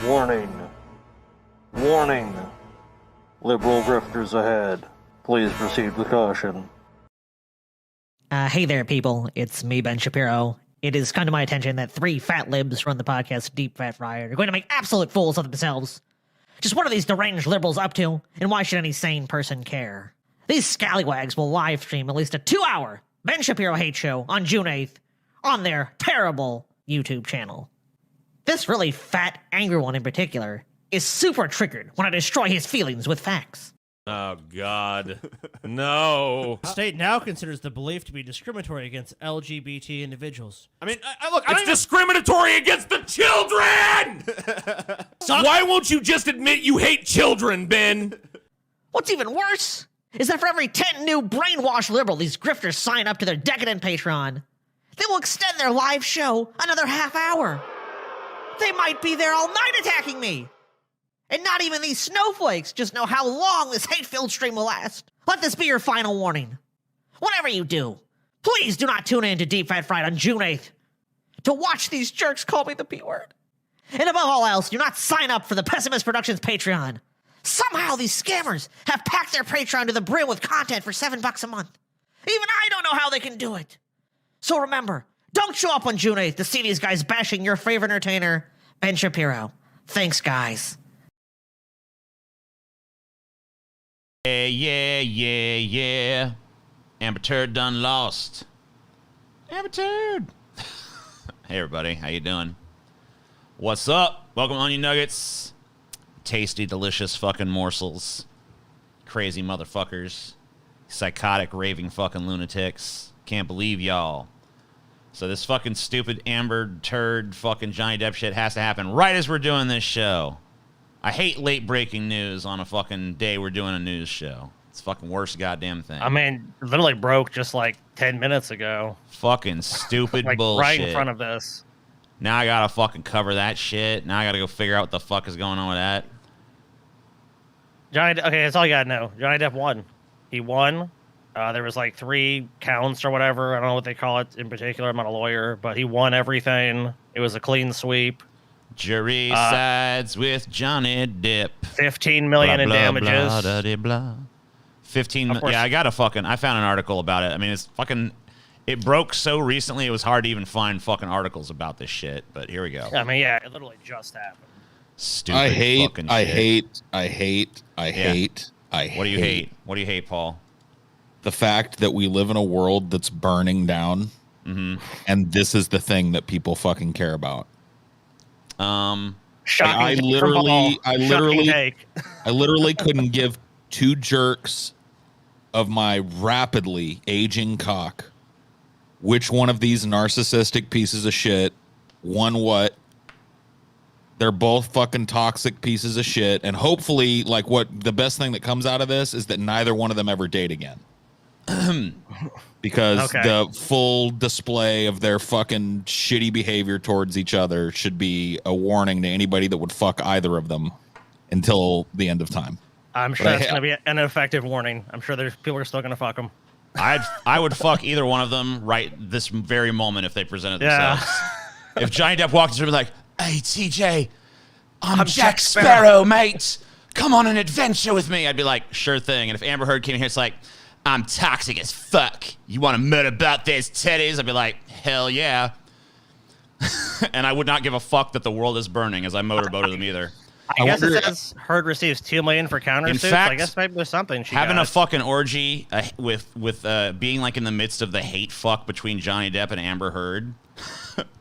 Warning. Warning. Liberal grifters ahead. Please proceed with caution. Hey there, people. It's me, Ben Shapiro. It has come to my attention that 3 fat libs run the podcast Deep Fat Fried are going to make absolute fools of themselves. Just what are these deranged liberals up to, and why should any sane person care? These scallywags will live stream at least a 2-hour Ben Shapiro hate show on June 8th on their terrible YouTube channel. This really fat, angry one in particular is super triggered when I destroy his feelings with facts. Oh, God. No. The state now considers the belief to be discriminatory against LGBT individuals. I mean, look, it's discriminatory against the children! Why won't you just admit you hate children, Ben? What's even worse is that for every 10 new brainwashed liberal these grifters sign up to their decadent Patreon, they will extend their live show another half hour. They might be there all night attacking me. And not even these snowflakes just know how long this hate-filled stream will last. Let this be your final warning. Whatever you do, please do not tune in to Deep Fat Fried on June 8th to watch these jerks call me the P-word. And above all else, do not sign up for the Pessimist Productions Patreon. Somehow these scammers have packed their Patreon to the brim with content for $7 a month. Even I don't know how they can do it. So remember, don't show up on June 8th to see these guys bashing your favorite entertainer, Ben Shapiro. Thanks, guys. Yeah. Amber Turd done lost. Amber Turd. Hey, everybody. How you doing? What's up? Welcome to Onion Nuggetz. Tasty, delicious fucking morsels. Crazy motherfuckers. Psychotic, raving fucking lunatics. Can't believe y'all. So this fucking stupid Amber Turd fucking Johnny Depp shit has to happen right as we're doing this show. I hate late breaking news on a fucking day we're doing a news show. It's fucking worst goddamn thing. I mean, literally broke just like 10 minutes ago. Fucking stupid like bullshit. Right in front of this. Now I gotta fucking cover that shit. Now I gotta go figure out what the fuck is going on with that. Okay, that's all you gotta know. Johnny Depp won. He won. There was like 3 counts or whatever. I don't know what they call it in particular. I'm not a lawyer, but he won everything. It was a clean sweep. Jury sides with Johnny Depp. 15 million in damages. Blah, blah, blah. 15. Yeah, I found an article about it. I mean, it's fucking. It broke so recently, it was hard to even find fucking articles about this shit. But here we go. I mean, yeah, it literally just happened. Stupid fucking shit. I hate. What do you hate? What do you hate, Paul? The fact that we live in a world that's burning down, and this is the thing that people fucking care about. I literally couldn't give 2 jerks of my rapidly aging cock which one of these narcissistic pieces of shit won what. They're both fucking toxic pieces of shit, and hopefully, like, what the best thing that comes out of this is that neither one of them ever date again. Because the full display of their fucking shitty behavior towards each other should be a warning to anybody that would fuck either of them until the end of time. I'm sure that's going to be an effective warning. I'm sure there's people are still going to fuck them. I would fuck either one of them right this very moment if they presented themselves. If Johnny Depp walked into me like, "Hey, TJ, I'm Jack Sparrow, mate. Come on an adventure with me," I'd be like, "Sure thing." And if Amber Heard came in here, it's like, "I'm toxic as fuck. You want to murder about these teddies?" I'd be like, "Hell yeah." And I would not give a fuck that the world is burning as I motorboated them either. I guess it says Heard receives $2 million for countersuits. In fact, I guess maybe there's something she having got. a fucking orgy with being like in the midst of the hate fuck between Johnny Depp and Amber Heard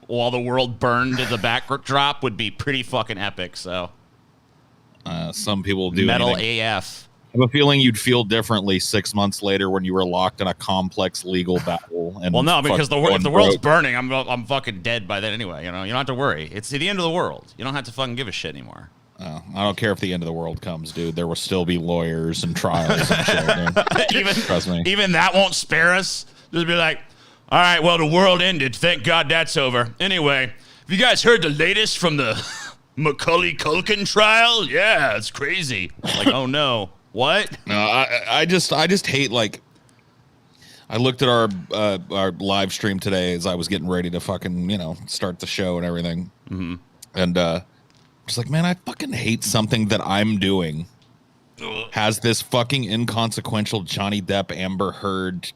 while the world burned to the backdrop would be pretty fucking epic. So some people do metal anything. AF. I have a feeling you'd feel differently 6 months later when you were locked in a complex legal battle. And well, no, because if the world's burning, I'm fucking dead by then anyway. You know, you don't have to worry. It's the end of the world. You don't have to fucking give a shit anymore. I don't care if the end of the world comes, dude. There will still be lawyers and trials and shit. Trust me. Even that won't spare us. Just be like, all right, well, the world ended. Thank God that's over. Anyway, have you guys heard the latest from the Macaulay Culkin trial? Yeah, it's crazy. Like, oh no. What? No, I just hate, like, I looked at our live stream today as I was getting ready to fucking, start the show and everything. And Just like, man, I fucking hate something that I'm doing has this fucking inconsequential Johnny Depp Amber Heard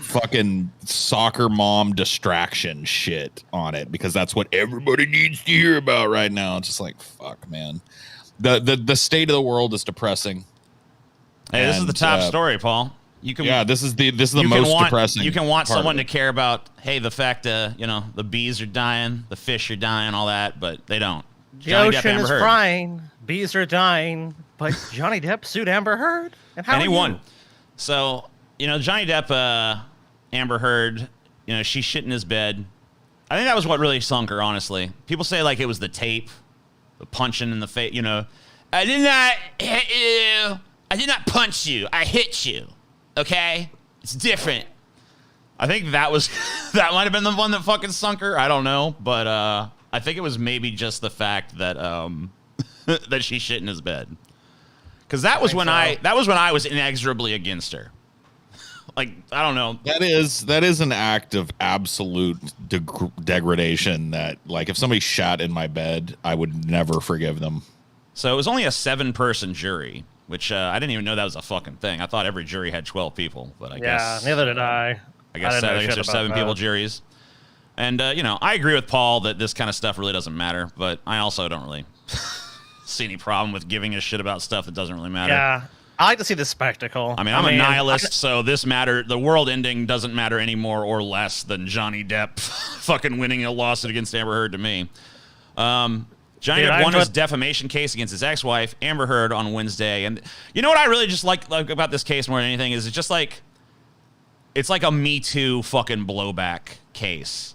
fucking soccer mom distraction shit on it because that's what everybody needs to hear about right now. It's just like, fuck, man. The state of the world is depressing. Hey, this is the top story, Paul. You can, this is the most depressing. You can want someone to care about, hey, the fact the bees are dying, the fish are dying, all that, but they don't. The ocean is frying, bees are dying, but Johnny Depp sued Amber Heard, and he won. So Johnny Depp, Amber Heard, she shit in his bed. I think that was what really sunk her. Honestly, people say like it was the tape, the punching in the face. I did not hit you. I did not punch you. I hit you. Okay, it's different. I think that might have been the one that fucking sunk her. I don't know, but I think it was maybe just the fact that that she shit in his bed. Because that was when I was inexorably against her. Like, I don't know. That is an act of absolute degradation that, like, if somebody shat in my bed, I would never forgive them. So it was only a 7-person jury, which I didn't even know that was a fucking thing. I thought every jury had 12 people, but I guess... Yeah, neither did I. I guess there's 7 people juries. And, I agree with Paul that this kind of stuff really doesn't matter, but I also don't really see any problem with giving a shit about stuff that doesn't really matter. Yeah, I like to see the spectacle. I mean, I'm a nihilist, so the world ending doesn't matter any more or less than Johnny Depp fucking winning a lawsuit against Amber Heard to me. Johnny Depp won his defamation case against his ex-wife, Amber Heard, on Wednesday. And you know what I really just like about this case more than anything is it's just like, it's like a Me Too fucking blowback case.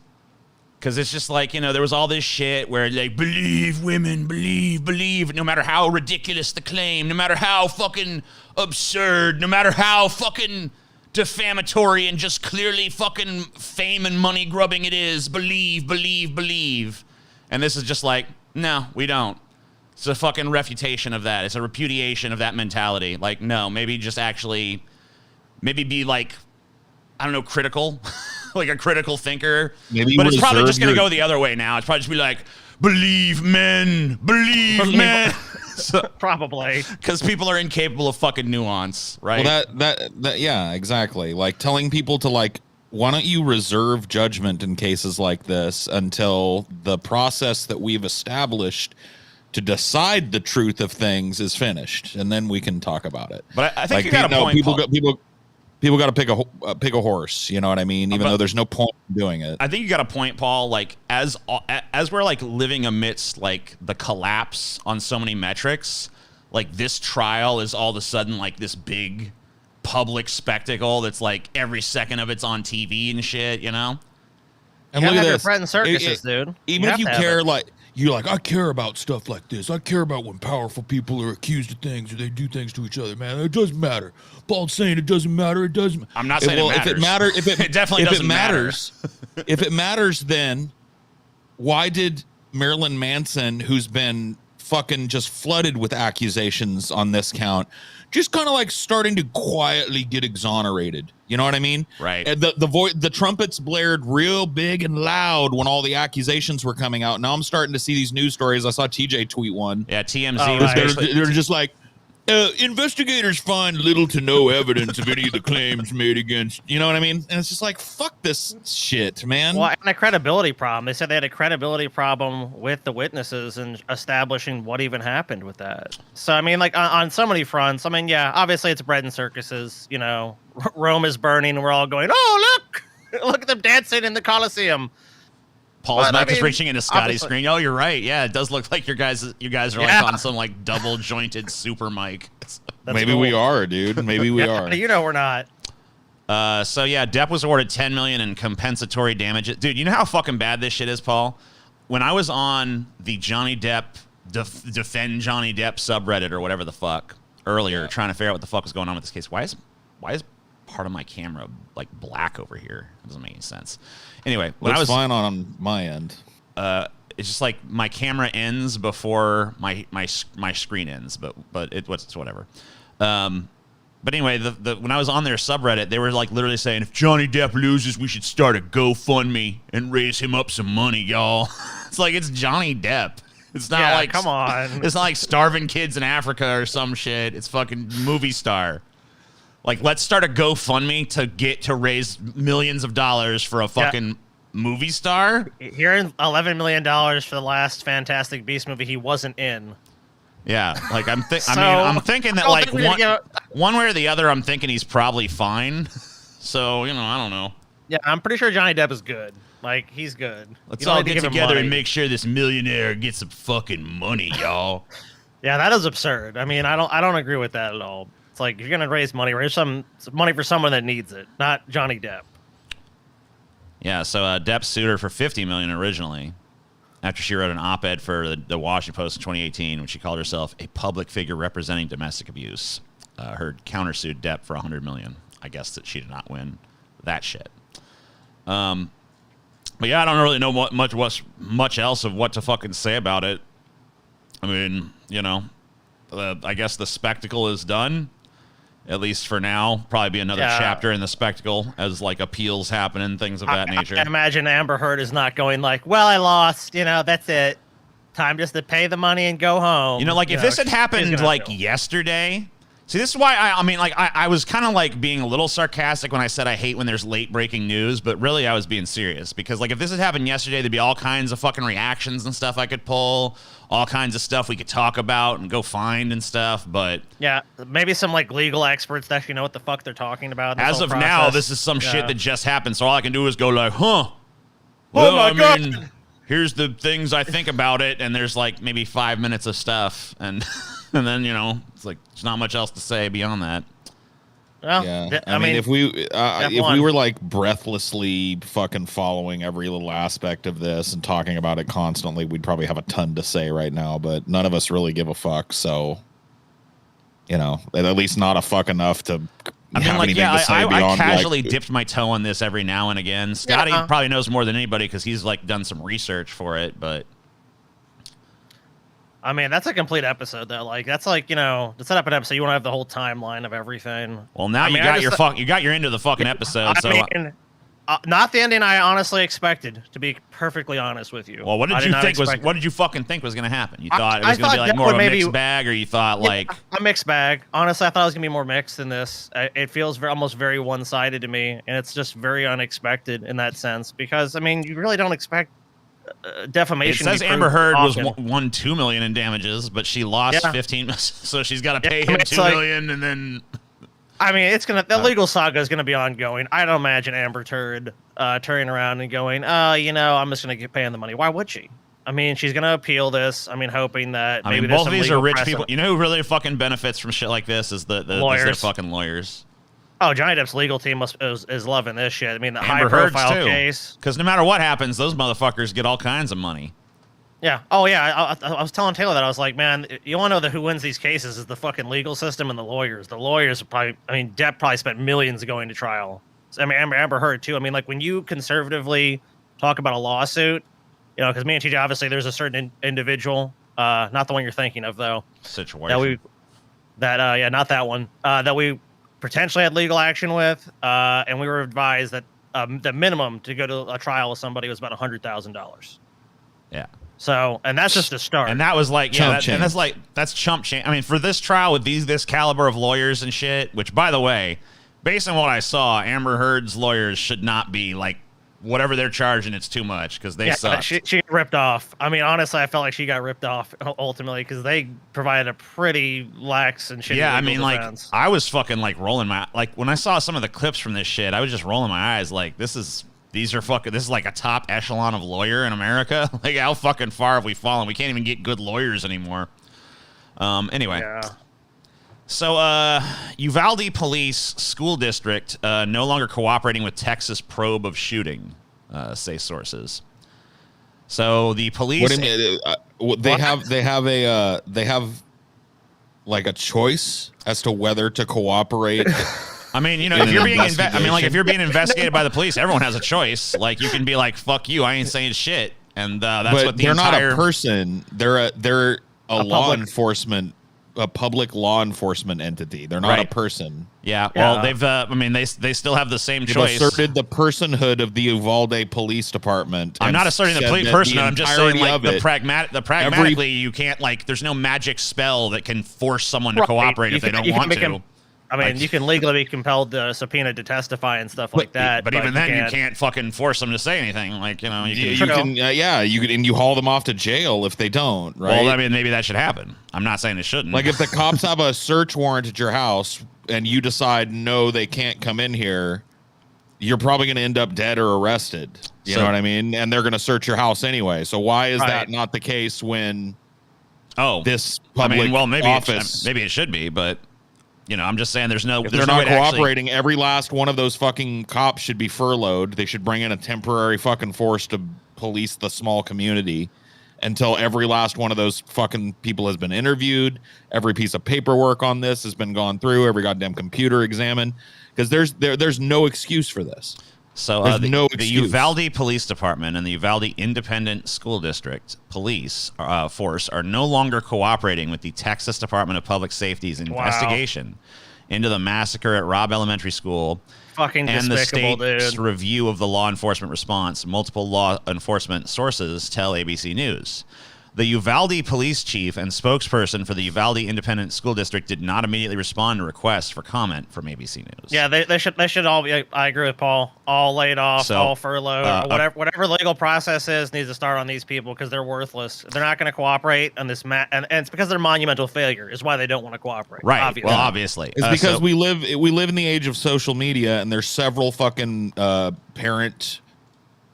Because it's just like, there was all this shit where they believe women, believe, no matter how ridiculous the claim, no matter how fucking absurd, no matter how fucking defamatory and just clearly fucking fame and money grubbing it is, believe. And this is just like, no, we don't. It's a fucking refutation of that. It's a repudiation of that mentality. Like, no, maybe just actually, maybe be like, I don't know, critical. Like a critical thinker. But it's probably just going to go the other way now. It's probably just be like, believe men. So, probably. Because people are incapable of fucking nuance, right? Well, that yeah, exactly. Like telling people to like, why don't you reserve judgment in cases like this until the process that we've established to decide the truth of things is finished, and then we can talk about it. But I think you got a point, People got to pick a horse, you know what I mean? Even though there's no point in doing it. I think you got a point, Paul. Like as we're like living amidst like the collapse on so many metrics, like this trial is all of a sudden like this big public spectacle that's like every second of it's on TV and shit, And look at this. Friend circuses, dude. Even if you care, like you're like, I care about stuff like this. I care about when powerful people are accused of things or they do things to each other, man. It doesn't matter. Paul's saying it doesn't matter. It doesn't. I'm not saying it matters. It definitely doesn't matter. If it matters, then why did Marilyn Manson, who's been fucking just flooded with accusations on this count, just kind of like starting to quietly get exonerated? You know what I mean? Right. And the trumpets blared real big and loud when all the accusations were coming out. Now I'm starting to see these news stories. I saw TJ tweet one. Yeah, TMZ. They're just like, investigators find little to no evidence of any of the claims made against, you know what I mean? And it's just like, fuck this shit, man. Well, and a credibility problem. They said they had a credibility problem with the witnesses and establishing what even happened with that. So, I mean, like on so many fronts, I mean, yeah, obviously it's bread and circuses, Rome is burning and we're all going, oh, look at them dancing in the Coliseum. Paul's mic is reaching into Scotty's screen. Oh, you're right. Yeah, it does look like you guys are like on some like double jointed super mic. Maybe we are, dude. Maybe we are. We're not. So yeah, Depp was awarded $10 million in compensatory damages. Dude, you know how fucking bad this shit is, Paul? When I was on the Johnny Depp defend Johnny Depp subreddit or whatever the fuck earlier, trying to figure out what the fuck was going on with this case. Why is part of my camera like black over here? It doesn't make any sense. Anyway, when I was fine on my end. It's just like my camera ends before my screen ends, but it's whatever. But anyway, when I was on their subreddit, they were like literally saying, if Johnny Depp loses, we should start a GoFundMe and raise him up some money, y'all. It's like, it's Johnny Depp. It's not like come on. It's not like starving kids in Africa or some shit. It's fucking movie star. Like, let's start a GoFundMe to raise millions of dollars for a fucking movie star. Hearing $11 million for the last Fantastic Beast movie he wasn't in. Yeah, like I'm So, I'm thinking that I don't like think we're gonna one way or the other, I'm thinking he's probably fine. So I don't know. Yeah, I'm pretty sure Johnny Depp is good. Like, he's good. Let's You don't all need to get give him together money. and make sure this millionaire gets some fucking money, y'all. Yeah, that is absurd. I mean, I don't agree with that at all. It's like, if you're gonna raise some money for someone that needs it, not Johnny Depp. Yeah, so Depp sued her for $50 million originally, after she wrote an op-ed for the Washington Post in 2018, when she called herself a public figure representing domestic abuse. Her countersued Depp for $100 million. I guess that she did not win that shit. But yeah, I don't really know much else of what to fucking say about it. I mean, I guess the spectacle is done, at least for now. Probably be another chapter in the spectacle as like appeals happen and things of that nature. I imagine Amber Heard is not going like, well, I lost, that's it. Time just to pay the money and go home. If this had happened like yesterday. See, this is why I was kind of like being a little sarcastic when I said I hate when there's late breaking news, but really I was being serious because like if this had happened yesterday, there'd be all kinds of fucking reactions and stuff I could pull, all kinds of stuff we could talk about and go find and stuff. But yeah, maybe some like legal experts that actually know what the fuck they're talking about. As of now, this is some shit that just happened, so all I can do is go like, huh? Oh my god! Here's the things I think about it, and there's like maybe 5 minutes of stuff, and and then it's like there's not much else to say beyond that. Well, yeah, I mean, if we were like breathlessly fucking following every little aspect of this and talking about it constantly, we'd probably have a ton to say right now. But none of us really give a fuck, so at least not a fuck enough to. I casually dipped my toe on this every now and again. Scotty probably knows more than anybody because he's like done some research for it, but. I mean, that's a complete episode, though. Like, that's like, to set up an episode, you want to have the whole timeline of everything. Well, now you got your end of the fucking episode. Not the ending I honestly expected, to be perfectly honest with you. Well, what did you fucking think was going to happen? You thought it was going to be like more of a mixed bag, or you thought like a mixed bag? Honestly, I thought it was going to be more mixed than this. It feels almost very one-sided to me, and it's just very unexpected in that sense because you really don't expect. Defamation. It says Amber Heard won $2 million in damages, but she lost 15, so she's got to pay him $2 million, and then. I mean, the legal saga is gonna be ongoing. I don't imagine Amber Heard turning around and going, I'm just gonna pay him the money. Why would she? I mean, she's gonna appeal this. I mean, hoping that maybe both of these are rich people. You know who really fucking benefits from shit like this is the their fucking lawyers. Oh, Johnny Depp's legal team is loving this shit. I mean, the high-profile case. Because no matter what happens, those motherfuckers get all kinds of money. Yeah. Oh, yeah. I was telling Taylor that. I was like, man, you want to know that who wins these cases is the fucking legal system and the lawyers. The lawyers are probably, Depp probably spent millions going to trial. I mean, Amber Heard, too. I mean, like, when you conservatively talk about a lawsuit, because me and TJ, obviously, there's a certain individual, not the one you're thinking of, though. Situation. Not that one. That we potentially had legal action with, and we were advised that the minimum to go to a trial with somebody was about $100,000. Yeah. So, and that's just a start. And that was like, that's chump change. I mean, for this trial with this caliber of lawyers and shit, which, by the way, based on what I saw, Amber Heard's lawyers should not be like, whatever they're charging, it's too much because they suck. She got ripped off. I mean, honestly, I felt like she got ripped off ultimately because they provided a pretty lax and shitty legal defense. I was fucking like rolling my when I saw some of the clips from this shit, I was just rolling my eyes like this is like a top echelon of lawyer in America. Like how fucking far have we fallen? We can't even get good lawyers anymore. Anyway. Yeah. So, Uvalde Police School District no longer cooperating with Texas probe of shooting, say sources. So the police. What do you mean? They have like a choice as to whether to cooperate. I mean, if you're being if you're being investigated by the police, everyone has a choice. Like you can be like, "Fuck you, I ain't saying shit," and that's what the they're entire. Not a person. They're a law enforcement public law enforcement entity. They're not a person. Yeah. Well, they've. I mean, they still have the same choice. They've asserted the personhood of the Uvalde Police Department. I'm not asserting the personhood. I'm just saying like pragmatically, you can't like. There's no magic spell that can force someone to cooperate if they don't want to. I mean, you can legally be compelled to subpoena to testify and stuff like that. But even then, you can't fucking force them to say anything. Like, you can and you haul them off to jail if they don't, right? Well, I mean, maybe that should happen. I'm not saying it shouldn't. Like, if the cops have a search warrant at your house and you decide, no, they can't come in here, you're probably going to end up dead or arrested. You know what I mean? And they're going to search your house anyway. So why is that not the case when this public office... maybe it should be, but... You know, I'm just saying if they're not cooperating, every last one of those fucking cops should be furloughed. They should bring in a temporary fucking force to police the small community until every last one of those fucking people has been interviewed. Every piece of paperwork on this has been gone through. Every goddamn computer examined. Because there's no excuse for this. So the Uvalde Police Department and the Uvalde Independent School District Police Force are no longer cooperating with the Texas Department of Public Safety's investigation into the massacre at Robb Elementary School Fucking and the state's dude. review of the law enforcement response. Multiple law enforcement sources tell ABC News. The Uvalde police chief and spokesperson for the Uvalde Independent School District did not immediately respond to requests for comment from ABC News. Yeah, they should all be. I agree with Paul. All laid off, all furloughed, whatever legal process is needs to start on these people because they're worthless. They're not going to cooperate on this and it's because they're monumental failure is why they don't want to cooperate. Right. Obviously. Well, obviously, it's because we live in the age of social media, and there's several fucking parent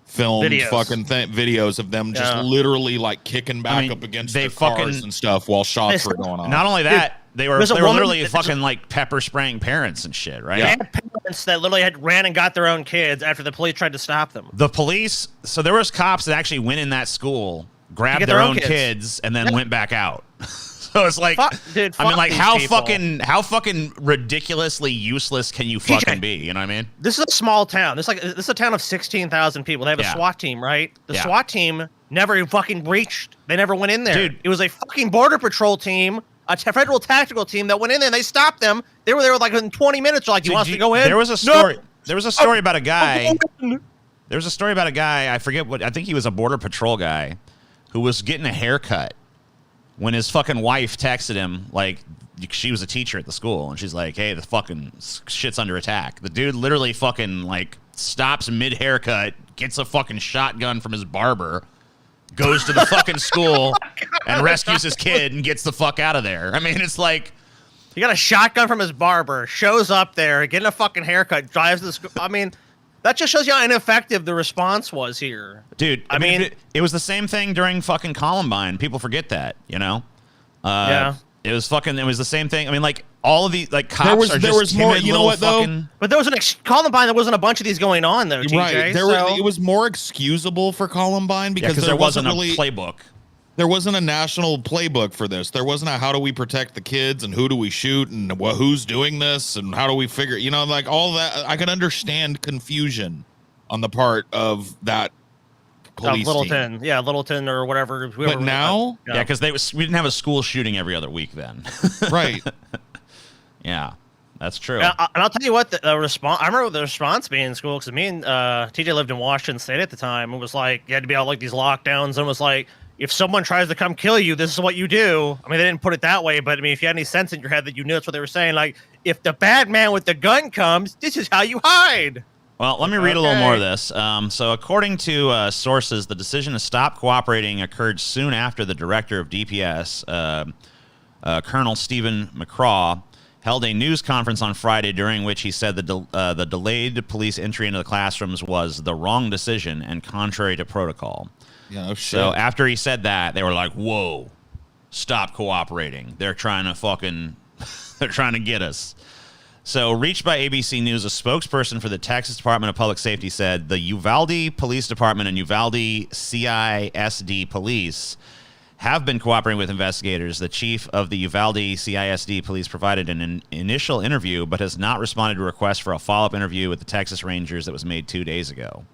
filmed videos of them just literally like kicking back up against their cars and stuff while shots were going on. Not only that, they were literally fucking like pepper spraying parents and shit, right? Yeah, parents that literally ran and got their own kids after the police tried to stop them. The police, so there was cops that actually went in that school, grabbed their own kids, and then went back out. So it's like, how fucking ridiculously useless can you fucking be? You know what I mean? This is a small town. This is a town of 16,000 people. They have a SWAT team, right? The SWAT team never fucking reached. They never went in there. Dude, it was a fucking border patrol team, a federal tactical team that went in there. And they stopped them. They were there like in 20 minutes. Like, you want us to go in? There was a story. No. There was a story about a guy. There was a story about a guy. I forget what. I think he was a border patrol guy who was getting a haircut. When his fucking wife texted him, like, she was a teacher at the school, and she's like, hey, the fucking shit's under attack. The dude literally fucking, like, stops mid-haircut, gets a fucking shotgun from his barber, goes to the fucking school, and rescues his kid and gets the fuck out of there. I mean, it's like... He got a shotgun from his barber, shows up there, getting a fucking haircut, drives to the school. I mean... That just shows you how ineffective the response was here. Dude, I mean it was the same thing during fucking Columbine. People forget that, you know? It was the same thing. I mean, like, all of the, like, cops there was more, you know what, though? But there was Columbine, there wasn't a bunch of these going on, though, TJ. Right. It was more excusable for Columbine because there wasn't a playbook. There wasn't a national playbook for this. There wasn't a how do we protect the kids and who do we shoot and who's doing this and how do we figure, you know, like all that. I could understand confusion on the part of that police Littleton. team. Yeah, Littleton or whatever. But now? Yeah, because we didn't have a school shooting every other week then. Right. Yeah, that's true. And I'll tell you what, the response. I remember the response being in school because me and TJ lived in Washington State at the time. It was like you had to be out like these lockdowns, and it was like if someone tries to come kill you, this is what you do. I mean, they didn't put it that way, but I mean, if you had any sense in your head that you knew that's what they were saying, like if the bad man with the gun comes, this is how you hide. Well, let me read a little more of this. So according to sources, the decision to stop cooperating occurred soon after the director of DPS, Colonel Stephen McCraw, held a news conference on Friday during which he said the delayed police entry into the classrooms was the wrong decision and contrary to protocol. Yeah, so after he said that, they were like, whoa, stop cooperating. They're trying to get us. So, reached by ABC News, a spokesperson for the Texas Department of Public Safety said the Uvalde Police Department and Uvalde CISD Police have been cooperating with investigators. The chief of the Uvalde CISD Police provided an initial interview, but has not responded to a request for a follow-up interview with the Texas Rangers that was made 2 days ago.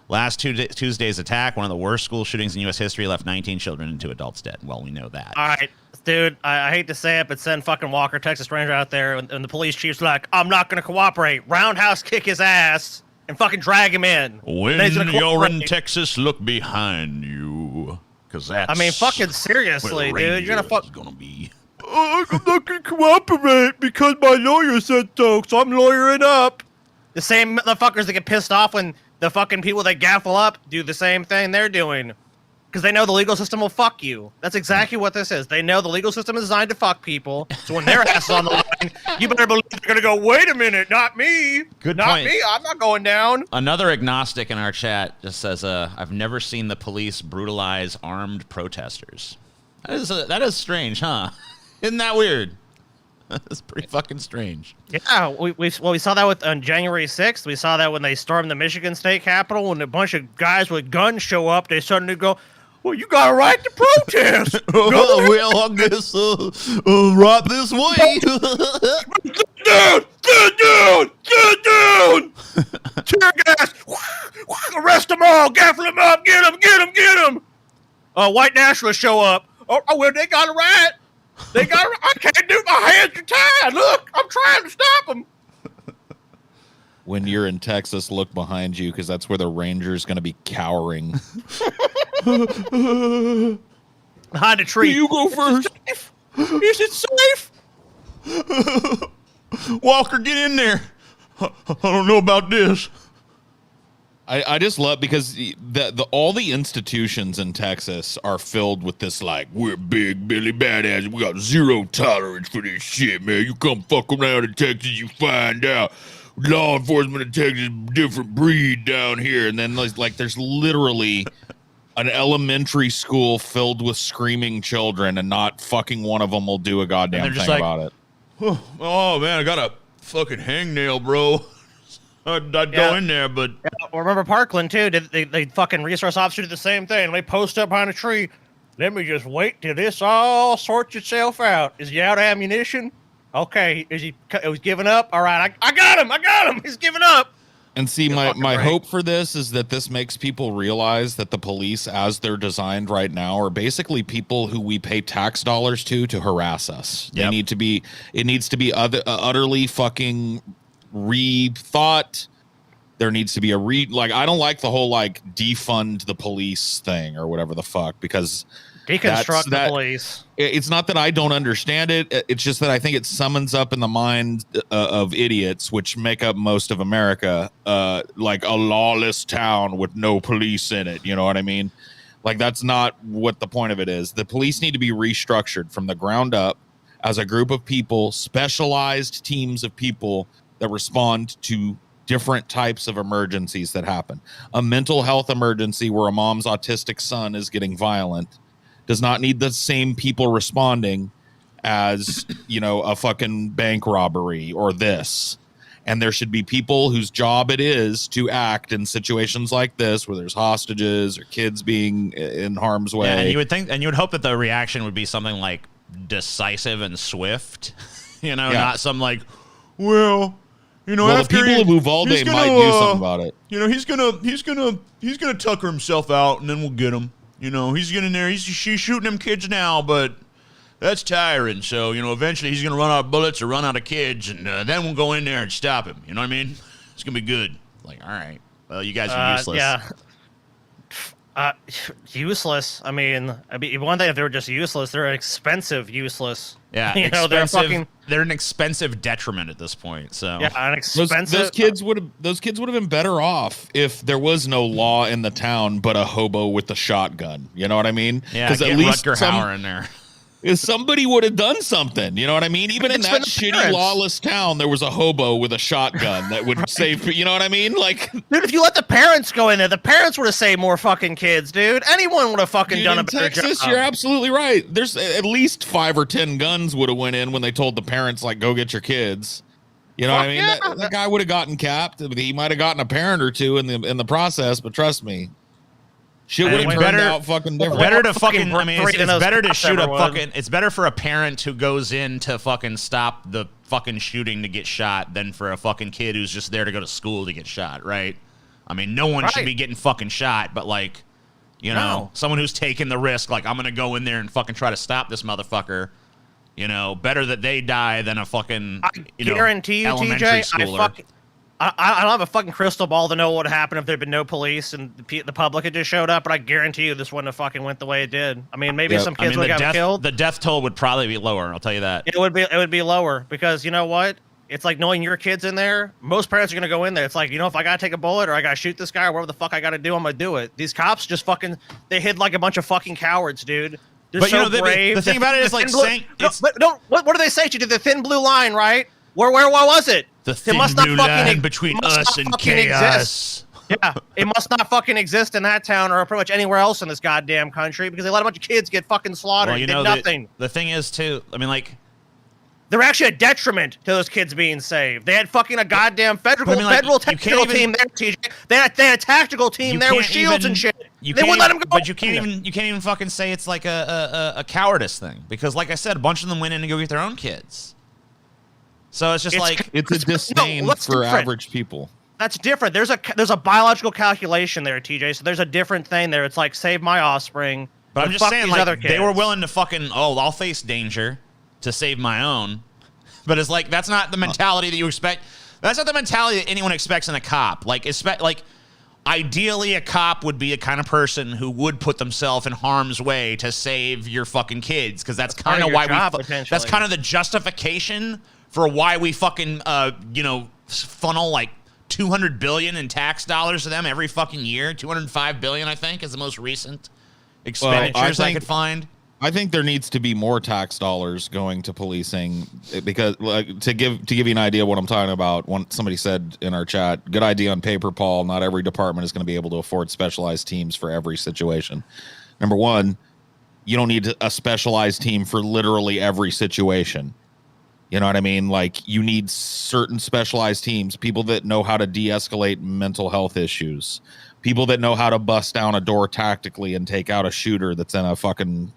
Last Tuesday's attack, one of the worst school shootings in U.S. history, left 19 children and 2 adults dead. Well, we know that. All right. Dude, I hate to say it, but send fucking Walker, Texas Ranger out there, and the police chief's like, I'm not going to cooperate. Roundhouse kick his ass and fucking drag him in. When you're in Texas, look behind you. Because that's I mean, fucking seriously, dude. You're gonna be. I'm not going to cooperate because my lawyer said so I'm lawyering up. The same motherfuckers that get pissed off when the fucking people that gaffle up do the same thing they're doing. Because they know the legal system will fuck you. That's exactly what this is. They know the legal system is designed to fuck people. So when their ass is on the line, you better believe they're going to go, wait a minute, not me. Good not point. me. I'm not going down. Another agnostic in our chat just says, I've never seen the police brutalize armed protesters. That is strange, huh? Isn't that weird? That's pretty fucking strange. Yeah, we saw that with on January 6th. We saw that when they stormed the Michigan State Capitol. When a bunch of guys with guns show up, they suddenly go, well, you got a right to protest. Well, I guess right this way. Get down! Tear gas! Arrest them all! Gaffle them up! Get them! White nationalists show up. Oh, well, they got a right. I can't do, my hands are tied. Look, I'm trying to stop them. When you're in Texas, look behind you because that's where the ranger's going to be cowering. Behind a tree. You go first. Is it safe? Walker, get in there. I don't know about this. I just love because all the institutions in Texas are filled with this like, we're big Billy Badass, we got zero tolerance for this shit, man. You come fuck around in Texas, you find out. Law enforcement in Texas, different breed down here. And then there's literally an elementary school filled with screaming children, and not fucking one of them will do a goddamn thing about it. Oh man, I got a fucking hangnail, bro. I'd go in there, but... Yeah, remember Parkland, too? They fucking resource officer did the same thing. They post up behind a tree. Let me just wait till this all sorts itself out. Is he out of ammunition? Okay. Is he giving up? All right, I got him. He's giving up. And see, my hope for this is that this makes people realize that the police, as they're designed right now, are basically people who we pay tax dollars to harass us. Yep. It needs to be utterly fucking rethought. There needs to be I don't like the whole defund the police thing or whatever the fuck, because deconstruct the police. It's not that I don't understand it. It's just that I think it summons up in the mind of idiots, which make up most of America, like a lawless town with no police in it. You know what I mean? Like, that's not what the point of it is. The police need to be restructured from the ground up as a group of people, specialized teams of people that respond to different types of emergencies that happen. A mental health emergency where a mom's autistic son is getting violent does not need the same people responding as, a fucking bank robbery or this. And there should be people whose job it is to act in situations like this, where there's hostages or kids being in harm's way. Yeah, and you would hope that the reaction would be something like decisive and swift, not some the people of Uvalde might do something about it. He's gonna tucker himself out, and then we'll get him. He's getting in there. She's shooting them kids now, but that's tiring. So eventually he's gonna run out of bullets or run out of kids, and then we'll go in there and stop him. You know what I mean? It's gonna be good. All right. Well, you guys are useless. Yeah. Useless. I mean, one thing, if they were just useless, they're expensive useless. Yeah, they're an expensive detriment at this point. So yeah, an expensive. Those kids would have been better off if there was no law in the town but a hobo with a shotgun. You know what I mean? Yeah, because at least Rutger Hauer in there. If somebody would have done something, you know what I mean? Even in that shitty, lawless town, there was a hobo with a shotgun that would save, you know what I mean? Like, dude, if you let the parents go in there, the parents would have saved more fucking kids, dude. Anyone would have fucking done a better Texas, job. You're absolutely right. There's at least 5 or 10 guns would have went in when they told the parents, go get your kids. You know what I mean? Yeah. That guy would have gotten capped. He might have gotten a parent or two in the process, but trust me. Shit would have turned out fucking different. It's better to shoot a fucking. It's better for a parent who goes in to fucking stop the fucking shooting to get shot than for a fucking kid who's just there to go to school to get shot, right? I mean, no one should be getting fucking shot, but You know, No. someone who's taking the risk, like, I'm going to go in there and fucking try to stop this motherfucker. You know, better that they die than a fucking, guarantee you, elementary TJ, schooler. I don't have a fucking crystal ball to know what would happen if there'd been no police and the public had just showed up, but I guarantee you this wouldn't have fucking went the way it did. I mean, maybe some kids would have gotten killed. The death toll would probably be lower, I'll tell you that. It would be lower because you know what? It's like knowing your kid's in there. Most parents are going to go in there. It's like, if I got to take a bullet or I got to shoot this guy or whatever the fuck I got to do, I'm going to do it. These cops just they hid like a bunch of fucking cowards, dude. They're But so brave. the thing about it is like saying... What do they say to you? The thin blue line, right? Where was it? The thin blue line between us and chaos. Yeah, it must not fucking exist in that town or pretty much anywhere else in this goddamn country because they let a bunch of kids get fucking slaughtered. Well, did nothing. The thing is, too, I mean, like... They're actually a detriment to those kids being saved. They had fucking a goddamn federal tactical team there, TJ. They had a tactical team there with shields and shit. They wouldn't let them go. But you can't even fucking say it's like a cowardice thing because, like I said, a bunch of them went in to go get their own kids. So it's just it's a disdain for average people. That's different. There's a biological calculation there, TJ. So there's a different thing there. It's like save my offspring. But I'm just saying, like, they were willing to fucking I'll face danger to save my own. But it's like that's not the mentality that you expect. That's not the mentality that anyone expects in a cop. Like ideally, a cop would be a kind of person who would put themselves in harm's way to save your fucking kids, because that's kind of why that's kind of the justification for why we fucking funnel like $200 billion in tax dollars to them every fucking year. $205 billion, I think, is the most recent expenditures I could find. I think there needs to be more tax dollars going to policing because, like, to give you an idea of what I'm talking about, somebody said in our chat, good idea on paper, Paul. Not every department is going to be able to afford specialized teams for every situation. Number one, you don't need a specialized team for literally every situation. You know what I mean? Like, you need certain specialized teams, people that know how to de-escalate mental health issues, people that know how to bust down a door tactically and take out a shooter that's in a fucking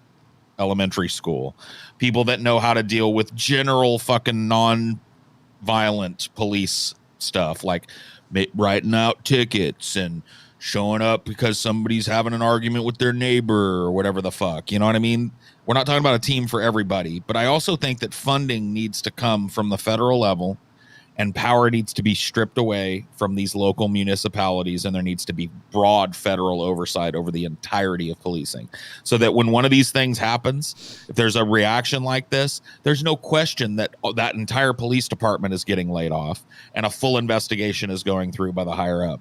elementary school, people that know how to deal with general fucking non-violent police stuff, like writing out tickets and showing up because somebody's having an argument with their neighbor or whatever the fuck. You know what I mean? We're not talking about a team for everybody, but I also think that funding needs to come from the federal level and power needs to be stripped away from these local municipalities, and there needs to be broad federal oversight over the entirety of policing, so that when one of these things happens, if there's a reaction like this, there's no question that that entire police department is getting laid off and a full investigation is going through by the higher up.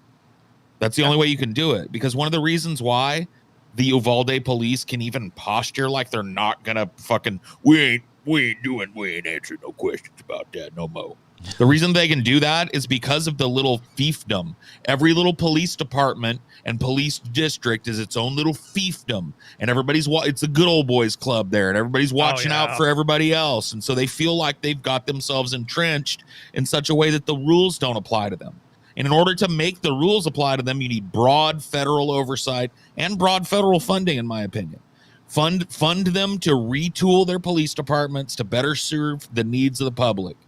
That's the only way you can do it, because one of the reasons why the Uvalde police can even posture like they're not gonna fucking we ain't answering no questions about that no more. The reason they can do that is because of the little fiefdom. Every little police department and police district is its own little fiefdom, and it's a good old boys club there, and everybody's watching out for everybody else, and so they feel like they've got themselves entrenched in such a way that the rules don't apply to them. And in order to make the rules apply to them, you need broad federal oversight and broad federal funding, in my opinion. Fund them to retool their police departments to better serve the needs of the public.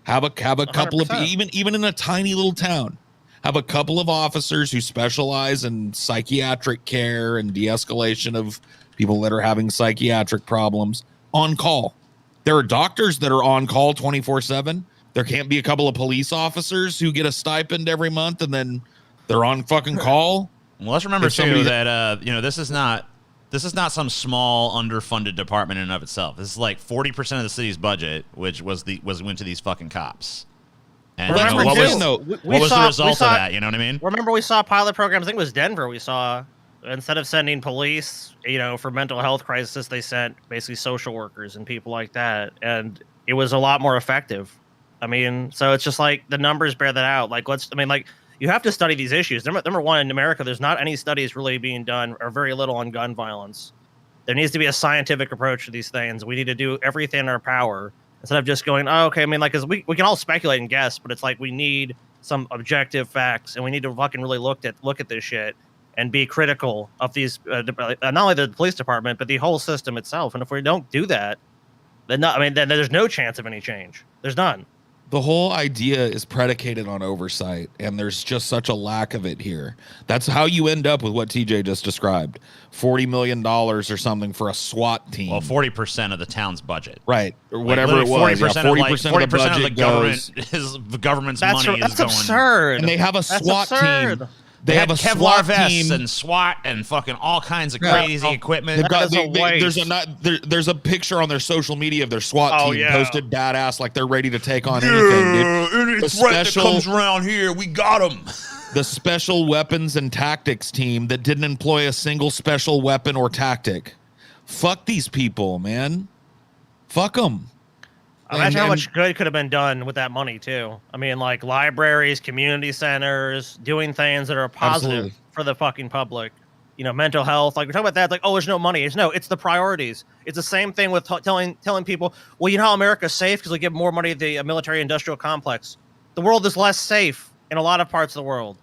Have a couple 100%. of even in a tiny little town, have a couple of officers who specialize in psychiatric care and de-escalation of people that are having psychiatric problems on call. There are doctors that are on call 24/7. There can't be a couple of police officers who get a stipend every month and then they're on fucking call. Well, let's remember too that this is not some small underfunded department in and of itself. This is like 40% of the city's budget, which went to these fucking cops. And Well, what was the result of saw- that? You know what I mean? Remember, we saw pilot programs. I think it was Denver. We saw instead of sending police, for mental health crisis, they sent basically social workers and people like that, and it was a lot more effective. I mean, so it's just like the numbers bear that out. Like, you have to study these issues. Number one, in America, there's not any studies really being done, or very little, on gun violence. There needs to be a scientific approach to these things. We need to do everything in our power instead of just going, oh, okay. I mean, like, because we can all speculate and guess, but it's like we need some objective facts, and we need to fucking really look at this shit and be critical of these, not only the police department, but the whole system itself. And if we don't do that, then there's no chance of any change. There's none. the whole idea is predicated on oversight, and there's just such a lack of it here. That's how you end up with what TJ just described. $40 million or something for a SWAT team. Well, 40% of the town's budget. Right. Or whatever it was. 40% 40% of of the budget the government is the government's money is That's going. absurd. And they have a SWAT team. They have a Kevlar SWAT vests team. and SWAT and fucking all kinds of crazy equipment. They've got, That is a waste. there's a picture on their social media of their SWAT team posted badass like they're ready to take on anything, dude. Any The threat that special- comes around here, we got them. The special weapons and tactics team that didn't employ a single special weapon or tactic. Fuck these people, man. Fuck them. Imagine how much good could have been done with that money too. I mean, like libraries, community centers, doing things that are positive Absolutely. for the fucking public. You know, mental health. Like we're talking about that. It's like, oh, there's no money. It's the priorities. It's the same thing with telling people, well, you know how America's safe because we give more money to the military-industrial complex. The world is less safe in a lot of parts of the world.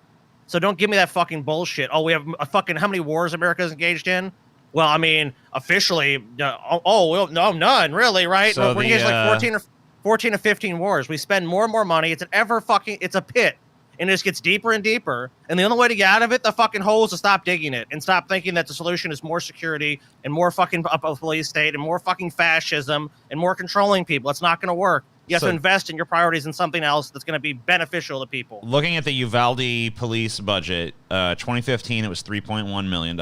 So don't give me that fucking bullshit. Oh, we have a fucking how many wars America's engaged in? Well, I mean, officially, well, no, none, really, right? So We're engaged like 14 or 15 wars. We spend more and more money. It's it's a pit. And it just gets deeper and deeper. And the only way to get out of it, the fucking hole, is to stop digging it and stop thinking that the solution is more security and more fucking a police state and more fucking fascism and more controlling people. It's not going to work. You have to invest in your priorities in something else that's going to be beneficial to people. Looking at the Uvalde police budget, 2015 it was $3.1 million.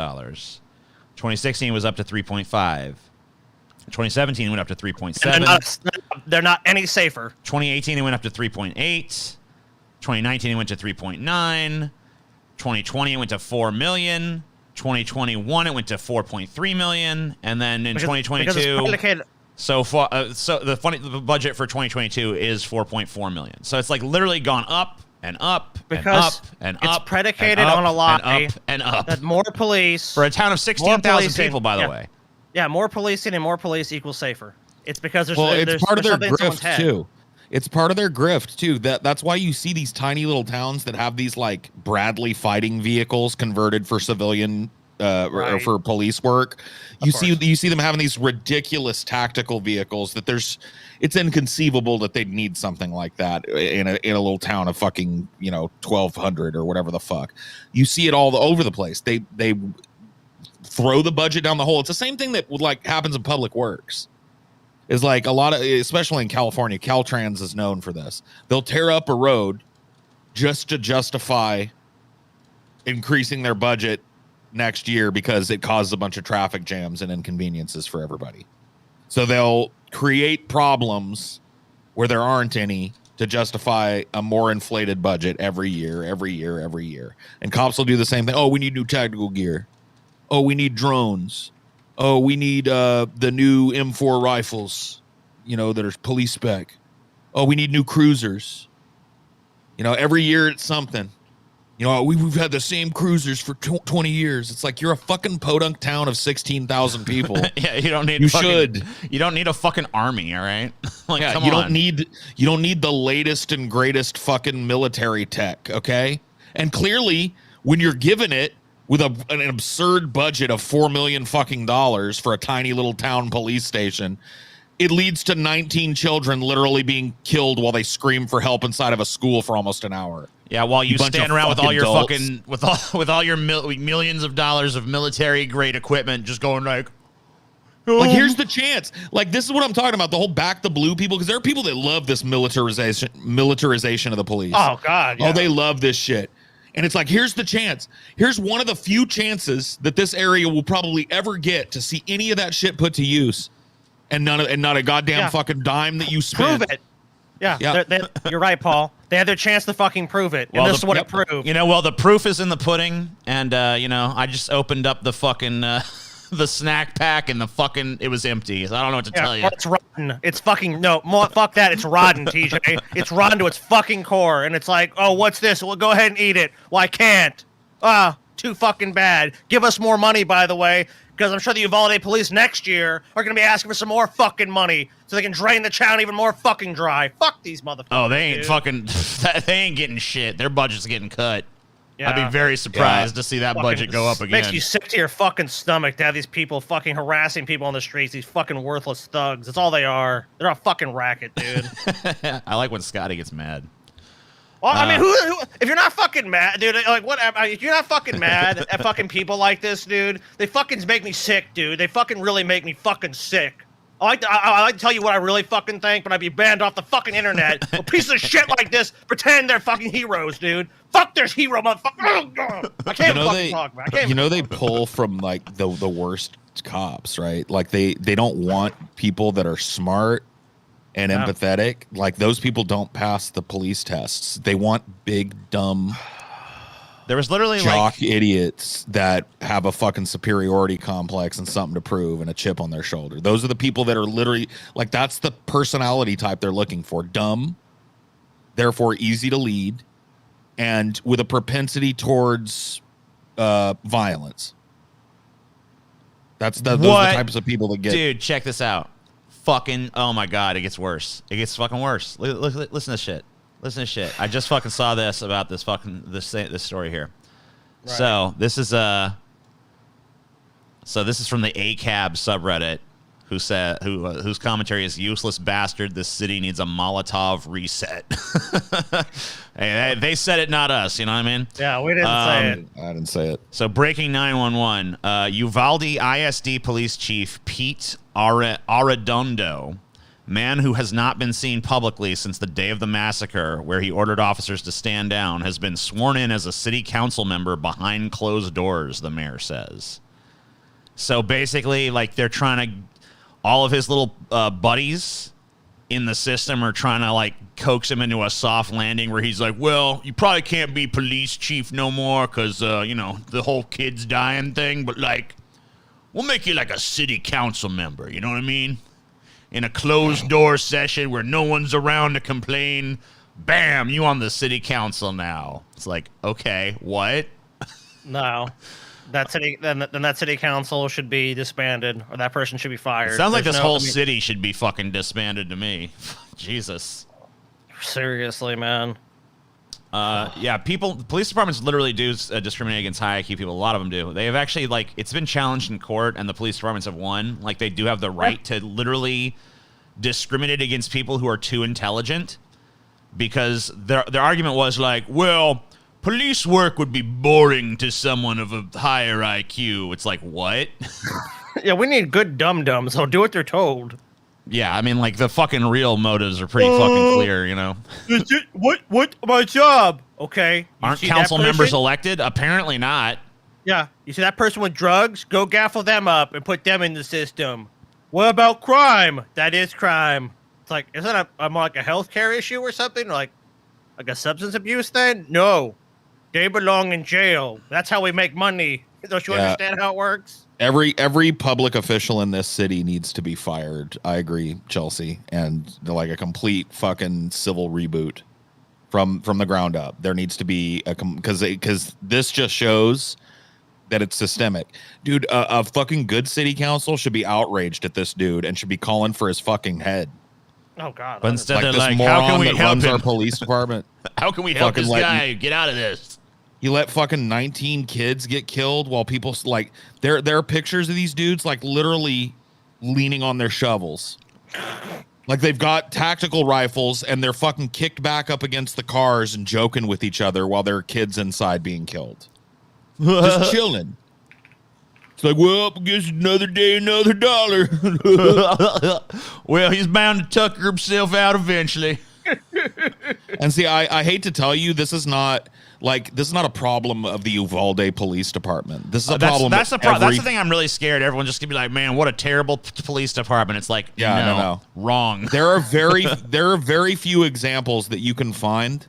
2016 was up to 3.5. 2017 went up to 3.7. They're not any safer. 2018 it went up to 3.8. 2019 it went to 3.9. 2020 it went to 4 million. 2021 it went to 4.3 million, and then in 2022. So far, the budget for 2022 is 4.4 million. So it's like literally gone up and up because and it's up. predicated and up, on a lie and up and up. That more police For a town of 16,000 people, by the way. Yeah, more policing and more police equals safer. It's because there's it's part of their something in someone's grift head. too. It's part of their grift too. That's why you see these tiny little towns that have these like Bradley fighting vehicles converted for civilian or for police work. You see them having these ridiculous tactical vehicles that it's inconceivable that they'd need something like that in a little town of fucking 1,200 or whatever the fuck. You see it all over the place. They throw the budget down the hole. It's the same thing that like happens in public works. Is like a lot of, especially in California, Caltrans is known for this. They'll tear up a road just to justify increasing their budget next year because it causes a bunch of traffic jams and inconveniences for everybody. So they'll create problems where there aren't any to justify a more inflated budget every year. And cops will do the same thing. Oh, we need new tactical gear. Oh, we need drones. Oh, we need the new M4 rifles, that are police spec. Oh, we need new cruisers. Every year it's something. We've had the same cruisers for 20 years. It's like you're a fucking podunk town of 16,000 people. Yeah, you don't need. You don't need a fucking army, all right? Like, yeah, come you on. don't need the latest and greatest fucking military tech, okay? And clearly, when you're given it with an absurd budget of $4 million fucking dollars for a tiny little town police station, it leads to 19 children literally being killed while they scream for help inside of a school for almost an hour. Yeah, while you stand around with all your adults. fucking with all your millions of dollars of military grade equipment, just going like here's the chance. Like, this is what I'm talking about. The whole back the blue people, because there are people that love this militarization of the police. Oh God! Yeah. Oh, they love this shit. And it's like, here's the chance. Here's one of the few chances that this area will probably ever get to see any of that shit put to use, and not a goddamn fucking dime that you spent. Prove it. Yeah. You're right, Paul. They had their chance to fucking prove it, and this is what it proved. The proof is in the pudding, and I just opened up the fucking the snack pack, and it was empty. So I don't know what to tell you. It's rotten. It's fucking fuck that. It's rotten, TJ. It's rotten to its fucking core, and it's like, oh, what's this? Well, go ahead and eat it. Well, I can't. Too fucking bad. Give us more money, by the way, because I'm sure the Uvalde police next year are going to be asking for some more fucking money so they can drain the town even more fucking dry. Fuck these motherfuckers. Oh, they ain't fucking. They ain't getting shit. Their budget's getting cut. Yeah. I'd be very surprised to see that budget go up again. Makes you sick to your fucking stomach to have these people fucking harassing people on the streets. These fucking worthless thugs. That's all they are. They're a fucking racket, dude. I like when Scotty gets mad. Well, I mean, who? If you're not fucking mad, dude, like what? If you're not fucking mad at fucking people like this, dude, they fucking make me sick, dude. They fucking really make me fucking sick. I like to tell you what I really fucking think, but I'd be banned off the fucking internet. Well, pieces of shit like this pretend they're fucking heroes, dude. Fuck this hero, motherfucker. I can't fucking talk, man. I can't they pull from like the worst cops, right? Like they don't want people that are smart and empathetic. Like those people don't pass the police tests. They want big dumb There was literally jock idiots that have a fucking superiority complex and something to prove and a chip on their shoulder. Those are the people that are literally like, that's the personality type they're looking for. Dumb, therefore easy to lead, and with a propensity towards violence. Those are the types of people that get. Dude, check this out. Fucking, oh my God, it gets worse. It gets fucking worse. Listen to this shit. Listen to shit. I just fucking saw this about this story here. Right. So this is from the ACAB subreddit, whose commentary is useless bastard. This city needs a Molotov reset. Hey, they said it, not us. You know what I mean? Yeah, we didn't say it. I didn't say it. So breaking 911. Uvalde ISD Police Chief Pete Arredondo, man who has not been seen publicly since the day of the massacre, where he ordered officers to stand down, has been sworn in as a city council member behind closed doors, the mayor says. So basically, like, they're trying to, all of his little buddies in the system are trying to, like, coax him into a soft landing where he's like, well, you probably can't be police chief no more because, the whole kids dying thing, but, like, we'll make you like a city council member, you know what I mean? In a closed-door session where no one's around to complain, bam, you on the city council now. It's like, okay, what? No. That city council should be disbanded, or that person should be fired. Sounds like this whole city should be fucking disbanded to me. Jesus. Seriously, man. Yeah, police departments literally do discriminate against high IQ people. A lot of them do. They have actually, like, it's been challenged in court, and the police departments have won. Like, they do have the right to literally discriminate against people who are too intelligent, because their argument was like, well, police work would be boring to someone of a higher IQ. It's like, what? Yeah, we need good dum-dums. They'll do what they're told. Yeah, I mean, like, the fucking real motives are pretty fucking clear, you know? What my job? Okay. Aren't council members elected? Apparently not. Yeah. You see that person with drugs? Go gaffle them up and put them in the system. What about crime? That is crime. It's like, isn't that more like a healthcare issue or something? Like a substance abuse thing? No. They belong in jail. That's how we make money. Don't you understand how it works? Every public official in this city needs to be fired. I agree, Chelsea, and like a complete fucking civil reboot from the ground up. There needs to be because this just shows that it's systemic, dude. A fucking good city council should be outraged at this dude and should be calling for his fucking head. Oh God! But instead, like they're this like, moron how can we that help runs him? Our police department. How can we help this guy get out of this? You let fucking 19 kids get killed while people, like, there are pictures of these dudes, like, literally leaning on their shovels. Like, they've got tactical rifles and they're fucking kicked back up against the cars and joking with each other while there are kids inside being killed. Just chilling. It's like, well, I guess another day, another dollar. Well, he's bound to tucker himself out eventually. And see, I hate to tell you, this is not a problem of the Uvalde Police Department. This is a problem. That's the thing. I'm really scared. Everyone's just gonna be like, man, what a terrible police department. It's like, no, wrong. There are very few examples that you can find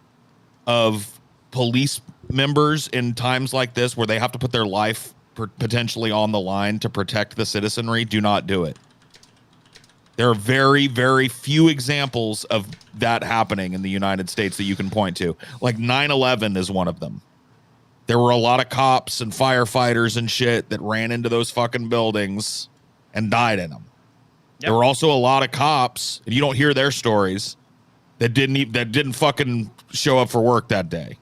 of police members in times like this where they have to put their life potentially on the line to protect the citizenry. Do not do it. There are very, very few examples of that happening in the United States that you can point to. Like 9/11 is one of them. There were a lot of cops and firefighters and shit that ran into those fucking buildings and died in them. Yep. There were also a lot of cops, and you don't hear their stories, that didn't fucking show up for work that day.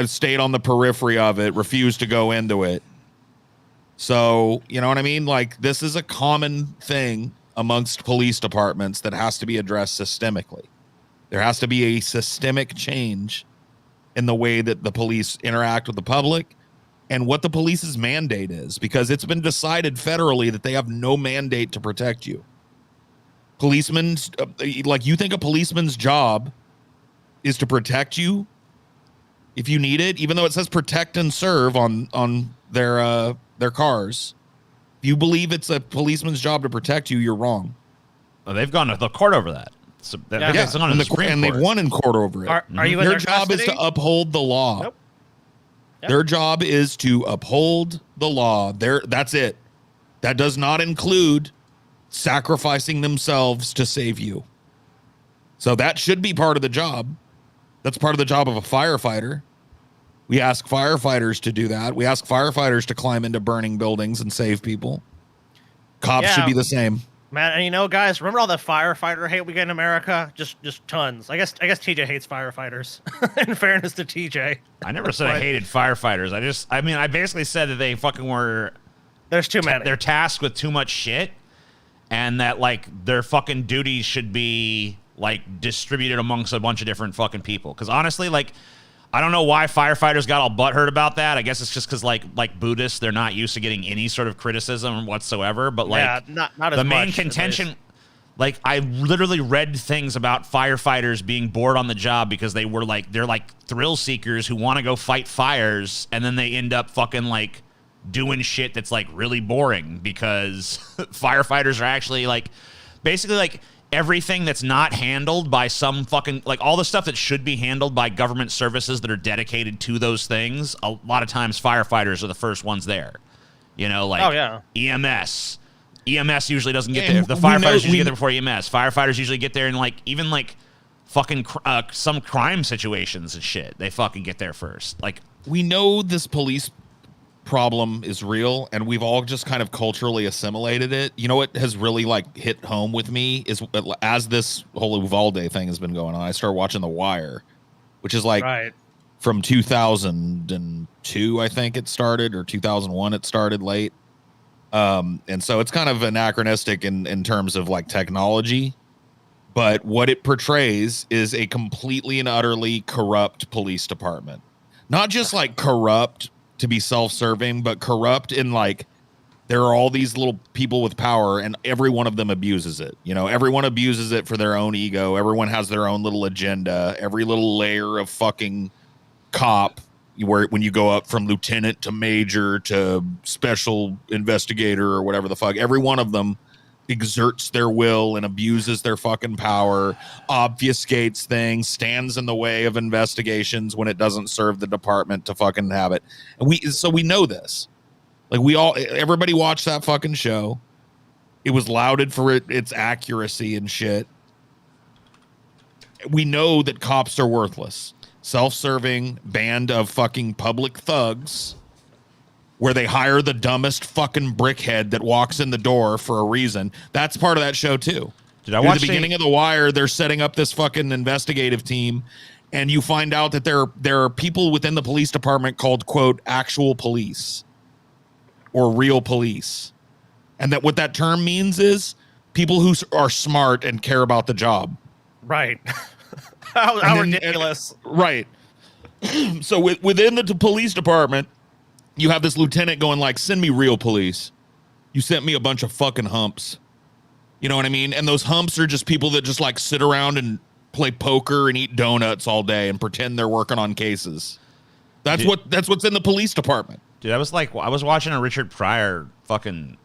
stayed on the periphery of it, refused to go into it. So, you know what I mean? Like, this is a common thing amongst police departments that has to be addressed systemically. There has to be a systemic change in the way that the police interact with the public and what the police's mandate is, because it's been decided federally that they have no mandate to protect you. Policemen's, like, you think a policeman's job is to protect you if you need it, even though it says protect and serve on their cars. If you believe it's a policeman's job to protect you, you're wrong. Oh, they've gone to the court over that. So that's gone to the Supreme and Court. They've won in court over it. Are you in their their job custody? is to uphold the law. Nope. Yep. Their job is to uphold the law. That's it. That does not include sacrificing themselves to save you. So that should be part of the job. That's part of the job of a firefighter. We ask firefighters to do that. We ask firefighters to climb into burning buildings and save people. Cops should be the same. Man, and you know, guys, remember all the firefighter hate we get in America? Just tons. I guess TJ hates firefighters. In fairness to TJ. I never said I hated firefighters. I basically said that they fucking were. There's too many. They're tasked with too much shit, and that like their fucking duties should be like distributed amongst a bunch of different fucking people. Because honestly, like, I don't know why firefighters got all butthurt about that. I guess it's just because like Buddhists, they're not used to getting any sort of criticism whatsoever. But like, yeah, not as the much, main contention, like I literally read things about firefighters being bored on the job because they're like thrill seekers who want to go fight fires, and then they end up fucking like doing shit that's like really boring because firefighters are actually like basically like everything that's not handled by some fucking, like all the stuff that should be handled by government services that are dedicated to those things, a lot of times firefighters are the first ones there. You know, like EMS. EMS usually doesn't get there. The firefighters usually get there before EMS. Firefighters usually get there in like, even like fucking some crime situations and shit. They fucking get there first. Like, we know this police problem is real, and we've all just kind of culturally assimilated it. You know what has really like hit home with me is as this whole Uvalde thing has been going on, I started watching The Wire, which is like from 2002, I think it started, or 2001 it started late. And so it's kind of anachronistic in terms of like technology, but what it portrays is a completely and utterly corrupt police department. Not just like corrupt to be self-serving, but corrupt in like there are all these little people with power and every one of them abuses it. You know, everyone abuses it for their own ego. Everyone has their own little agenda. Every little layer of fucking cop, where when you go up from lieutenant to major to special investigator or whatever the fuck, every one of them exerts their will and abuses their fucking power, obfuscates things, stands in the way of investigations when it doesn't serve the department to fucking have it. And we know this. Like everybody watched that fucking show. It was lauded for its accuracy and shit. We know that cops are worthless. Self-serving band of fucking public thugs where they hire the dumbest fucking brickhead that walks in the door for a reason. That's part of that show too. Did I watch the beginning of The Wire? They're setting up this fucking investigative team, and you find out that there are people within the police department called, quote, actual police or real police, and that what that term means is people who are smart and care about the job. Right. How ridiculous. Right. So within the police department, you have this lieutenant going like, send me real police. You sent me a bunch of fucking humps. You know what I mean? And those humps are just people that just like sit around and play poker and eat donuts all day and pretend they're working on cases. That's what's in the police department. Dude, I was watching a Richard Pryor fucking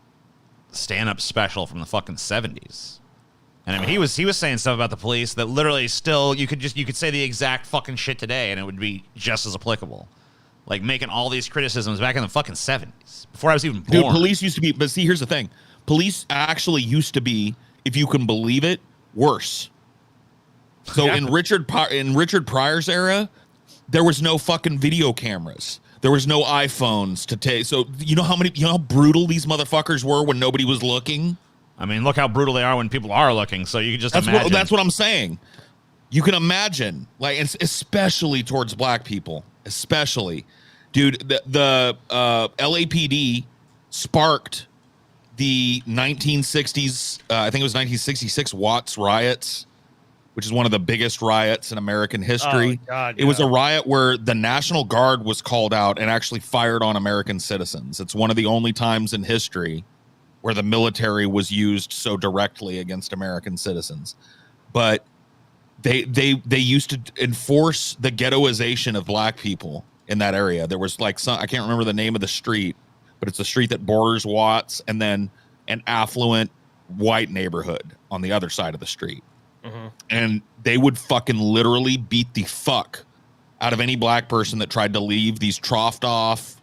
stand-up special from the fucking 70s. And I mean, he was saying stuff about the police that literally still you could say the exact fucking shit today and it would be just as applicable. Like making all these criticisms back in the fucking 70s before I was even born. Dude, police used to be, but see, here's the thing. Police actually used to be, if you can believe it, worse. So in Richard Pryor's era, there was no fucking video cameras. There was no iPhones to take. So you know how brutal these motherfuckers were when nobody was looking? I mean, look how brutal they are when people are looking. So you can just imagine. That's what I'm saying. You can imagine, like, especially towards black people, especially, dude. The LAPD sparked the 1960s. I think it was 1966 Watts riots, which is one of the biggest riots in American history. Oh, God, It was a riot where the National Guard was called out and actually fired on American citizens. It's one of the only times in history where the military was used so directly against American citizens. But they used to enforce the ghettoization of black people in that area. There was like I can't remember the name of the street, but it's a street that borders Watts and then an affluent white neighborhood on the other side of the street. Mm-hmm. And they would fucking literally beat the fuck out of any black person that tried to leave these troughed off,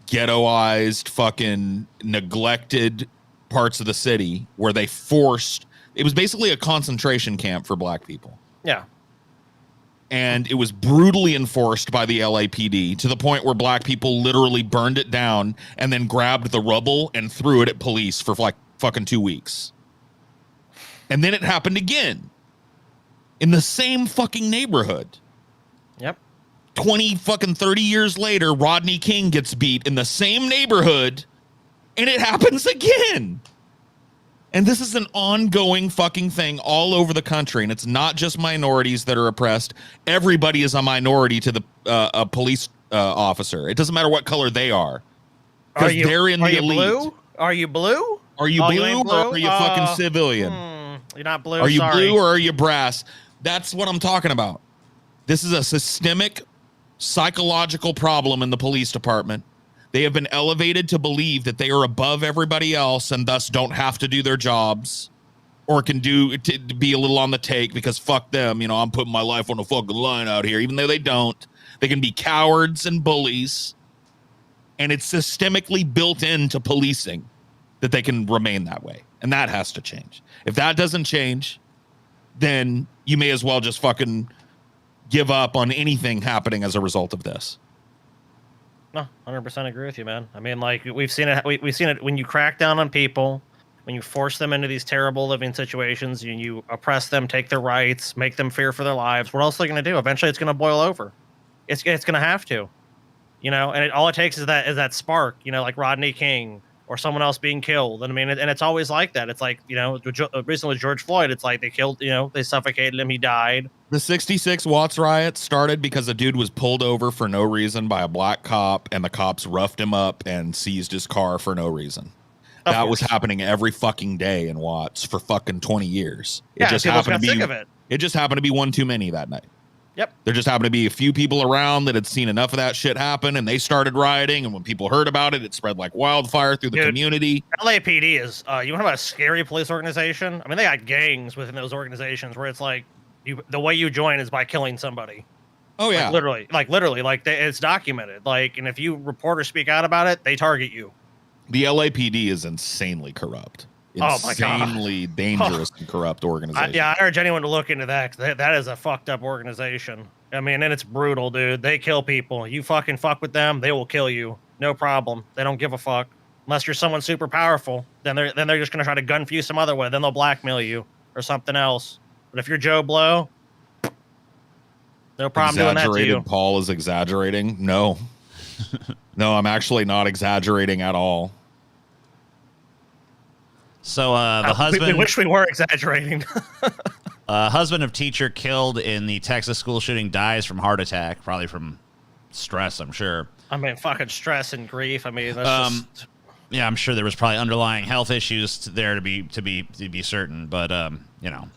ghettoized, fucking neglected parts of the city where they forced. It was basically a concentration camp for black people. Yeah. And it was brutally enforced by the LAPD to the point where black people literally burned it down and then grabbed the rubble and threw it at police for like fucking 2 weeks. And then it happened again in the same fucking neighborhood. Yep. 20 fucking 30 years later, Rodney King gets beat in the same neighborhood and it happens again. And this is an ongoing fucking thing all over the country. And it's not just minorities that are oppressed. Everybody is a minority to the a police officer. It doesn't matter what color they are. Because they're in the elite. Blue? Are you blue? Are you blue or are you fucking civilian? You're not blue. Are you sorry. blue or are you brass? That's what I'm talking about. This is a systemic psychological problem in the police department. They have been elevated to believe that they are above everybody else and thus don't have to do their jobs or can do to be a little on the take because fuck them. You know, I'm putting my life on the fucking line out here, even though they don't. They can be cowards and bullies. And it's systemically built into policing that they can remain that way. And that has to change. If that doesn't change, then you may as well just fucking give up on anything happening as a result of this. No, 100% agree with you, man. I mean, like we've seen it. We've seen it when you crack down on people, when you force them into these terrible living situations, you oppress them, take their rights, make them fear for their lives. What else are they going to do? Eventually, it's going to boil over. It's going to have to, you know. And all it takes is that spark, you know, like Rodney King or someone else being killed. And I mean, and it's always like that. It's like, you know, recently George Floyd. It's like they killed, you know, they suffocated him, he died. The 66 Watts riot started because a dude was pulled over for no reason by a black cop, and the cops roughed him up and seized his car for no reason. That was happening every fucking day in Watts for fucking 20 years. It just happened to be sick of it. It just happened to be one too many that night. Yep. There just happened to be a few people around that had seen enough of that shit happen, and they started rioting. And when people heard about it, it spread like wildfire through the community. LAPD is, you want about a scary police organization? I mean, they got gangs within those organizations where it's like, the way you join is by killing somebody. Oh yeah, like literally, it's documented. Like, and if you report or speak out about it, they target you. The LAPD is insanely corrupt. Insanely dangerous and corrupt organization. I urge anyone to look into that. That is a fucked up organization. I mean, and it's brutal, dude. They kill people. You fucking fuck with them, they will kill you. No problem. They don't give a fuck. Unless you're someone super powerful, then they're just gonna try to gun for you some other way. Then they'll blackmail you or something else. But if you're Joe Blow, no problem doing that to you. Paul is exaggerating. No, no, I'm actually not exaggerating at all. So the husband... We wish we were exaggerating. Husband of teacher killed in the Texas school shooting dies from heart attack, probably from stress, I'm sure. I mean, fucking stress and grief. I mean, that's just... Yeah, I'm sure there was probably underlying health issues there to be certain, but you know.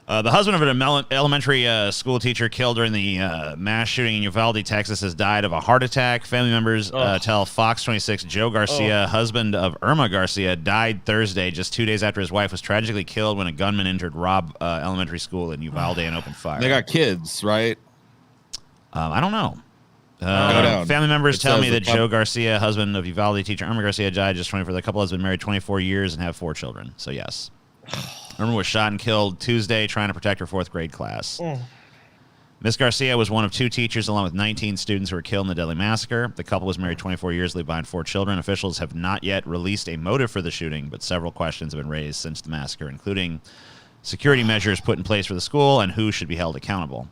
The husband of an elementary school teacher killed during the mass shooting in Uvalde, Texas, has died of a heart attack. Family members tell Fox 26 Joe Garcia, husband of Irma Garcia, died Thursday, just 2 days after his wife was tragically killed when a gunman entered Robb Elementary School in Uvalde and opened fire. They got kids, right? I don't know. Family members tell me that Joe Garcia, husband of Uvalde teacher Irma Garcia, died just 24. The couple has been married 24 years and have 4 children. So yes. Irma was shot and killed Tuesday trying to protect her 4th grade class. Miss Garcia was one of 2 teachers along with 19 students who were killed in the deadly massacre. The couple was married 24 years, leave behind 4 children. Officials have not yet released a motive for the shooting, but several questions have been raised since the massacre, including security measures put in place for the school, and who should be held accountable.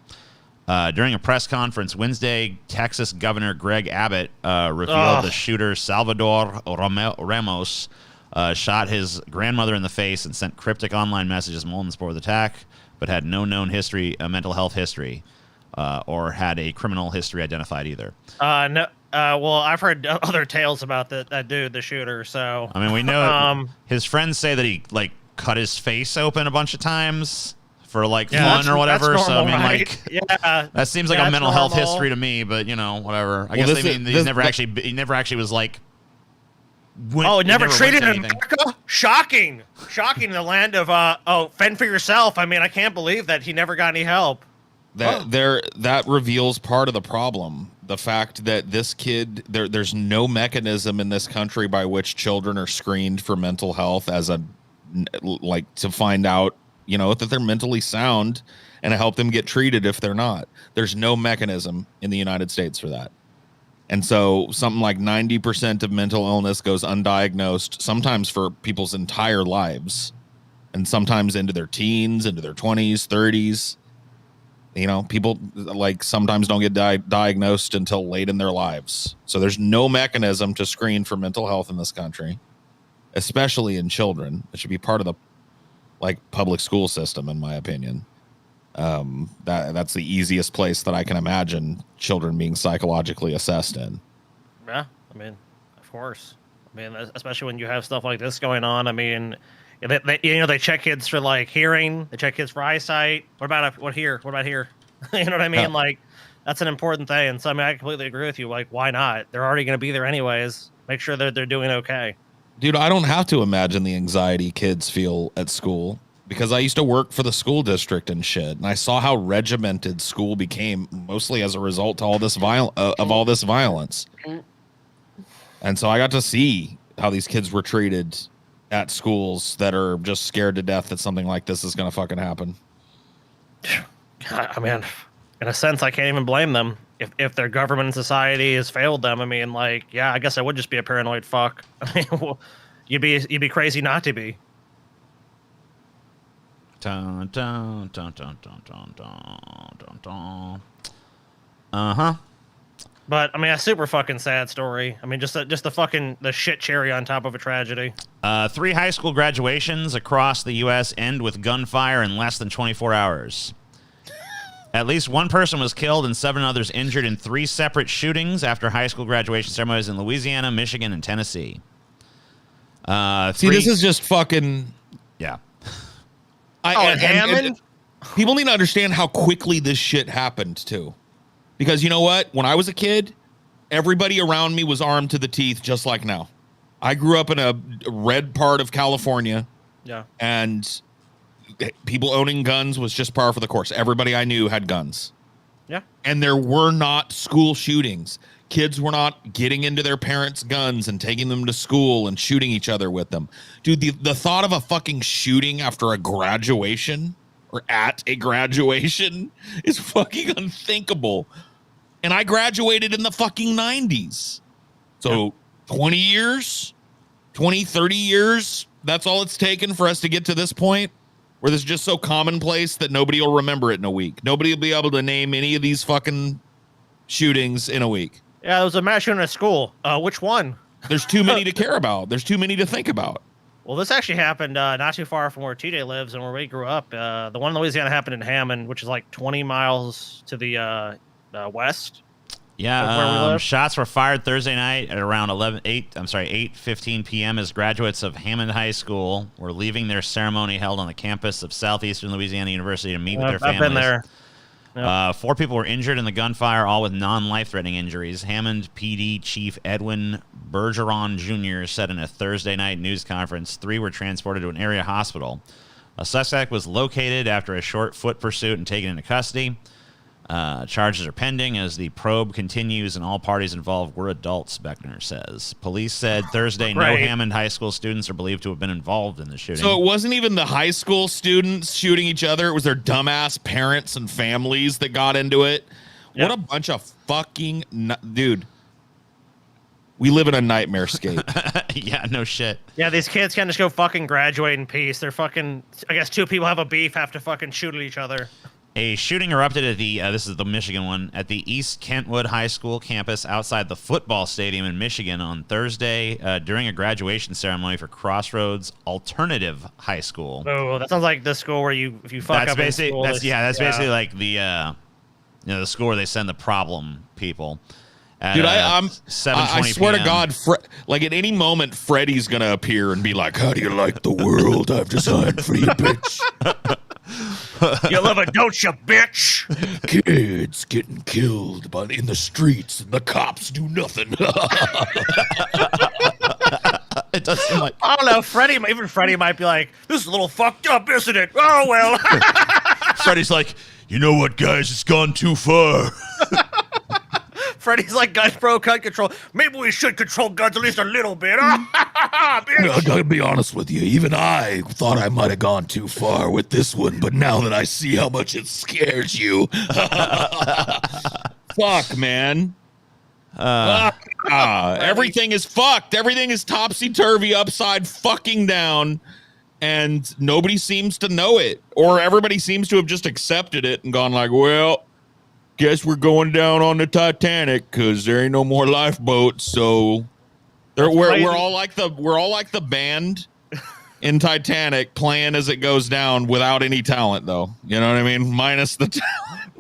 During a press conference Wednesday, Texas Governor Greg Abbott revealed the shooter Salvador Ramos shot his grandmother in the face and sent cryptic online messages moments before the attack, but had no known history, mental health history, or had a criminal history identified either. No. Well, I've heard other tales about that dude, the shooter. So I mean, we know his friends say that he like cut his face open a bunch of times for like fun or whatever. Normal, so I mean, right? like, yeah, that seems like a mental health history to me. But you know, whatever. I guess they mean he never actually was like. Never treated in America? Shocking in the land of fend for yourself. I mean, I can't believe that he never got any help. That reveals part of the problem. The fact that this kid, there's no mechanism in this country by which children are screened for mental health to find out, you know, that they're mentally sound and to help them get treated if they're not. There's no mechanism in the United States for that. And so something like 90% of mental illness goes undiagnosed, sometimes for people's entire lives, and sometimes into their teens, into their 20s, 30s. You know, people like sometimes don't get diagnosed until late in their lives. So there's no mechanism to screen for mental health in this country, especially in children. It should be part of the public school system, in my opinion. That's the easiest place that I can imagine children being psychologically assessed in. Yeah, I mean, of course. I mean, especially when you have stuff like this going on. I mean, they check kids for like hearing, they check kids for eyesight. What about here? What about here? You know what I mean? Yeah. Like, that's an important thing. And so, I mean, I completely agree with you. Like, why not? They're already going to be there anyways. Make sure that they're doing okay. Dude, I don't have to imagine the anxiety kids feel at school, because I used to work for the school district and shit, and I saw how regimented school became, mostly as a result of all this violence. And so I got to see how these kids were treated at schools that are just scared to death that something like this is going to fucking happen. I mean, in a sense, I can't even blame them. If their government and society has failed them, I mean, like, yeah, I guess I would just be a paranoid fuck. I mean, well, you'd be crazy not to be. Dun, dun, dun, dun, dun, dun, dun, dun, dun. Uh-huh. But I mean, a super fucking sad story. I mean, just the shit cherry on top of a tragedy. 3 high school graduations across the U.S. end with gunfire in less than 24 hours. At least one person was killed and 7 others injured in 3 separate shootings after high school graduation ceremonies in Louisiana, Michigan, and Tennessee. See, this is just fucking... Yeah. Hammond? People need to understand how quickly this shit happened, too. Because you know what? When I was a kid, everybody around me was armed to the teeth, just like now. I grew up in a red part of California. Yeah. And people owning guns was just par for the course. Everybody I knew had guns. Yeah. And there were not school shootings. Kids were not getting into their parents' guns and taking them to school and shooting each other with them. Dude, the thought of a fucking shooting after a graduation or at a graduation is fucking unthinkable. And I graduated in the fucking 90s. So 20 years, 20, 30 years, that's all it's taken for us to get to this point where this is just so commonplace that nobody will remember it in a week. Nobody will be able to name any of these fucking shootings in a week. Yeah, there was a mass shooting at school. Which one? There's too many to care about. There's too many to think about. Well, this actually happened not too far from where TJ lives and where we grew up. The one in Louisiana happened in Hammond, which is like 20 miles to the west. Yeah, shots were fired Thursday night at around 8:15 p.m. as graduates of Hammond High School were leaving their ceremony held on the campus of Southeastern Louisiana University to meet with their families. I've been there. Yep. 4 people were injured in the gunfire, all with non-life-threatening injuries. Hammond PD Chief Edwin Bergeron Jr. said in a Thursday night news conference 3 were transported to an area hospital. A suspect was located after a short foot pursuit and taken into custody. Charges are pending as the probe continues, and all parties involved were adults, Beckner says. Police said Thursday no Hammond High School students are believed to have been involved in the shooting. So it wasn't even the high school students shooting each other. It was their dumbass parents and families that got into it. Yep. What a bunch of fucking... Dude, We live in a nightmare scape. Yeah, no shit. Yeah, these kids can't just go fucking graduate in peace. They're fucking. I guess two people have a beef, have to fucking shoot at each other. A shooting erupted at the, this is the Michigan one, at the East Kentwood High School campus outside the football stadium in Michigan on Thursday during a graduation ceremony for Crossroads Alternative High School. Oh, that sounds like the school where if you fuck up in school. That's basically like the, the school where they send the problem people. At, Dude, I swear to PM. God, like at any moment, Freddy's gonna appear and be like, "How do you like the world I've designed for you, bitch? You love it, don't you, bitch?" Kids getting killed in the streets, and the cops do nothing." It does seem like I don't know. Even Freddy might be like, "This is a little fucked up, isn't it?" Oh well. Freddy's like, you know what, guys? It's gone too far. Freddy's like, "Guns, bro, gun control. Maybe we should control guns at least a little bit." I gotta be honest with you. Even I thought I might have gone too far with this one, but now that I see how much it scares you, fuck, man. Everything is fucked. Everything is topsy-turvy, upside fucking down, and nobody seems to know it, or everybody seems to have just accepted it and gone like, well, guess we're going down on the Titanic because there ain't no more lifeboats. So we're all like the band in Titanic playing as it goes down without any talent, though. You know what I mean? Minus the talent.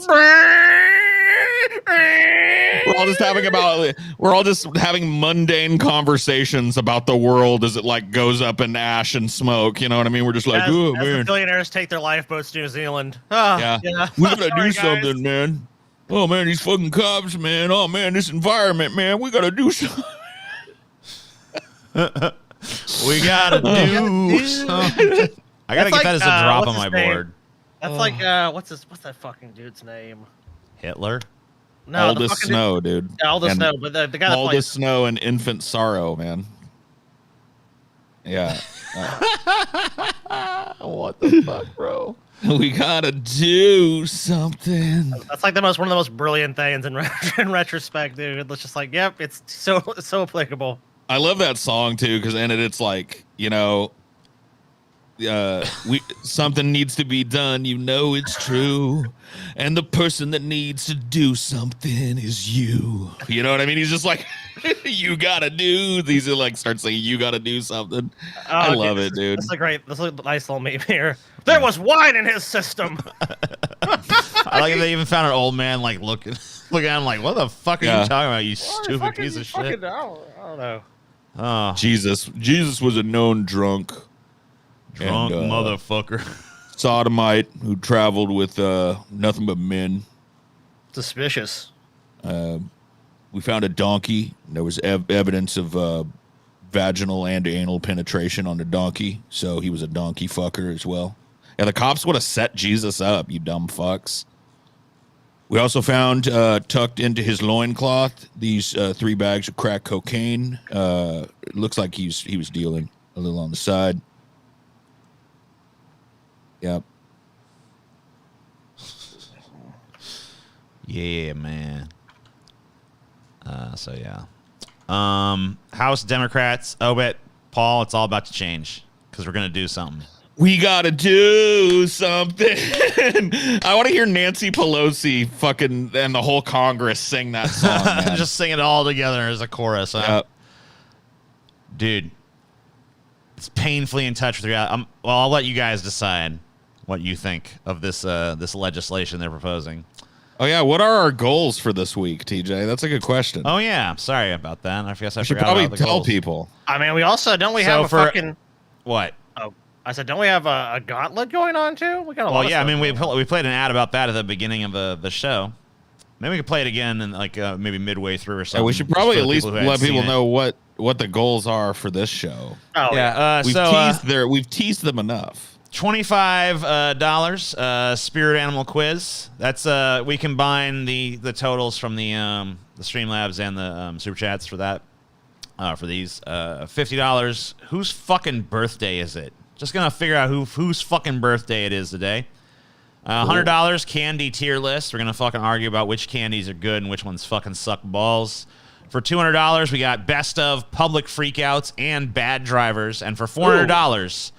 We're all just having mundane conversations about the world as it like goes up in ash and smoke. You know what I mean? We're just like, oh man, the billionaires take their lifeboats to New Zealand. Yeah. We gotta do guys. something, man. Oh man, these fucking cops, man. Oh man, this environment, man. We gotta do something. We gotta do something. I gotta get that as a drop on my board. That's like what's that fucking dude's name? Hitler. No, Aldous Snow, dude. Yeah, Aldous And Snow, but the guy that Aldous plays Snow and Infant Sorrow, man. Yeah. What the fuck, bro? We gotta do something. that's like one of the most brilliant things in retrospect, dude. It's just like, yep, it's so applicable. I love that song too, because in it it's like, you know, something needs to be done, you know it's true, and the person that needs to do something is you. You know what I mean? He's just like, you gotta do. These are like start saying, you gotta do something. I love it, dude. This is a nice little meme here. There was wine in his system. I like they even found an old man like looking at him like, what the fuck are you talking about, you stupid piece of shit? I don't know. Oh, Jesus was a known drunk motherfucker. sodomite who traveled with nothing but men. Suspicious. We found a donkey. There was evidence of vaginal and anal penetration on the donkey, so he was a donkey fucker as well. Yeah, the cops would have set Jesus up, you dumb fucks. We also found tucked into his loincloth these 3 bags of crack cocaine. It looks like he was dealing a little on the side. Yep. Yeah, man. So yeah. House Democrats. Oh, but Paul, it's all about to change because we're gonna do something. We gotta do something. I want to hear Nancy Pelosi fucking and the whole Congress sing that song. Man. Just sing it all together as a chorus. Huh? Yep. Dude, it's painfully in touch with reality. Well, I'll let you guys decide what you think of this this legislation they're proposing. Oh yeah, what are our goals for this week, TJ? That's a good question. Oh yeah, sorry about that. I guess I should forgot probably about the tell goals. people. I mean, we also don't have a fucking what? Oh, I said, don't we have a gauntlet going on too? We got a lot. Well, of yeah. I stuff mean, we going on. played an ad about that at the beginning of the show. Maybe we could play it again and like maybe midway through or something. Yeah, we should probably at least let people it. know what the goals are for this show. Oh yeah. We've teased them enough. $25 spirit animal quiz. That's we combine the totals from the Streamlabs and the super chats for that. For these $50. Whose fucking birthday is it? Just gonna figure out whose fucking birthday it is today. $100 candy tier list. We're gonna fucking argue about which candies are good and which ones fucking suck balls. For $200, we got best of public freakouts and bad drivers. And for $400,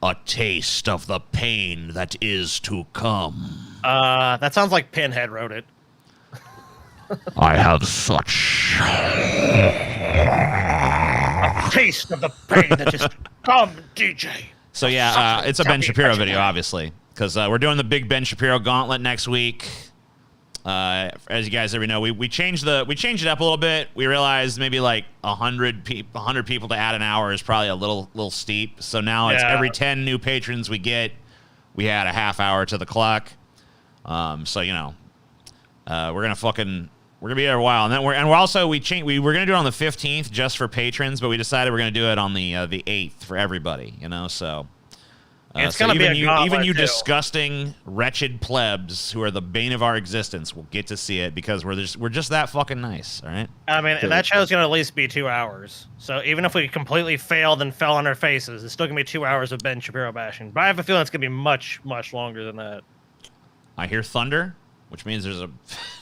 a taste of the pain that is to come. That sounds like Pinhead wrote it. I have such A taste of the pain that is to come, DJ. So yeah, it's a Ben Shapiro video, obviously, because we're doing the big Ben Shapiro gauntlet next week. As you guys already know, we changed it up a little bit. We realized maybe like 100 people to add an hour is probably a little steep. So now it's every 10 new patrons we get, we add a half hour to the clock. So you know, we're gonna be here a while, and then we're also we were gonna do it on the 15th just for patrons, but we decided we're gonna do it on the 8th for everybody. You know, so. It's So gonna be even you too. disgusting, wretched plebs who are the bane of our existence will get to see it because we're just that fucking nice, all right? I mean, that show's gonna at least be 2 hours. So even if we completely failed and fell on our faces, it's still gonna be 2 hours of Ben Shapiro bashing. But I have a feeling it's gonna be much, much longer than that. I hear thunder, which means there's a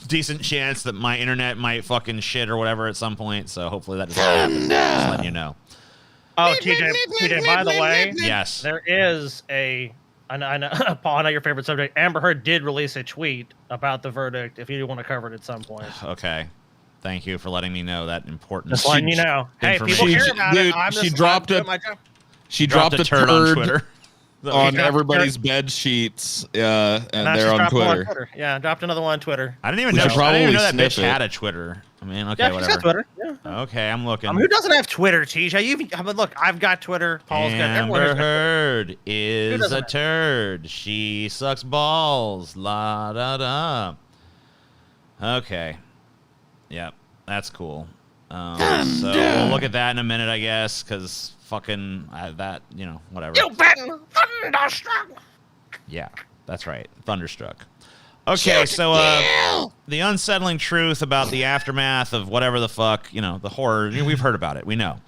decent chance that my internet might fucking shit or whatever at some point. So hopefully that doesn't happen. Just letting you know. Oh, TJ, by the way, Yes. there is I know, Paul, I know your favorite subject. Amber Heard did release a tweet about the verdict. If you want to cover it at some point, Okay. Thank you for letting me know that important. just letting you know. Hey, people information. care about it. I'm She just dropped doing it. my job. She dropped a turd on Twitter. on dropped everybody's bed sheets, and Now they're she's on dropped one Twitter. Yeah, dropped another one on Twitter. I didn't even We know. should I didn't even know that probably bitch sniff it. had a Twitter. I mean, okay, Yeah, she's whatever. got Twitter. Yeah. Okay, I'm looking. Who doesn't have Twitter, TJ? I mean, look, I've got Twitter. Paul's got everyone. Amber has got Twitter. Heard is doesn't a have- turd. She sucks balls. La da da. Okay. Yep, that's cool. So we'll look at that in a minute, I guess, because fucking that, you know, whatever. You've been thunderstruck. Yeah, that's right. Thunderstruck. Okay, so the unsettling truth about the aftermath of whatever the fuck, you know, the horror. We've heard about it. We know.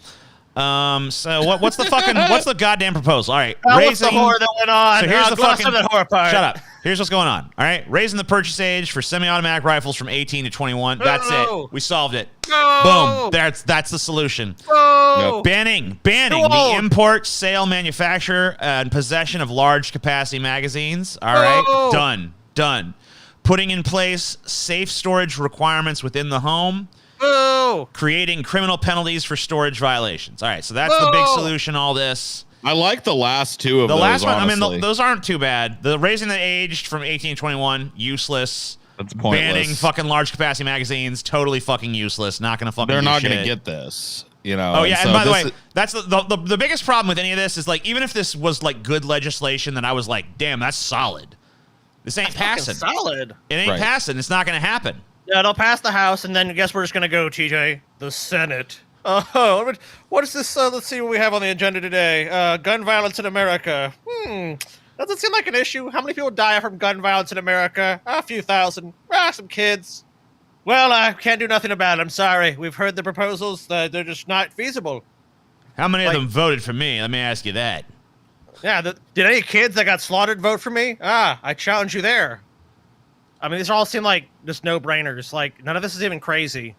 So what's the goddamn proposal? All right, What's the horror that went on? So here's the gloss fucking over the horror part. Shut up. Here's what's going on. All right, raising the purchase age for semi-automatic rifles from 18 to 21. That's No. it. We solved it. No. Boom. That's the solution. Oh. Banning the import, sale, manufacture, and possession of large capacity magazines. All right, No. done. Putting in place safe storage requirements within the home. Boo. Creating criminal penalties for storage violations. All right, so that's the big solution. All this. I like the last two of The those. last one, honestly. I mean, those aren't too bad. The raising the age from 18 to 21, useless. That's pointless. Banning fucking large capacity magazines, totally fucking useless. Not gonna fucking. They're do not shit. going to get this, you know. Oh yeah, and so by the this way, that's the biggest problem with any of this is like even if this was like good legislation, then I was like, damn, that's solid. This ain't passing. Solid. It ain't Right. passing. It's not gonna happen. Yeah, it'll pass the House, and then I guess we're just gonna go, TJ, the Senate. Oh, what is this? Let's see what we have on the agenda today. Gun violence in America. Doesn't seem like an issue. How many people die from gun violence in America? A few thousand. Some kids. Well, I can't do nothing about it. I'm sorry. We've heard the proposals. They're just not feasible. How many Like- of them voted for me? Let me ask you that. Yeah, did any kids that got slaughtered vote for me? I challenge you there. I mean, these all seem like just no-brainers. Like, none of this is even crazy.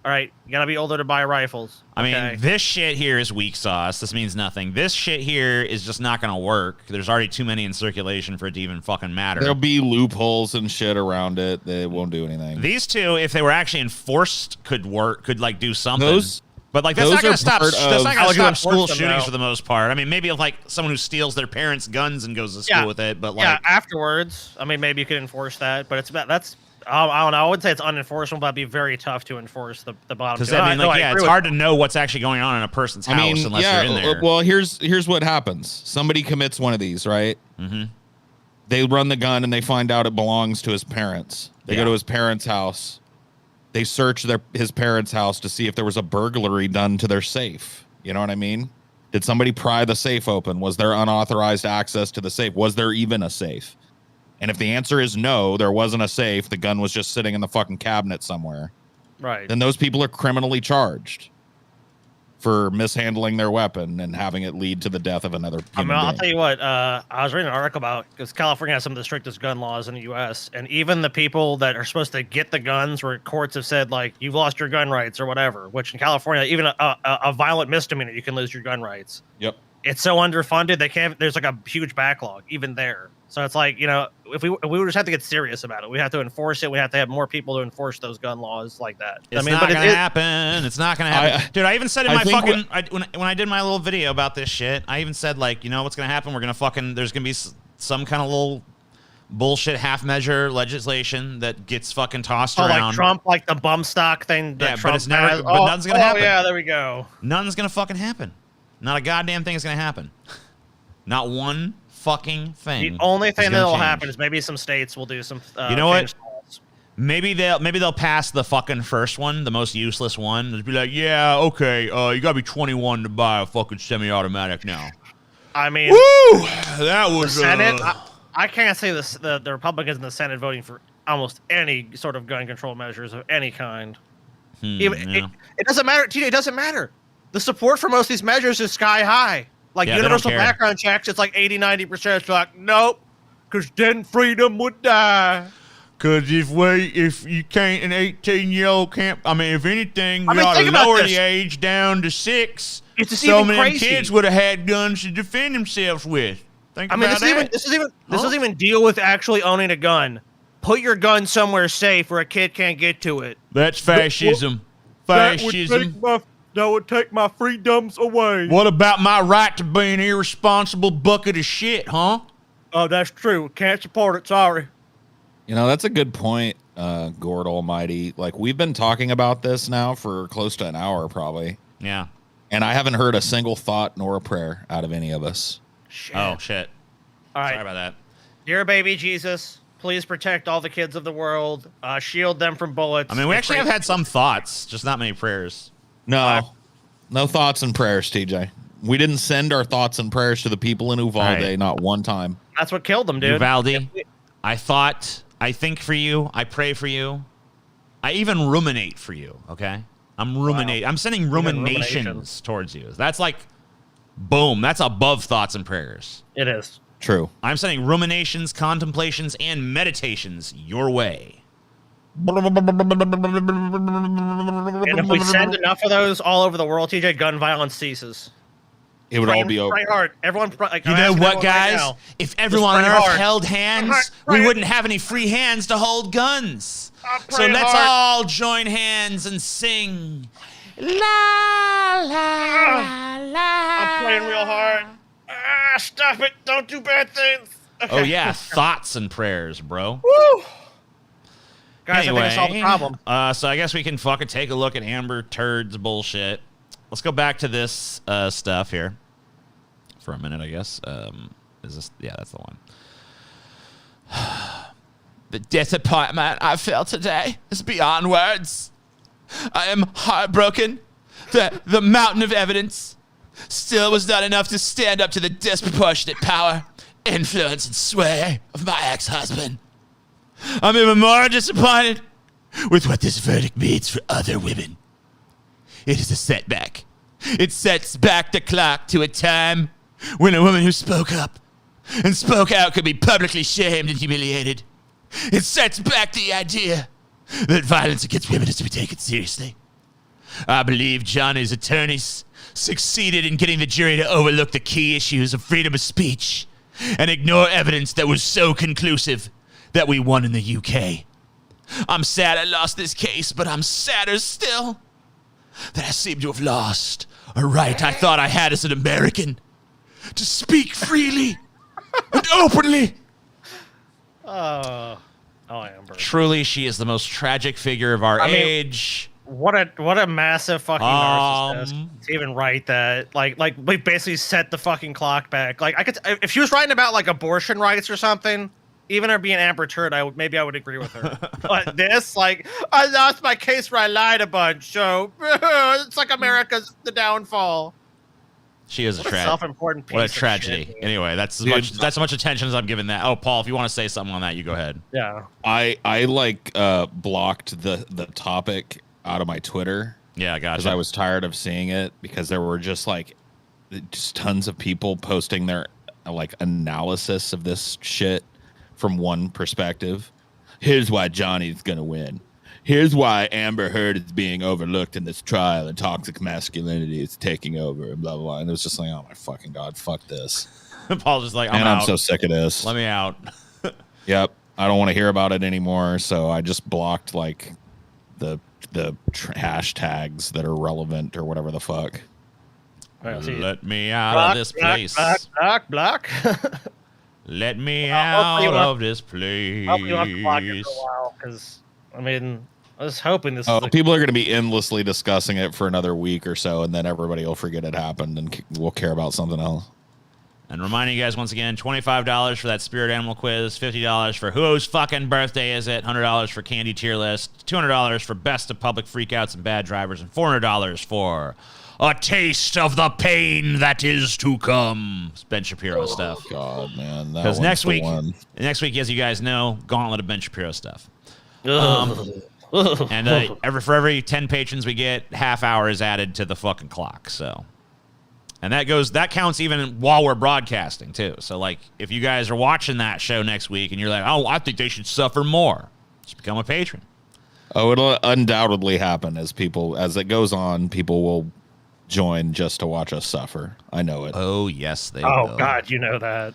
All right, you gotta be older to buy rifles. I mean, Okay. this shit here is weak sauce. This means nothing. This shit here is just not going to work. There's already too many in circulation for it to even fucking matter. There'll be loopholes and shit around it. They won't do anything. These two, if they were actually enforced, could work. Could like do something. Those- but like that's those not going are to stop. part That's of- not going How to would you stop enforce school them, shootings though? for the most part. I mean, maybe if like someone who steals their parents' guns and goes to school with it. But like, yeah, afterwards, I mean, maybe you could enforce that, but that's. I don't know. I would say it's unenforceable, but it'd be very tough to enforce the bottom because two. I mean, like, agree it's with- hard to know what's actually going on in a person's house I mean, unless yeah. you're in there. Well, here's what happens. Somebody commits one of these, right? Mm-hmm. They run the gun and they find out it belongs to his parents. They Yeah. go to his parents' house. They search his parents' house to see if there was a burglary done to their safe. You know what I mean? Did somebody pry the safe open? Was there unauthorized access to the safe? Was there even a safe? And if the answer is no, there wasn't a safe, the gun was just sitting in the fucking cabinet somewhere, right. then those people are criminally charged for mishandling their weapon and having it lead to the death of another human I'll being. tell you what. I was reading an article about because California has some of the strictest gun laws in the U.S. and even the people that are supposed to get the guns, where courts have said like you've lost your gun rights or whatever. Which in California, even a violent misdemeanor, you can lose your gun rights. Yep. It's so underfunded they can't. There's like a huge backlog even there. So it's like, you know, if we would just have to get serious about it. We have to enforce it. We have to have more people to enforce those gun laws like that. It's not going to happen. It's not going to happen. Dude, I even said in my fucking... when I did my little video about this shit, I even said, like, you know what's going to happen? We're going to fucking... There's going to be some kind of little bullshit half-measure legislation that gets fucking tossed around. Like Trump, like the bump stock thing that Trump but it's never... But nothing's going to happen. Oh, yeah, there we go. Nothing's going to fucking happen. Not a goddamn thing is going to happen. Not one fucking thing. The only thing that'll happen is maybe some states will do some. You know what? Maybe they'll pass the fucking first one, the most useless one. They'll be like, yeah, okay, you gotta be 21 to buy a fucking semi-automatic now. I mean, woo! That was the Senate. I can't say the Republicans in the Senate voting for almost any sort of gun control measures of any kind. It doesn't matter. TJ, it doesn't matter. The support for most of these measures is sky high. Like universal background checks, it's like 80-90%. It's like, nope, because then freedom would die. Because if you can't, an 18-year-old can't, I mean, if anything, we ought to lower the age down to 6. It's just so even many crazy. Kids would have had guns to defend themselves with. Think about that. This doesn't even deal with actually owning a gun. Put your gun somewhere safe where a kid can't get to it. That's fascism. Fascism. That would take my freedoms away. What about my right to be an irresponsible bucket of shit, huh? Oh, that's true. Can't support it. Sorry. You know, that's a good point, Gord Almighty. Like, we've been talking about this now for close to an hour, probably. Yeah. And I haven't heard a single thought nor a prayer out of any of us. Shit. Oh, shit. All right. Sorry about that. Dear baby Jesus, please protect all the kids of the world. Shield them from bullets. I mean, we actually have had some thoughts, just not many prayers. No thoughts and prayers, TJ. We didn't send our thoughts and prayers to the people in Uvalde, not one time. That's what killed them, dude. Uvalde, I think for you, I pray for you. I even ruminate for you, okay? I'm ruminating. Wow. I'm sending ruminations towards you. That's like, boom, that's above thoughts and prayers. It is. True. I'm sending ruminations, contemplations, and meditations your way. And if we send enough of those all over the world, TJ, gun violence ceases. It would all be over. Pray hard. Everyone, like, you know what, guys? Right, if everyone on Earth held hands, we wouldn't have any free hands to hold guns. So let's all join hands and sing. La, la, la. I'm praying real hard. Stop it. Don't do bad things. Okay. Oh, yeah. Thoughts and prayers, bro. Woo! Guys, anyway, I think I solved the problem. So I guess we can fucking take a look at Amber Turd's bullshit. Let's go back to this stuff here for a minute, I guess. Is this? Yeah, that's the one. The disappointment I felt today is beyond words. I am heartbroken that the mountain of evidence still was not enough to stand up to the disproportionate power, influence, and sway of my ex-husband. I'm even more disappointed with what this verdict means for other women. It is a setback. It sets back the clock to a time when a woman who spoke up and spoke out could be publicly shamed and humiliated. It sets back the idea that violence against women is to be taken seriously. I believe Johnny's attorneys succeeded in getting the jury to overlook the key issues of freedom of speech and ignore evidence that was so conclusive that we won in the UK. I'm sad I lost this case, but I'm sadder still that I seem to have lost a right I thought I had as an American to speak freely and openly. Oh, Amber. Truly, she is the most tragic figure of our age. What a massive fucking narcissist to even write that. Like we basically set the fucking clock back. Like if she was writing about like abortion rights or something, even her being Amber Turd, I would agree with her. But this, like, I lost my case where I lied a bunch, so it's like America's the downfall. She is a self-important piece. What a tragedy. Shit, anyway, that's as much attention as I'm giving that. Oh, Paul, if you want to say something on that, you go ahead. Yeah. I blocked the topic out of my Twitter Yeah, because gotcha. I was tired of seeing it because there were just tons of people posting their like analysis of this shit from one perspective. Here's why Johnny's gonna win. Here's why Amber Heard is being overlooked in this trial and toxic masculinity is taking over and blah blah blah. And it was just like, oh my fucking god, fuck this. Paul's just like, I'm And out. I'm so sick of this. Let me out. Yep, I don't want to hear about it anymore. So I just blocked like the hashtags that are relevant or whatever the fuck. Let me out of this place. Block. Let me hopefully out you of this place. I'll be on the block for a while because I mean I was hoping this. People are going to be endlessly discussing it for another week or so, and then everybody will forget it happened and we'll care about something else. And reminding you guys once again, $25 for that spirit animal quiz, $50 for whose fucking birthday is it, $100 for candy tier list, $200 for best of public freakouts and bad drivers, and $400 for a taste of the pain that is to come. It's Ben Shapiro stuff. God, man. Because next week, as you guys know, gauntlet of Ben Shapiro stuff. And for every 10 patrons we get, half hour is added to the fucking clock. So, and that counts even while we're broadcasting too. So like, if you guys are watching that show next week and you're like, oh, I think they should suffer more, just become a patron. Oh, it'll undoubtedly happen as it goes on. People will join just to watch us suffer. I know it. Oh yes, they will. Oh God, you know that.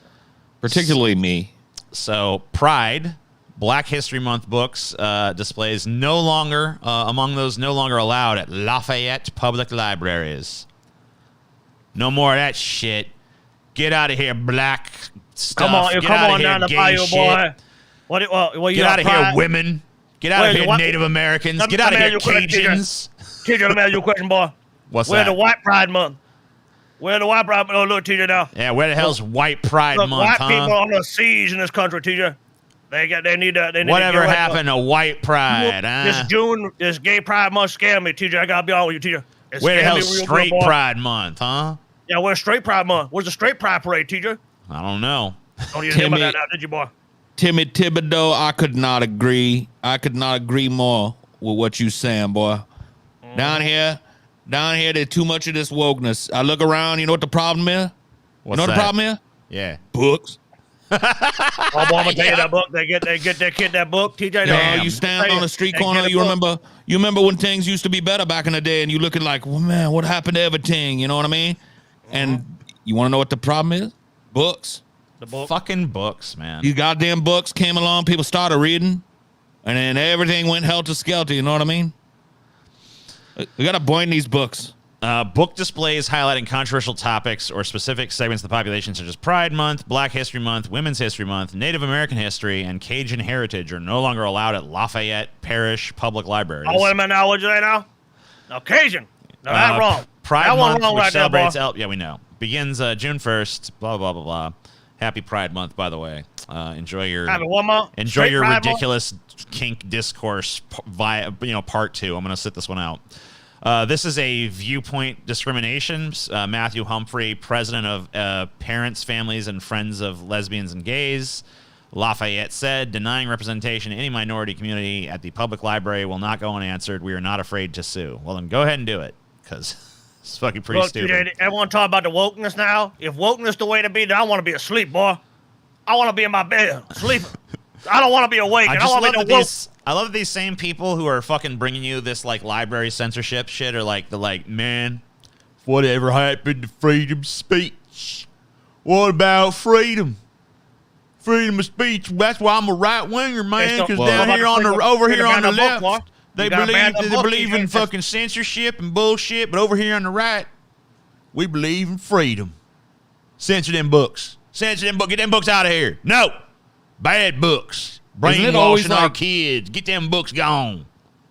Particularly me. So Pride, Black History Month books displays no longer among those no longer allowed at Lafayette public libraries. No more of that shit. Get out of here, black stuff. Come on down the bayou, boy. What Get out of here, women. Get out of here, Native Americans. Get out of here, Cajuns. Teacher, let me ask you a question, boy. What's Where's that? the White Pride Month? Where's the White Pride Month? Oh, look, teacher, now. Yeah, where the hell's White Pride Month, white huh? people on the siege in this country, teacher. They need Whatever happened to White Pride, huh? This Gay Pride Month scared me, teacher. I gotta be honest with you, teacher. Where the hell's Straight Pride Month, huh? Yeah, where's Straight Pride Month? Where's the Straight Pride Parade, teacher? I don't know. Don't you hear about that now, did you, boy? Timmy Thibodeau, I could not agree. I could not agree more with what you saying, boy. Down here, there's too much of this wokeness. I look around, you know what the problem is? What's the that? problem is? Yeah. Books. Oh, boy, I'm gonna tell you that book. They get their kid that book, TJ. No, you stand on the street corner. You remember when things used to be better back in the day, and you looking like, well, man, what happened to everything? You know what I mean? And you want to know what the problem is? Books. The book. Fucking books, man. These goddamn books came along. People started reading, and then everything went helter-skelter. You know what I mean? We got to burn these books. Book displays highlighting controversial topics or specific segments of the population, such as Pride Month, Black History Month, Women's History Month, Native American history, and Cajun heritage are no longer allowed at Lafayette Parish public libraries. Oh, wait a minute now. What'd you say now? No, Cajun. No, that's wrong. Pride that Month, wrong which right celebrates there, boy. yeah, we know. Begins June 1st, blah, blah, blah, blah. Happy Pride Month, by the way. Enjoy your Happy one more. enjoy Straight your Pride ridiculous kink discourse via part 2. I'm going to sit this one out. This is a viewpoint discrimination. Matthew Humphrey, president of Parents, Families, and Friends of Lesbians and Gays, Lafayette said, denying representation in any minority community at the public library will not go unanswered. We are not afraid to sue. Well, then go ahead and do it, because it's fucking pretty stupid. Everyone talk about the wokeness now. If wokeness the way to be, then I want to be asleep, boy. I want to be in my bed, sleeping. I don't want to be awake. I love that these same people who are fucking bringing you this like library censorship shit are like man, whatever happened to freedom of speech? What about freedom? Freedom of speech. That's why I'm a right winger, man. Because over here on the left, they believe in fucking censorship and bullshit. But over here on the right, we believe in freedom. Censor them books. Censor them books. Get them books out of here. No. Bad books. Brainwashing our kids. Get them books gone.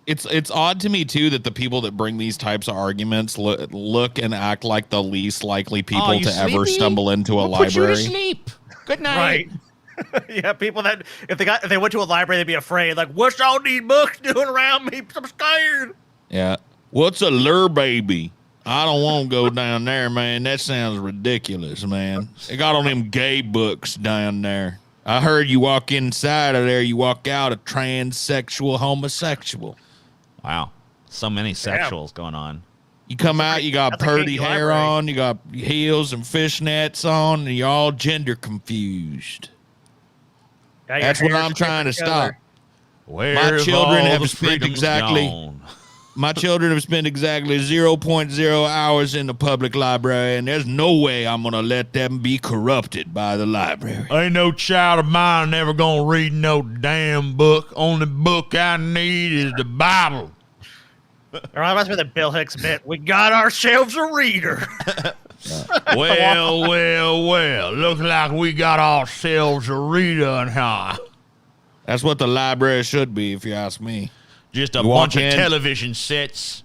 It's odd to me, too, that the people that bring these types of arguments look and act like the least likely people to ever stumble into a library. Put you to sleep. Good night. Right. Yeah, people that if they went to a library, they'd be afraid. Like, what's all these books doing around me? I'm scared. Yeah. What's a lure baby? I don't want to go down there, man. That sounds ridiculous, man. They got on them gay books down there. I heard you walk inside of there, you walk out a transsexual homosexual. Wow. So many sexuals going on. You come out, you got that's a purdy kinky hair library. on, you got heels and fishnets on, and you're all gender confused. Got your That's what hair I'm trying to sticking stop. together. Where children have the spent freedom's exactly- gone? My children have spent exactly 0.0 hours in the public library, and there's no way I'm going to let them be corrupted by the library. Ain't no child of mine never gonna read no damn book. Only book I need is the Bible. It reminds me of the Bill Hicks bit. We got ourselves a reader. Well. Looks like we got ourselves a reader in here. That's what the library should be, if you ask me. Just a You walk bunch of in- television sets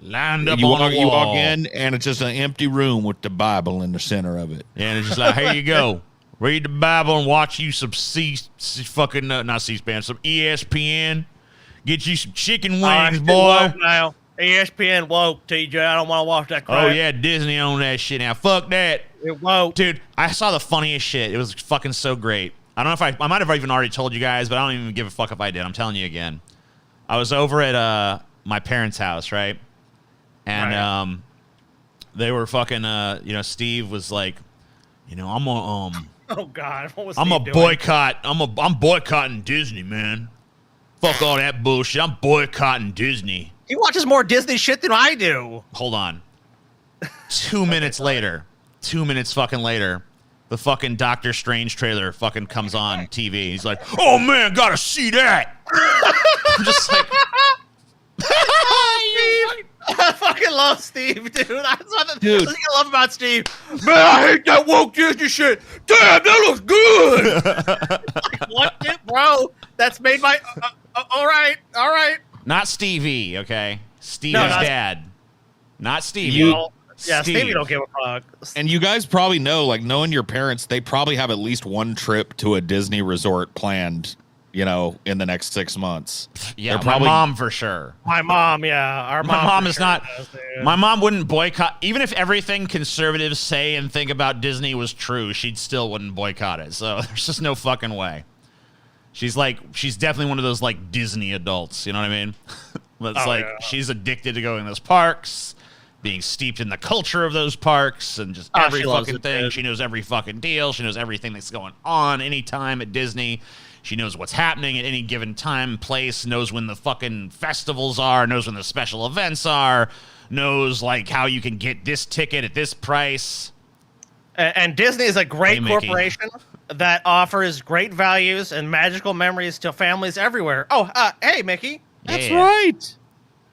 lined up You on walk, the you wall. walk in, and it's just an empty room with the Bible in the center of it. And it's just like, here you go. Read the Bible and watch you some not C-SPAN, some ESPN. Get you some chicken wings, boy. Woke now. ESPN woke, TJ. I don't want to watch that crap. Oh, yeah, Disney on that shit now. Fuck that. It woke. Dude, I saw the funniest shit. It was fucking so great. I don't know if I might have even already told you guys, but I don't even give a fuck if I did. I'm telling you again. I was over at my parents' house, right? And Right. they were fucking Steve was like, I'm a Oh, God. What was I'm he a doing? boycott. I'm boycotting Disney, man. Fuck all that bullshit. I'm boycotting Disney. He watches more Disney shit than I do. Hold on. 2 minutes later, 2 minutes fucking later, the fucking Doctor Strange trailer fucking comes on TV. He's like, oh man, gotta see that. I'm just like, I fucking love Steve, dude. That's what the Dude. thing I love about Steve. Man, I hate that woke Disney shit. Damn, that looks good. Like, what, dude, bro? That's made my. All right. not Stevie, okay? Stevie's No, not- dad. Not Stevie. You- Well, yeah, Steve. Stevie don't give a fuck. And you guys probably know, like, knowing your parents, they probably have at least one trip to a Disney resort planned, in the next 6 months. Yeah, They're probably- my mom for sure. My mom, yeah, our My mom. mom for is sure not. does, dude. My mom wouldn't boycott, even if everything conservatives say and think about Disney was true. She still wouldn't boycott it. So there's just no fucking way. She's definitely one of those like Disney adults. You know what I mean? But it's like yeah. she's addicted to going to those parks, being steeped in the culture of those parks, and just Oh, every she loves fucking it, thing. dude. She knows every fucking deal. She knows everything that's going on anytime at Disney. She knows what's happening at any given time, place, knows when the fucking festivals are, knows when the special events are, knows like how you can get this ticket at this price. And Disney is a great Hey, Mickey. corporation that offers great values and magical memories to families everywhere. Oh, hey, Mickey. That's Yeah. right.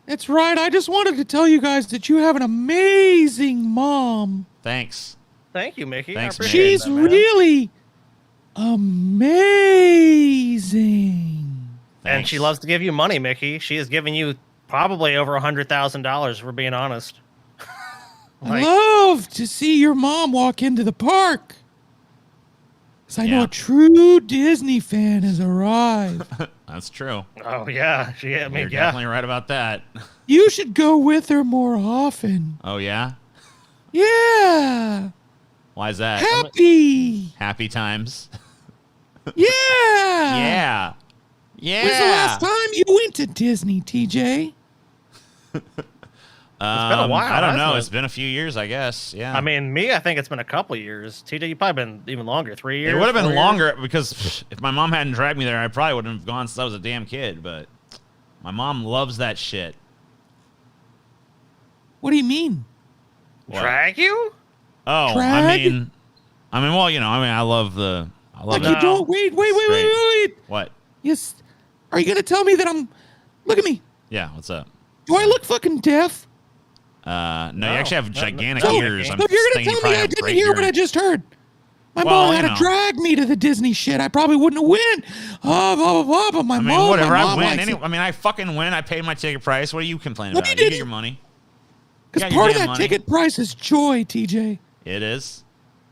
That's right. I just wanted to tell you guys that you have an amazing mom. Thanks. Thank you, Mickey. Thanks, I appreciate Mickey. She's that, man. really amazing. And Thanks. she loves to give you money, Mickey. She has given you probably over $100,000, for being honest. I love to see your mom walk into the park. 'Cause I know Yeah. a true Disney fan has arrived. That's true. Oh, yeah. You're Yeah. definitely right about that. You should go with her more often. Oh yeah? Yeah. Why is that? Happy. Happy times. Yeah. Yeah. Yeah. When's the last time you went to Disney, TJ? been a while, I don't know. hasn't it? It's been a few years, I guess. Yeah. I mean, me, I think it's been a couple years. TJ, you've probably been even longer, 3 years. it would have 4 been years? longer because if my mom hadn't dragged me there, I probably wouldn't have gone since I was a damn kid. But my mom loves that shit. What do you mean? What? Drag you? Oh, Drag? I love Like it. you don't. Wait. What? Yes. Are you gonna tell me that I'm? Look at me. Yeah. What's up? Do I look fucking deaf? No, No, you actually have no, gigantic no. ears. So I'm So if you're thinking gonna you tell me probably I have didn't great hear what hearing. I just heard. My Well, mom you had know. to drag me to the Disney shit. I probably wouldn't have win. Oh, blah blah blah. But my I mean, mom, whatever. my I mom win. likes it. I fucking win. I paid my ticket price. What are you complaining No, about? you You get didn't. your money. Because got your part of damn that money. ticket price is joy, TJ. It is.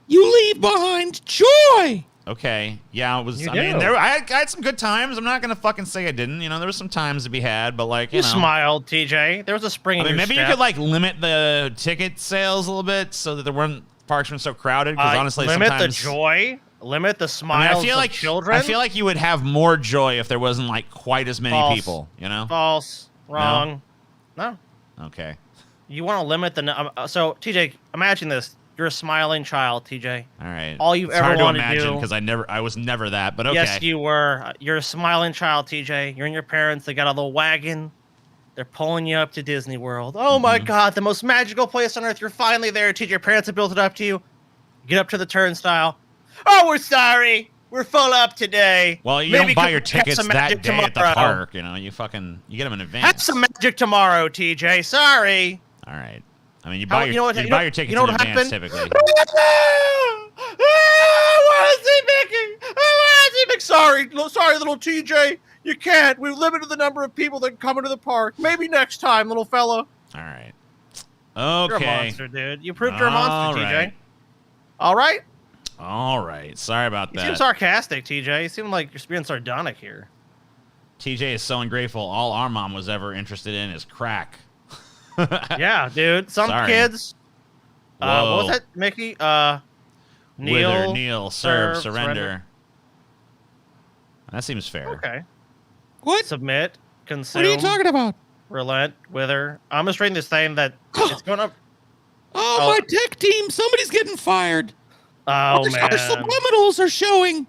You leave behind joy. Okay. Yeah, it was. You I mean, do. I had some good times. I'm not gonna fucking say I didn't. You know, there was some times to be had, but like, You know. smiled, TJ. There was a spring I in mean, your maybe step. you could like limit the ticket sales a little bit so that there weren't parks weren't so crowded. Because honestly, limit sometimes the joy, limit the I smiles feel of like children. I feel like you would have more joy if there wasn't like quite as many False. people. You know? False, wrong. No. Okay. You want to limit the so TJ, imagine this. You're a smiling child, TJ. All right. All you've it's ever hard to wanted to imagine do. because I was never that, but okay. Yes, you were. You're a smiling child, TJ. You're and your parents. They got a little wagon. They're pulling you up to Disney World. Oh my God, the most magical place on earth. You're finally there, TJ. Your parents have built it up to you. Get up to the turnstile. Oh, we're sorry. We're full up today. Well, you Maybe don't buy come your have tickets some that magic day at the tomorrow. park. You know, you get them in advance. Have some magic tomorrow, TJ. Sorry. All right. I mean, you buy your tickets you know in what advance happened? typically. I want to see Mickey. I want to see Mickey. Sorry, little TJ. You can't. We've limited the number of people that can come into the park. Maybe next time, little fella. All right. You're a Okay. monster, dude. You proved you're a monster, All TJ. right. All right? All right. Sorry about You seem that. sarcastic, TJ. You seem like you're being sardonic here. TJ is so ungrateful. All our mom was ever interested in is crack. Yeah, dude. Some Sorry. kids. What Whoa. was that, Mickey? Kneel, serve, serve, surrender. That seems fair. Okay. What? Submit, consume, What are you talking about? relent, wither. I'm just reading this thing that it's going up. Oh, Oh. my tech team. Somebody's getting fired. Oh, Our man. subliminals are showing.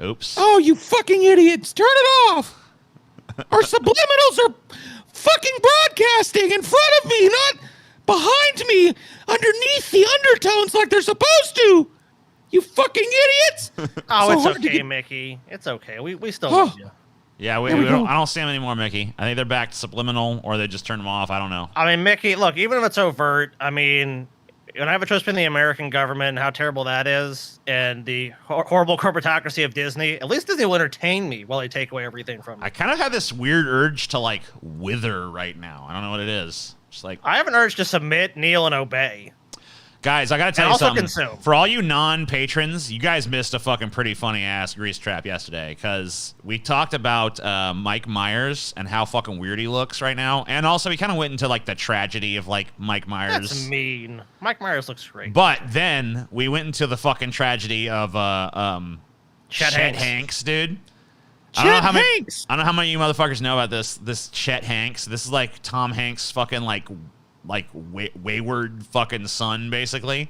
Oops. Oh, you fucking idiots. Turn it off. Our subliminals are fucking broadcasting in front of me, not behind me, underneath the undertones like they're supposed to. You fucking idiots. Oh, So it's hard to okay, get- Mickey. It's okay. We still Huh. love you. Yeah, There we go. I don't see them anymore, Mickey. I think they're back to subliminal, or they just turned them off. I don't know. I mean, Mickey, look, even if it's overt, I mean, when I have a choice between the American government and how terrible that is, and the horrible corporatocracy of Disney, at least Disney will entertain me while they take away everything from me. I kind of have this weird urge to like wither right now. I don't know what it is. Just like, I have an urge to submit, kneel, and obey. guys, I gotta tell And you also something. consume. For all you non-patrons, you guys missed a fucking pretty funny ass grease trap yesterday because we talked about Mike Myers and how fucking weird he looks right now, and also we kind of went into like the tragedy of like Mike Myers. That's mean. Mike Myers looks great. But then we went into the fucking tragedy of Chet Hanks, dude. Chet Hanks. I don't know how many of you motherfuckers know about this Chet Hanks. This is like Tom Hanks' fucking like wayward fucking son, basically,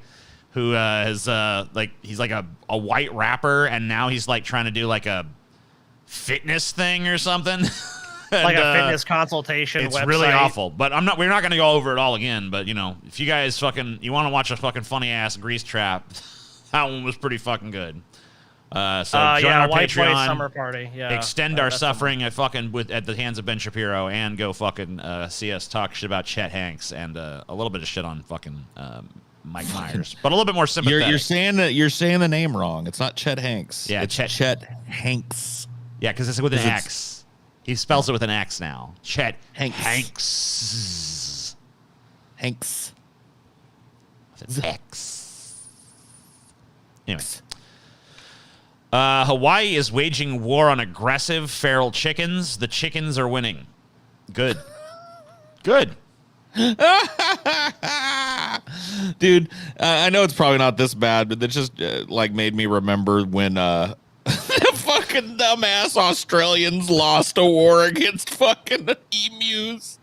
who is like he's like a white rapper, and now he's like trying to do like a fitness thing or something. Like And, a fitness consultation it's website. really awful, but we're not going to go over it all again. But you know, if you guys you want to watch a fucking funny ass grease trap, that one was pretty fucking good. So join yeah, our White Boy Patreon, Summer Party. Yeah, extend our that's the one. suffering at the hands of Ben Shapiro, and go fucking see us talk shit about Chet Hanks and a little bit of shit on fucking Mike Myers, but a little bit more sympathetic. You're saying the name wrong. It's not Chet Hanks. Yeah, it's Chet- Chet Hanks. Yeah, because it's with an 'Cause it's- X. He spells it with an X now. Chet Hanks. Hanks. Hanks. With an X. Anyway. Hawaii is waging war on aggressive feral chickens. The chickens are winning. Good. Good. Dude, I know it's probably not this bad, but that just like made me remember when the fucking dumbass Australians lost a war against fucking emus.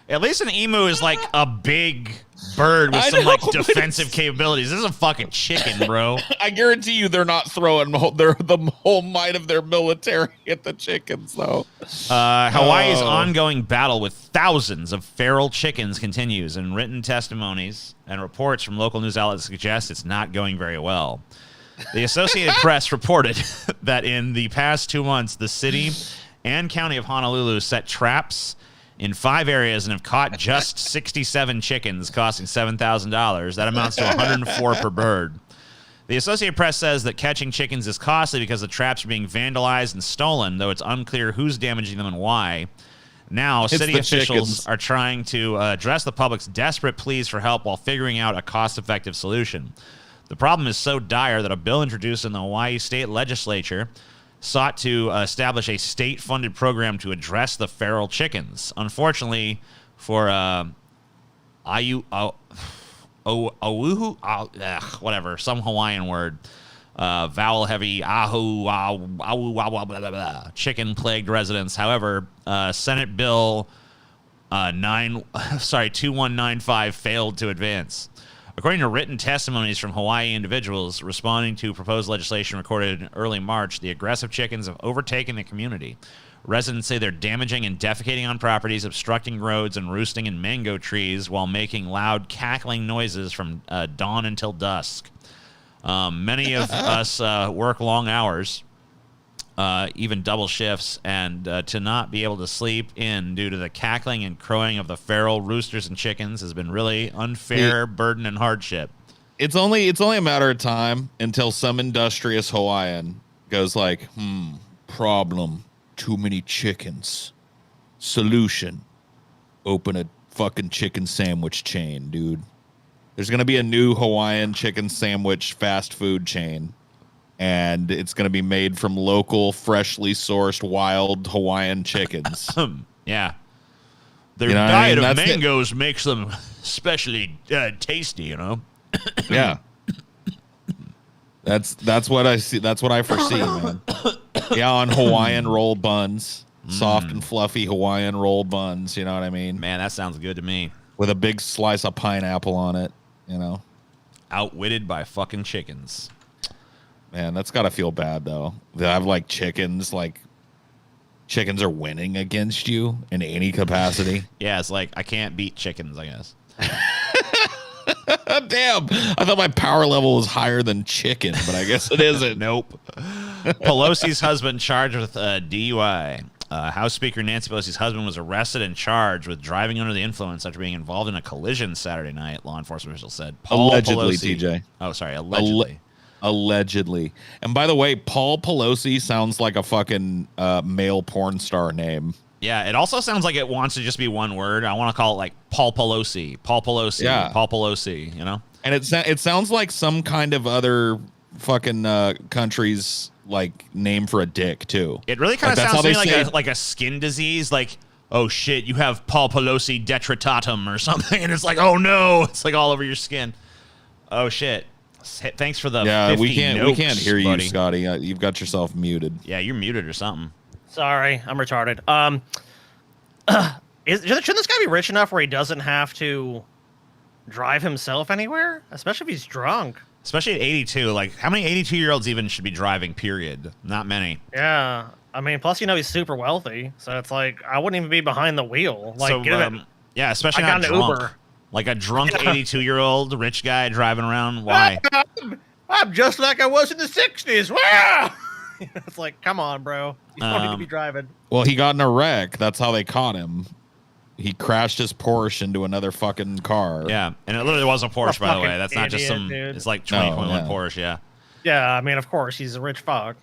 At least an emu is like a big bird with I some know, like but defensive capabilities. This is a fucking chicken, bro. I guarantee you they're not throwing the whole might of their military at the chickens, though. Hawaii's Oh. ongoing battle with thousands of feral chickens continues, and written testimonies and reports from local news outlets suggest it's not going very well. The Associated Press reported that in the past 2 months, the city and county of Honolulu set traps in 5 areas and have caught just 67 chickens, costing $7,000. That amounts to 104 per bird. The Associated Press says that catching chickens is costly because the traps are being vandalized and stolen, though it's unclear who's damaging them and why. Now, It's city the officials chickens. are trying to address the public's desperate pleas for help while figuring out a cost-effective solution. The problem is so dire that a bill introduced in the Hawaii state legislature sought to establish a state-funded program to address the feral chickens. Unfortunately, for whatever, some Hawaiian word, vowel-heavy chicken-plagued residents. However, Senate Bill 2195 failed to advance. According to written testimonies from Hawaii individuals responding to proposed legislation recorded in early March, the aggressive chickens have overtaken the community. Residents say they're damaging and defecating on properties, obstructing roads, and roosting in mango trees while making loud, cackling noises from dawn until dusk. Many of us work long hours, even double shifts, and to not be able to sleep in due to the cackling and crowing of the feral roosters and chickens has been really unfair burden and hardship. It's only a matter of time until some industrious Hawaiian goes like, problem, too many chickens. Solution, open a fucking chicken sandwich chain, dude. There's going to be a new Hawaiian chicken sandwich fast food chain. And it's going to be made from local, freshly sourced, wild Hawaiian chickens. Yeah. Their You know what I diet mean? of That's it. mangoes makes them especially tasty, you know? Yeah. That's what I see. That's what I foresee, man. Yeah, on Hawaiian roll buns. Soft and fluffy Hawaiian roll buns, you know what I mean? Man, that sounds good to me. With a big slice of pineapple on it, you know? Outwitted by fucking chickens. Man, that's got to feel bad, though. They have, like, chickens are winning against you in any capacity. Yeah, it's like, I can't beat chickens, I guess. Damn. I thought my power level was higher than chicken, but I guess it isn't. Nope. Pelosi's husband charged with DUI. House Speaker Nancy Pelosi's husband was arrested and charged with driving under the influence after being involved in a collision Saturday night, law enforcement officials said. Paul Allegedly, Pelosi. TJ. Oh, sorry, allegedly. Allegedly. And by the way, Paul Pelosi sounds like a fucking male porn star name. Yeah, it also sounds like it wants to just be one word. I want to call it like Paul Pelosi. Paul Pelosi. Yeah. Paul Pelosi, you know? And it sounds like some kind of other fucking country's like name for a dick too. It really kind of that's sounds how to me they like a skin disease, like, oh shit, you have Paul Pelosi detritatum or something, and it's like, oh no, it's like all over your skin. Oh shit. Thanks for the 50 we can't hear buddy. you, Scotty. You've got yourself muted. Yeah, you're muted or something. Sorry, I'm retarded. Shouldn't this guy be rich enough where he doesn't have to drive himself anywhere, especially if he's drunk? Especially at 82. Like, how many 82-year-olds even should be driving, period? Not many. Yeah. I mean, plus, he's super wealthy. So it's like, I wouldn't even be behind the wheel. Like, so, yeah, especially I not got an drunk. Uber. Like a drunk 82-year-old rich guy driving around. Why? I'm just like I was in the 60s. Wow! It's like, come on, bro. You don't need to be driving. Well, he got in a wreck. That's how they caught him. He crashed his Porsche into another fucking car. Yeah, and it literally was a Porsche, by the way. That's not just idiot, some. dude. It's like 2021 yeah. Porsche. Yeah. Yeah, I mean, of course, he's a rich fuck.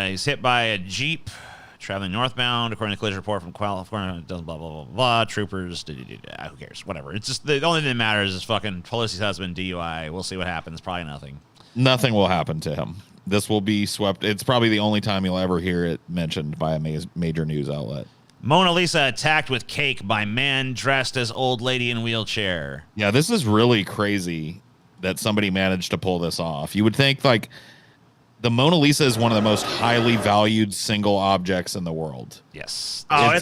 He's hit by a Jeep traveling northbound, according to the collision report from California. It doesn't blah blah blah blah. Troopers. Who cares? Whatever. It's just the only thing that matters is fucking Pelosi's husband DUI. We'll see what happens. Probably nothing. Nothing will happen to him. This will be swept. It's probably the only time you'll ever hear it mentioned by a major news outlet. Mona Lisa attacked with cake by man dressed as old lady in wheelchair. Yeah, this is really crazy that somebody managed to pull this off. You would think like the Mona Lisa is one of the most highly valued single objects in the world. Yes. Oh,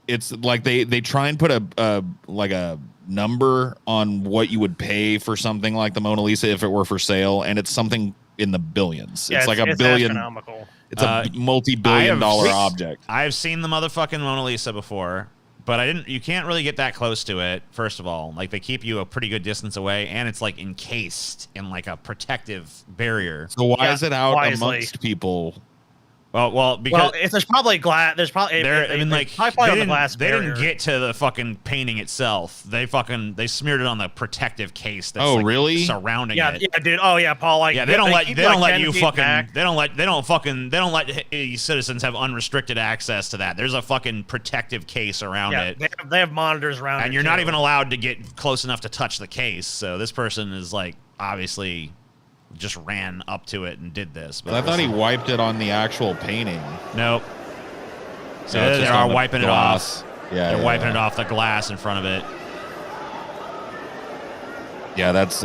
it's like they try and put a number on what you would pay for something like the Mona Lisa if it were for sale, and it's something in the billions. Yeah, it's like a it's billion. astronomical. It's a multi-billion-dollar object. I've seen the motherfucking Mona Lisa before, but you can't really get that close to it, first of all. Like, they keep you a pretty good distance away, and it's, like, encased in, like, a protective barrier. So why is it out wisely. amongst people? Well, because there's probably glass. There's probably. I mean, like, probably they on the didn't, glass they didn't barrier. get to the fucking painting itself. They smeared it on the protective case that's really? surrounding Yeah, it. yeah, dude. Oh, yeah, Paul. Like, Yeah, they don't let keep, you 10 feet fucking back. they don't let citizens have unrestricted access to that. There's a fucking protective case around Yeah, it. they have monitors around it. And you're not too. even allowed to get close enough to touch the case. So this person is like obviously just ran up to it and did this. But I thought he wiped it on the actual painting. Nope. So No, it's they just are on the wiping glass. it off. Yeah, They're wiping it off the glass in front of it. Yeah, that's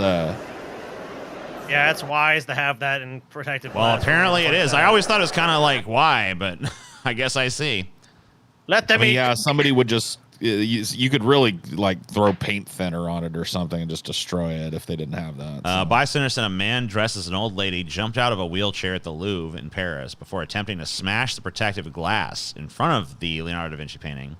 Yeah, it's wise to have that in protective. Well, glass apparently it like is. that. I always thought it was kind of like why, but I guess I see. Let them I mean, eat. yeah, somebody would just you could really like throw paint thinner on it or something and just destroy it if they didn't have that. So. Bystanders said a man dressed as an old lady jumped out of a wheelchair at the Louvre in Paris before attempting to smash the protective glass in front of the Leonardo da Vinci painting.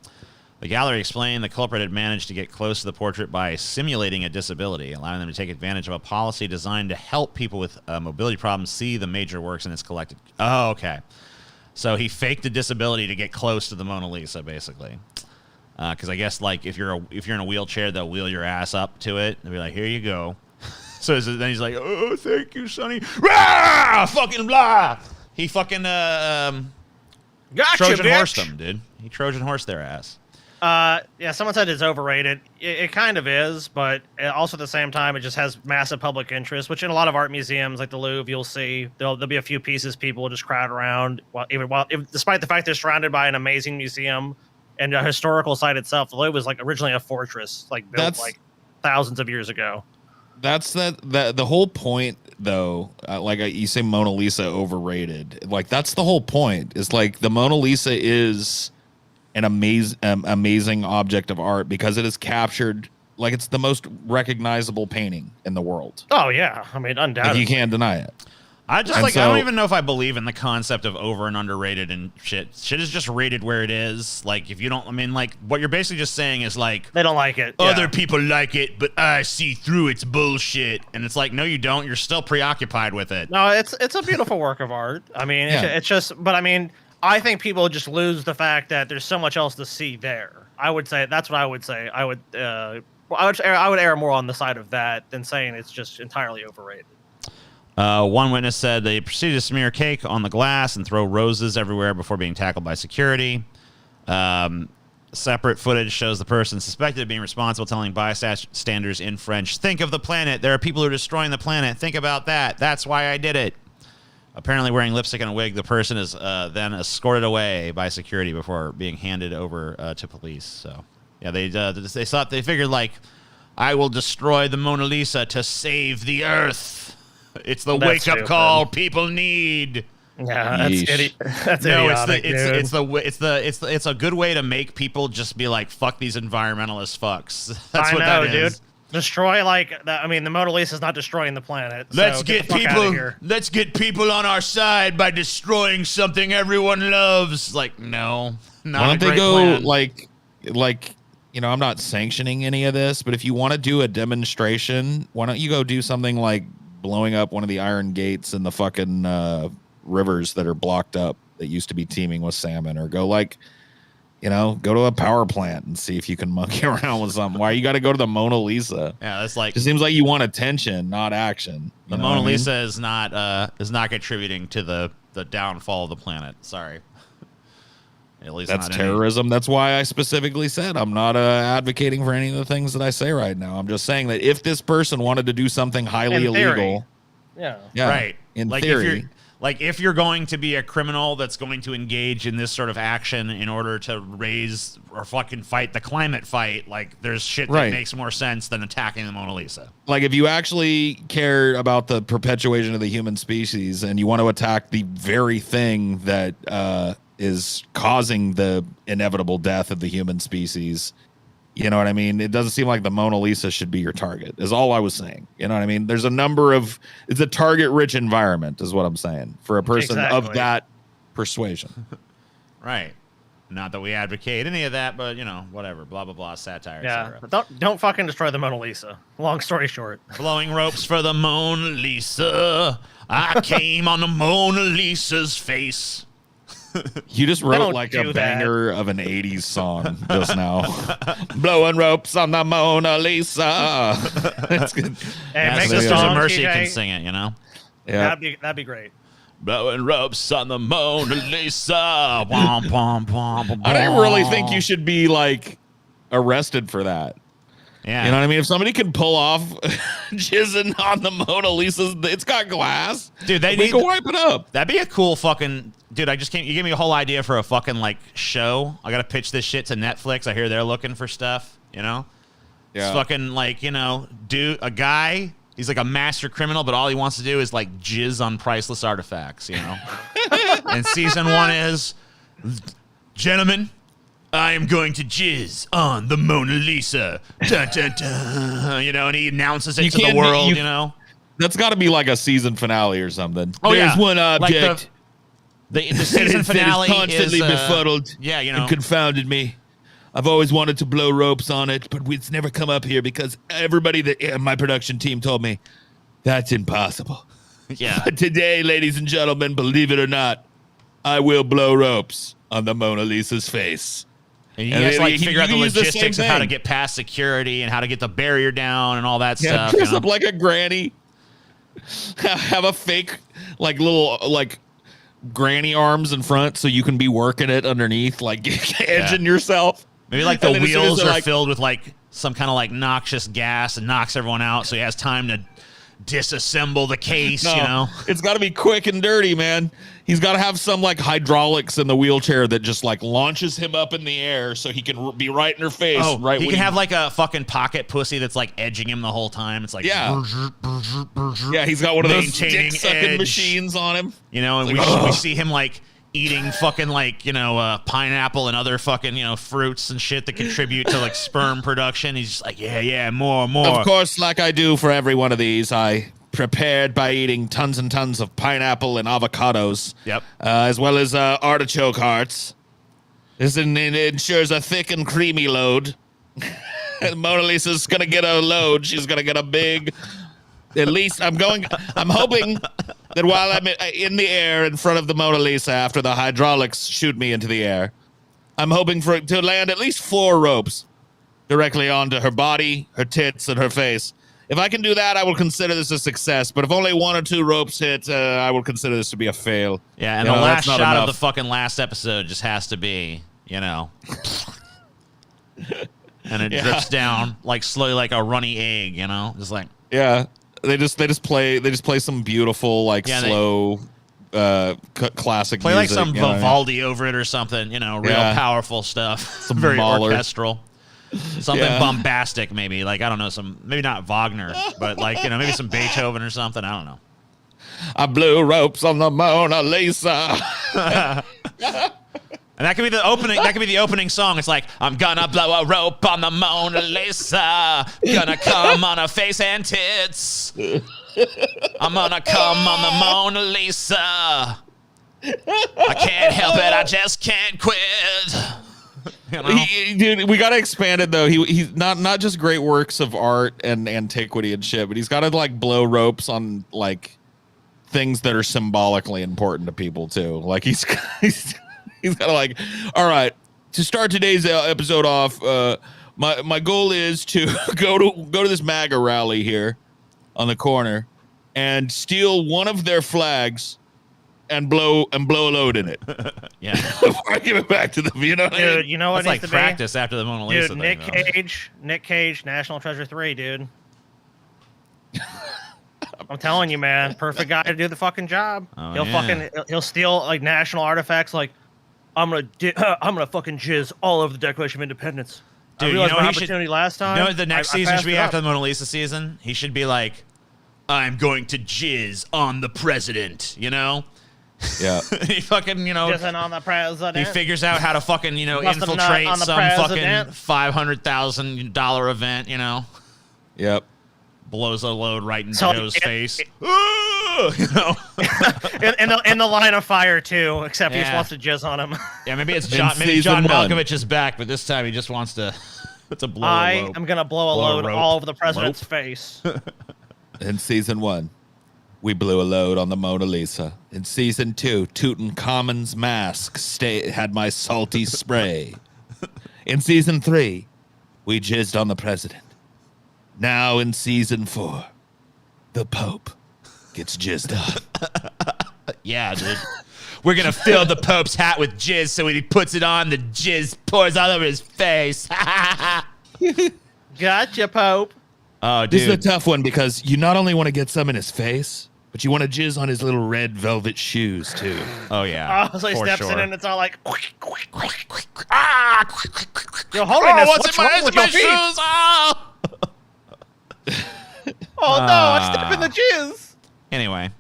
The gallery explained the culprit had managed to get close to the portrait by simulating a disability, allowing them to take advantage of a policy designed to help people with mobility problems see the major works in its collected. Oh, okay. So he faked a disability to get close to the Mona Lisa, basically. Because I guess like if you're in a wheelchair, they'll wheel your ass up to it and be like, "Here you go." So then he's like, "Oh, thank you, Sonny." Rah! Fucking blah. He fucking Gotcha, Trojan bitch. horsed them, dude. He Trojan horsed their ass. Yeah, someone said it's overrated. It kind of is, but also at the same time, it just has massive public interest, which in a lot of art museums like the Louvre, you'll see there'll be a few pieces people will just crowd around, despite the fact they're surrounded by an amazing museum and a historical site itself. The Louvre was like originally a fortress, like built like thousands of years ago. That's the whole point, though. You say Mona Lisa overrated. Like that's the whole point. Is like the Mona Lisa is an amazing object of art because it is captured like it's the most recognizable painting in the world. Oh yeah, I mean undoubtedly. Like, you can't deny it. I don't even know if I believe in the concept of over and underrated and shit. Shit is just rated where it is. Like if you don't, I mean, like what you're basically just saying is like they don't like it. Other people like it, but I see through its bullshit. And it's like, no, you don't. You're still preoccupied with it. No, it's a beautiful work of art. I mean, it's just, but I mean, I think people just lose the fact that there's so much else to see there. I would say that's what I would say. I would err more on the side of that than saying it's just entirely overrated. One witness said they proceeded to smear cake on the glass and throw roses everywhere before being tackled by security. Separate footage shows the person suspected of being responsible telling bystanders in French, "Think of the planet. There are people who are destroying the planet. Think about that. That's why I did it." Apparently wearing lipstick and a wig, the person is then escorted away by security before being handed over to police. So, yeah, they figured, like, I will destroy the Mona Lisa to save the Earth. It's the wake-up call people need. Yeah, that's no, idiotic, it's a good way to make people just be like, fuck these environmentalist fucks. That's what that is. Dude. Destroy I mean, the Mona Lisa is not destroying the planet. Let's get people on our side by destroying something everyone loves. Like, no, not why don't a they great go plan. like I'm not sanctioning any of this, but if you want to do a demonstration, why don't you go do something like blowing up one of the iron gates in the fucking rivers that are blocked up that used to be teeming with salmon, or go go to a power plant and see if you can monkey around with something. Why you got to go to the Mona Lisa? Yeah, that's like, it seems like you want attention, not action. The Mona Lisa is not contributing to the downfall of the planet. Sorry. At least that's terrorism. That's why I specifically said I'm not advocating for any of the things that I say right now. I'm just saying that if this person wanted to do something highly illegal, yeah, right. In like theory, if you're going to be a criminal that's going to engage in this sort of action in order to raise or fucking fight the climate fight, like there's shit that makes more sense than attacking the Mona Lisa. Like if you actually care about the perpetuation of the human species and you want to attack the very thing that is causing the inevitable death of the human species, you know what I mean? It doesn't seem like the Mona Lisa should be your target, is all I was saying. You know what I mean? There's it's a target-rich environment, is what I'm saying, for a person of that persuasion. Right. Not that we advocate any of that, but, whatever. Blah, blah, blah, satire, yeah. etc. Don't fucking destroy the Mona Lisa. Long story short. Blowing ropes for the Mona Lisa. I came on the Mona Lisa's face. You just wrote like a banger of an 80s song just now. Blowing ropes on the Mona Lisa. It's good. Hey, make Sisters song, of Mercy TJ. can sing it, Yeah. That'd be great. Blowing ropes on the Mona Lisa. Womp, womp, womp, womp. I don't really think you should be like arrested for that. Yeah. You know what I mean? If somebody can pull off jizzing on the Mona Lisa, it's got glass. Dude, they can wipe it up. That'd be a cool fucking... Dude, you gave me a whole idea for a fucking, like, show. I gotta pitch this shit to Netflix. I hear they're looking for stuff, Yeah. It's fucking, like, dude, a guy, he's like a master criminal, but all he wants to do is, like, jizz on priceless artifacts, And season 1 is, gentlemen, I am going to jizz on the Mona Lisa. Dun, dun, dun. You know, and he announces it to the world, you know? That's got to be like a season finale or something. Oh, There's yeah. one object. Like the season finale constantly is, befuddled yeah, you know. and confounded me. I've always wanted to blow ropes on it, but it's never come up here because everybody that my production team told me that's impossible. Yeah. But today, ladies and gentlemen, believe it or not, I will blow ropes on the Mona Lisa's face. And you guys like figure out the use the same logistics of how to thing. get past security and how to get the barrier down and all that Yeah, stuff. dress You know? up like a granny. Have a fake, like, little, like, granny arms in front so you can be working it underneath, like edging yourself. Maybe like the And then as soon as wheels they're are like- filled with like some kind of like noxious gas and knocks everyone out, so he has time to disassemble the case. No, You know, it's got to be quick and dirty, man. He's got to have some like hydraulics in the wheelchair that just like launches him up in the air so he can be right in her face. oh, right. he when can have like a fucking pocket pussy that's like edging him the whole time. It's like Yeah. Yeah, he's got one of those Maintaining dick sucking edge. machines on him. You know, and Like, we see him like eating fucking like, you know, pineapple and other fucking, you know, fruits and shit that contribute to like sperm production. He's just like, yeah, more. Of course, like I do for every one of these, I prepared by eating tons and tons of pineapple and avocados. Yep. As well as artichoke hearts. This ensures a thick and creamy load. Mona Lisa's gonna get a load. She's gonna get a big. At least I'm hoping that while I'm in the air in front of the Mona Lisa after the hydraulics shoot me into the air, I'm hoping for it to land at least 4 ropes directly onto her body, her tits, and her face. If I can do that, I will consider this a success. But if only 1 or 2 ropes hit, I will consider this to be a fail. Yeah, and You the know, last that's not shot of enough. the fucking last episode just has to be, you know, and it Yeah. drips down like slowly, like a runny egg, you know, just like. Yeah, they just play some beautiful like Yeah, slow classic Play like music, some you know what I mean? Vivaldi over it or something, you know, real Yeah. powerful stuff. Some Very Mahler. orchestral. Something Yeah. bombastic, maybe. Like, I don't know, maybe not Wagner, but like, you know, maybe some Beethoven or something. I don't know. I blew ropes on the Mona Lisa. And that could be the opening. That could be the opening song. It's like, I'm gonna blow a rope on the Mona Lisa. Gonna come on her face and tits. I'm gonna come on the Mona Lisa. I can't help it. I just can't quit. You know? Dude, we gotta expand it though. He's not just great works of art and antiquity and shit, but he's gotta like blow ropes on like things that are symbolically important to people too. Like he's gotta like, all right, to start today's episode off, my goal is to go to this MAGA rally here on the corner and steal one of their flags and blow a load in it. Yeah. Before I give it back to them, you know what I mean? Dude, you know what It's like needs to practice after the Mona Lisa Dude, thing. though. Nick Cage, National Treasure 3, dude. I'm telling you, man, perfect guy to do the fucking job. Oh, He'll steal like national artifacts. Like, I'm gonna fucking jizz all over the Declaration of Independence. Dude, I realized you know my what he should- opportunity last time. You know what the next I season passed should be it up. after the Mona Lisa season? He should be like, I'm going to jizz on the president, you know? Yeah. He fucking, you know, Jizzing on the president. he figures out how to fucking, you know, Must have not infiltrate on the some fucking president. $500,000 event, you know? Yep. Blows a load right in So Joe's it- face. You know? in the line of fire too, except he just Yeah. wants to jizz on him. Yeah, maybe it's In John season one. Malkovich is back, but this time he just wants to blow a I load. am gonna blow a Blow a load rope. all over the president's face. In season 1, we blew a load on the Mona Lisa. In season 2, Tutankhamun's mask had my salty spray. In season 3, we jizzed on the president. Now in season 4, the Pope gets jizzed on. Yeah, dude. We're gonna fill the Pope's hat with jizz, so when he puts it on, the jizz pours all over his face. Gotcha, Pope. Oh, This is a dude. tough one because you not only want to get some in his face, but you want to jizz on his little red velvet shoes too. Oh yeah. Oh, so he for steps sure. in and it's all like, Ah! Your Holiness, Oh, what's wrong with your feet? shoes? Oh! Oh no, I step in the jizz. Anyway,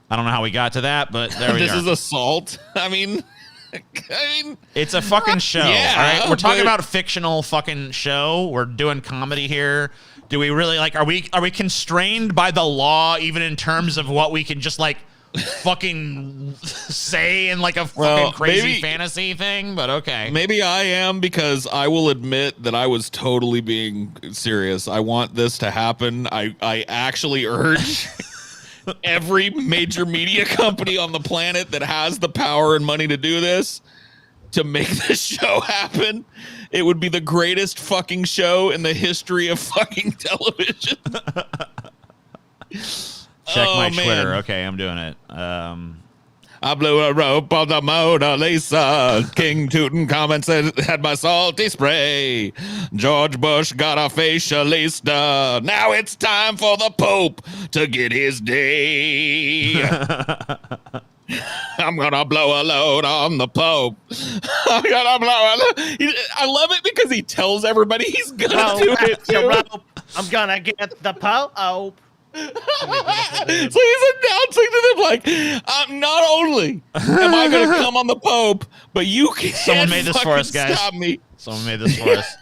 I don't know how we got to that, but there we This are. is assault. I mean, I mean, It's a fucking show. Yeah, all right? We're talking but- about a fictional fucking show. We're doing comedy here. Do we really like? Are we constrained by the law even in terms of what we can just like fucking say in like a fucking crazy fantasy thing? But okay, maybe I am, because I will admit that I was totally being serious. I want this to happen. I actually urge every major media company on the planet that has the power and money to do this to make this show happen. It would be the greatest fucking show in the history of fucking television. check my Twitter. Okay, I'm doing it. I blew a rope on the Mona Lisa. King Tutankhamun said had my salty spray. George Bush got a facialista. Now it's time for the Pope to get his day. I'm gonna blow a load on the Pope. I'm gonna blow a load. I love it because he tells everybody he's gonna do it too. I'm gonna get the Pope. So he's announcing to them like, not only am I going to come on the Pope, but you can't Someone made this for us, guys. stop me. Someone made this for us.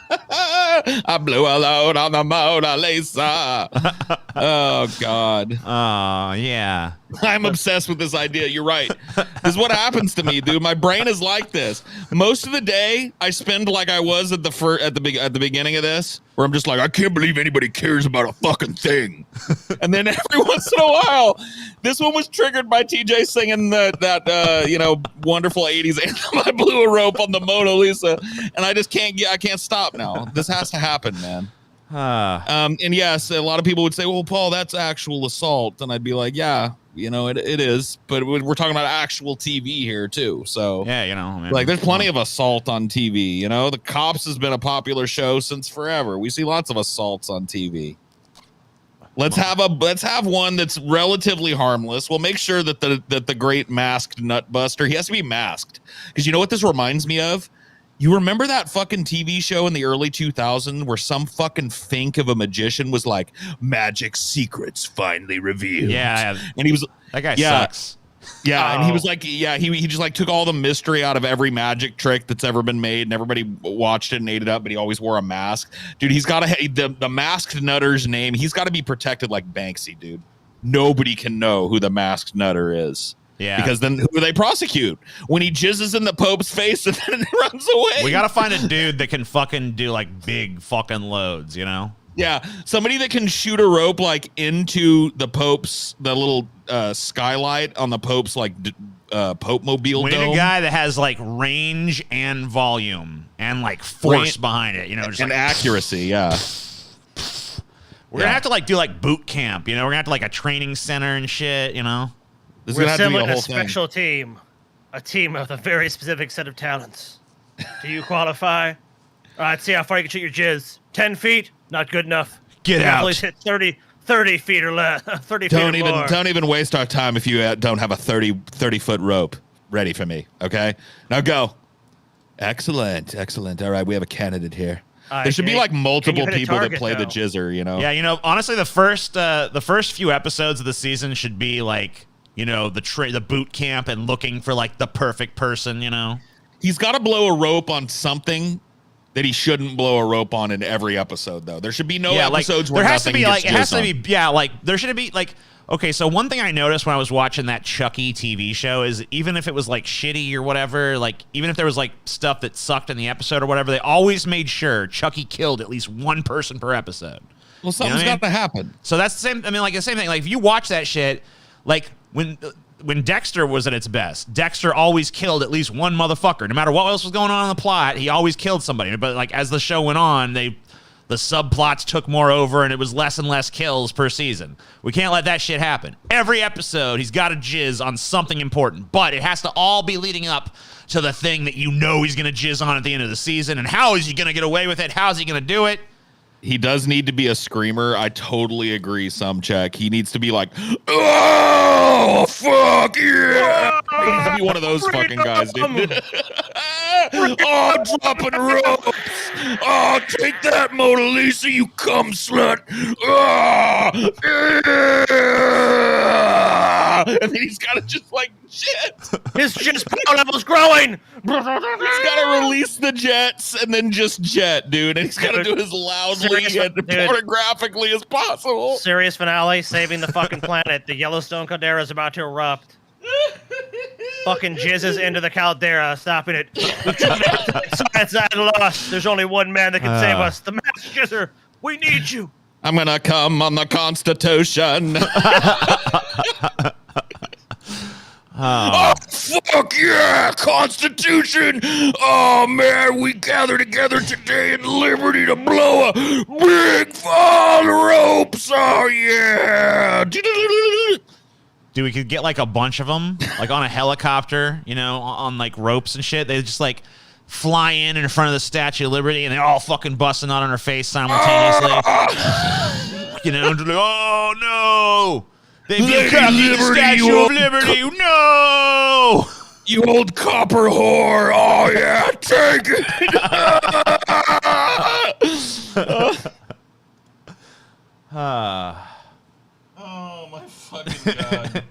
I blew a load on the Mona Lisa. Oh, God. Oh, yeah. I'm obsessed with this idea. You're right. This is what happens to me, dude. My brain is like this. Most of the day, I spend like I was at the beginning of this, where I'm just like, I can't believe anybody cares about a fucking thing. And then every once in a while, this one was triggered by TJ singing that wonderful 80s anthem. I blew a rope on the Mona Lisa, and I just can't stop now. This has to happen, man. And yes, a lot of people would say, well, Paul, that's actual assault. And I'd be like, yeah, it is. But we're talking about actual TV here, too. So, yeah, like, there's plenty of assault on TV. The Cops has been a popular show since forever. We see lots of assaults on TV. Let's have one that's relatively harmless. We'll make sure that the great masked nutbuster, he has to be masked. Because you know what this reminds me of? You remember that fucking TV show in the early 2000s where some fucking fink of a magician was like, magic secrets finally revealed. Yeah. And he was, that guy sucks. Yeah. And he was like, he just like took all the mystery out of every magic trick that's ever been made, and everybody watched it and ate it up, but he always wore a mask. Dude, he's got the masked nutter's name. He's got to be protected like Banksy, dude. Nobody can know who the masked nutter is. Yeah. Because then who do they prosecute? When he jizzes in the Pope's face and then runs away. We got to find a dude that can fucking do like big fucking loads, Yeah. Somebody that can shoot a rope like into the little skylight on the Pope's like Pope mobile We need dome. a guy that has like range and volume and like force behind it, just and like accuracy. Yeah. We're going to have to like do like boot camp, we're going to have to like a training center and shit, This is We're gonna have to be assembling a a whole thing. special team, a team with a very specific set of talents. Do you qualify? All right, see how far you can shoot your jizz. 10 feet, not good enough. Get You out. Please hit 30 feet or less. 30 feet or more. Don't even waste our time if you don't have a 30-foot rope ready for me. Okay, now go. Excellent. All right, we have a candidate here. There should be like multiple people that play the jizzer. Yeah, honestly, the first few episodes of the season should be like, the boot camp and looking for like the perfect person. He's got to blow a rope on something that he shouldn't blow a rope on in every episode, though. There should be no episodes where there has to nothing be like gets it has to jizzed on. be like there should be like. Okay, so one thing I noticed when I was watching that Chucky TV show is even if it was like shitty or whatever, like even if there was like stuff that sucked in the episode or whatever, they always made sure Chucky killed at least one person per episode. Well, something's got to happen. So that's the same. I mean, like the same thing. Like if you watch that shit, like when Dexter was at its best, Dexter always killed at least one motherfucker. No matter what else was going on in the plot, he always killed somebody. But like as the show went on, the subplots took more over, and it was less and less kills per season. We can't let that shit happen. Every episode, he's got to jizz on something important, but it has to all be leading up to the thing that he's going to jizz on at the end of the season. And how is he going to get away with it? How is he going to do it? He does need to be a screamer. I totally agree, Check. He needs to be like, oh, fuck yeah. He needs to be one of those fucking guys, dude. Oh, dropping ropes. Oh, take that, Mona Lisa, you cum slut. Oh, yeah. and then he's got to just like shit. His just power level's growing. He's got to release the jets and then just jet, dude. And he's got to do it as loudly and pornographically as possible. Series finale, saving the fucking planet. The Yellowstone caldera is about to erupt. Fucking jizzes into the caldera, stopping it. Science at lost. There's only one man that can save us. The mass jizzer. We need you. I'm gonna come on the Constitution. Oh, fuck yeah, Constitution! Oh, man, we gather together today in liberty to blow a big fall ropes! Oh, yeah! Dude, we could get like a bunch of them, like on a helicopter, you know, on like ropes and shit. They just like fly in front of the Statue of Liberty and they're all fucking busting out on her face simultaneously. You know, like, oh no! They've become the Statue of Liberty. No! You old copper whore! Oh yeah, take it! Oh my fucking god!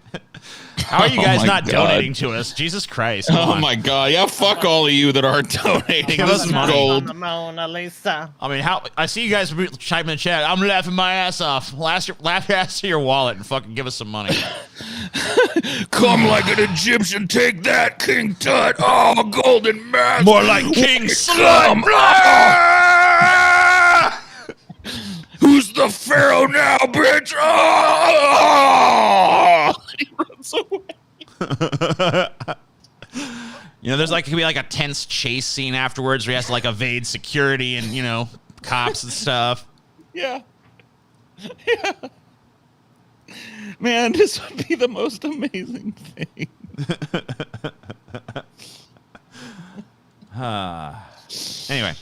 How are you guys not God. donating to us? Jesus Christ! Oh my god! Yeah, fuck all of you that aren't donating. Give This us is money. gold. The Mona Lisa. I mean, how I see you guys typing in the chat. I'm laughing my ass off. Laugh ass to your wallet and fucking give us some money. Come like an Egyptian, take that, King Tut. Oh, golden mask. More like King Slut. Who's the pharaoh now, bitch? Oh! He runs away. You know, there's like could be like a tense chase scene afterwards where he has to like evade security and, you know, cops and stuff. Yeah. Yeah. Man, this would be the most amazing thing. Anyway.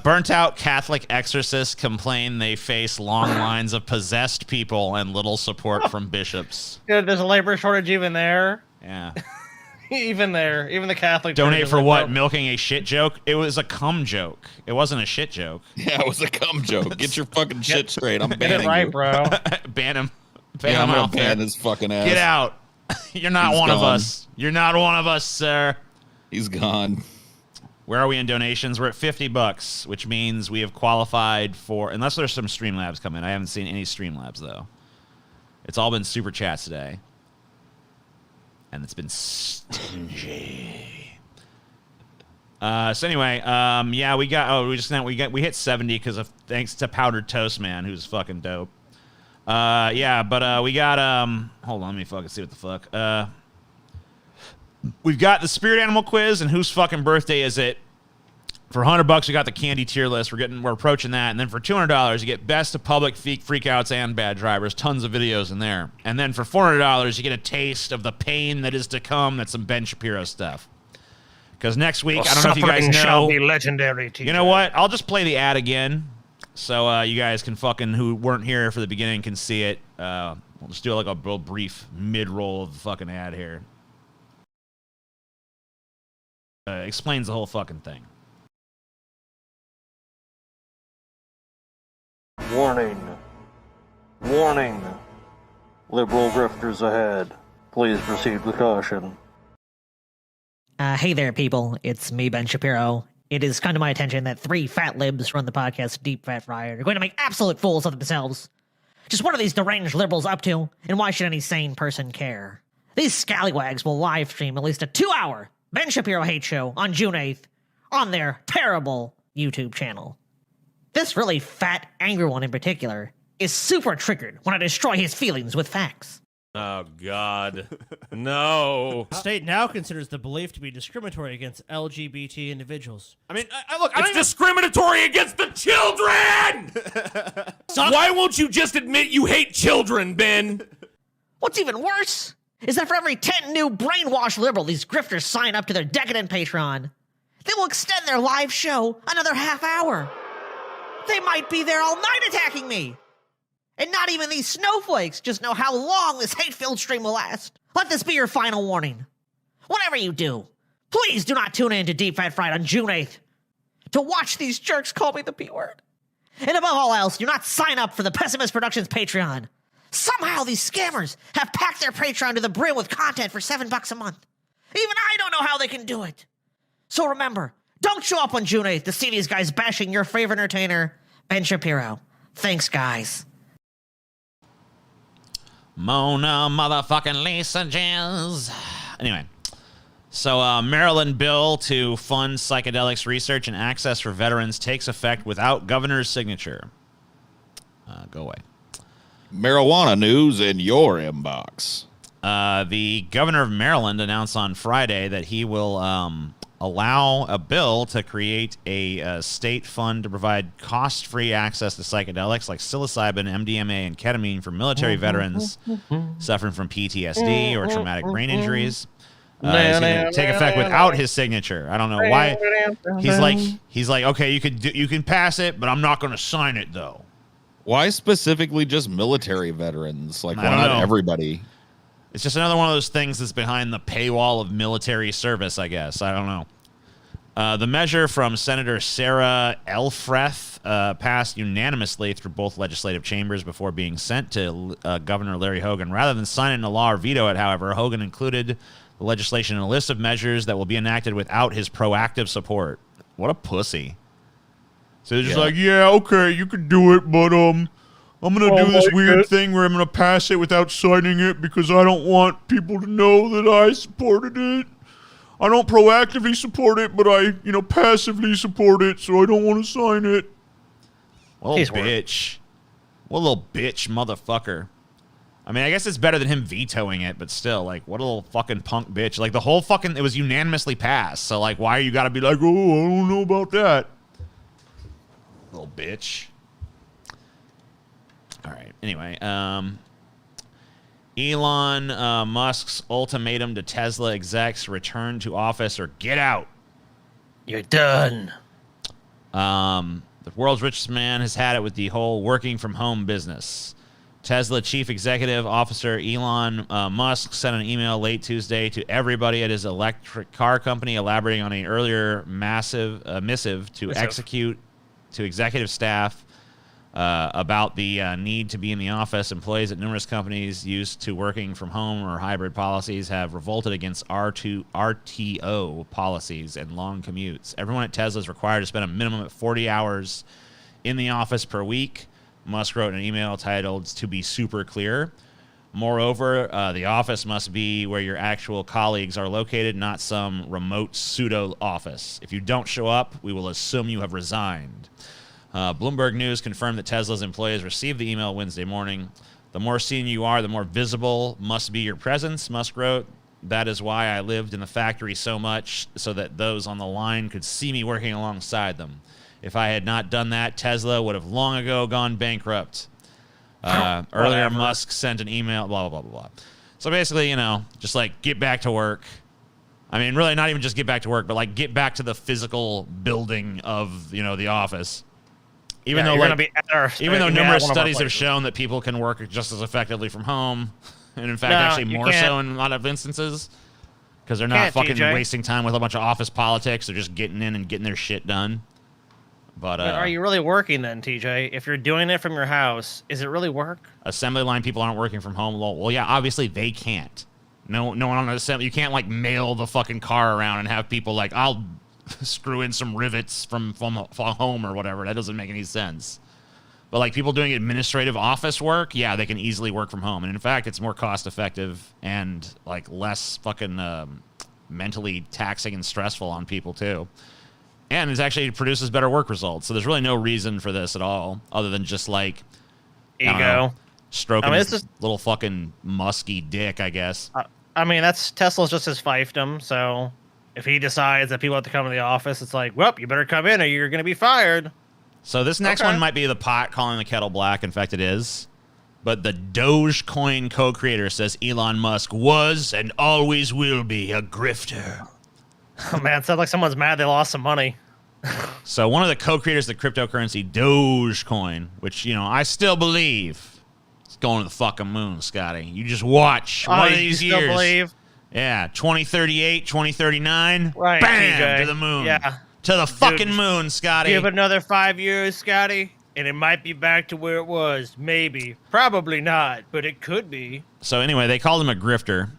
Burnt out Catholic exorcists complain they face long lines of possessed people and little support from bishops. Dude, there's a labor shortage even there. Yeah. Even there. Even the Catholic Church Donate is for like, what? nope. Milking a shit joke? It was a cum joke. It wasn't a shit joke. Yeah, it was a cum joke. Get your fucking shit straight. I'm Get banning it right, you. bro. Ban him. Yeah, I'm him gonna out there. ban his fucking ass. Get out. You're not He's one of gone. us. You're not one of us, sir. He's gone. Where are we in donations? We're at $50, which means we have qualified for, unless there's some Streamlabs coming. I haven't seen any Streamlabs, though. It's all been Super Chats today. And it's been stingy. So anyway, yeah, we got, we hit 70 because of, thanks to Powdered Toast Man, who's fucking dope. Yeah, but we got, hold on, let me fucking see what the fuck. We've got the Spirit Animal Quiz, and whose fucking birthday is it? For $100, we got the candy tier list. We're approaching that, and then for $200, you get best of public freakouts and bad drivers. Tons of videos in there. And then for $400, you get a taste of the pain that is to come. That's some Ben Shapiro stuff. Because next week, I don't know if you guys Suffering shall know. be legendary. You know what? I'll just play the ad again, so you guys can fucking who weren't here for the beginning can see it. We'll just do like a real brief mid-roll of the fucking ad here. Explains the whole fucking thing. Warning. Warning. Liberal grifters ahead. Please proceed with caution. Hey there, people. It's me, Ben Shapiro. It has come to my attention that 3 fat libs run the podcast Deep Fat Fried are going to make absolute fools of themselves. Just what are these deranged liberals up to, and why should any sane person care? These scallywags will live stream at least a 2-hour Ben Shapiro hate show on June 8th on their terrible YouTube channel. This really fat, angry one in particular is super triggered when I destroy his feelings with facts. Oh, God. No. The state now considers the belief to be discriminatory against LGBT individuals. I mean, look, I don't It's discriminatory against the children! Why won't you just admit you hate children, Ben? What's even worse is that for every 10 new brainwashed liberal these grifters sign up to their decadent Patreon, they will extend their live show another half hour. They might be there all night attacking me. And not even these snowflakes just know how long this hate-filled stream will last. Let this be your final warning. Whatever you do, please do not tune in to Deep Fat Fried on June 8th to watch these jerks call me the P word. And above all else, do not sign up for the Pessimist Productions Patreon, Somehow these scammers have packed their Patreon to the brim with content for $7 a month. Even I don't know how they can do it. So remember, don't show up on June 8th to see these guys bashing your favorite entertainer, Ben Shapiro. Thanks, guys. Mona motherfucking Lisa Jizz. Anyway, so Maryland bill to fund psychedelics research and access for veterans takes effect without governor's signature. Go away. Marijuana news in your inbox. The governor of Maryland announced on Friday that he will allow a bill to create a state fund to provide cost-free access to psychedelics like psilocybin, MDMA, and ketamine for military veterans suffering from PTSD or traumatic brain injuries. It's going to take effect without his signature. I don't know why. He's like, okay, you can pass it, but I'm not going to sign it though. Why specifically just military veterans? Like, why I don't not know. Everybody? It's just another one of those things that's behind the paywall of military service, I guess. I don't know. The measure from Senator Sarah Elfreth passed unanimously through both legislative chambers before being sent to Governor Larry Hogan. Rather than sign it into law or veto it, however, Hogan included the legislation in a list of measures that will be enacted without his proactive support. What a pussy. So they're just like, yeah, okay, you can do it, but I'm going to do this weird thing where I'm going to pass it without signing it because I don't want people to know that I supported it. I don't proactively support it, but I, passively support it, so I don't want to sign it. Well, bitch. What a little bitch motherfucker. I mean, I guess it's better than him vetoing it, but still, like, what a little fucking punk bitch. Like, the whole fucking, it was unanimously passed, so, like, why you gotta be like, oh, I don't know about that? Little bitch. All right. Anyway, Elon Musk's ultimatum to Tesla execs: return to office or get out. You're done. The world's richest man has had it with the whole working from home business. Tesla chief executive officer Elon Musk sent an email late Tuesday to everybody at his electric car company elaborating on an earlier missive to execute to executive staff about the need to be in the office. Employees at numerous companies used to working from home or hybrid policies have revolted against RTO policies and long commutes. Everyone at Tesla is required to spend a minimum of 40 hours in the office per week. Musk wrote an email titled, "To be super clear." Moreover, the office must be where your actual colleagues are located, not some remote pseudo office. If you don't show up, we will assume you have resigned. Bloomberg News confirmed that Tesla's employees received the email Wednesday morning. The more senior you are, the more visible must be your presence, Musk wrote. That is why I lived in the factory so much, so that those on the line could see me working alongside them. If I had not done that, Tesla would have long ago gone bankrupt. Earlier, Musk sent an email, blah, blah, blah, blah. So basically, just like get back to work. I mean, really not even just get back to work, but like get back to the physical building of, the office. Even though numerous studies have shown that people can work just as effectively from home, and in fact, actually more so in a lot of instances, because they're not fucking wasting time with a bunch of office politics. They're just getting in and getting their shit done. But are you really working then, TJ? If you're doing it from your house, is it really work? Assembly line people aren't working from home. Well, yeah, obviously they can't. No one on the assembly. You can't like mail the fucking car around and have people like, I'll screw in some rivets from home or whatever. That doesn't make any sense. But like people doing administrative office work, yeah, they can easily work from home. And in fact, it's more cost effective and like less fucking mentally taxing and stressful on people too. And it actually produces better work results. So there's really no reason for this at all, other than just like ego, stroking his little fucking musky dick, I guess. That's Tesla's just his fiefdom. So if he decides that people have to come to the office, it's like, well, you better come in or you're going to be fired. So this next one might be the pot calling the kettle black. In fact, it is. But the Dogecoin co-creator says Elon Musk was and always will be a grifter. Oh, man, it sounds like someone's mad they lost some money. So one of the co-creators of the cryptocurrency Dogecoin, which, I still believe it's going to the fucking moon, Scotty. You just watch one of these years. Still believe? Yeah, 2038, 2039, right, bam, TJ. to the moon. Yeah. To the fucking moon, Scotty. Give it another 5 years, Scotty, and it might be back to where it was. Maybe. Probably not, but it could be. So anyway, they called him a grifter.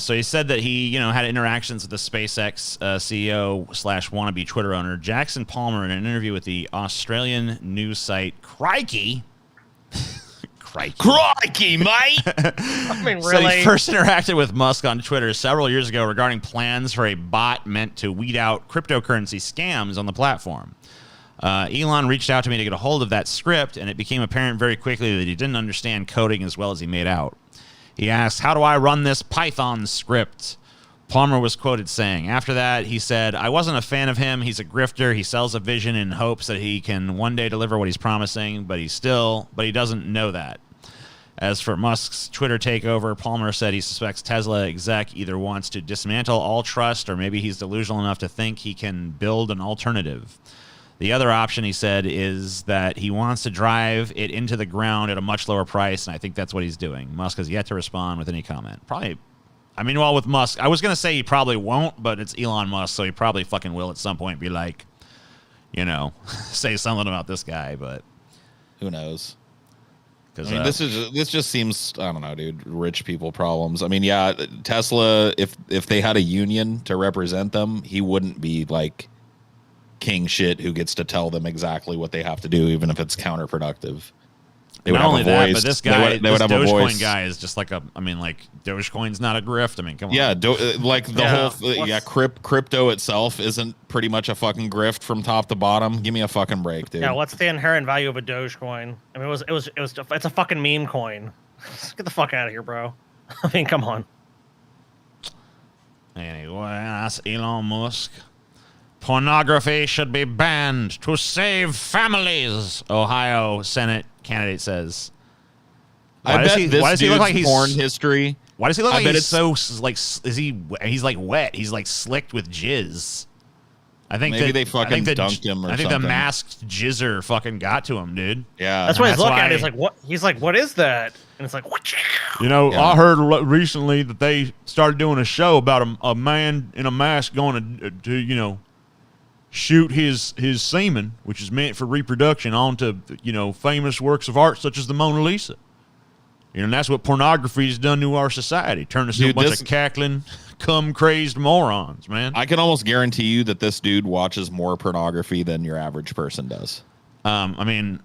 So he said that he, had interactions with the SpaceX CEO / wannabe Twitter owner Jackson Palmer in an interview with the Australian news site Crikey. Crikey, mate! I mean, So really? he first interacted with Musk on Twitter several years ago regarding plans for a bot meant to weed out cryptocurrency scams on the platform. Elon reached out to me to get a hold of that script, and it became apparent very quickly that he didn't understand coding as well as he made out. He asked, "How do I run this Python script?" Palmer was quoted saying, after that, he said, "I wasn't a fan of him. He's a grifter. He sells a vision in hopes that he can one day deliver what he's promising, but he doesn't know that." As for Musk's Twitter takeover, Palmer said he suspects Tesla exec either wants to dismantle all trust or maybe he's delusional enough to think he can build an alternative. The other option, he said, is that he wants to drive it into the ground at a much lower price, and I think that's what he's doing. Musk has yet to respond with any comment. With Musk, I was going to say he probably won't, but it's Elon Musk, so he probably fucking will at some point be like, say something about this guy, but who knows? Because this just seems, I don't know, dude, rich people problems. I mean, yeah, Tesla, if they had a union to represent them, he wouldn't be like king shit who gets to tell them exactly what they have to do, even if it's counterproductive. Not only that, but this guy, this Dogecoin guy is just like Dogecoin's not a grift. I mean, come on. Yeah, crypto itself isn't pretty much a fucking grift from top to bottom. Give me a fucking break, dude. Yeah, what's the inherent value of a Dogecoin? I mean, it's a fucking meme coin. Get the fuck out of here, bro. I mean, come on. Anyway, that's Elon Musk. Pornography should be banned to save families, Ohio Senate candidate says. Why does he look like he's porn history? Why does he look like he's so like? He's like wet? He's like slicked with jizz. I think maybe they fucking dunked him or something. I think the masked jizzer fucking got to him, dude. Yeah, that's why he's looking at it. He's like, what? He's like, what is that? And it's like, I heard recently that they started doing a show about a man in a mask going to shoot his semen, which is meant for reproduction, onto famous works of art such as the Mona Lisa. And that's what pornography has done to our society. Turned us into a bunch of cackling, cum-crazed morons, man. I can almost guarantee you that this dude watches more pornography than your average person does. I mean,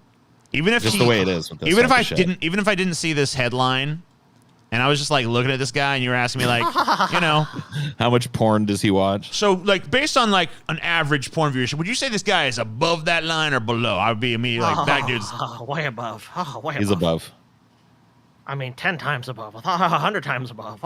even if just the way it is. With this even if I didn't see this headline, and I was just like looking at this guy, and you were asking me like, how much porn does he watch? So like based on like an average porn viewership, would you say this guy is above that line or below? I would be immediately like, that dude's way above. He's above. I mean, 10 times above, 100 times above.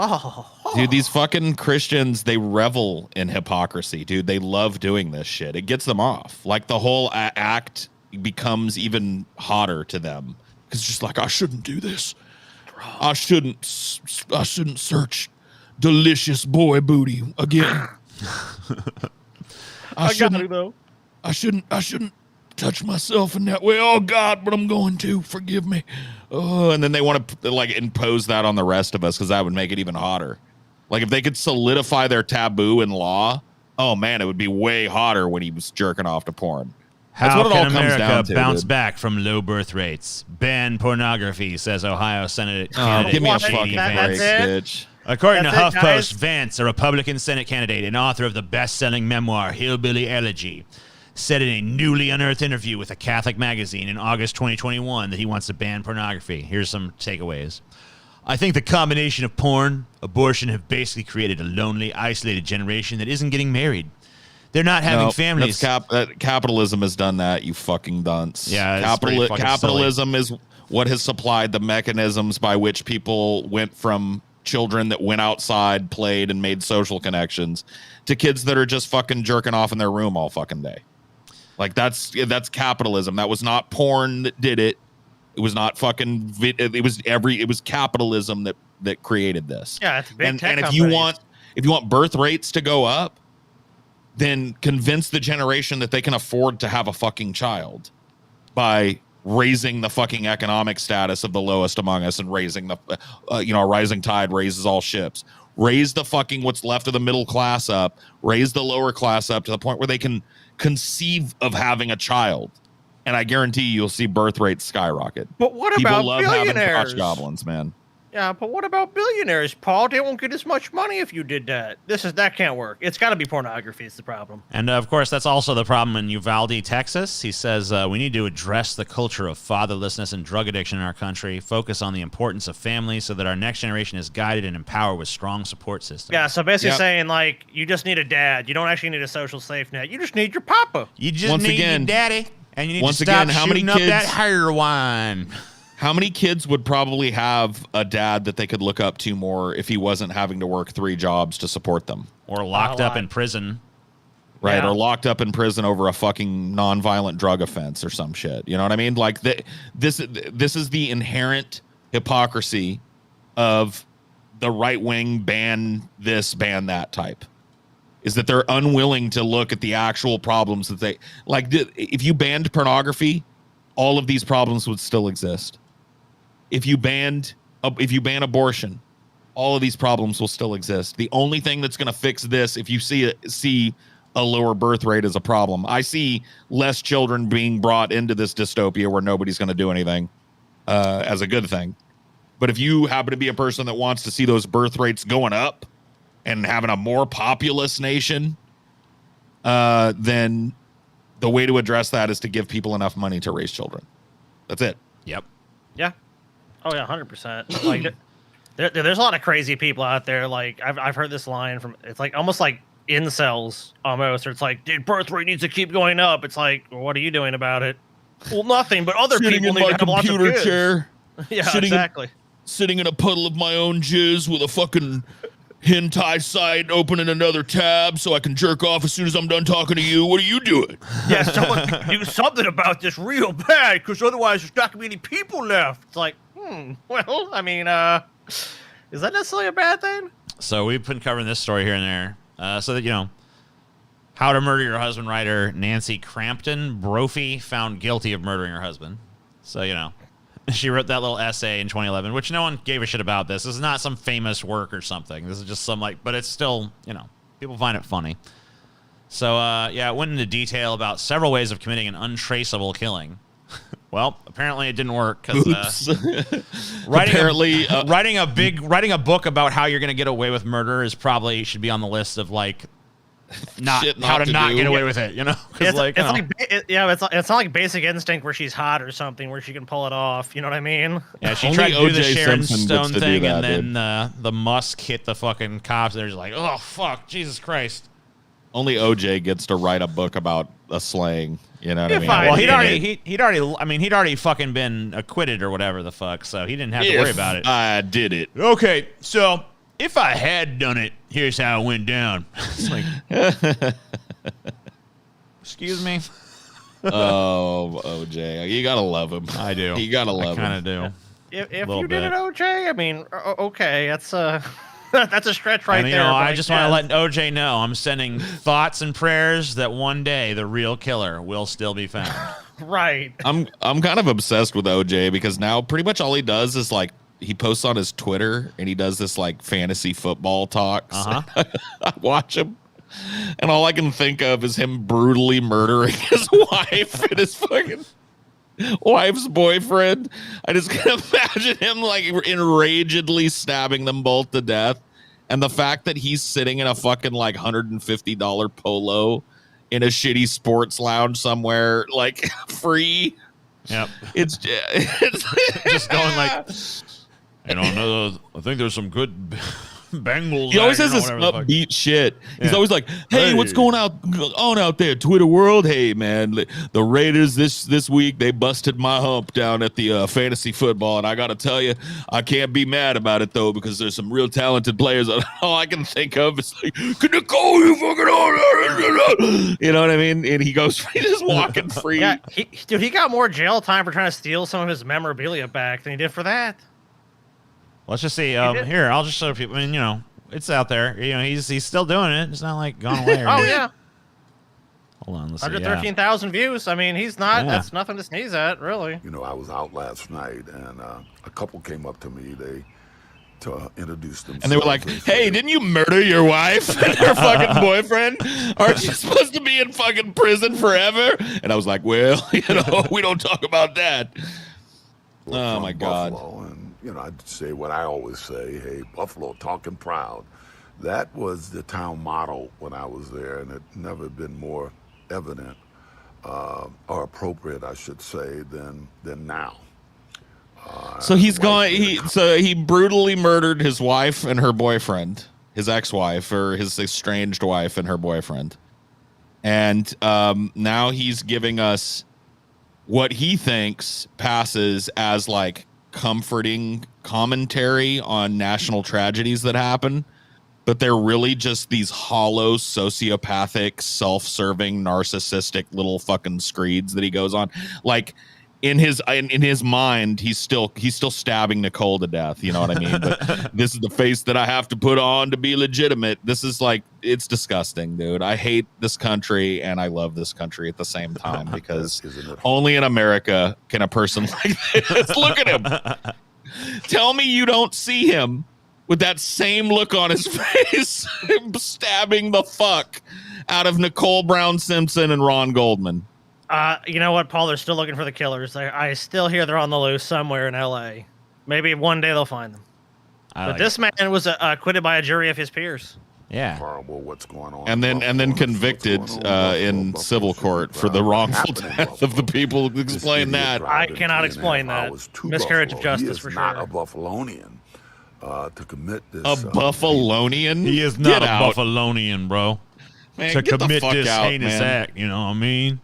Dude, these fucking Christians, they revel in hypocrisy, dude. They love doing this shit. It gets them off. Like the whole act becomes even hotter to them. Because it's just like, I shouldn't do this. I shouldn't search delicious boy booty again. I shouldn't touch myself in that way. Oh God, but I'm going to. Forgive me. Oh, and then they want to like impose that on the rest of us because that would make it even hotter. Like if they could solidify their taboo in law, oh man, it would be way hotter when he was jerking off to porn. That's what it all comes down to, bounce back from low birth rates? Ban pornography, says Ohio Senate candidate. Give me a fucking break, bitch. According to HuffPost, Vance, a Republican Senate candidate and author of the best-selling memoir Hillbilly Elegy, said in a newly unearthed interview with a Catholic magazine in August 2021 that he wants to ban pornography. Here's some takeaways. I think the combination of porn, abortion have basically created a lonely, isolated generation that isn't getting married. They're not having families. Capitalism has done that, you fucking dunce. Yeah, capitalism is what has supplied the mechanisms by which people went from children that went outside, played, and made social connections to kids that are just fucking jerking off in their room all fucking day. Like that's capitalism. That was not porn that did it. It was not fucking. It was capitalism that created this. Yeah, it's big tech and if you want birth rates to go up, then convince the generation that they can afford to have a fucking child by raising the fucking economic status of the lowest among us and raising the, a rising tide raises all ships. Raise the fucking what's left of the middle class up, raise the lower class up to the point where they can conceive of having a child. and I guarantee you'll see birth rates skyrocket. But what People about love having billionaires? crotch goblins, man. Yeah, but what about billionaires, Paul? They won't get as much money if you did that. That can't work. It's got to be pornography. Is the problem. And of course, that's also the problem in Uvalde, Texas. He says we need to address the culture of fatherlessness and drug addiction in our country, focus on the importance of family so that our next generation is guided and empowered with strong support systems. Yeah, so basically saying, like, you just need a dad. You don't actually need a social safe net. You just need your papa. You just Once need again- your daddy, and you need once to stop again, how many shooting up kids- that heroin. How many kids would probably have a dad that they could look up to more if he wasn't having to work 3 jobs to support them? Or locked up in prison. Right, Yeah. or locked up in prison over a fucking nonviolent drug offense or some shit. You know what I mean? Like this is the inherent hypocrisy of the right wing ban this, ban that type. Is that they're unwilling to look at the actual problems that they like. If you banned pornography, all of these problems would still exist. If you ban abortion, all of these problems will still exist. The only thing that's going to fix this, if you see a lower birth rate as a problem, I see less children being brought into this dystopia where nobody's going to do anything as a good thing. But if you happen to be a person that wants to see those birth rates going up and having a more populous nation, then the way to address that is to give people enough money to raise children. That's it. Yep. Yeah. Oh yeah, 100%. Like, there's a lot of crazy people out there. Like I've heard this line from. It's like almost like incels almost. Or it's like, dude, birth rate needs to keep going up. It's like, well, what are you doing about it? Well, nothing. But other Sitting people in need my to have lots of computer kids. chair, Yeah, sitting exactly. sitting in a puddle of my own jizz with a fucking hentai site, opening another tab so I can jerk off as soon as I'm done talking to you. What are you doing? Yeah, someone do something about this real bad, because otherwise there's not gonna be any people left. It's like, well, I mean, is that necessarily a bad thing? So we've been covering this story here and there. So that, you know, How to Murder Your Husband writer Nancy Crampton Brophy found guilty of murdering her husband. So, you know, she wrote that little essay in 2011, which no one gave a shit about. This is not some famous work or something. This is just some, like, but it's still, you know, people find it funny. So, yeah, it went into detail about several ways of committing an untraceable killing. Well, apparently it didn't work because writing a book about how you're going to get away with murder is probably should be on the list of like not how to not get away with it. You know, It's not like Basic Instinct where she's hot or something where she can pull it off. You know what I mean? Yeah, she Only tried to do the O.J. Sharon Simpson Stone gets to do thing, that, and then the Musk hit the fucking cops. They're just like, oh fuck, Jesus Christ. Only OJ gets to write a book about a slaying. You know what I mean? fine. Well, he'd already fucking been acquitted or whatever the fuck, so he didn't have to worry about it. I did it. Okay, so if I had done it, here's how it went down. It's like, excuse me. Oh, OJ, you gotta love him. I do. You gotta love him. Kind of do. If Little you did bit. it, OJ, I mean, okay, that's that's a stretch right And, you there. know, but I just want to guess. let OJ know I'm sending thoughts and prayers that one day the real killer will still be found. Right. I'm kind of obsessed with OJ because now pretty much all he does is like he posts on his Twitter and he does this like fantasy football talks. Uh-huh. I watch him and all I can think of is him brutally murdering his wife and his fucking wife's boyfriend. I just can imagine him like enragedly stabbing them both to death. And the fact that he's sitting in a fucking like $150 polo in a shitty sports lounge somewhere, like free. Yep. It's Just going like, I don't know. I think there's some good Bengals. he always action has or this whatever the fuck. upbeat shit. He's Yeah. always like, "Hey, what's going on out there, Twitter world? Hey, man, the Raiders this week they busted my hump down at the fantasy football, and I got to tell you, I can't be mad about it though because there's some real talented players. All I can think of is like, can Nicole, you fucking on? You know what I mean? And he goes, he's just walking free. Yeah, he got more jail time for trying to steal some of his memorabilia back than he did for that. let's just see. did. Here, I'll just show people. I mean, you know, it's out there. You know, he's still doing it. It's not like gone away. Or Oh anything. yeah, Hold on. Let's see. Yeah. 113,000 views. I mean, he's not. Yeah. That's nothing to sneeze at, really. You know, I was out last night and a couple came up to me. They to introduce themselves. And they were like, "Hey, didn't you murder your wife and her fucking boyfriend? Aren't you supposed to be in fucking prison forever?" And I was like, "Well, we don't talk about that." Oh my God. Buffalo, and I'd say what I always say, hey, Buffalo talking proud. That was the town motto when I was there, and it never been more evident or appropriate, I should say, than now. So he's gone. He brutally murdered his wife and her boyfriend, his ex-wife or his estranged wife and her boyfriend, and now he's giving us what he thinks passes as like comforting commentary on national tragedies that happen, but they're really just these hollow, sociopathic, self-serving, narcissistic little fucking screeds that he goes on, like. In his mind, he's still stabbing Nicole to death. You know what I mean? But this is the face that I have to put on to be legitimate. This is like, it's disgusting, dude. I hate this country and I love this country at the same time because only in America can a person like this look at him. Tell me you don't see him with that same look on his face, stabbing the fuck out of Nicole Brown Simpson and Ron Goldman. You know what, Paul? They're still looking for the killers. I still hear they're on the loose somewhere in L.A. Maybe one day they'll find them. But this man was acquitted by a jury of his peers. Yeah. Horrible what's going on. And then convicted in civil court for the wrongful death of the people. Explain that. I cannot explain that. Miscarriage of justice for sure. Not a Buffalonian to commit this. A Buffalonian? He is not a Buffalonian, bro. Man, to get the commit fuck this out, heinous man. act, you know what I mean?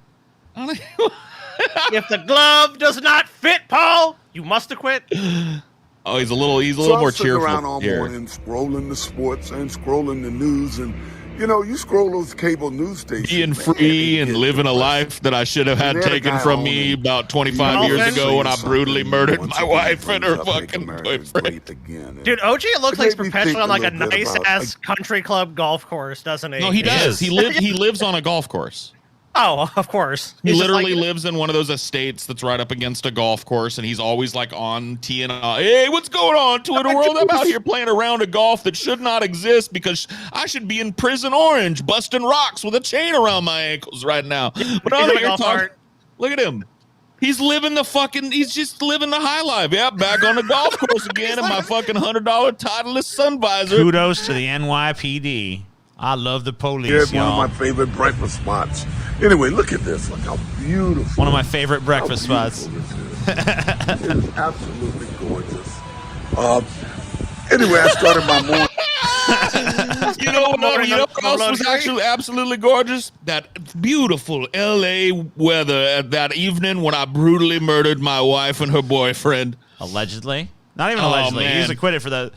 If the glove does not fit, Paul, you must acquit. Oh, he's a little more cheerful around all here. morning, scrolling the sports and scrolling the news, and you scroll those cable news stations. Being free and living a life that I should have had taken from me about 25 years ago when I brutally murdered my wife and her fucking boyfriend. Dude, OJ looks like he's perpetually on like a nice ass country club golf course, doesn't he? No, he does. He lives on a golf course. Oh, of course. He literally lives in one of those estates that's right up against a golf course, and he's always like on TNI. Hey, what's going on, Twitter world? I'm out here playing a round of golf that should not exist because I should be in Prison Orange, busting rocks with a chain around my ankles right now. But I'm here talking. Look at him. He's just living the high life. Yeah, back on the golf course again in my fucking $100 Titleist sun visor. Kudos to the NYPD. I love the police, Here's y'all. one of my favorite breakfast spots. Anyway, look at this. Look how beautiful. One of my favorite breakfast spots. It is absolutely gorgeous. Anyway, I started my morning. You know what else was actually absolutely gorgeous? That beautiful L.A. weather that evening when I brutally murdered my wife and her boyfriend. Allegedly? Not even allegedly. He was acquitted for the...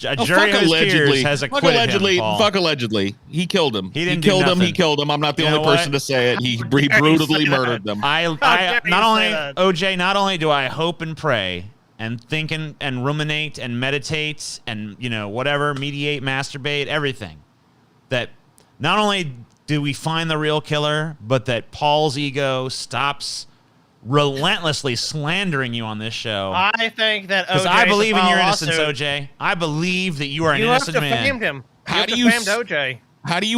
A jury fuck of his allegedly. peers has acquitted allegedly, him, Paul. Fuck allegedly. He killed him. He didn't He do nothing. killed him. I'm not the only person to say it. He brutally murdered them. OJ, not only do I hope and pray and think and ruminate and meditate and, whatever, mediate, masturbate, everything, that not only do we find the real killer, but that Paul's ego stops relentlessly slandering you on this show. I think that because I believe in your innocence, OJ. I believe that you are an innocent man. You have to fame him. How do you OJ? How do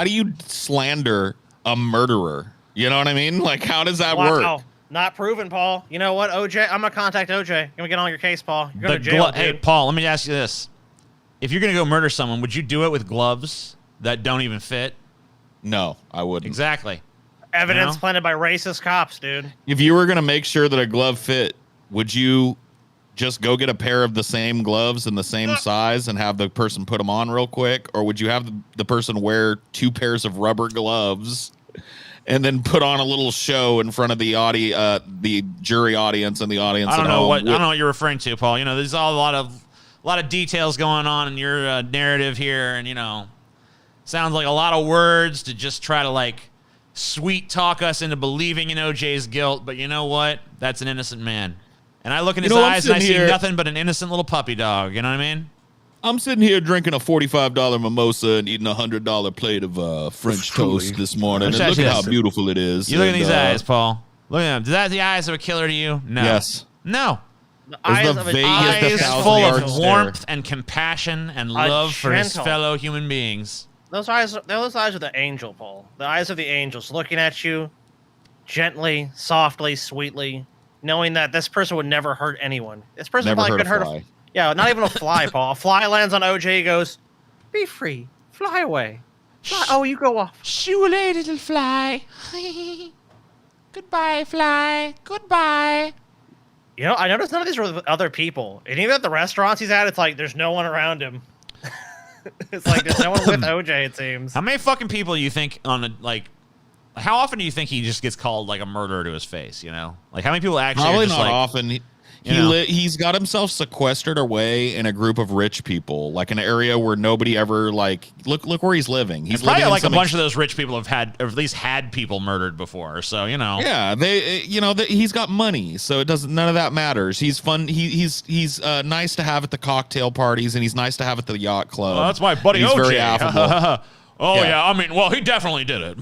you slander a murderer? You know what I mean? Like, how does that work? Not proven, Paul. You know what, OJ? I'm gonna contact OJ. I'm gonna get on your case, Paul. You're going to jail, dude. Hey, Paul. Let me ask you this: if you're gonna go murder someone, would you do it with gloves that don't even fit? No, I wouldn't. Exactly. Evidence planted by racist cops, dude. If you were going to make sure that a glove fit, would you just go get a pair of the same gloves in the same size and have the person put them on real quick? Or would you have the person wear 2 pairs of rubber gloves and then put on a little show in front of the jury audience and the audience? I don't know what you're referring to, Paul. There's all a lot of details going on in your narrative here, and sounds like a lot of words to just try to sweet talk us into believing in OJ's guilt, but you know what? That's an innocent man. And I look in his eyes and I see nothing but an innocent little puppy dog. You know what I mean? I'm sitting here drinking a $45 mimosa and eating a $100 plate of French toast this morning. And look at how beautiful it is. You look at these eyes, Paul. Look at them. Is that the eyes of a killer to you? No. Yes. No. eyes the of a vaguest Eyes thousand full yard of stare. warmth and compassion and love for his gentle- fellow human beings. Those eyes are the angel, Paul. The eyes of the angels looking at you gently, softly, sweetly, knowing that this person would never hurt anyone. This person Never probably hurt a could hurt fly. Yeah, not even a fly, Paul. A fly lands on OJ, he goes, "Be free. Fly away." Oh, you go off. Shoo, little fly. Goodbye, fly. Goodbye. You know, I noticed none of these were with other people. And even at the restaurants he's at, it's like there's no one around him. It's like there's no one with OJ, it seems. How many fucking people do you think how often do you think he just gets called like a murderer to his face, you know? Like how many people actually Probably are just not like, often. you know. He's got himself sequestered away in a group of rich people, like an area where nobody ever like look where he's living. He's probably living in like a some bunch of those rich people have had, or at least had people murdered before. So, you know. Yeah, he's got money, so it doesn't. None of that matters. He's fun. He's nice to have at the cocktail parties, and he's nice to have at the yacht club. Well, that's my buddy He's OJ. very affable. Yeah. I mean, well, he definitely did it.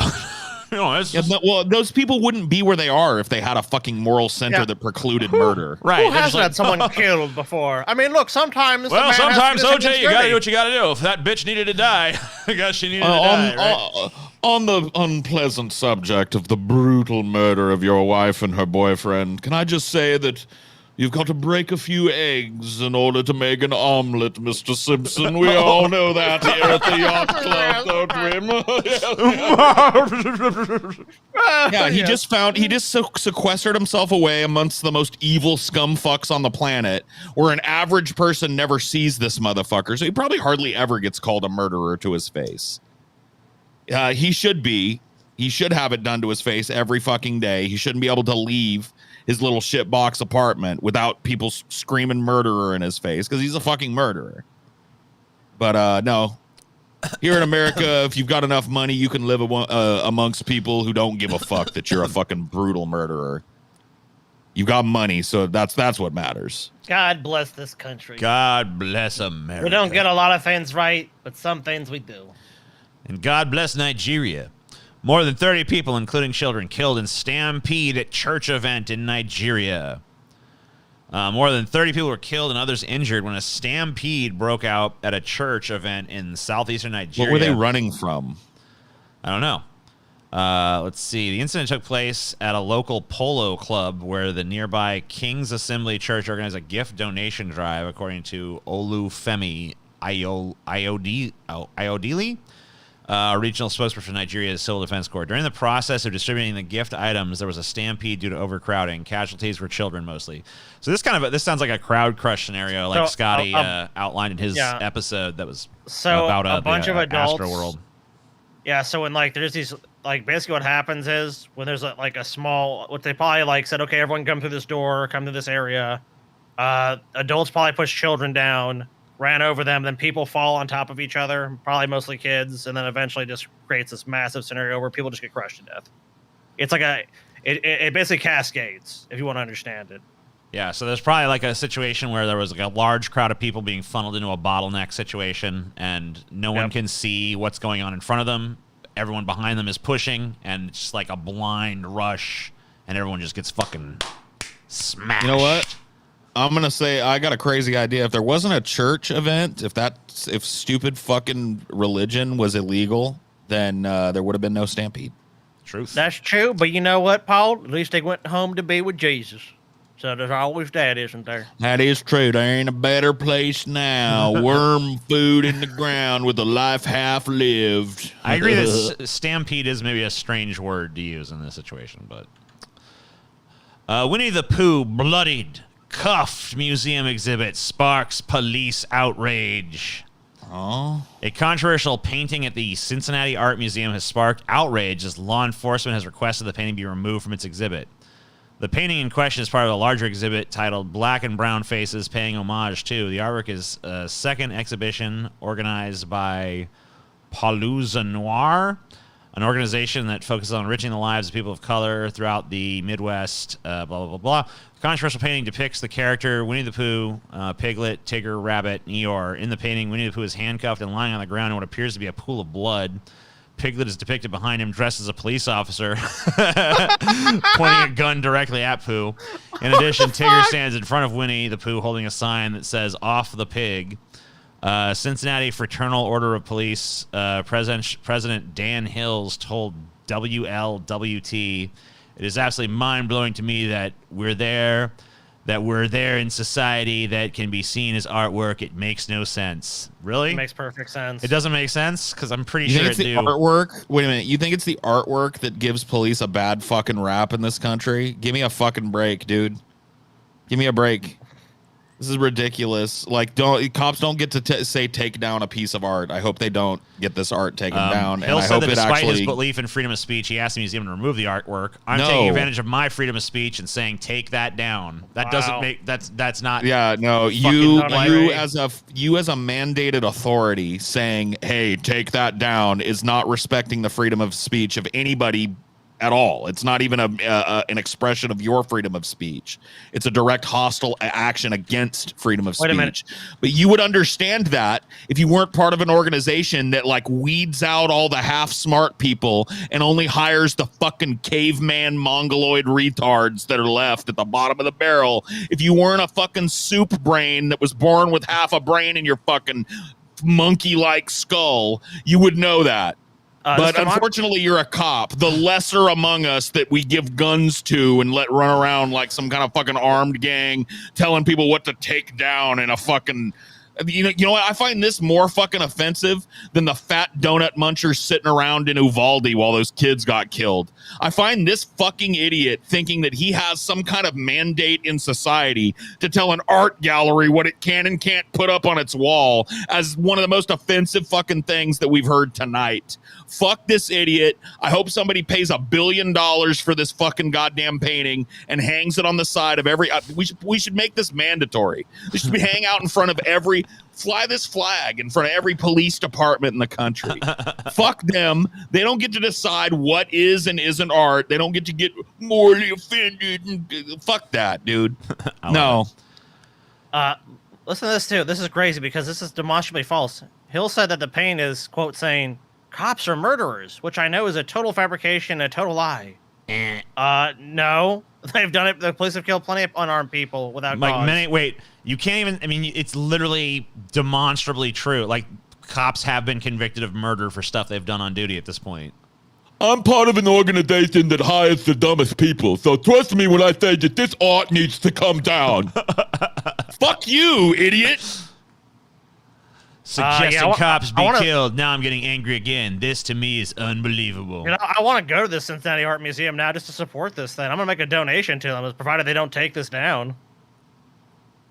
You know, it's just, Well, those people wouldn't be where they are if they had a fucking moral center that precluded murder. Right. Who they're hasn't just had like, someone killed before? I mean, look, sometimes. well, sometimes OJ, you got to do it. what you got to do. If that bitch needed to die, I guess she needed to die. Right? On the unpleasant subject of the brutal murder of your wife and her boyfriend, can I just say that you've got to break a few eggs in order to make an omelet, Mr. Simpson? We all know that here at the yacht club, don't we? Yeah, he just sequestered himself away amongst the most evil scum fucks on the planet, where an average person never sees this motherfucker, so he probably hardly ever gets called a murderer to his face. He should have it done to his face every fucking day. He shouldn't be able to leave his little shitbox apartment without people screaming murderer in his face, because he's a fucking murderer. But no. Here in America, if you've got enough money, you can live amongst people who don't give a fuck that you're a fucking brutal murderer. You've got money, so that's what matters. God bless this country. God bless America. We don't get a lot of things right, but some things we do. And God bless Nigeria. More than 30 people, including children, killed in stampede at church event in Nigeria. More than 30 people were killed and others injured when a stampede broke out at a church event in southeastern Nigeria. What were they running from? I don't know. Let's see. The incident took place at a local polo club where the nearby King's Assembly Church organized a gift donation drive, according to Olufemi Ayodele, regional spokesperson for Nigeria's Civil Defense Corps. During the process of distributing the gift items, there was a stampede due to overcrowding. Casualties were children mostly. So this sounds like a crowd crush scenario, like So, Scotty outlined in his episode that was So about a bunch of adults. Astroworld. Yeah, so when like there's these like basically what happens is when there's a small what they probably like said, okay, everyone come through this door, come to this area. Adults probably push children down, ran over them, then people fall on top of each other, probably mostly kids, and then eventually just creates this massive scenario where people just get crushed to death. It's like it basically cascades, if you want to understand it. Yeah, so there's probably like a situation where there was like a large crowd of people being funneled into a bottleneck situation, and no one can see what's going on in front of them. Everyone behind them is pushing, and it's just like a blind rush, and everyone just gets fucking smashed. You know what? I'm gonna say I got a crazy idea. If there wasn't a church event, if stupid fucking religion was illegal, then there would have been no stampede. Truth. That's true, but you know what, Paul? At least they went home to be with Jesus. So there's always that, isn't there? That is true. There ain't a better place now. Worm food in the ground with a life half lived. I agree that stampede is maybe a strange word to use in this situation, but Winnie the Pooh bloodied, cuffed museum exhibit sparks police outrage. Oh. A controversial painting at the Cincinnati Art Museum has sparked outrage as law enforcement has requested the painting be removed from its exhibit. The painting in question is part of a larger exhibit titled Black and Brown Faces, paying homage to. The artwork is a second exhibition organized by Palooza Noir, an organization that focuses on enriching the lives of people of color throughout the Midwest, blah, blah, blah, blah. The controversial painting depicts the character Winnie the Pooh, Piglet, Tigger, Rabbit, and Eeyore. In the painting, Winnie the Pooh is handcuffed and lying on the ground in what appears to be a pool of blood. Piglet is depicted behind him dressed as a police officer, pointing a gun directly at Pooh. In addition, Tigger stands in front of Winnie the Pooh holding a sign that says, "Off the pig." Cincinnati Fraternal Order of Police President Dan Hills told WLWT, "It is absolutely mind-blowing to me that we're there in society that can be seen as artwork. It makes no sense." Really? It makes perfect sense. It doesn't make sense? Because I'm pretty You sure think it it's do. the artwork? Wait a minute. You think it's the artwork that gives police a bad fucking rap in this country? Give me a fucking break, dude. Give me a break. This is ridiculous. Like, cops don't get to say take down a piece of art. I hope they don't get this art taken down. Hill And I said hope that it despite actually his belief in freedom of speech, he asked the museum to remove the artwork. I'm taking advantage of my freedom of speech and saying take that down. That doesn't make that's not. Yeah, no. You as a mandated authority saying, "Hey, take that down," is not respecting the freedom of speech of anybody at all. It's not even an expression of your freedom of speech. It's a direct hostile action against freedom of speech. Wait a minute. But you would understand that if you weren't part of an organization that like weeds out all the half smart people and only hires the fucking caveman mongoloid retards that are left at the bottom of the barrel. If you weren't a fucking soup brain that was born with half a brain in your fucking monkey-like skull, you would know that. But unfortunately, you're a cop, the lesser among us that we give guns to and let run around like some kind of fucking armed gang, telling people what to take down in a fucking. You know what? I find this more fucking offensive than the fat donut munchers sitting around in Uvalde while those kids got killed. I find this fucking idiot thinking that he has some kind of mandate in society to tell an art gallery what it can and can't put up on its wall as one of the most offensive fucking things that we've heard tonight. Fuck this idiot. I hope somebody pays $1 billion for this fucking goddamn painting and hangs it on the side of every. We should make this mandatory. This should be hang out in front of every. Fly this flag in front of every police department in the country. Fuck them. They don't get to decide what is and isn't art. They don't get to get morally offended. Fuck that, dude. No. Listen to this too. This is crazy because this is demonstrably false. Hill said that the pain is, quote, saying cops are murderers, which I know is a total fabrication, a total lie. No. They've done it. The police have killed plenty of unarmed people without cause. Wait, you can't even. I mean, it's literally demonstrably true. Like, cops have been convicted of murder for stuff they've done on duty at this point. I'm part of an organization that hires the dumbest people, so trust me when I say that this art needs to come down. Fuck you, idiot. Suggesting cops be killed. Now I'm getting angry again. This to me is unbelievable. You know, I want to go to the Cincinnati Art Museum now just to support this thing. I'm gonna make a donation to them, provided they don't take this down.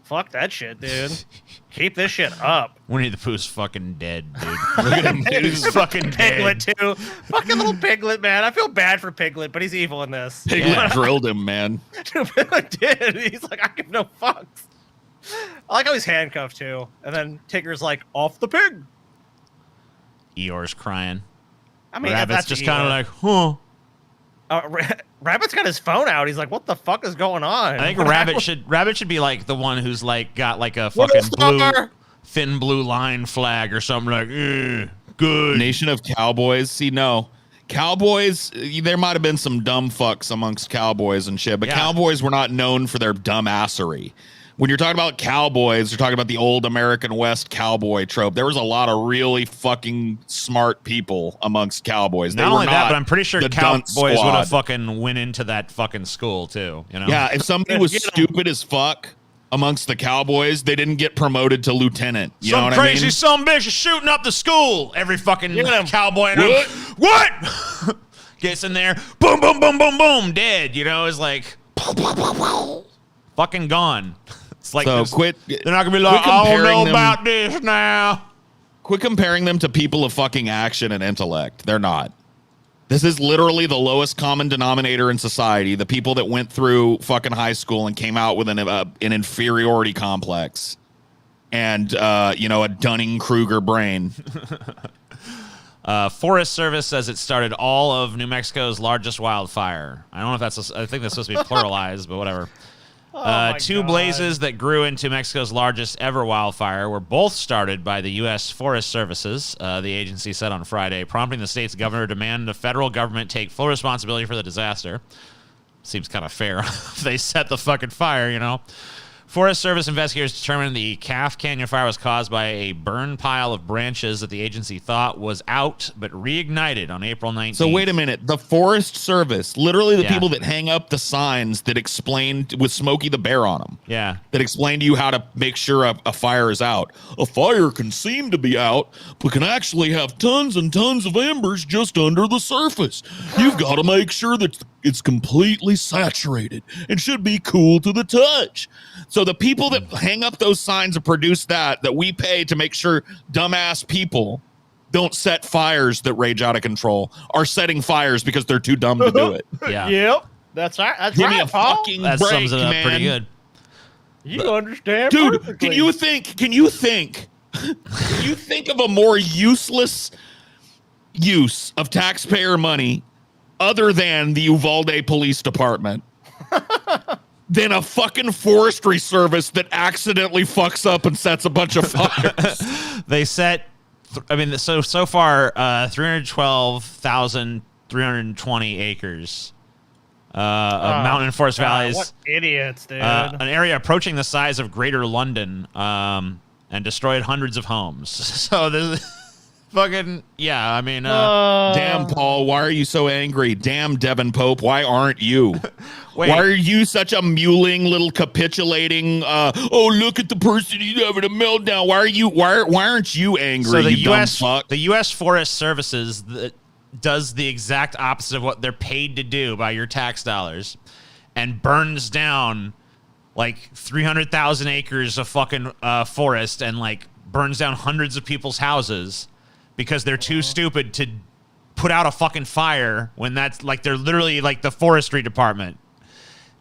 Fuck that shit, dude. Keep this shit up. Winnie the Pooh's fucking dead, dude. Look at him, dude. He's fucking dead. Piglet too. Fucking little Piglet, man. I feel bad for Piglet, but he's evil in this. Piglet drilled him, man. Piglet did. He's like, I give no fucks. I like how he's handcuffed too, and then Tigger's like, off the pig. Eeyore's crying. I mean, Rabbit's that's just kind of like, huh. Rabbit's got his phone out. He's like, what the fuck is going on? I think Rabbit should be like the one who's like got like a fucking thin blue line flag or something like, good. Nation of Cowboys. See, no. Cowboys, there might have been some dumb fucks amongst cowboys and shit, but cowboys were not known for their dumbassery. When you're talking about cowboys, you're talking about the old American West cowboy trope. There was a lot of really fucking smart people amongst cowboys. Not only that, but I'm pretty sure cowboys would have fucking went into that fucking school too. You know? Yeah, if somebody was stupid as fuck amongst the cowboys, they didn't get promoted to lieutenant. You know what I mean? Some crazy some bitch is shooting up the school. Every fucking cowboy. What? Gets in there. Boom, boom, boom, boom, boom. Dead. You know, it's like fucking gone. It's like so they're not gonna be like, I don't know about this now. Quit comparing them to people of fucking action and intellect. They're not. This is literally the lowest common denominator in society. The people that went through fucking high school and came out with an inferiority complex and a Dunning-Kruger brain. Forest Service says it started all of New Mexico's largest wildfire. I don't know if that's. I think that's supposed to be pluralized, but whatever. Two blazes that grew into Mexico's largest ever wildfire were both started by the U.S. Forest Services, the agency said on Friday, prompting the state's governor to demand the federal government take full responsibility for the disaster. Seems kind of fair. They set the fucking fire, you know. Forest Service investigators determined the Calf Canyon fire was caused by a burn pile of branches that the agency thought was out, but reignited on April 19th. So wait a minute. The Forest Service, literally the people that hang up the signs that explain with Smokey the Bear on them. Yeah. That explain to you how to make sure a fire is out. A fire can seem to be out, but can actually have tons and tons of embers just under the surface. You've got to make sure that it's completely saturated and should be cool to the touch. So the people that hang up those signs and produce that we pay to make sure dumbass people don't set fires that rage out of control are setting fires because they're too dumb to do it. Yeah. Yep. That's right. That's Give right, me a Paul. fucking That break, sums it up man. pretty good. You understand, Dude, perfectly. can you think of a more useless use of taxpayer money other than the Uvalde Police Department than a fucking forestry service that accidentally fucks up and sets a bunch of fires? They set, so far, 312,320 acres of mountain and forest valleys. What idiots, dude. An area approaching the size of Greater London, and destroyed hundreds of homes. So this fucking, yeah, I mean... Damn, Paul, why are you so angry? Damn, Devin Pope, why aren't you? Wait. Why are you such a mewling little capitulating, oh, look at the person, he's having a meltdown. Why aren't you angry, So the you U.S. dumb fuck? the U.S. Forest Services does the exact opposite of what they're paid to do by your tax dollars, and burns down like 300,000 acres of fucking forest, and like burns down hundreds of people's houses because they're too stupid to put out a fucking fire when that's like they're literally like the forestry department,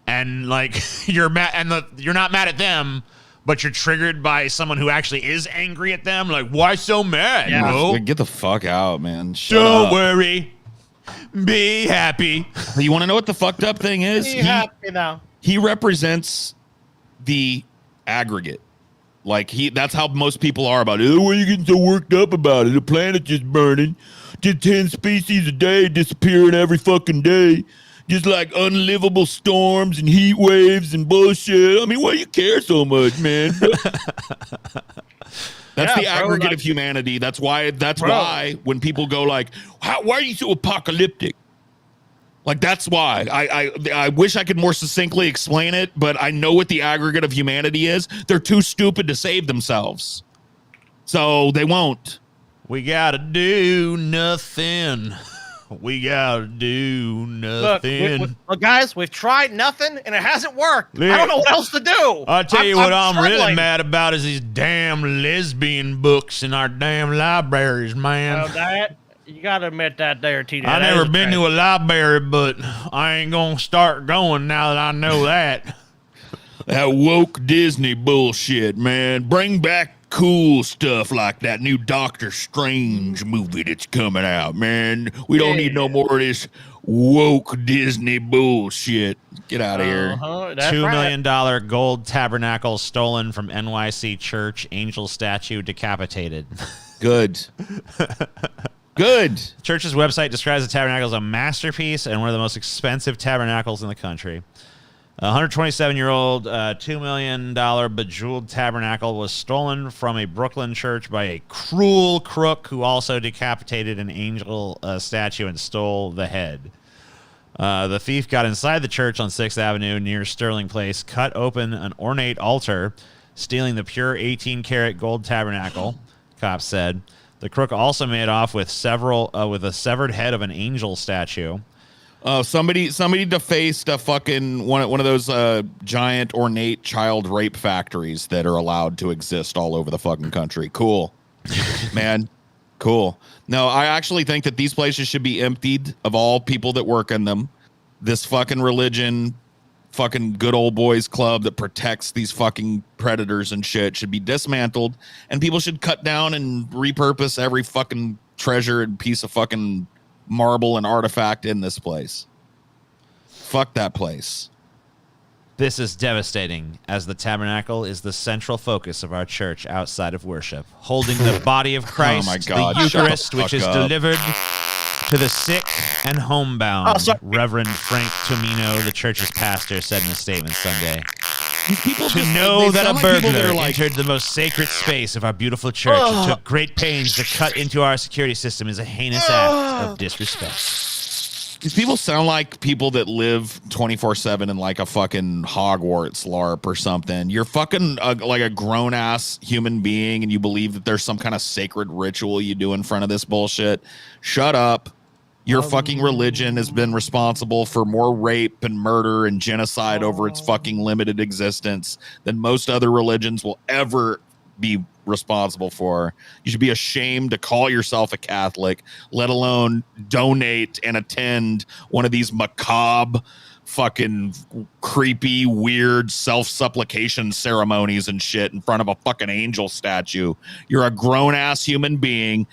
and like you're mad, and you're not mad at them, but you're triggered by someone who actually is angry at them. Like, why so mad, bro? Get the fuck out, man. Shut Don't up. worry. Be happy. You want to know what the fucked up thing is? Be happy now. He represents the aggregate. Like that's how most people are about it. Oh, why are you getting so worked up about it? The planet just burning. Just 10 species a day disappearing every fucking day. Just like unlivable storms and heat waves and bullshit. I mean, why you care so much, man? That's the aggregate of humanity. That's why when people go like, why are you so apocalyptic? Like, that's why. I wish I could more succinctly explain it, but I know what the aggregate of humanity is. They're too stupid to save themselves. So they won't. We gotta do nothing. We gotta do nothing. Look, guys, we've tried nothing, and it hasn't worked. I don't know what else to do. I'll tell you what I'm really struggling. mad about is these damn lesbian books in our damn libraries, man. Well, that, you gotta admit that there, TJ. I never been to a library, but I ain't gonna start going now that I know that. That woke Disney bullshit, man. Bring back cool stuff like that new Doctor Strange movie that's coming out, man. We don't need no more of this woke Disney bullshit. Get out of here. $2 million gold tabernacle stolen from NYC church. Angel statue decapitated. Good. Good. The church's website describes the tabernacle as a masterpiece and one of the most expensive tabernacles in the country. A 127-year-old, $2 million bejeweled tabernacle was stolen from a Brooklyn church by a cruel crook who also decapitated an angel statue and stole the head. The thief got inside the church on 6th Avenue near Sterling Place, cut open an ornate altar, stealing the pure 18-karat gold tabernacle, cops said. The crook also made off with a severed head of an angel statue. Somebody defaced a fucking one of those giant ornate child rape factories that are allowed to exist all over the fucking country. Cool, man. Cool. No, I actually think that these places should be emptied of all people that work in them. This fucking religion, fucking good old boys club that protects these fucking predators and shit should be dismantled, and people should cut down and repurpose every fucking treasure and piece of fucking marble and artifact in this place. Fuck that place. This is devastating, as the tabernacle is the central focus of our church outside of worship, holding the body of Christ, my God, the shut the Eucharist, which fuck is up. delivered to the sick and homebound. Oh, sorry. Reverend Frank Tomino, the church's pastor, said in a statement Sunday. These people To just, know they that a sound like people burglar that are like, entered the most sacred space of our beautiful church and took great pains to cut into our security system is a heinous act of disrespect. these people sound like people that live 24/7 in like a fucking Hogwarts LARP or something. You're fucking like a grown ass human being, and you believe that there's some kind of sacred ritual you do in front of this bullshit. Shut up. Your fucking religion has been responsible for more rape and murder and genocide over its fucking limited existence than most other religions will ever be responsible for. You should be ashamed to call yourself a Catholic, let alone donate and attend one of these macabre, fucking creepy, weird self-supplication ceremonies and shit in front of a fucking angel statue. You're a grown-ass human being.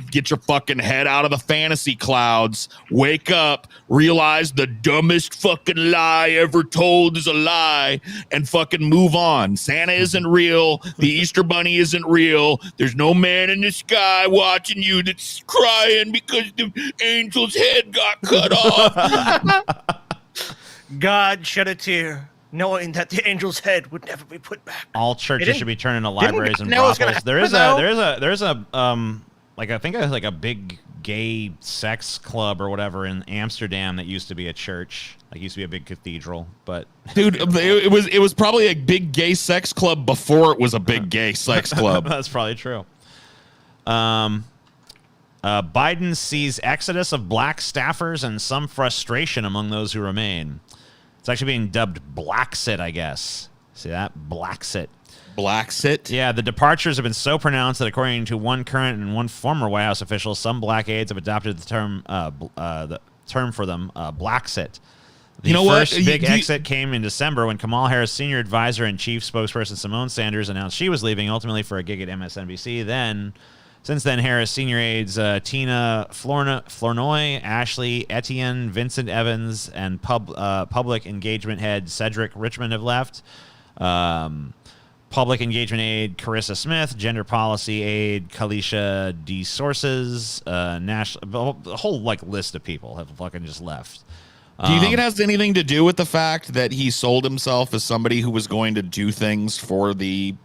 Get your fucking head out of the fantasy clouds. Wake up. Realize the dumbest fucking lie ever told is a lie, and fucking move on. Santa isn't real. The Easter Bunny isn't real. There's no man in the sky watching you that's crying because the angel's head got cut off. God shed a tear, knowing that the angel's head would never be put back. All churches didn't- should be turned into didn't libraries and know it was gonna brothels. There's a like I think like a big gay sex club or whatever in Amsterdam that used to be a church. Like used to be a big cathedral, but Dude, it was probably a big gay sex club before it was a big gay sex club. that's probably true. Biden sees exodus of black staffers and some frustration among those who remain. It's actually being dubbed Blacksit, I guess. See that? Blacksit. Blacksit? Yeah, the departures have been so pronounced that according to one current and one former White House official, some black aides have adopted the term for them, Blacksit. The You know what? first big exit came in December when Kamala Harris' senior advisor and chief spokesperson Simone Sanders announced she was leaving, ultimately for a gig at MSNBC. Since then, Harris' senior aides Tina Flournoy, Ashley Etienne, Vincent Evans, and public engagement head Cedric Richmond have left. Public engagement aide Carissa Smith, gender policy aide Kalisha D. Sources, a whole like list of people have fucking just left. Do you think it has anything to do with the fact that he sold himself as somebody who was going to do things for the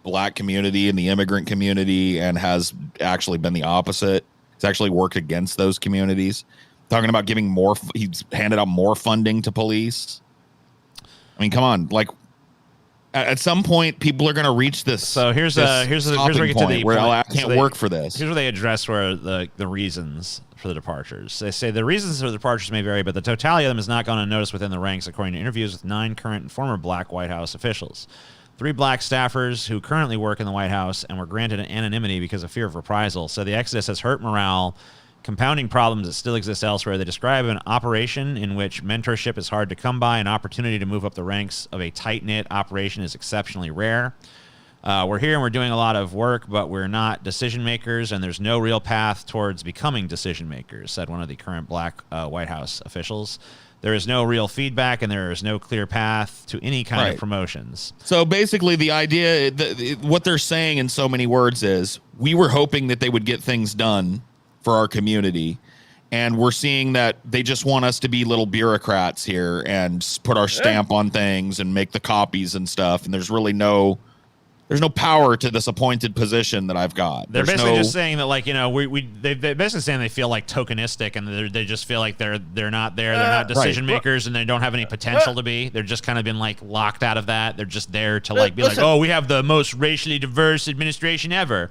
black community and the immigrant community and has actually been the opposite? It's actually worked against those communities. Talking about giving more, he's handed out more funding to police. I mean, come on, like at some point, people are going to reach this. So here's where we get to the where point. I can't work for this. Here's where they address where the reasons for the departures. They say the reasons for the departures may vary, but the totality of them has not gone unnoticed within the ranks, according to interviews with 9 current and former black White House officials. 3 black staffers who currently work in the White House and were granted anonymity because of fear of reprisal. So the exodus has hurt morale, compounding problems that still exist elsewhere. They describe an operation in which mentorship is hard to come by. An opportunity to move up the ranks of a tight-knit operation is exceptionally rare. We're here and we're doing a lot of work, but we're not decision makers, and there's no real path towards becoming decision makers, said one of the current black White House officials. There is no real feedback, and there is no clear path to any kind of promotions. So basically, the idea, what they're saying in so many words is, we were hoping that they would get things done for our community, and we're seeing that they just want us to be little bureaucrats here and put our stamp on things and make the copies and stuff, and there's really there's no power to this appointed position that I've got. They're basically just saying that, like, you know, they're basically saying they feel like tokenistic, and they just feel like they're not there. They're not decision makers, and they don't have any potential to be. They're just kind of been like locked out of that. They're just there to like be like, oh, we have the most racially diverse administration ever.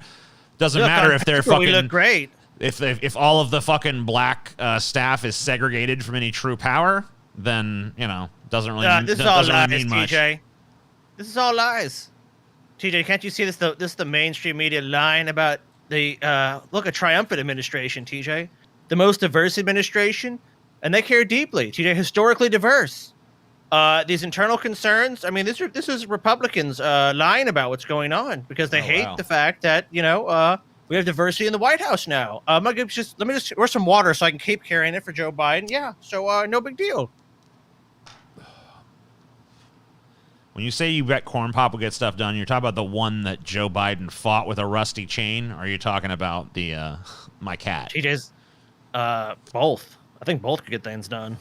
Doesn't matter if they're fucking. We look great. If all of the fucking black staff is segregated from any true power, then you know doesn't really this is all lies, mean much. TJ. This is all lies. TJ, can't you see this? This is the mainstream media lying about the a triumphant administration, TJ, the most diverse administration, and they care deeply. TJ, historically diverse. These internal concerns. I mean, this is Republicans lying about what's going on because they hate the fact that we have diversity in the White House now. Let me just pour some water so I can keep carrying it for Joe Biden. Yeah, so no big deal. When you say you bet Corn Pop will get stuff done, you're talking about the one that Joe Biden fought with a rusty chain, or are you talking about the my cat? TJ's both. I think both could get things done.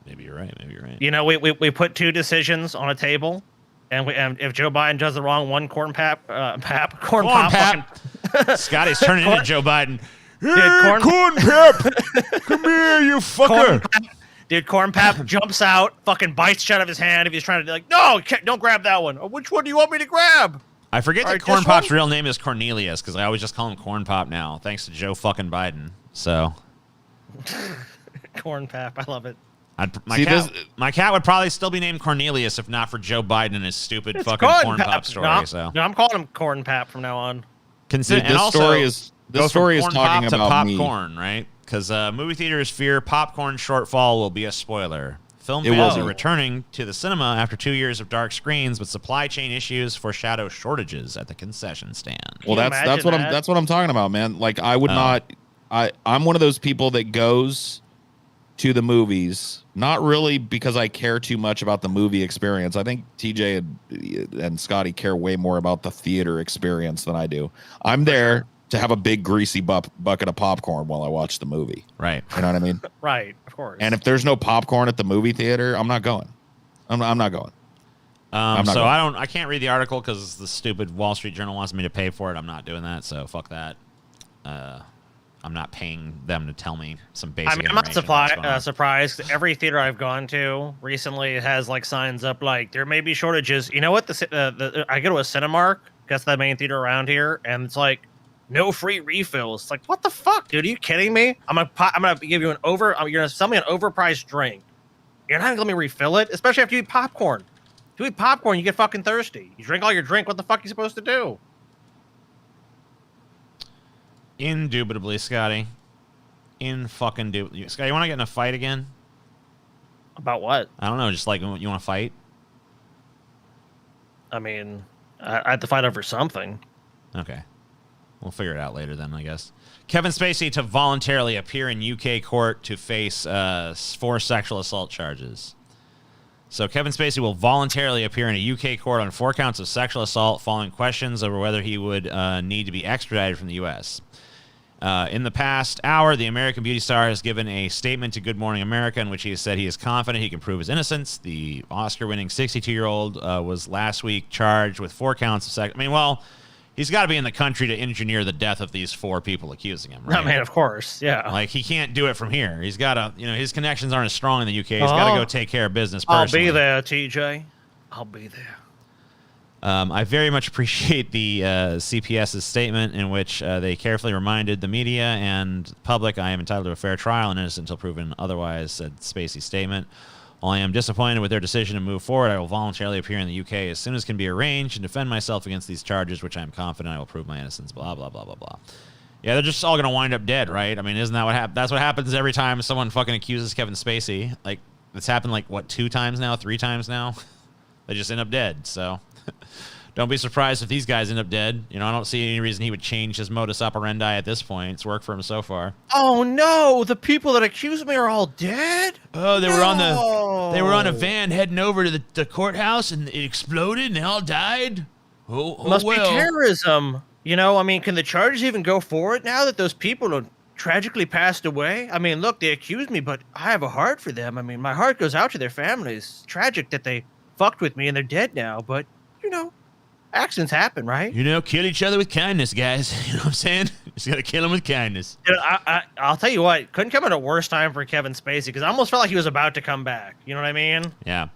Maybe you're right. Maybe you're right. You know, we put two decisions on a table, and if Joe Biden does the wrong one, corn pop. Scotty's turning into Joe Biden. Dude, Hey, corn Pap, come here, you fucker. Dude, Corn Pap jumps out, fucking bites shit out of his hand if he's trying to be like, no, don't grab that one. Which one do you want me to grab? I forget that Right, Corn this Pop's one? real name is Cornelius because I always just call him Corn Pop now, thanks to Joe fucking Biden. So Corn Pap, I love it. My cat would probably still be named Cornelius if not for Joe Biden and his stupid It's fucking Corn Pop story. No, I'm calling him Corn Pap from now on. Dude, this story is talking to about popcorn, right? Because movie theaters fear popcorn shortfall will be a spoiler. Film It fans will are be. returning to the cinema after 2 years of dark screens, but supply chain issues foreshadow shortages at the concession stand. Well, Can you that's imagine that's what I'm talking about, man. Like I would not. I'm one of those people that goes to the movies not really because I care too much about the movie experience. I think TJ and Scotty care way more about the theater experience than I do. I'm there to have a big greasy bucket of popcorn while I watch the movie. Right. You know what I mean? Right, of course. And if there's no popcorn at the movie theater, I'm not going. I'm not going. So I can't read the article because the stupid Wall Street Journal wants me to pay for it. I'm not doing that, so fuck that. I'm not paying them to tell me some basic. I mean, I'm not information about what's going on. surprised. Every theater I've gone to recently has like signs up like there may be shortages. You know what? I go to a Cinemark, that's the main theater around here, and it's like no free refills. It's like what the fuck, dude? Are you kidding me? I'm gonna give you you're gonna sell me an overpriced drink. You're not gonna let me refill it, especially after you eat popcorn. If you eat popcorn, you get fucking thirsty. You drink all your drink. What the fuck are you supposed to do? Indubitably, Scotty. Scotty, you want to get in a fight again? About what? I don't know. Just like you want to fight? I mean, I have to fight over something. Okay. We'll figure it out later then, I guess. Kevin Spacey to voluntarily appear in UK court to face 4 sexual assault charges. So Kevin Spacey will voluntarily appear in a UK court on 4 counts of sexual assault following questions over whether he would need to be extradited from the U.S. In the past hour, the American beauty star has given a statement to Good Morning America in which he has said he is confident he can prove his innocence. The Oscar-winning 62-year-old was last week charged with 4 counts of sex. I mean, well, he's got to be in the country to engineer the death of these 4 people accusing him, right? I mean, of course, yeah. Like, he can't do it from here. He's got to, his connections aren't as strong in the UK. He's got to go take care of business personally. I'll be there, TJ. I'll be there. I very much appreciate the CPS's statement in which they carefully reminded the media and the public I am entitled to a fair trial and innocent until proven otherwise, said Spacey's statement. While I am disappointed with their decision to move forward, I will voluntarily appear in the UK as soon as can be arranged and defend myself against these charges, which I am confident I will prove my innocence, blah, blah, blah, blah, blah. Yeah, they're just all going to wind up dead, right? I mean, isn't that what happens? That's what happens every time someone fucking accuses Kevin Spacey. Like, it's happened like, what, 2 times now? 3 times now? They just end up dead, so... Don't be surprised if these guys end up dead. I don't see any reason he would change his modus operandi at this point. It's worked for him so far. Oh no, the people that accused me are all dead? Oh, they were on a van heading over to the courthouse and it exploded and they all died? Must be terrorism. I mean, can the charges even go forward now that those people have tragically passed away? I mean, look, they accused me, but I have a heart for them. I mean, my heart goes out to their families. It's tragic that they fucked with me and they're dead now, but, accidents happen, right? Kill each other with kindness, guys. You know what I'm saying? Just got to kill them with kindness. Dude, I'll tell you what, couldn't come at a worse time for Kevin Spacey, because I almost felt like he was about to come back. You know what I mean? Yeah.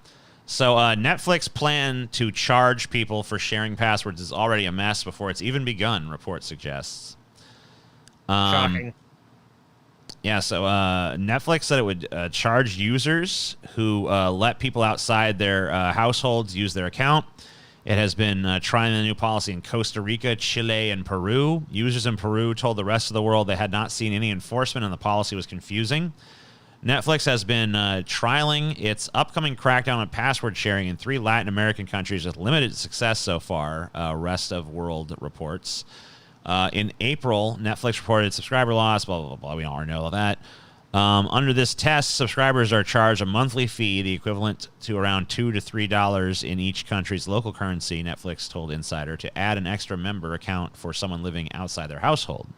So Netflix plan to charge people for sharing passwords is already a mess before it's even begun, report suggests. Shocking. Yeah, so Netflix said it would charge users who let people outside their households use their account. It has been trying the new policy in Costa Rica, Chile, and Peru. Users in Peru told the rest of the world they had not seen any enforcement and the policy was confusing. Netflix has been trialing its upcoming crackdown on password sharing in 3 Latin American countries with limited success so far, Rest of World reports. In April, Netflix reported subscriber loss, blah, blah, blah, blah. We all know all that. Under this test, subscribers are charged a monthly fee, the equivalent to around $2 to $3 in each country's local currency, Netflix told Insider, to add an extra member account for someone living outside their household.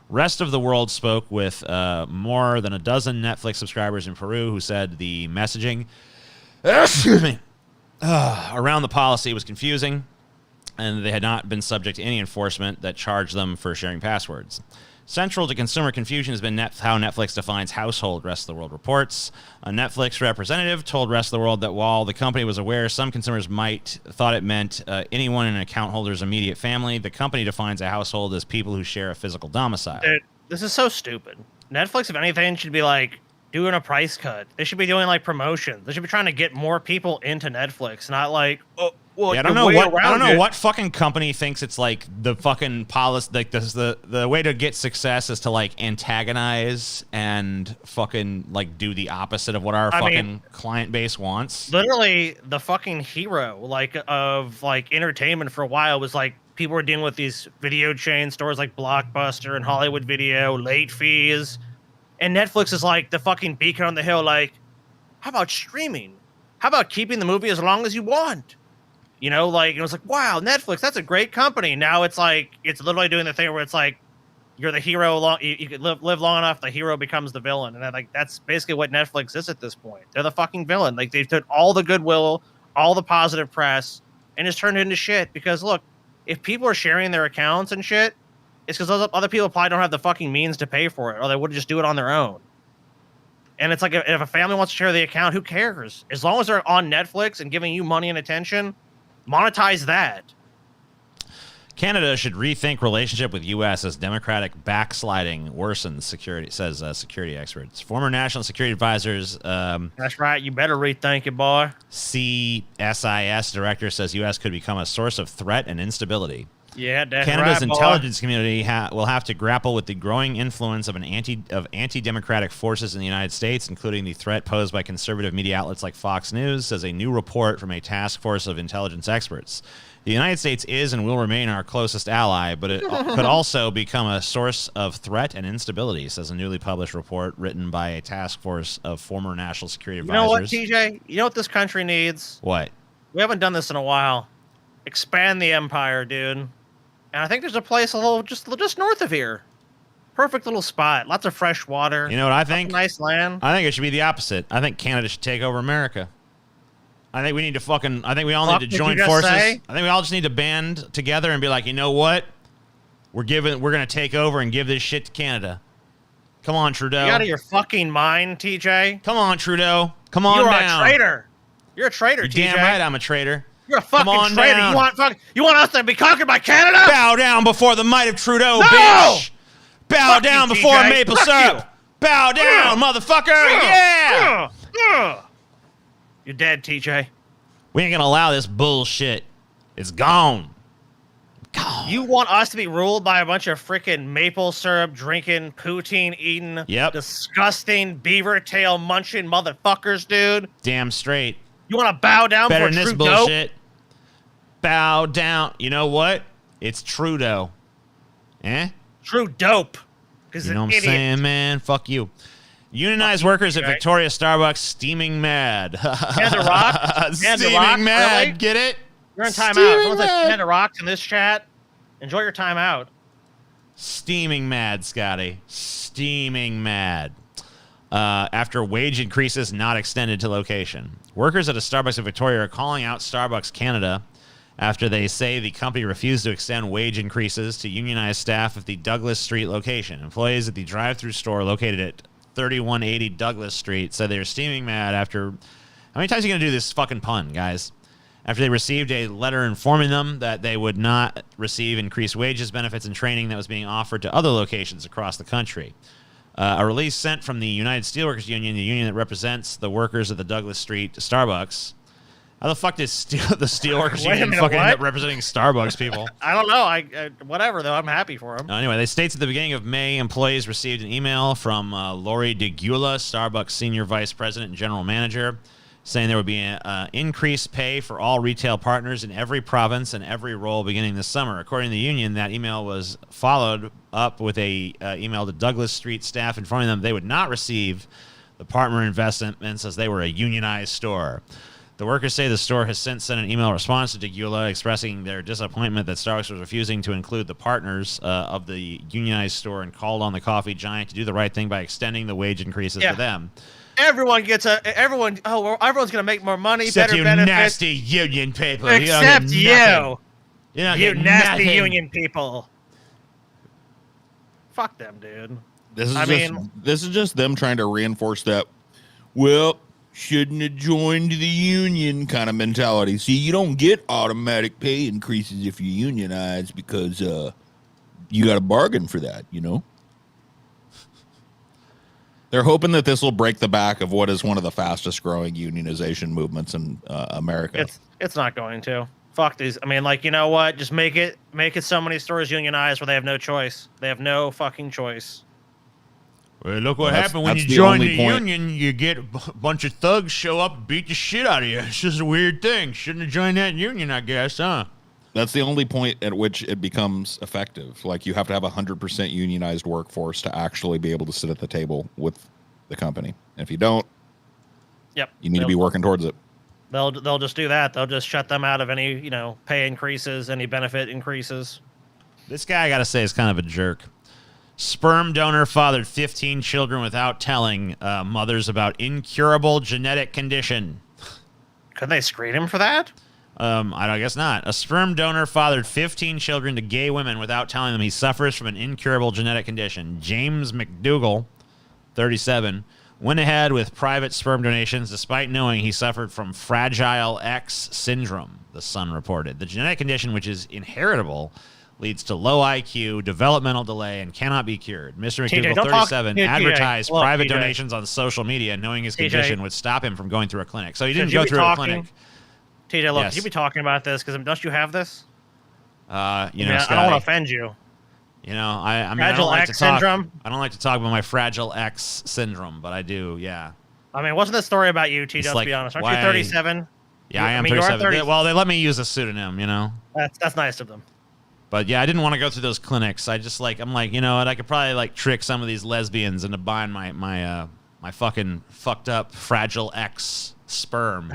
Rest of the world spoke with more than a dozen Netflix subscribers in Peru who said the messaging around the policy was confusing, and they had not been subject to any enforcement that charged them for sharing passwords. Central to consumer confusion has been how Netflix defines household, Rest of the World reports. A Netflix representative told Rest of the World that while the company was aware some consumers thought it meant anyone in an account holder's immediate family, the company defines a household as people who share a physical domicile. Dude, this is so stupid. Netflix, if anything, should be like doing a price cut. They should be doing like promotions. They should be trying to get more people into Netflix, not like, oh, well, yeah, I don't know what fucking company thinks it's like the fucking policy, like the way to get success is to like antagonize and fucking like do the opposite of what our client base wants. Literally, the fucking hero of entertainment for a while was like people were dealing with these video chain stores like Blockbuster and Hollywood Video, late fees, and Netflix is like the fucking beacon on the hill. Like, how about streaming? How about keeping the movie as long as you want? You know, like, it was like, wow, Netflix, that's a great company. Now it's like, it's literally doing the thing where it's like, you're the hero, you could live long enough, the hero becomes the villain. And that's basically what Netflix is at this point. They're the fucking villain. Like, they've took all the goodwill, all the positive press, and just turned it into shit. Because, look, if people are sharing their accounts and shit, it's because other people probably don't have the fucking means to pay for it, or they would just do it on their own. And it's like, if a family wants to share the account, who cares? As long as they're on Netflix and giving you money and attention, monetize that. Canada should rethink relationship with U.S. as democratic backsliding worsens, says security experts. Former national security advisors. That's right. You better rethink it, boy. CSIS director says U.S. could become a source of threat and instability. Yeah, that's Canada's right, intelligence community will have to grapple with the growing influence of anti-democratic forces in the United States, including the threat posed by conservative media outlets like Fox News, says a new report from a task force of intelligence experts. The United States is and will remain our closest ally, but it could also become a source of threat and instability, says a newly published report written by a task force of former national security advisors. You know what, TJ? You know what this country needs? What? We haven't done this in a while. Expand the empire, dude. And I think there's a place a little just north of here. Perfect little spot. Lots of fresh water. You know what I think? Nice land. I think it should be the opposite. I think Canada should take over America. I think we need to I think we all need to join forces. I think we all just need to band together and be like, you know what? We're going to take over and give this shit to Canada. Come on, Trudeau. You out of your fucking mind, TJ? Come on, Trudeau. Come on down. You're a traitor. You're a traitor, TJ. Damn right I'm a traitor. You're a fucking traitor. Down. You want us to be conquered by Canada? Bow down before the might of Trudeau, no! bitch. Bow down before TJ. maple syrup. Bow down, motherfucker. Yeah. You're dead, TJ. We ain't gonna allow this bullshit. It's gone. You want us to be ruled by a bunch of freaking maple syrup drinking, poutine eating, disgusting beaver tail munching motherfuckers, dude? Damn straight. You want to bow down Better for than this Trudeau? bullshit. Bow down. You know what? It's Trudeau. True dope. You know what I'm saying, man? Fuck you. Unionized workers at Victoria Starbucks steaming mad. Panda Rock? Steaming mad. Really? Get it? You're in timeout. Someone's like Panda Rocks in this chat. Enjoy your timeout. Steaming mad, Scotty. Steaming mad. After wage increases not extended to location. Workers at a Starbucks in Victoria are calling out Starbucks Canada after they say the company refused to extend wage increases to unionized staff at the Douglas Street location. Employees at the drive-thru store located at 3180 Douglas Street said they were steaming mad after... How many times are you going to do this fucking pun, guys? After they received a letter informing them that they would not receive increased wages, benefits, and training that was being offered to other locations across the country. A release sent from the United Steelworkers Union, the union that represents the workers at the Douglas Street Starbucks. How the fuck did the Steelworkers Union fucking end up representing Starbucks people? I don't know. Whatever, though. I'm happy for them. Anyway, they states at the beginning of May, employees received an email from Lori DeGula, Starbucks Senior Vice President and General Manager, saying there would be increased pay for all retail partners in every province and every role beginning this summer. According to the union, that email was followed up with a email to Douglas Street staff informing them they would not receive the partner investments as they were a unionized store. The workers say the store has since sent an email response to Digula expressing their disappointment that Starbucks was refusing to include the partners of the unionized store and called on the coffee giant to do the right thing by extending the wage increases to them. Everyone's gonna make more money, Except better you benefits. nasty union people. Except you. you You nasty union people. Fuck them, dude. This is just them trying to reinforce that, well, shouldn't have joined the union kind of mentality. See, you don't get automatic pay increases if you unionize because you got to bargain for that, you know? They're hoping that this will break the back of what is one of the fastest growing unionization movements in America. It's not going to. Fuck these. I mean, like, you know what? Just make it so many stores unionized where they have no choice. They have no fucking choice. Well, look what happened when you join the union. You get a bunch of thugs show up and beat the shit out of you. It's just a weird thing. Shouldn't have joined that union, I guess, huh? That's the only point at which it becomes effective. Like, you have to have 100% unionized workforce to actually be able to sit at the table with the company. And if you don't, you need to be working towards it. They'll just do that. They'll just shut them out of any, pay increases, any benefit increases. This guy, I got to say, is kind of a jerk. Sperm donor fathered 15 children without telling mothers about incurable genetic condition. Could they screen him for that? I guess not. A sperm donor fathered 15 children to gay women without telling them he suffers from an incurable genetic condition. James McDougall, 37, went ahead with private sperm donations despite knowing he suffered from Fragile X syndrome, the Sun reported. The genetic condition, which is inheritable, leads to low IQ, developmental delay, and cannot be cured. Mr. McDougall, 37, advertised private donations on social media, knowing his condition would stop him from going through a clinic. So he didn't go through a clinic. TJ, look, could you be talking about this? Because don't you have this? Scotty, I don't want to offend you. I mean, Fragile X syndrome? I don't like to talk about my Fragile X syndrome, but I do, yeah. I mean, wasn't the story about you, TJ, let's be honest? Aren't you 37? Yeah, I am 37. Well, they let me use a pseudonym, That's nice of them. But yeah, I didn't want to go through those clinics. I'm like, you know what? I could probably trick some of these lesbians into buying my fucking fucked up Fragile X sperm,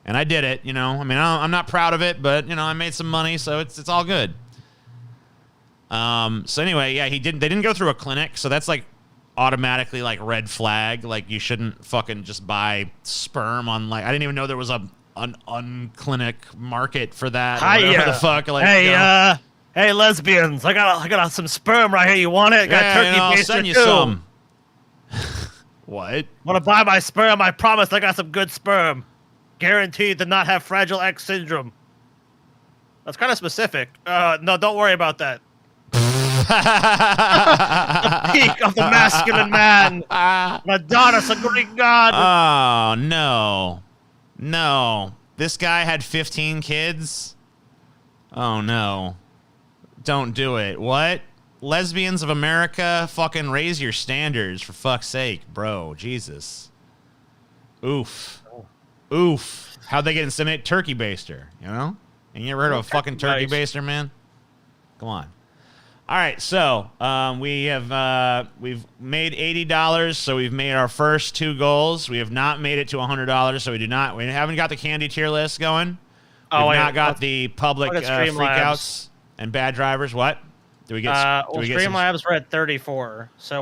and I did it, I mean, I'm not proud of it, but I made some money, so it's all good. So anyway, yeah, they didn't go through a clinic, so that's automatically red flag. You shouldn't fucking just buy sperm on I didn't even know there was an unclinic market for that. Whatever the fuck. Hey, lesbians, I got some sperm right here. You want it? Got turkey I'll baster send you too. some. What? Want to buy my sperm? I promise I got some good sperm. Guaranteed to not have Fragile X syndrome. That's kind of specific. No, don't worry about that. The peak of the masculine man. Adonis, a Greek god. Oh, no. No. This guy had 15 kids? Oh, no. Don't do it. What? Lesbians of America, fucking raise your standards, for fuck's sake, bro. Jesus. Oof. Oof. How'd they get inseminated? Turkey baster, And you ever heard of a fucking turkey baster, man? Come on. All right, so we've made $80, so we've made our first 2 goals. We have not made it to $100, so we haven't got the candy tier list going. We've not got the public freakouts and bad drivers. What? Do we get? Streamlabs were at 34. So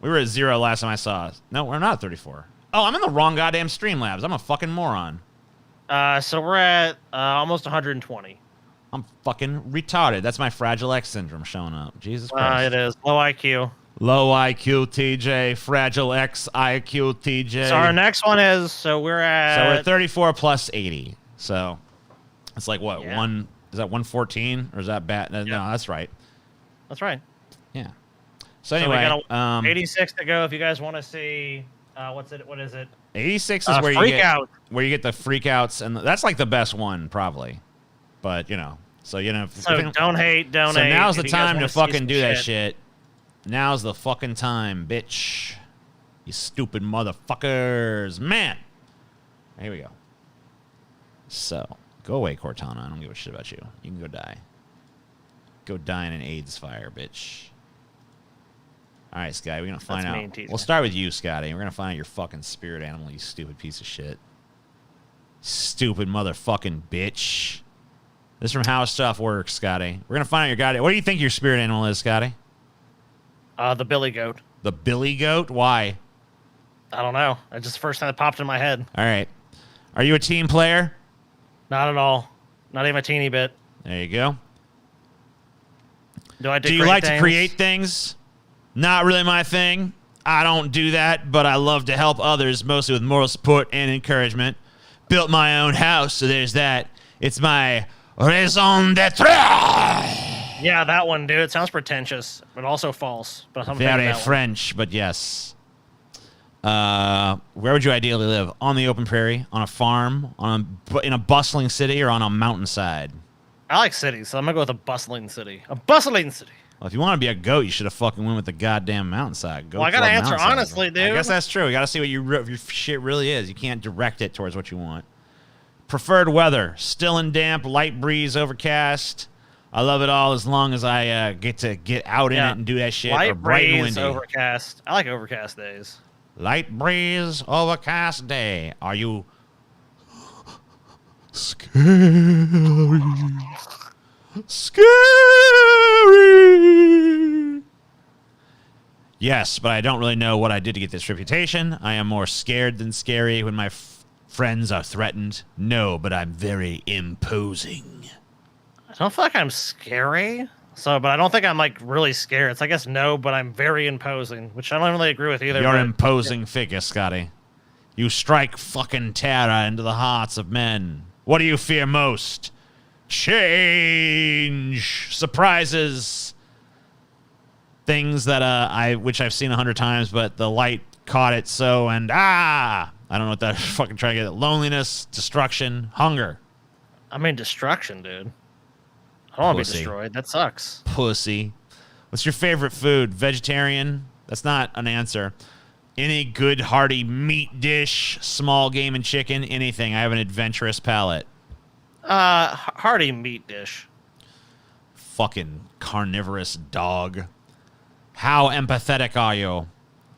we were at 0 last time I saw us. No, we're not at 34. Oh, I'm in the wrong goddamn Streamlabs. I'm a fucking moron. So we're at almost 120. I'm fucking retarded. That's my Fragile X syndrome showing up. Jesus Christ. It is. Low IQ. Low IQ TJ. Fragile X IQ TJ. So our next one is, we're at 34 plus 80. So it's what? Yeah. Is that 114 or is that bad? No, that's right. That's right. Yeah. So anyway, we got 86 to go if you guys want to see what is it? 86 is where you get the freakouts, and that's the best one probably. But so don't hate. So now's the time to fucking do that shit. Now's the fucking time, bitch. You stupid motherfuckers. Man. Here we go. So, go away, Cortana. I don't give a shit about you. You can go die. Go die in an AIDS fire, bitch. All right, Scotty, we're going to find That's out. mean, teaser. We'll start with you, Scotty. We're going to find out your fucking spirit animal, you stupid piece of shit. Stupid motherfucking bitch. This is from How Stuff Works, Scotty. We're going to find out your goddamn... What do you think your spirit animal is, Scotty? The billy goat. The billy goat? Why? I don't know. It's just the first time it popped in my head. All right. Are you a team player? Not at all. Not even a teeny bit. There you go. Do I Do you like to create things? Not really my thing. I don't do that, but I love to help others, mostly with moral support and encouragement. Built my own house, so there's that. It's my raison d'etre. Yeah, that one, dude. It sounds pretentious, but also false. But I'm Very French, but yes. Where would you ideally live? On the open prairie, on a farm, in a bustling city, or on a mountainside? I like cities, so I'm gonna go with a bustling city. A bustling city. Well, if you want to be a goat, you should have fucking went with the goddamn mountainside. Well, I gotta answer honestly, dude. I guess that's true. You gotta see what your shit really is. You can't direct it towards what you want. Preferred weather: still and damp, light breeze, overcast. I love it all as long as I get to get out in it and do that shit. Light or bright and breeze, windy. overcast. I like overcast days. Light breeze, overcast day. Are you scary? Scary. Yes, but I don't really know what I did to get this reputation. I am more scared than scary when my friends are threatened. No, but I'm very imposing. I don't feel like I'm scary. So, but I don't think I'm like really scared. It's I guess no, but I'm very imposing, which I don't really agree with either. You're an but, imposing figure, Scotty. You strike fucking terror into the hearts of men. What do you fear most? Change, surprises, things that which I've seen 100 times, but the light caught it so, and I don't know what that fucking trying to get. Loneliness, destruction, hunger. I mean destruction, dude. I don't want to be destroyed. That sucks. Pussy. What's your favorite food? Vegetarian? That's not an answer. Any good hearty meat dish, small game and chicken, anything. I have an adventurous palate. Hearty meat dish. Fucking carnivorous dog. How empathetic are you? I'm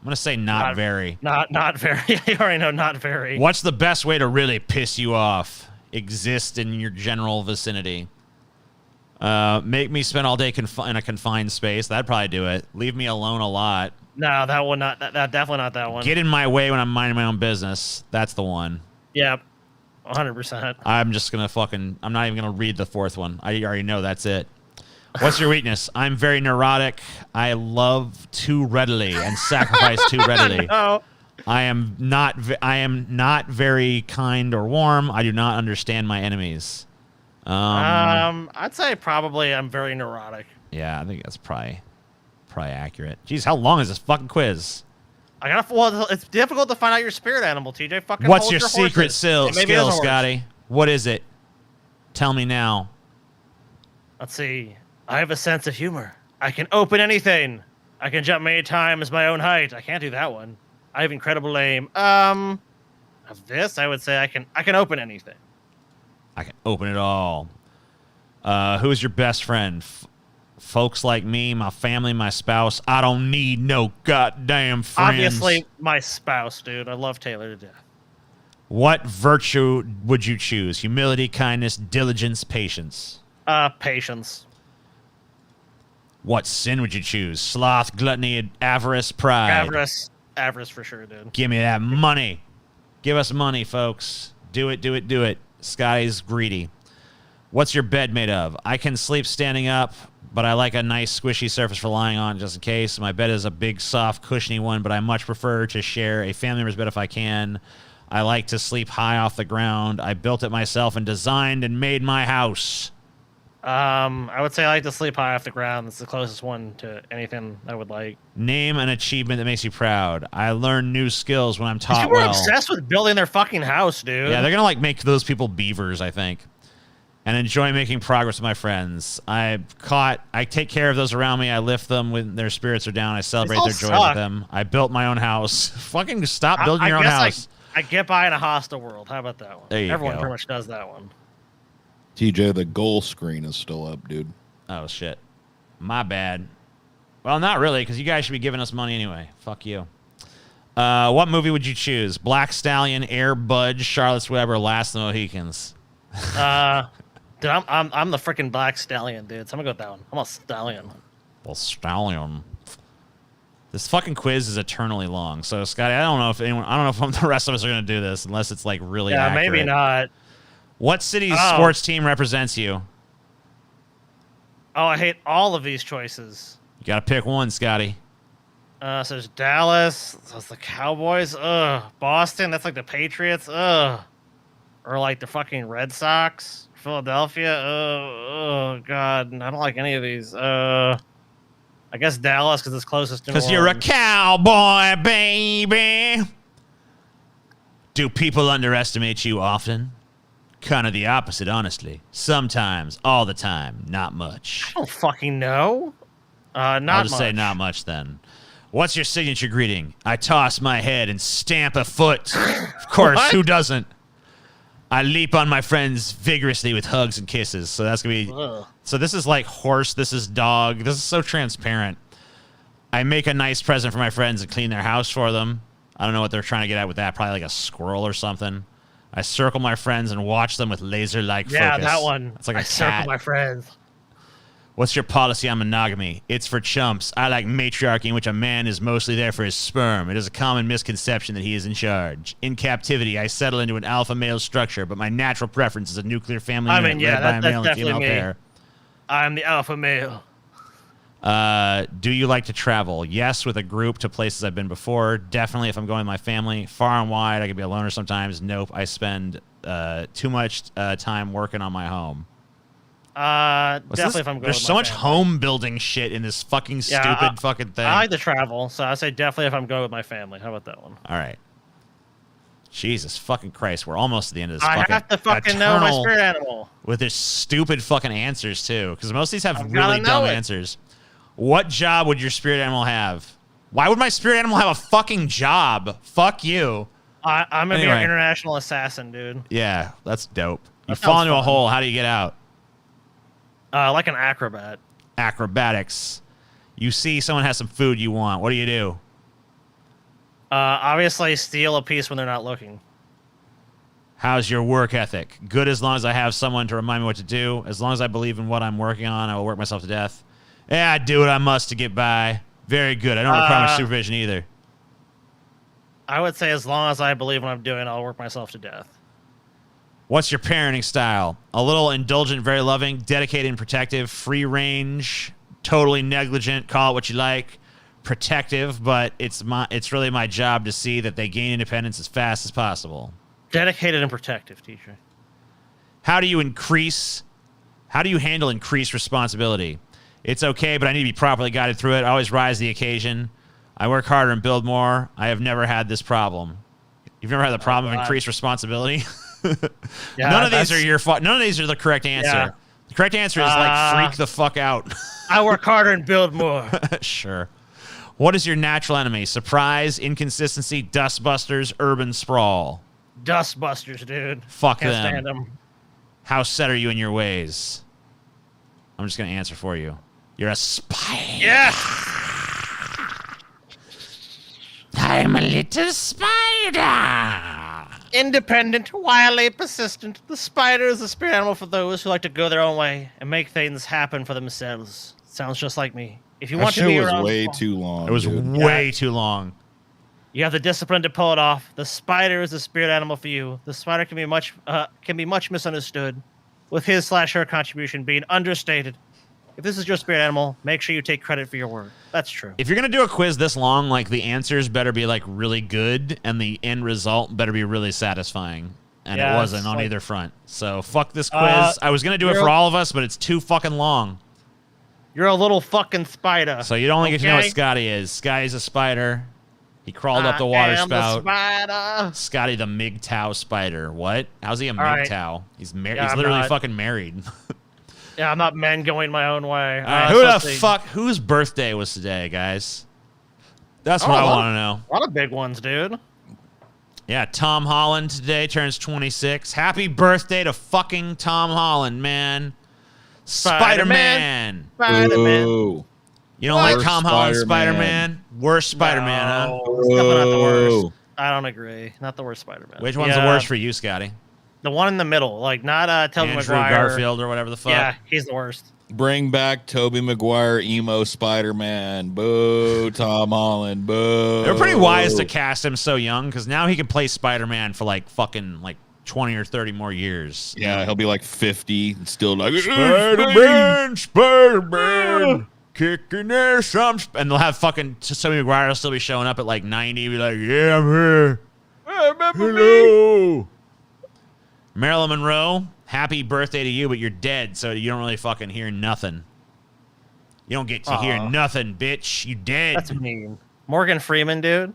gonna say not very. Not very. You already know not very. What's the best way to really piss you off? Exist in your general vicinity. Make me spend all day in a confined space. That'd probably do it. Leave me alone a lot. No, that one not. That definitely not that one. Get in my way when I'm minding my own business. That's the one. Yep. 100%. I'm just gonna I'm not even gonna read the fourth one. I already know that's it. What's your weakness? I'm very neurotic. I love too readily and sacrifice too readily. No. I am not very kind or warm. I do not understand my enemies. I'd say probably I'm very neurotic. Yeah, I think that's probably accurate. Jeez, how long is this fucking quiz? Well, it's difficult to find out your spirit animal, TJ. Fucking What's hold your secret horses. skill, It maybe is a horse. Scotty? What is it? Tell me now. Let's see. I have a sense of humor. I can open anything. I can jump many times my own height. I can't do that one. I have incredible aim. Of this, I would say I can open anything. I can open it all. Who is your best friend? Folks like me, my family, my spouse. I don't need no goddamn friends. Obviously, my spouse, dude. I love Taylor to death. What virtue would you choose? Humility, kindness, diligence, patience. Patience. What sin would you choose? Sloth, gluttony, avarice, pride. Avarice for sure, dude. Give me that money. Give us money, folks. Do it, do it, do it. Scotty's greedy. What's your bed made of? I can sleep standing up, but I like a nice squishy surface for lying on just in case. My bed is a big, soft, cushiony one, but I much prefer to share a family member's bed if I can. I like to sleep high off the ground. I built it myself and designed and made my house. I would say I like to sleep high off the ground. That's the closest one to anything I would like. Name an achievement that makes you proud. I learn new skills when I'm These taught people are well. obsessed with building their fucking house, dude. Yeah, they're gonna like make those people beavers, I think. and enjoy making progress with my friends. I take care of those around me. I lift them when their spirits are down. I celebrate their joy with them. I built my own house. Fucking stop building your own house. I get by in a hostile world. How about that one? There you Everyone go. pretty much does that one. TJ, the goal screen is still up, dude. Oh, shit. My bad. Well, not really, because you guys should be giving us money anyway. Fuck you. What movie would you choose? Black Stallion, Air Bud, Charlotte's Web, or Last of the Mohicans? Dude, I'm the freaking Black Stallion, dude. So I'm gonna go with that one. I'm a stallion. Well, Stallion. This fucking quiz is eternally long. So, Scotty, I don't know if the rest of us are gonna do this unless it's like really accurate. Maybe not. What city's sports team represents you? Oh, I hate all of these choices. You gotta pick one, Scotty. So there's Dallas. There's the Cowboys. Ugh. Boston. That's like the Patriots. Ugh. Or like the fucking Red Sox. Philadelphia. Oh God. I don't like any of these. I guess Dallas because it's closest to. Because you're a cowboy, baby. Do people underestimate you often? Kind of the opposite, honestly. Sometimes, all the time, not much. I don't fucking know. Not I'll just much. say not much then. What's your signature greeting? I toss my head and stamp a foot. Of course, What? who doesn't? I leap on my friends vigorously with hugs and kisses. So that's going to be... Ugh. So this is like horse, this is dog. This is so transparent. I make a nice present for my friends and clean their house for them. I don't know what they're trying to get at with that. Probably like a squirrel or something. I circle my friends and watch them with laser-like focus. Yeah, that one. It's like a I circle cat. my friends. What's your policy on monogamy? It's for chumps. I like matriarchy in which a man is mostly there for his sperm. It is a common misconception that he is in charge. In captivity, I settle into an alpha male structure, but my natural preference is a nuclear family unit led by a male and female pair. I'm the alpha male. Do you like to travel? Yes, with a group to places I've been before. Definitely if I'm going with my family. Far and wide, I could be a loner sometimes. Nope, I spend too much time working on my home. Definitely if I'm going There's with so my much family. home building shit in this fucking stupid fucking thing. I like to travel, so I say definitely if I'm going with my family. How about that one? All right. Jesus fucking Christ, we're almost at the end of this I fucking have to fucking know my eternal- spirit animal. with their stupid fucking answers too, because most of these have I've gotta really know dumb it. answers. What job would your spirit animal have? Why would my spirit animal have a fucking job? Fuck you. I'm gonna be Anyway. an international assassin, dude. Yeah, that's dope. You That fall sounds into a fun. hole. How do you get out? Like an acrobat. Acrobatics. You see someone has some food you want. What do you do? Obviously steal a piece when they're not looking. How's your work ethic? Good as long as I have someone to remind me what to do. As long as I believe in what I'm working on, I will work myself to death. Yeah, I do what I must to get by. Very good. I don't require much supervision either. I would say as long as I believe what I'm doing, I'll work myself to death. What's your parenting style? A little indulgent, very loving, dedicated and protective, free range, totally negligent, call it what you like, protective, but it's really my job to see that they gain independence as fast as possible. Dedicated and protective, teacher. How do you handle increased responsibility? It's okay, but I need to be properly guided through it. I always rise to the occasion. I work harder and build more. I have never had this problem. You've never had the problem of increased responsibility? Yeah, None of these are your fault. None of these are the correct answer. Yeah. The correct answer is like freak the fuck out. I work harder and build more. Sure. What is your natural enemy? Surprise, inconsistency, dustbusters, urban sprawl. Dustbusters, dude. Fuck Can't them. stand them. How set are you in your ways? I'm just going to answer for you. You're a spider. Yes! I'm a little spider. Independent, wildly persistent. The spider is the spirit animal for those who like to go their own way and make things happen for themselves. Sounds just like me. If you That want to shit be was around, way too long. It was dude. way too long. you have the discipline to pull it off. The spider is the spirit animal for you. The spider can be much misunderstood, with his/her contribution being understated. If this is your spirit animal, make sure you take credit for your work. That's true. If you're going to do a quiz this long, like the answers better be like really good and the end result better be really satisfying. And Yeah, it wasn't it's on like- either front. So fuck this quiz. I was going to do it for all of us, but it's too fucking long. You're a little fucking spider. So you don't only get to know what Okay. Scotty is. Scotty's a spider. He crawled up the water I am the spout. spider. Scotty the MGTOW spider. What? How's he a right. MGTOW? He's married. Yeah, He's I'm literally not. fucking married. Yeah, I'm not men going my own way. All right, who the fuck? Whose birthday was today, guys? That's what I want to know. A lot of big ones, dude. Yeah, Tom Holland today turns 26. Happy birthday to fucking Tom Holland, man. Spider-Man. Spider-Man. Ooh. You don't like Worst Tom Holland Spider-Man. Spider-Man? Worst Spider-Man, huh? No, it's definitely not the worst. Ooh. I don't agree. Not the worst Spider-Man. Which one's the worst for you, Scotty? The one in the middle, like not Tobey Andrew Maguire. Garfield or whatever the fuck? Yeah, he's the worst. Bring back Tobey Maguire, emo Spider-Man. Boo, Tom Holland. Boo. They were pretty wise to cast him so young because now he can play Spider-Man for like fucking like 20 or 30 more years. Yeah, he'll be like 50 and still like Spider-Man, Spider-Man, kicking ass, And they'll have fucking Tobey Maguire will still be showing up at like 90, be like, yeah, I'm here. Hello. Marilyn Monroe, happy birthday to you, but you're dead, so you don't really fucking hear nothing. You don't get to hear nothing, bitch. You dead. That's mean. Morgan Freeman, dude.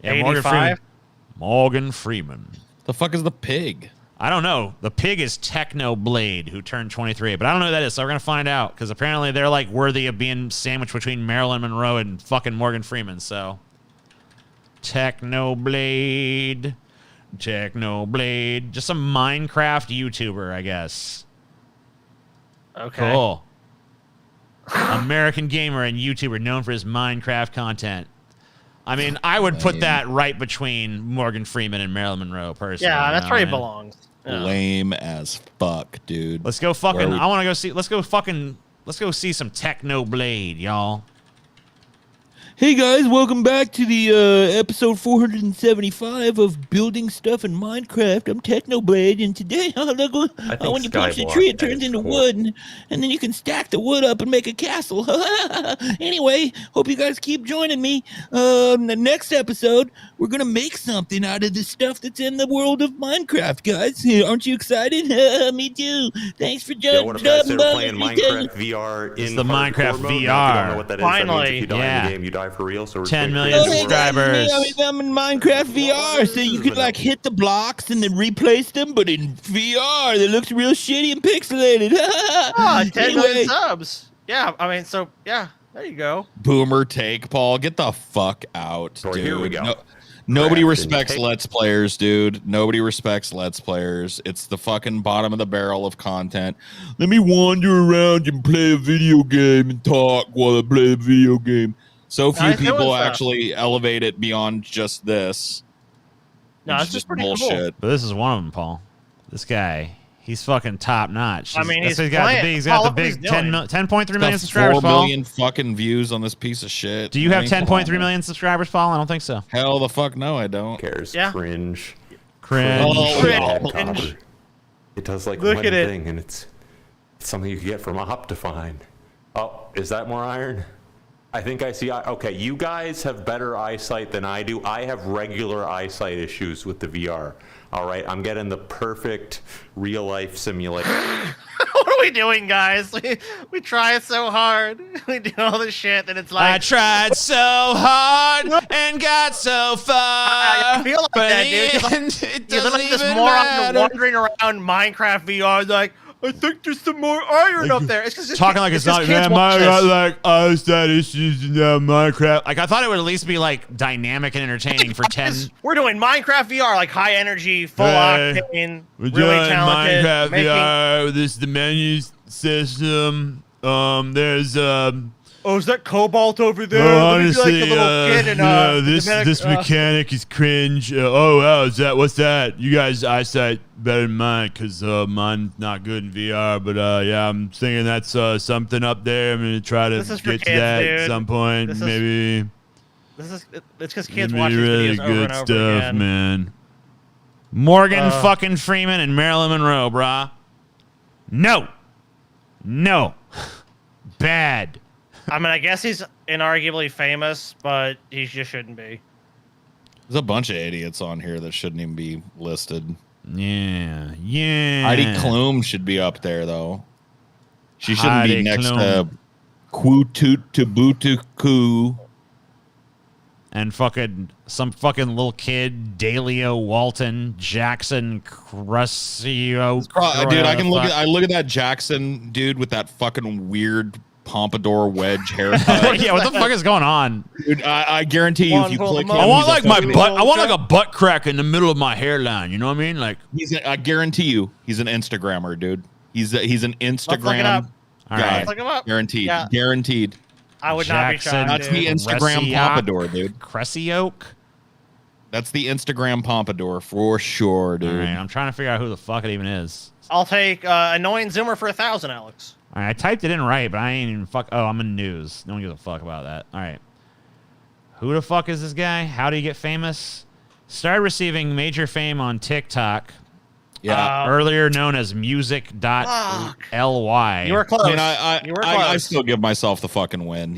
Yeah, Morgan 85? Freeman. Morgan Freeman. the fuck is the pig? I don't know. The pig is Techno Blade, who turned 23, but I don't know who that is, so we're going to find out, because apparently they're, like, worthy of being sandwiched between Marilyn Monroe and fucking Morgan Freeman, so. Techno Blade. Techno Blade. Just some Minecraft YouTuber, I guess. Okay. Cool. American gamer and YouTuber known for his Minecraft content. I mean, I would put that right between Morgan Freeman and Marilyn Monroe, personally. Yeah, that's where he man. belongs. Yeah. Lame as fuck, dude. Let's go fucking. Where we- I want to go see. Let's go see some Techno Blade, y'all. Hey guys, welcome back to the episode 475 of Building Stuff in Minecraft. I'm Technoblade, and today, when you punch the tree, it turns into wood, and then you can stack the wood up and make a castle. Anyway, hope you guys keep joining me. The next episode, we're gonna make something out of the stuff that's in the world of Minecraft, guys. Aren't you excited? Me too. Thanks for joining. What if guys they were playing Minecraft VR in the hardcore Minecraft mode? Now, if you VR. don't know what that is, that means Finally. if you die Yeah. in the game, you die for real. So we're 10 pretty million cool. subscribers. I'm in Minecraft VR, so you could like hit the blocks and then replace them, but in VR, that looks real shitty and pixelated. 10 million Anyway. subs. Yeah, I mean, so, yeah, there you go. Boomer take, Paul. Get the fuck out, So dude. here we go. Nobody Craft and respects take. Let's Players, dude. Nobody respects Let's Players. It's the fucking bottom of the barrel of content. Let me wander around and play a video game and talk while I play a video game. So few Nice doing people stuff. actually elevate it beyond just this. No, Which it's is just pretty cool. bullshit. But this is one of them, Paul. This guy, he's fucking top notch. I mean, That's- he's got the playing- big, he's Paul, got the look what he's big 10 doing. mil, 10.3 million Got subscribers, 4 Paul. million fucking views on this piece of shit. Do you have I mean, come 10.3 on. million subscribers, Paul? I don't think so. Hell the fuck no, I don't. Who cares? Yeah. Cringe. Cringe. Oh, Shithead cringe. copper. It does like Look one at it. thing, and it's something you can get from Optifine. Oh, is that more iron? I think I see. Okay, you guys have better eyesight than I do. I have regular eyesight issues with the VR. All right, I'm getting the perfect real life simulation. What are we doing, guys? We try so hard. We do all this shit, and it's I like... tried so hard and got so far. I feel like but that, in dude. the end, it You look doesn't like this even moron matter. wandering around Minecraft VR, like, I think there's some more iron up there. It's because Talking like it's not, man, I got like eyesight issues in Minecraft. Like, I thought it would at least be like dynamic and entertaining for 10. We're doing Minecraft VR, like high energy, full Hey, octane, We're really doing talented. Minecraft making- VR. This is the menu system. There's Oh, is that Cobalt over there? Oh, Let me be honestly, like a little kid in, this mechanic is cringe. Oh wow, is that what's that? You guys' eyesight better than mine, cause mine's not good in VR. But yeah, I'm thinking that's something up there. I'm gonna try to This is for get to kids, that dude. at some point. This is- Maybe It's because kids maybe watch these really videos over good and over stuff, again. man. Morgan fucking Freeman and Marilyn Monroe, brah. No. Bad. I mean, I guess he's inarguably famous, but he just shouldn't be. There's a bunch of idiots on here that shouldn't even be listed. Yeah. Heidi Klum should be up there though. She shouldn't Heidi be next Klum. to Ku Toot Tabutu Ku. and some fucking little kid, Dalio Walton, Jackson Crucio. Dude, I look at that Jackson dude with that fucking weird pompadour wedge haircut. Yeah, what the fuck is going on? Dude, I guarantee you, if you click him, I want like my butt. I want like a butt crack in the middle of my hairline. You know what I mean? Like I guarantee you, he's an Instagrammer, dude. He's an Instagram guy. Look him up. Guaranteed. Yeah. Guaranteed. I would not be shocked. That's the Instagram pompadour, dude. Crescioak. That's the Instagram pompadour for sure, dude. All right, I'm trying to figure out who the fuck it even is. I'll take annoying Zoomer for 1,000, Alex. All right, I typed it in right, but I ain't even fuck. Oh, I'm in news. No one gives a fuck about that. All right. Who the fuck is this guy? How did he get famous? Started receiving major fame on TikTok. Yeah. Earlier known as music.ly. You were close. I mean, I still give myself the fucking win.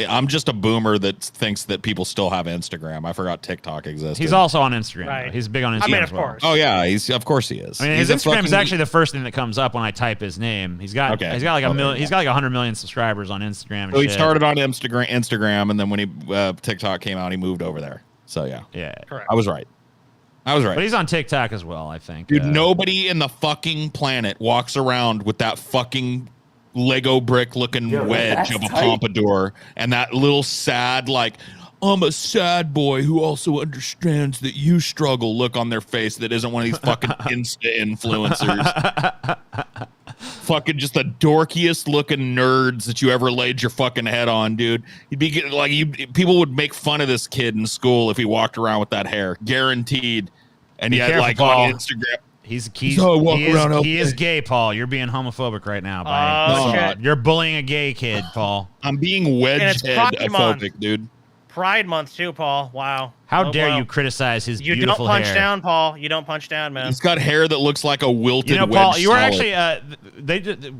I'm just a boomer that thinks that people still have Instagram. I forgot TikTok existed. He's also on Instagram. Right. He's big on Instagram. I mean, as of well. course. Oh yeah, of course he is. I mean, his Instagram is actually the first thing that comes up when I type his name. He's got like a million. He's got like 100 million subscribers on Instagram. So he started on Instagram, and then when TikTok came out, he moved over there. So yeah, correct. I was right. But he's on TikTok as well, I think. Dude, nobody in the fucking planet walks around with that fucking Lego brick looking wedge of a pompadour and that little sad, like, I'm a sad boy who also understands that you struggle look on their face that isn't one of these fucking Insta influencers. Fucking just the dorkiest looking nerds that you ever laid your fucking head on, dude. You'd be like, people would make fun of this kid in school if he walked around with that hair, guaranteed. And yet, like on Instagram, he is gay, Paul. You're being homophobic right now. You're bullying a gay kid, Paul. I'm being wedge-head-ophobic, dude. Pride Month too, Paul. Wow. How dare you criticize his beautiful hair? You don't punch down, Paul. You don't punch down, man. He's got hair that looks like a wilted wedge Paul, you were salad. actually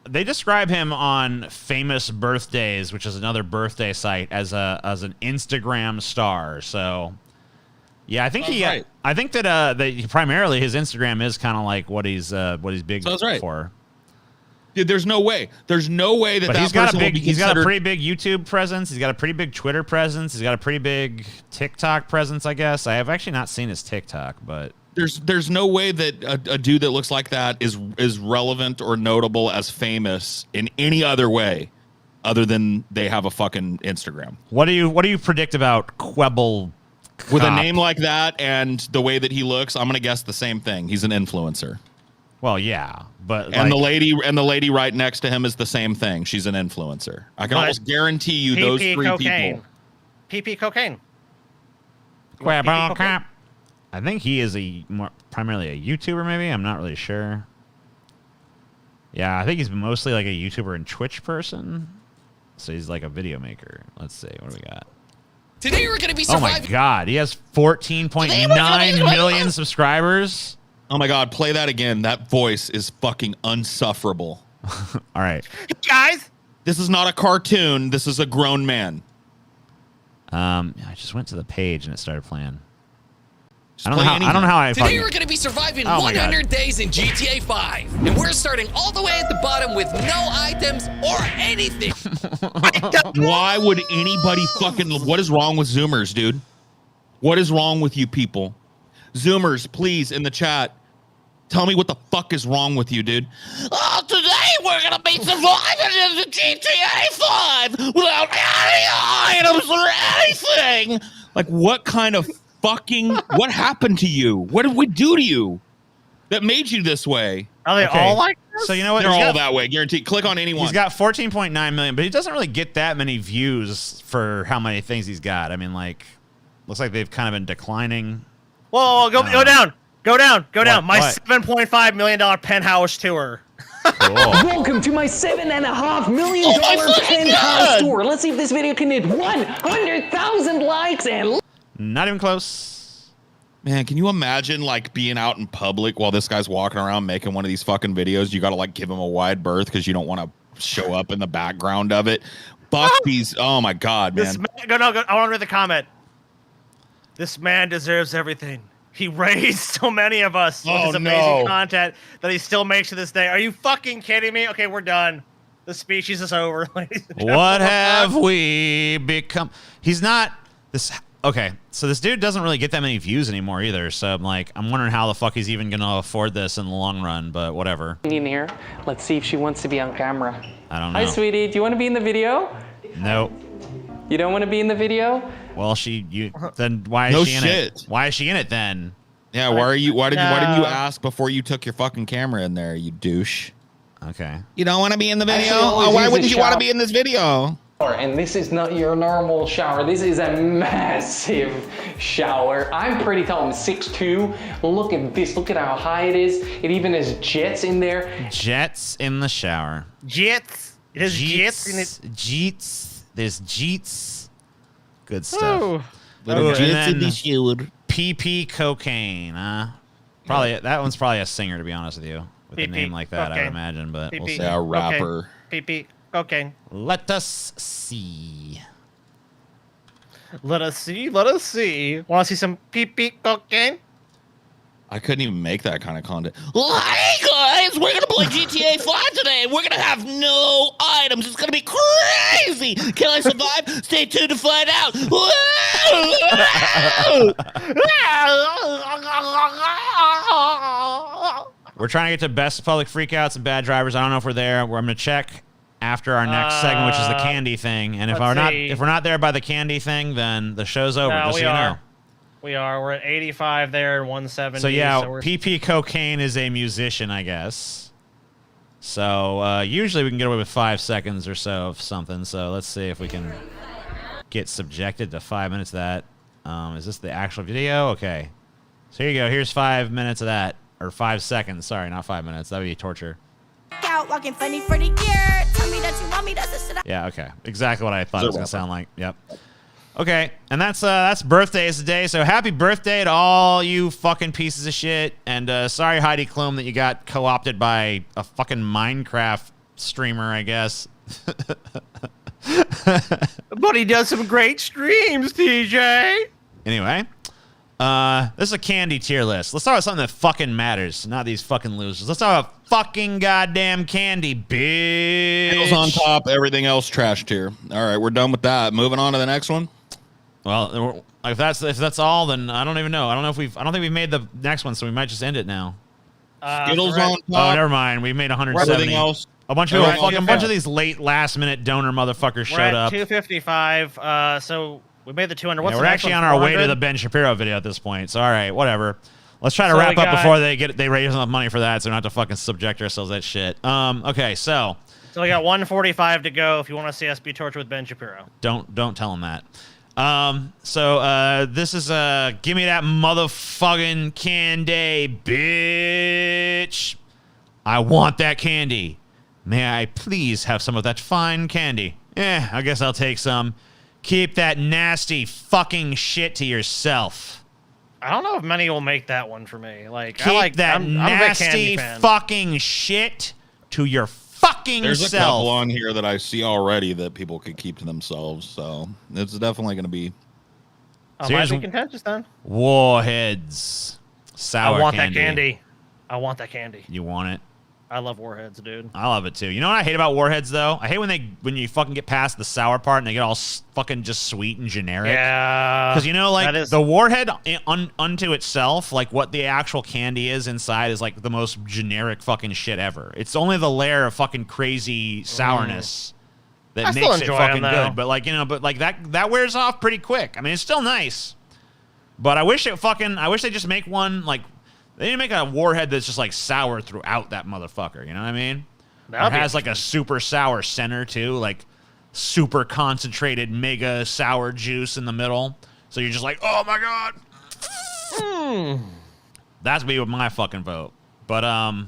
they describe him on Famous Birthdays, which is another birthday site, as an Instagram star. So yeah, I think I think that primarily his Instagram is kind of like what he's big for. Dude, there's no way. There's no way that he's got a pretty big YouTube presence. He's got a pretty big Twitter presence. He's got a pretty big TikTok presence, I guess. I have actually not seen his TikTok, but there's no way that a dude that looks like that is relevant or notable as famous in any other way other than they have a fucking Instagram. What do you predict about Quebble? With a name like that and the way that he looks, I'm gonna guess the same thing. He's an influencer. Well, yeah, but the lady right next to him is the same thing. She's an influencer. I can almost guarantee you those three people. PP cocaine. I think he is primarily a YouTuber. Maybe I'm not really sure. Yeah, I think he's mostly like a YouTuber and Twitch person. So he's like a video maker. Let's see what do we got. Today we're going to be surviving. Oh my God, he has 14.9 million subscribers. Oh my God, play that again. That voice is fucking unsufferable. All right. Hey guys, this is not a cartoon. This is a grown man. I just went to the page and it started playing. I don't know how Today we're going to be surviving 100 days in GTA 5. And we're starting all the way at the bottom with no items or anything. Why would anybody what is wrong with Zoomers, dude? What is wrong with you people? Zoomers, please, in the chat, tell me what the fuck is wrong with you, dude. Oh, today we're going to be surviving in the GTA 5 without any items or anything. Like, what kind of what happened to you? What did we do to you that made you this way? Are they all like this? So you know what? They're all that way, guaranteed. Click on anyone. He's got 14.9 million, but he doesn't really get that many views for how many things he's got. I mean, like, looks like they've kind of been declining. Whoa, go down. My $7.5 million penthouse tour. Cool. Welcome to my $7.5 million penthouse tour. Let's see if this video can hit 100,000 likes and... Not even close. Man, can you imagine like being out in public while this guy's walking around making one of these fucking videos? You got to like give him a wide berth because you don't want to show up in the background of it. Fuck these. Oh my God, man. I want to read the comment. This man deserves everything. He raised so many of us with his amazing content that he still makes to this day. Are you fucking kidding me? Okay, we're done. The species is over. What have we become? He's not this. Okay, so this dude doesn't really get that many views anymore either. So I'm wondering how the fuck he's even gonna afford this in the long run. But whatever. In here. Let's see if she wants to be on camera. I don't know. Hi, sweetie. Do you want to be in the video? Nope. You don't want to be in the video? Well, then why is she in it? Why is she in it then? Yeah, why didn't you ask before you took your fucking camera in there, you douche? Okay. You don't want to be in the video? Oh, why wouldn't you want to be in this video? And this is not your normal shower. This is a massive shower. I'm pretty tall. I'm 6'2". Look at this. Look at how high it is. It even has jets in there. Jets in the shower. Jets. It has jets in it. Jeets. There's jeets. Good stuff. Ooh. Little jets in the shower. PP cocaine. Probably that one's probably a singer, to be honest with you, with a name like that. I would imagine, but we'll see. A rapper. PP cocaine. Let us see. Let us see. Let us see. Want to see some PP cocaine? I couldn't even make that kind of content. Hey guys, we're gonna play GTA 5 today, and we're gonna have no items. It's gonna be crazy. Can I survive? Stay tuned to find out. We're trying to get to best public freakouts and bad drivers. I don't know if we're there. I'm gonna check after our next segment, which is the candy thing. And if we're not there by the candy thing, then the show's over. Just so you know. We are. We're at 85 there and 170. So yeah, PP Cocaine is a musician, I guess. So usually we can get away with 5 seconds or so of something. So let's see if we can get subjected to 5 minutes of that. Is this the actual video? Okay. So here you go. Here's 5 minutes of that. Or 5 seconds. Sorry, not 5 minutes. That would be torture. Out walking funny for the year. Tell me that you want me. That's the shit. Yeah, okay. Exactly what I thought it was going to sound like. Yep. Okay, and that's birthdays today, so happy birthday to all you fucking pieces of shit, and sorry, Heidi Klum, that you got co-opted by a fucking Minecraft streamer, I guess. But he does some great streams, TJ. Anyway, this is a candy tier list. Let's start with something that fucking matters, not these fucking losers. Let's start with fucking goddamn candy, bitch. Skittles on top, everything else trash tier. All right, we're done with that. Moving on to the next one. Well, if that's all, then I don't even know. I don't think we've made the next one, so we might just end it now. Skittles on top. Oh, never mind. We made 170. Everything else. A bunch of these last minute donor motherfuckers showed up. We're at 255. So we made the 200. What's we're actually on our way to the Ben Shapiro video at this point. So all right, whatever. Let's try to wrap up before they raise enough money for that, so we don't have to fucking subject ourselves to that shit. Okay, so we got 145 to go. If you want to see us be tortured with Ben Shapiro, don't tell him that. This is give me that motherfucking candy, bitch. I want that candy. May I please have some of that fine candy? I guess I'll take some. Keep that nasty fucking shit to yourself. I don't know if many will make that one for me. Like, keep that nasty fucking shit to your fucking There's self. a couple on here that I see already that people could keep to themselves, so it's definitely going to be. Oh, might be contentious then. Warheads, sour. I want that candy. I want that candy. You want it? I love Warheads, dude. I love it too. You know what I hate about Warheads though? I hate when you fucking get past the sour part and they get all fucking just sweet and generic. Yeah. Because you know, like the Warhead unto itself, like what the actual candy is inside is like the most generic fucking shit ever. It's only the layer of fucking crazy sourness that makes it fucking good. But like that wears off pretty quick. I mean, it's still nice, but I wish they just make one like. They need to make a Warhead that's just like sour throughout that motherfucker. You know what I mean? It has like a super sour center too, like super concentrated mega sour juice in the middle. So you're just like, oh my god. That's be my fucking vote. But I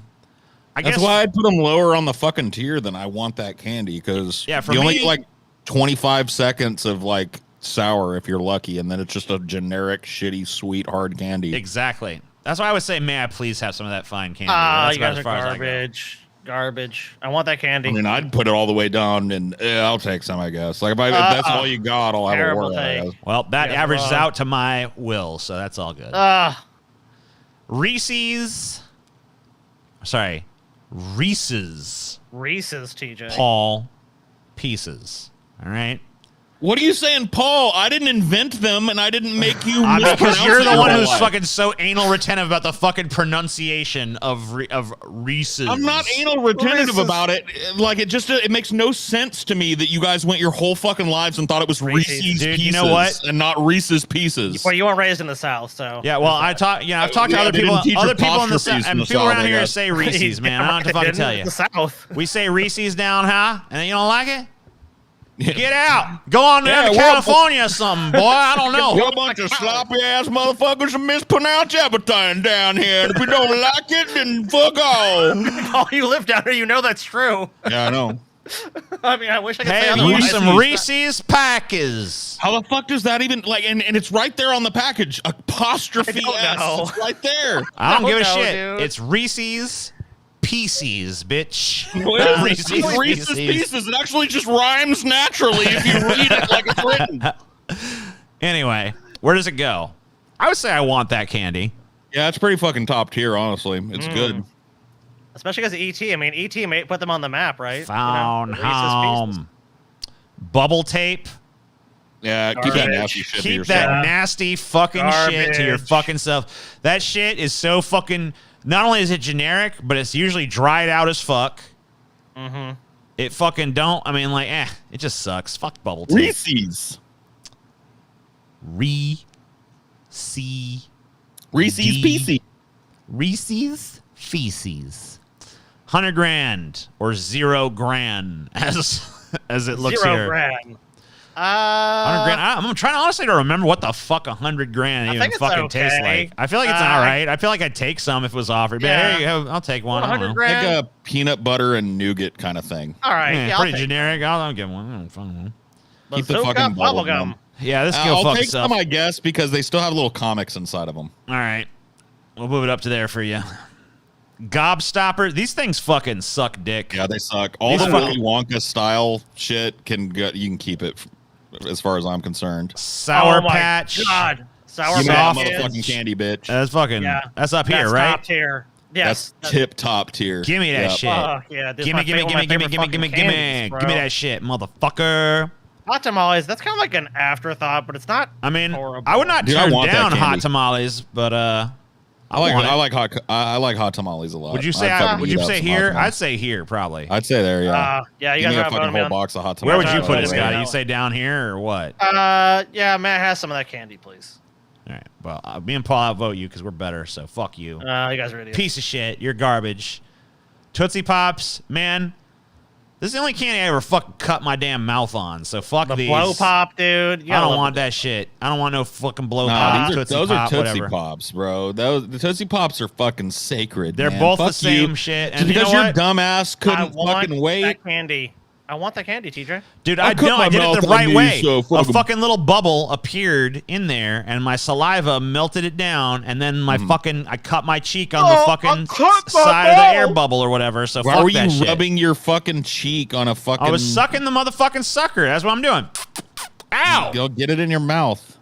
guess that's why I put them lower on the fucking tier than I want that candy, because for you only me, get like 25 seconds of like sour if you're lucky, and then it's just a generic shitty sweet hard candy. Exactly. That's why I would say, may I please have some of that fine candy. You guys are garbage. Garbage. I want that candy. I mean, I'd put it all the way down, and I'll take some, I guess. Like, if that's all you got, I'll have a Warhead. Well, that averages out to my will, so that's all good. Reese's. Sorry. Reese's. Reese's, TJ. Paul Pieces. All right. What are you saying, Paul? I didn't invent them, and I didn't make you. Because you're the one who's fucking so anal retentive about the fucking pronunciation of Reese's. I'm not anal retentive about it. Like, it makes no sense to me that you guys went your whole fucking lives and thought it was Reese's Pieces, you know what? and not Reese's Pieces. Well, you weren't raised in the South, so. Yeah, well, I've talked to other people in the South, and people around here say Reese's, man. I don't have to fucking tell you. The South. We say Reese's down, huh? And you don't like it? Get out. Go on down to we're California or something, boy. I don't know. We're a bunch of sloppy ass motherfuckers who mispronounce everything down here. And if we don't like it, then fuck off. Oh, you live down here, you know that's true. Yeah, I know. I mean, I wish I could say Hey, otherwise. use some Reese's Packers. How the fuck does that even, like, and it's right there on the package. Apostrophe S. It's right there. I don't give a shit. Dude. It's Reese's Pieces, bitch. Reese's Pieces. It actually just rhymes naturally if you read it like it's written. Anyway, where does it go? I would say I want that candy. Yeah, it's pretty fucking top tier, honestly. It's good. Especially because of E.T. I mean, E.T. put them on the map, right? Found Reese's Pieces. home. Bubble tape. Yeah, keep that nasty shit to Keep yourself. that nasty fucking shit to your fucking self. That shit is so fucking... Not only is it generic, but it's usually dried out as fuck. Mm-hmm. It fucking don't... I mean, like, it just sucks. Fuck bubble tape. Reese's. Reese's Pieces. Reese's Feces. 100 grand or 0 grand as it looks 0 here. grand. 100 grand. I'm trying honestly to remember what the fuck 100 grand even fucking tastes like. I feel like it's all right. I feel like I'd take some if it was offered. But here you go. I'll take one. 100 grand. Like a peanut butter and nougat kind of thing. All right. Yeah, Yeah, pretty generic. I'll get one. Fun. Keep the fucking bubble gum. Yeah, this go I'll fuck take itself. some, I guess, because they still have little comics inside of them. All right. We'll move it up to there for you. Gobstopper. These things fucking suck dick. Yeah, they suck. All the Willy Wonka style shit can go. You can keep it, as far as I'm concerned. Sour Patch. God. Sour Patch. Soft Motherfucking candy, bitch. That's fucking. Yeah. That's up here, right? Top tier. Yes. That's tip top tier. Give me that shit. Yeah. Give me that shit, motherfucker. Hot tamales. That's kind of like an afterthought, but it's not. I mean, horrible. I would not Dude, I turn want that down candy. hot tamales, but I like hot tamales a lot. Would you say? Would you say here? I'd say here, probably. I'd say there, yeah. Yeah, you Give guys me are a fucking whole box of hot tamales. Where would you put it, right Scotty? now. You say down here or what? Yeah, Matt has some of that candy, please. All right. Well, me and Paul outvote you because we're better. So fuck you. You guys are idiots. Piece of shit. You're garbage. Tootsie Pops, man. This is the only candy I ever fucking cut my damn mouth on. So fuck The these. blow pop, dude. I don't want that shit. I don't want no fucking blow pop. Those Tootsie are Pop, Tootsie whatever. Pops, bro. The Tootsie Pops are fucking sacred. They're man. both the Fuck same you. shit. Just And you because know your what? dumbass couldn't fucking wait. That candy. I want that candy, TJ. Dude, I I cut know my I did it mouth the on right these, way. so A fuck 'em. fucking little bubble appeared in there, and my saliva melted it down, and then my fucking I cut my cheek on the fucking side of the air bubble or whatever. So Why fuck were that you shit. rubbing your fucking cheek on a fucking? I was sucking the motherfucking sucker. That's what I'm doing. Ow! Go get it in your mouth.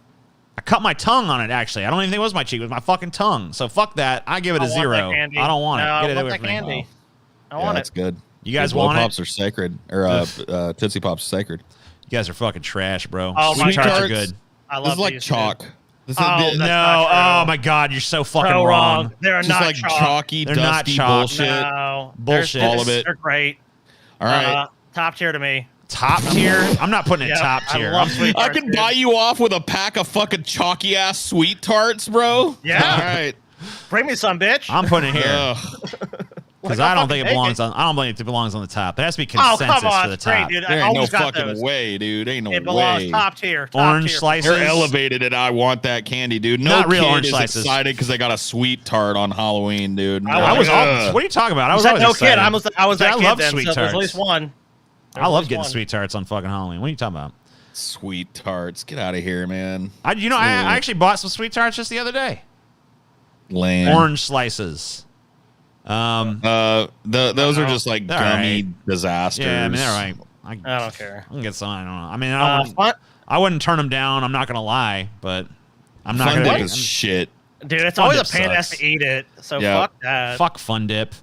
I cut my tongue on it. Actually, I don't even think it was my cheek. It was my fucking tongue. So fuck that. I give it a I want 0. that candy. I don't want No, it. Get it I away want from that me. candy. I Yeah, want that's it. good. You guys Blow want it? Pops are sacred, or Tootsie Pops are sacred. You guys are fucking trash, bro. Oh, Sweet my tarts are God. good. I love This is like these, chalk. dude. This is, Oh, this- that's No, not true. oh my God, you're so fucking So wrong. They're just not like chalk. chalky, They're not dusty chalk. bullshit. No. Bullshit. All of it. They're great. All right. Top tier to me. Top tier? I'm not putting it Yeah, top I tier. love sweet I tarts, can dude. buy you off with a pack of fucking chalky ass sweet tarts, bro. Yeah. All right. Bring me some, bitch. I'm putting it here Ugh. because Like, I I'll don't think it fucking belongs take on. I don't think it belongs on the top. There has to be Oh, consensus come on. for the It's great, top. dude. There I ain't no always got fucking those. way, dude. Ain't no It belongs way. top tier. Top Orange tier. slices. They're elevated, and I want that candy, dude. No Not real kid orange is slices. excited because they got a sweet tart on Halloween, dude. I was. Ugh. What are you talking about? I was You said always no excited. kid. I was Dude, that I kid love then, sweet so there's tarts. at least one. I love getting sweet tarts on fucking Halloween. What are you talking about? Sweet tarts. Get out of here, man. I actually bought some sweet tarts just the other day. Lame. Orange slices. Those are just like They're gummy right. disasters. Yeah, I mean they're right. I don't care. I can get some. I don't know. I mean, I wouldn't turn them down. I'm not gonna lie, but I'm not Fun gonna. Dip is shit. Dude, it's Fun always a Dip pain in the ass sucks. to eat it. So Yeah. fuck that. Fuck Fun Dip.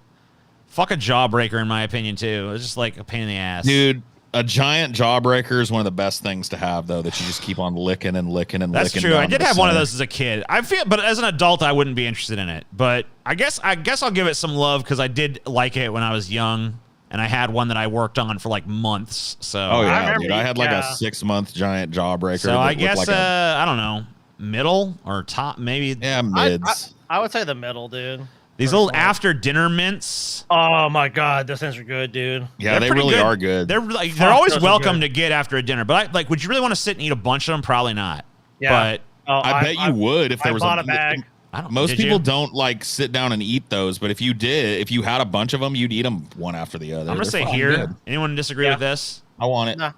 Fuck a jawbreaker, in my opinion, too. It's just like a pain in the ass. Dude, a giant jawbreaker is one of the best things to have, though, that you just keep on licking and licking and That's licking. true. I did have one of those as a kid. But as an adult, I wouldn't be interested in it. But I guess I'll give it some love because I did like it when I was young, and I had one that I worked on for like months. So I had like a 6-month giant jawbreaker. So I guess I don't know, middle or top, maybe. Yeah, mids. I would say the middle, dude. These little after dinner mints. Oh my god, those things are good, dude. Yeah, they really are good. They're always welcome to get after a dinner. But would you really want to sit and eat a bunch of them? Probably not. Yeah. But I bet you would if there was a bag. Most people don't like sit down and eat those, but if you had a bunch of them, you'd eat them one after the other. I'm gonna say here. Good. Anyone disagree with this? I want it. Nah.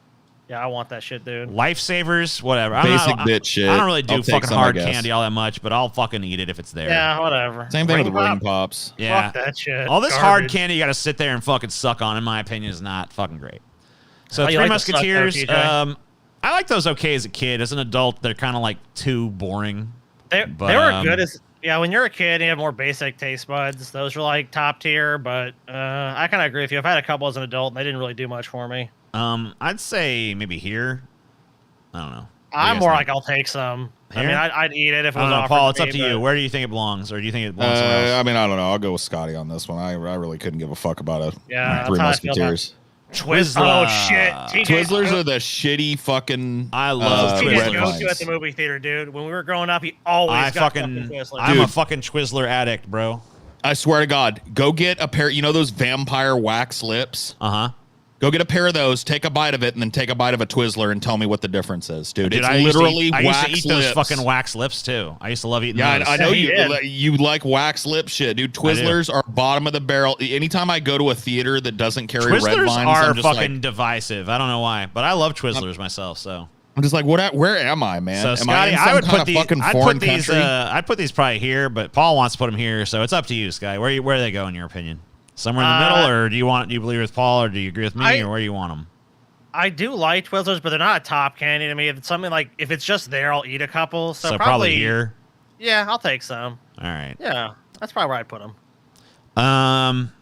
Yeah, I want that shit, dude. Lifesavers, whatever. Basic bitch shit. I don't really do fucking hard candy all that much, but I'll fucking eat it if it's there. Yeah, whatever. Same thing with ring pops. Yeah. Fuck that shit. All this hard candy you got to sit there and fucking suck on, in my opinion, is not fucking great. So Three Musketeers, I like those okay as a kid. As an adult, they're kind of like too boring. They were good as when you're a kid and you have more basic taste buds. Those were like top tier, but I kind of agree with you. I've had a couple as an adult, and they didn't really do much for me. I'd say maybe here. I don't know. I'm more like I'll take some. Here? I mean, I'd eat it if it was offered. Paul, it's to up to you. Where do you think it belongs, or do you think it belongs somewhere else? I mean, I don't know. I'll go with Scotty on this one. I really couldn't give a fuck about Three that's how Musketeers. Twizzler. Oh shit! Twizzlers are the shitty fucking. I love TJ Twizzlers. go to at the movie theater, dude. When we were growing up, he always got fucking Twizzlers. I'm a fucking Twizzler addict, bro. I swear to God, go get a pair. You know those vampire wax lips? Go get a pair of those, take a bite of it, and then take a bite of a Twizzler and tell me what the difference is, dude. It's literally wax lips. I used to eat those fucking wax lips, too. I used to love eating those. Yeah, I know you like wax lip shit, dude. Twizzlers are bottom of the barrel. Anytime I go to a theater that doesn't carry red vines, Twizzlers are fucking divisive. I don't know why, but I love Twizzlers myself, so. I'm just like, where am I, man? So, Scotty, I would put these. I'd put these probably here, but Paul wants to put them here, so it's up to you, Scotty. Where do they go in your opinion? Somewhere in the middle, or do you believe with Paul, or do you agree with me, or where do you want them? I do like Twizzlers, but they're not a top candy to me. If it's something like, if it's just there, I'll eat a couple. So probably here. Yeah, I'll take some. All right. Yeah, that's probably where I'd put them.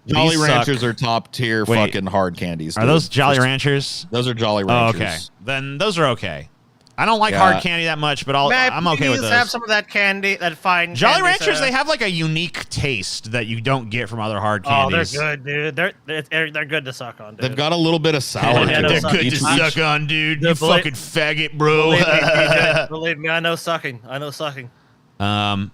Jolly Ranchers are top tier fucking hard candies. Are those Jolly Ranchers? Those are Jolly Ranchers. Oh, okay. Then those are okay. I don't like hard candy that much, but I'm okay with those. Have some of that candy, that fine Jolly Ranchers, they have like a unique taste that you don't get from other hard candies. Oh, they're good, dude. They're good to suck on, dude. They've got a little bit of sour. They're good to suck on, dude. You fucking faggot, bro. Believe me, I know sucking. Well, I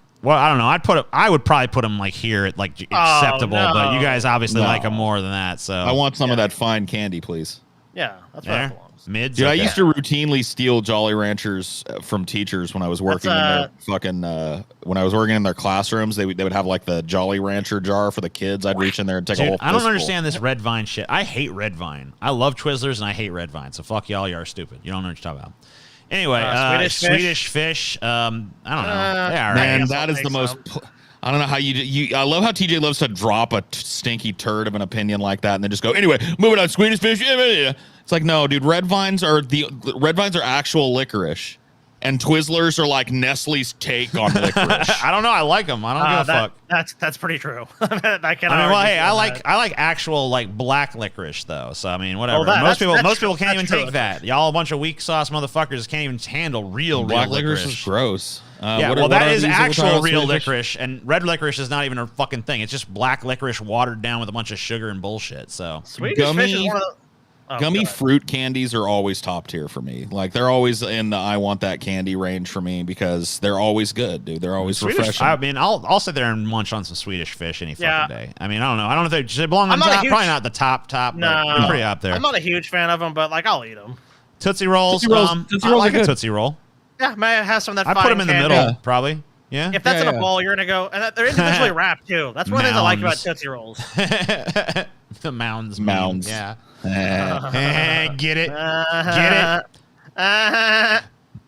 don't know. I would probably put them like here at like acceptable, but you guys obviously like them more than that. So I want some of that fine candy, please. Yeah, that's where it belongs. Mids. Dude, I used to routinely steal Jolly Ranchers from teachers when I was working in their fucking when I was working in their classrooms. They would have like the Jolly Rancher jar for the kids. I'd reach in there and take a whole. I don't understand this Red Vine shit. I hate Red Vine. I love Twizzlers and I hate Red Vine. So fuck y'all. You are stupid. You don't know what you're talking about. Anyway, Swedish fish. I don't know. They are. Man, that is the most. I don't know how you. I love how TJ loves to drop a stinky turd of an opinion like that and then just go. Anyway, moving on. Swedish fish. It's like, no, dude. Red vines are actual licorice, and Twizzlers are like Nestle's take on licorice. I don't know. I like them. I don't give a fuck. That's pretty true. I like actual like black licorice though. So I mean, whatever. Most people can't even take that. Y'all a bunch of weak sauce motherfuckers can't even handle real black licorice. Is gross. That is actual real licorice, and red licorice is not even a fucking thing. It's just black licorice watered down with a bunch of sugar and bullshit. So Swedish fish is one of the gummy fruit candies are always top tier for me. Like they're always in the I want that candy range for me because they're always good, dude. They're always refreshing. I mean, I'll sit there and munch on some Swedish fish any fucking day. I mean, I don't know. I don't know if they belong on top. Probably not the top. No, but they're pretty up there. I'm not a huge fan of them, but like I'll eat them. Tootsie Rolls. I like a Tootsie Roll. Yeah, may have some of that. I put them in the middle, probably. Yeah. If that's in a bowl, you're gonna go, and they're individually wrapped too. That's one of the things I like about Tootsie Rolls. The mounds. Yeah. Get it? I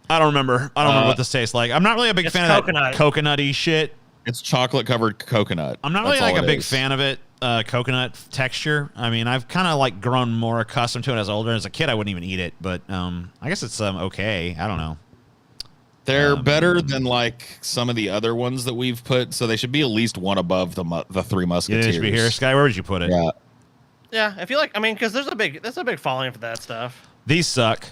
don't remember. I don't remember what this tastes like. I'm not really a big fan of that coconutty shit. It's chocolate covered coconut. I'm not really like a big fan of it. Coconut texture. I mean, I've kind of like grown more accustomed to it as older. As a kid, I wouldn't even eat it, but I guess it's okay. I don't know. They're better than like some of the other ones that we've put, so they should be at least one above the Three Musketeers. Yeah, they should be here. Sky, where would you put it? Yeah. Yeah, I feel like, I mean, because there's a big following for that stuff. These suck.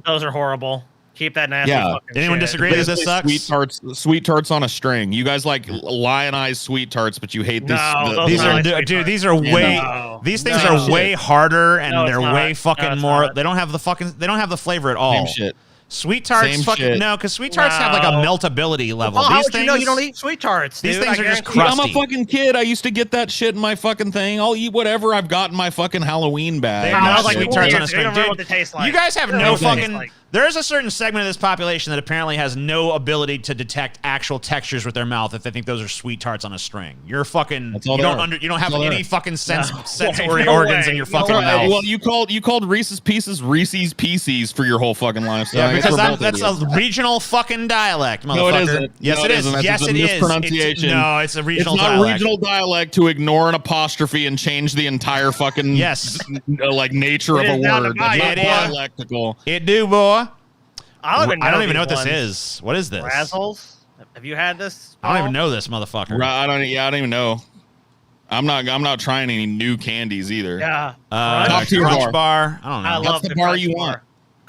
Those are horrible. Keep that nasty. Yeah. Fucking Anyone shit. disagree that this sucks? Sweet tarts on a string. You guys like lionized sweet tarts, but you hate this. No, These are dude. These are way. These things are way harder, and they're way fucking more. They don't have the fucking. They don't have the flavor at all. Same shit. Sweet tarts, Same fucking shit. no, because sweet tarts have like a meltability level. Well, how These would things, you know you don't eat sweet tarts? These dude? things I are just guarantee you. crusty. I'm a fucking kid. I used to get that shit in my fucking thing. I'll eat whatever I've got in my fucking Halloween bag. They are not like sweet four tarts on years, a they string, don't remember dude. what they taste like. You guys have They don't no know what they taste fucking. like. There is a certain segment of this population that apparently has no ability to detect actual textures with their mouth if they think those are sweet tarts on a string. You're fucking. That's all You they don't are. you don't have That's all they any are. fucking sensory No organs way. in your No fucking way. mouth. Well, you called Reese's Pieces Reese's Pieces for your whole fucking life. So Yeah, I guess because we're both that's idiots. a regional fucking dialect, motherfucker. No, it isn't. Yes, No, it it is. isn't. That's Yes, just it a is. mispronunciation. No, it's a regional It's not dialect. a regional dialect to ignore an apostrophe and change the entire fucking like nature of It a is down to word. my- It's It not is. dialectical. It do, boy. I don't even know what this these ones. is. What is this? Razzles? Have you had this? I don't even know this motherfucker. Right, I don't even know. I'm not trying any new candies either. Yeah. Top tier Crunch bar. I don't know. I That's love the the bar Crunch you bar. want.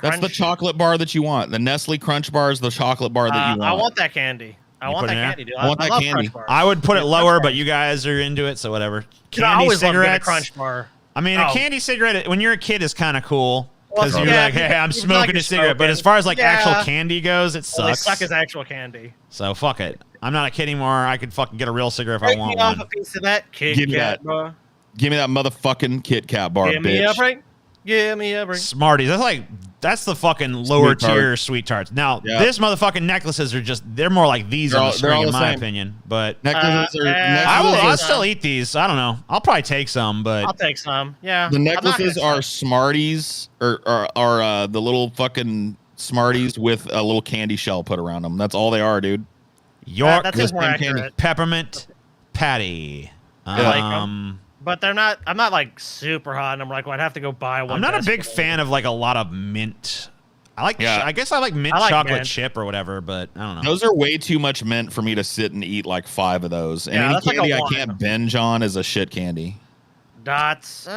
That's the Crunch. chocolate bar that you want. The Nestle Crunch bar is the chocolate bar that you want. I want that candy. I You want put that it in candy, dude. I want that love candy. Crunch bars. I would put it Yeah, lower, Crunch but bars. you guys are into it, so whatever. Dude, I Candy always loved a cigarettes. Crunch bar. I mean, a Oh. candy cigarette when you're a kid is kind of cool Well, because you're yeah, like, hey, I'm it's smoking like a you're cigarette. But smoking. as far as like Yeah. actual candy goes, it Well, they sucks. suck as actual candy. So fuck it. I'm not a kid anymore. I could fucking get a real cigarette if I Break want me off one. a piece of that Kit Give me Kat that. bar. Give me that motherfucking Kit Kat bar, Give me a bitch. break. Give me a break. Smarties. That's the fucking lower Sweet tart. tier sweet tarts. Now, Yeah. this motherfucking necklaces are they're more like these They're on all- the they're string, all in the my same. opinion. But Necklaces are, I'll still eat these. I don't know. I'll probably take some, but I'll take some. Yeah. The I'm not necklaces gonna- are Smarties or the little fucking Smarties with a little candy shell put around them. That's all they are, dude. York That seems more Just candy. accurate. peppermint patty. I like 'em. But they're not. I'm not like super hot, and I'm like, well, I'd have to go buy one. I'm not a just big for that. fan of like a lot of mint. I guess I like mint I like chocolate mint. chip or whatever, but I don't know. Those are way too much mint for me to sit and eat like 5 of those. And Yeah, any that's like a candy I one. can't binge on is a shit candy. Dots. They're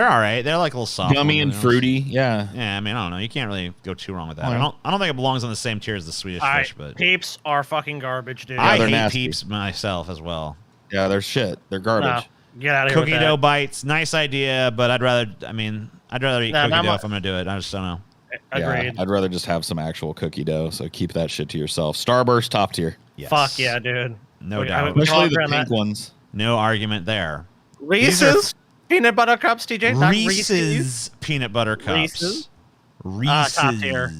all right. They're like a little soft, Gummy and ones. fruity. Yeah. Yeah, I mean, I don't know. You can't really go too wrong with that. Well, I don't think it belongs on the same tier as the Swedish all right, fish, but Peeps are fucking garbage, dude. I they're hate nasty. Peeps myself as well. Yeah, they're shit. They're garbage. No, get out of here. Cookie with dough that. bites, nice idea, but I'd rather eat No, cookie not dough my- if I'm gonna do it. I just don't know. Agreed. Yeah, I'd rather just have some actual cookie dough. So keep that shit to yourself. Starburst top tier. Yes. Fuck yeah, dude. No We- doubt. we Especially all the agree on pink that. ones. No argument there. Reese's peanut butter cups, TJ. Not Reese's. Reese's peanut butter cups. Reese's? Reese's. Top tier.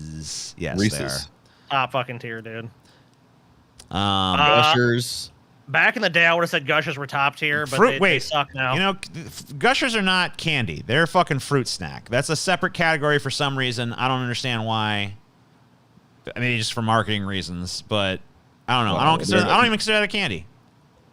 Yes, Reese's. Top fucking tier, dude. they are. Gushers. Back in the day, I would have said Gushers were top tier, but Fruit. they Wait, suck now. You know, Gushers are not candy. They're a fucking fruit snack. That's a separate category for some reason. I don't understand why. I mean, just for marketing reasons, but I don't know. I don't even consider that a candy.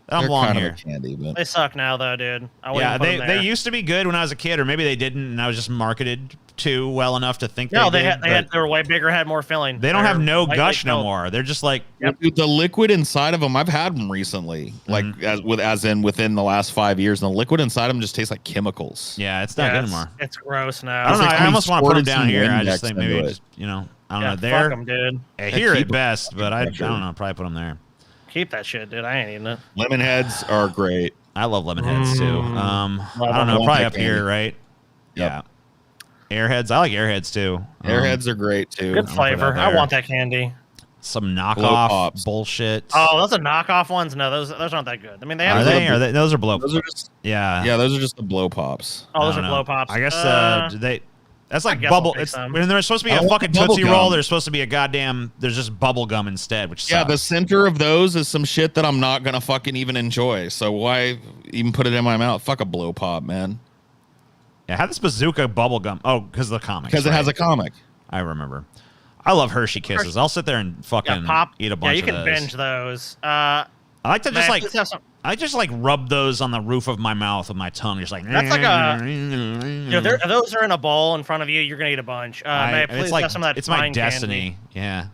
That don't They're belong kind here. of a candy, but They suck now, though, dude. I wouldn't Yeah, put them they there. used to be good when I was a kid, or maybe they didn't, and I was just marketed to well enough to think No, they did. they were way bigger, had more filling. They don't have They're no lightly gush no filled. more. They're just like Dude, the liquid inside of them, I've had them recently, like as in within the last 5 years, and the liquid inside them just tastes like chemicals. yeah, it's not good anymore. It's gross now. I don't know. like I somebody almost want to put them squirted down some here. I Windex just think maybe into it. just I don't Yeah, know. There, fuck 'em, dude. here keep at best, but I That's don't true. know. Probably put them there. Keep that shit, dude. I ain't eating it. Lemon heads are great. I love lemon heads too. I don't know. I want Probably that up here, candy. right? Yep. Yeah. Airheads. I like airheads too. Airheads are great too. Good flavor. I there. want that candy. Some Blow knockoff pops. bullshit. Oh, those are knockoff ones? No, those aren't that good. I mean, they have. Are those they? are- Are they? Those are blow. Those are just Yeah. those are just the blow pops. Oh, those I are don't blow know. pops. I guess Uh, they. That's like guess bubble. I'll take It's some. when there's supposed to be I a want fucking the bubble Tootsie Roll. gum. There's supposed to be a goddamn. There's just bubble gum instead, which Yeah, sucks. the center of those is some shit that I'm not gonna fucking even enjoy. So why even put it in my mouth? Fuck a blow pop, man. Yeah, have this bazooka bubble gum. Oh, because of the comics. Because it has a comic. I remember. I love Hershey Kisses. I'll sit there and fucking yeah, pop. eat a bunch Yeah, you of can those. binge those. I like to man, just like. please have some- I just like rub those on the roof of my mouth with my tongue, just like. That's like a- if those are in a bowl in front of you, you're gonna eat a bunch. May I please it's like have some of that it's my fine destiny. candy? Yeah.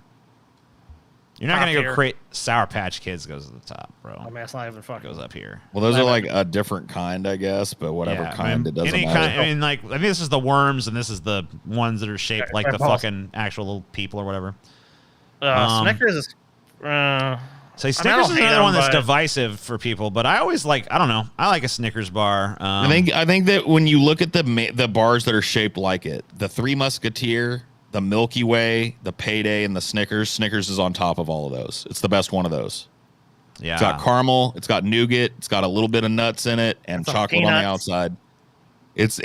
You're not Top gonna go tier. create Sour Patch Kids goes to the top, bro. I mean, it's not even fucking. Goes up here. Well, those are like a different kind, I guess, but whatever Yeah, kind, it doesn't any matter. kind. I mean, like I think this is the worms, and this is the ones that are shaped like they're the both. fucking actual little people or whatever. Snickers is. So I Snickers don't is hate another one them, that's but- divisive for people, but I always like. I don't know. I like a Snickers bar. I think that when you look at the bars that are shaped like it, the Three Musketeer, the Milky Way, the Payday, and the Snickers. Snickers is on top of all of those. It's the best one of those. Yeah. It's got caramel. It's got nougat. It's got a little bit of nuts in it and Some chocolate on the peanuts. outside. It's